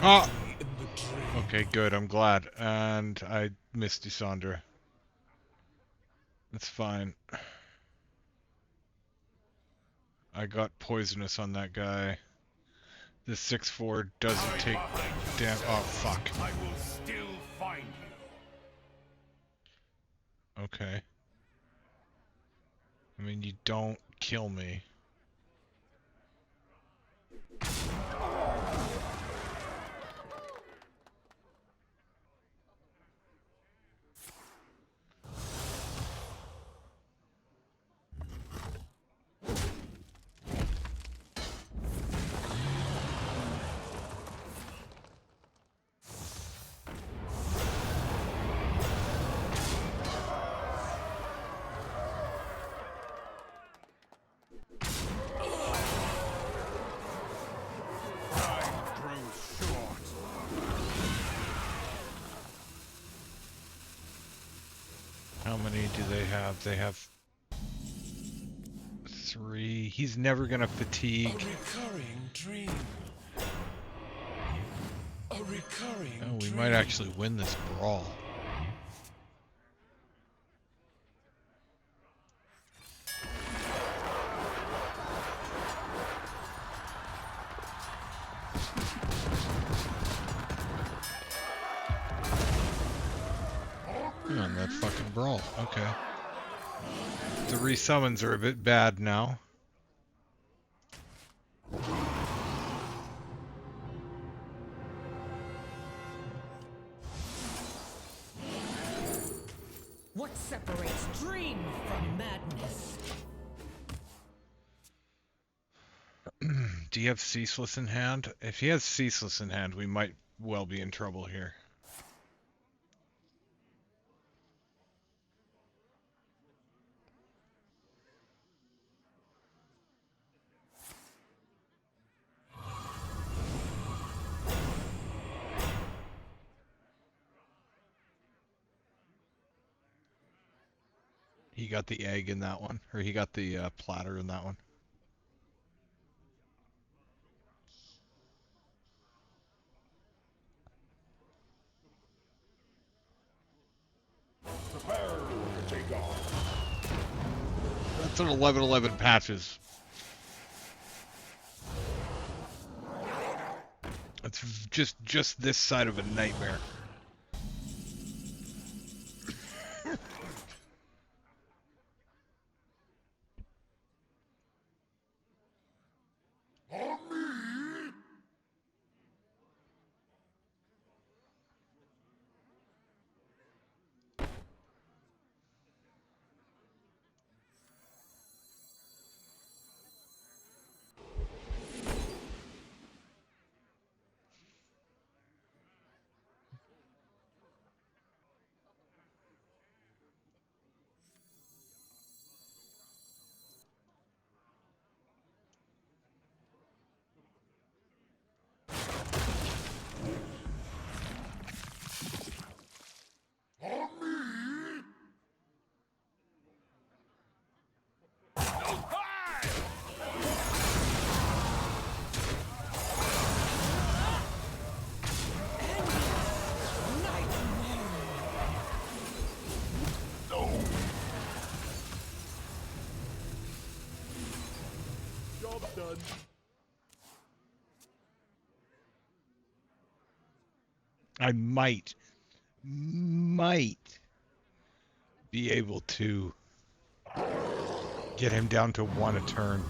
Oh! Okay, good. I'm glad. And I missed Ysondre. That's fine. I got poisonous on that guy. This 6/4 doesn't take damn. Oh fuck. I will still find you. Okay. I mean, you don't kill me. How many do they have? They have 3. He's never gonna fatigue. A recurring dream. A recurring Oh, we dream. might actually win this brawl. On that fucking brawl. Okay. The resummons are a bit bad now. What separates dream from madness? Do you have Ceaseless in hand? If he has Ceaseless in hand, we might well be in trouble here. He got the egg in that one, or he got the platter in that one. That's what 11/11 patches. It's just this side of a nightmare. Done. I might be able to get him down to 1 a turn.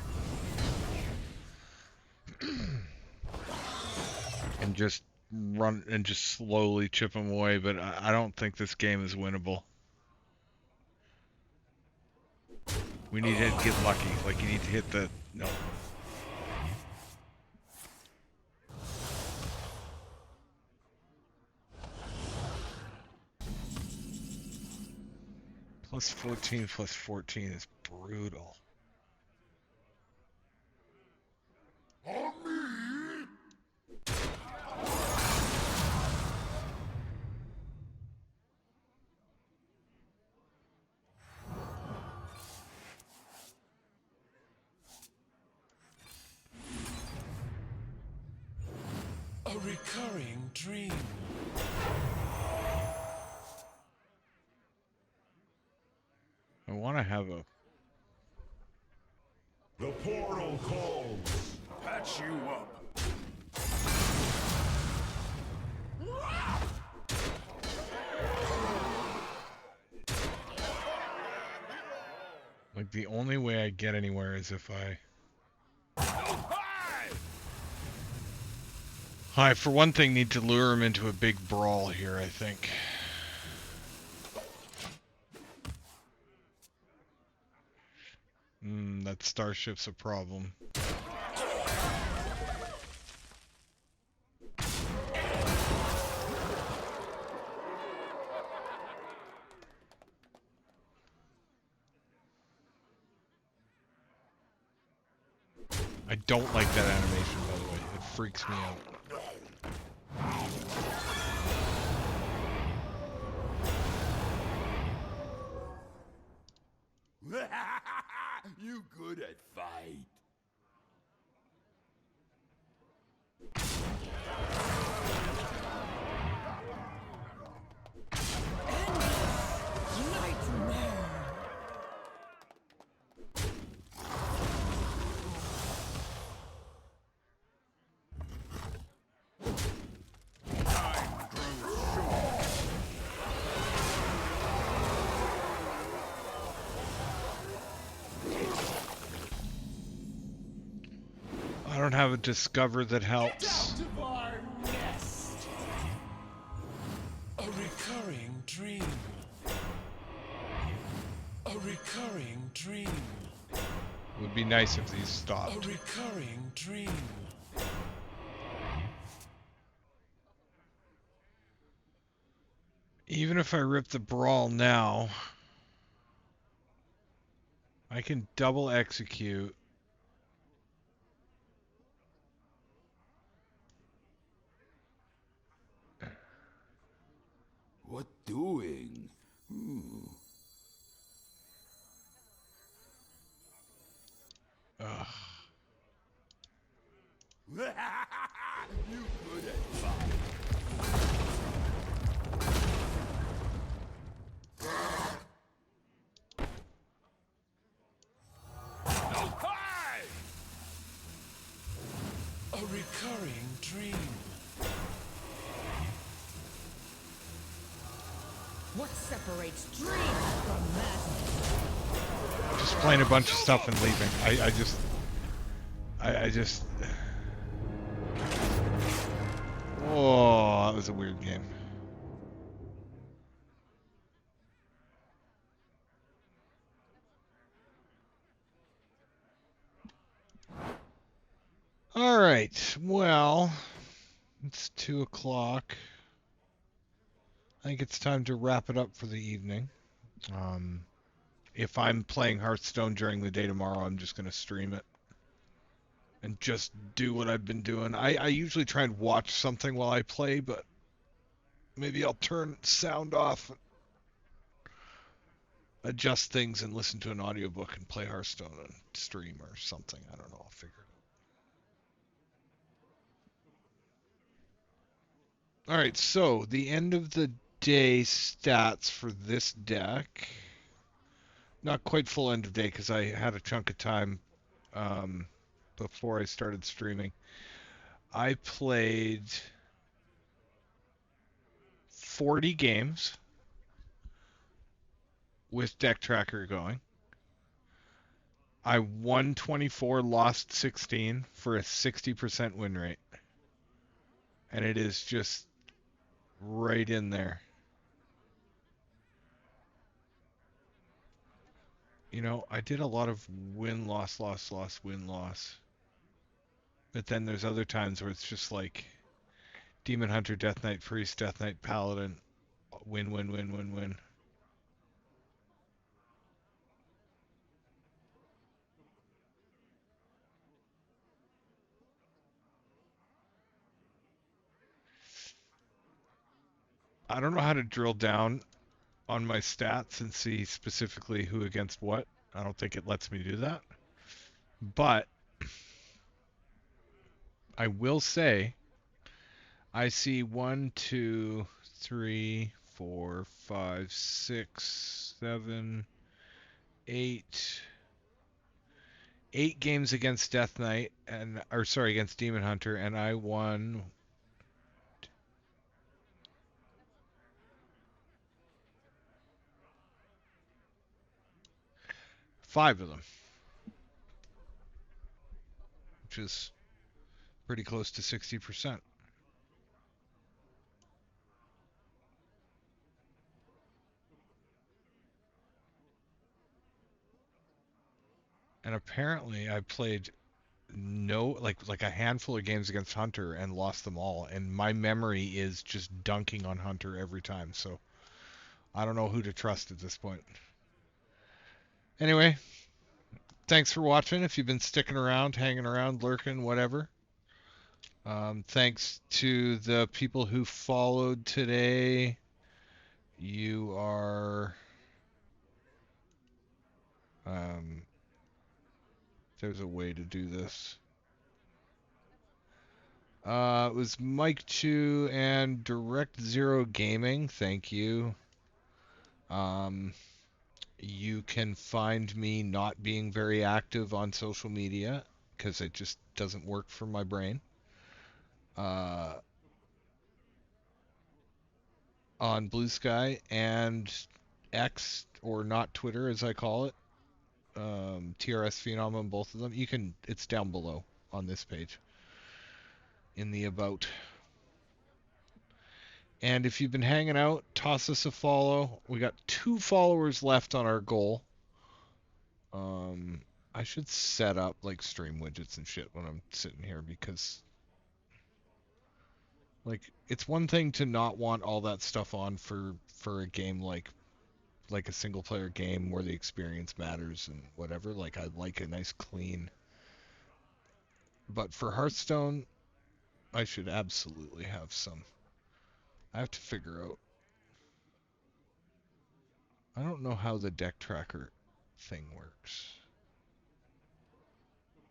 And just run and just slowly chip him away, but I don't think this game is winnable. We need to get lucky. Like, you need to hit the... No. Plus 14 plus 14 is brutal. A recurring dream. I want to have a... The portal calls. Patch you up. Like, the only way I get anywhere is if I, for one thing, need to lure him into a big brawl here, I think. That starship's a problem. I don't like that animation, by the way. It freaks me out. You good at fight. I don't have a discover that helps. Get out of our nest. A recurring dream. A recurring dream. It would be nice if these stopped. A recurring dream. Even if I rip the Brawl now, I can double execute. What doing? Ugh. You good at fight. What separates dreams from madness? Just playing a bunch of stuff and leaving. I just... Oh, that was a weird game. All right, well, it's 2 o'clock. I think it's time to wrap it up for the evening. If I'm playing Hearthstone during the day tomorrow, I'm just going to stream it and just do what I've been doing. I usually try and watch something while I play, but maybe I'll turn sound off, adjust things, and listen to an audiobook and play Hearthstone and stream or something. I don't know. I'll figure it out. All right, so the end of the day stats for this deck. Not quite full end of day because I had a chunk of time before I started streaming. I played 40 games with Deck Tracker going. I won 24, lost 16 for a 60% win rate. And it is just right in there. You know, I did a lot of win, loss, loss, loss, win, loss. But then there's other times where it's just like Demon Hunter, Death Knight, Priest, Death Knight, Paladin, win, win, win, win, win. I don't know how to drill down on my stats and see specifically who against what. I don't think it lets me do that. But I will say I see 1, 2, 3, 4, 5, 6, 7, 8 games against Death Knight against Demon Hunter, and I won 5 of them, which is pretty close to 60%. And apparently I played like a handful of games against Hunter and lost them all, and my memory is just dunking on Hunter every time, so I don't know who to trust at this point. Anyway, thanks for watching. If you've been sticking around, hanging around, lurking, whatever. Thanks to the people who followed today. You are... there's a way to do this. It was Mike Chu and Direct Zero Gaming. Thank you. You can find me not being very active on social media because it just doesn't work for my brain. On Blue Sky and X, or not Twitter as I call it. TRS Phenom on both of them. It's down below on this page in the about. And if you've been hanging out, toss us a follow. We got 2 followers left on our goal. I should set up like stream widgets and shit when I'm sitting here, because like it's one thing to not want all that stuff on for a game like a single player game where the experience matters and whatever. Like I like a nice clean. But for Hearthstone, I should absolutely have some. I have to figure out. I don't know how the deck tracker thing works.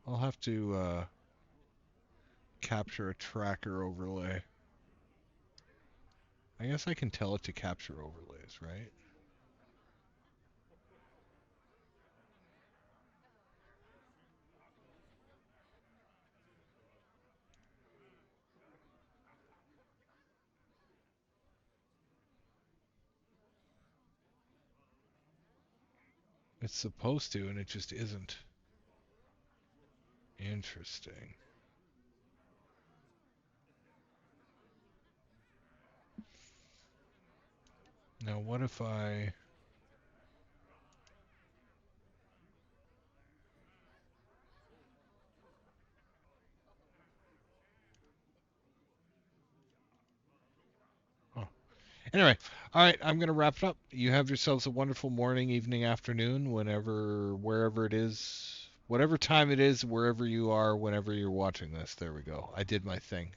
I'll have to capture a tracker overlay. I guess I can tell it to capture overlays, right? It's supposed to, and it just isn't. Interesting. Now, what if I... Anyway, all right, I'm going to wrap it up. You have yourselves a wonderful morning, evening, afternoon, wherever it is, whatever time it is, wherever you are, whenever you're watching this. There we go. I did my thing.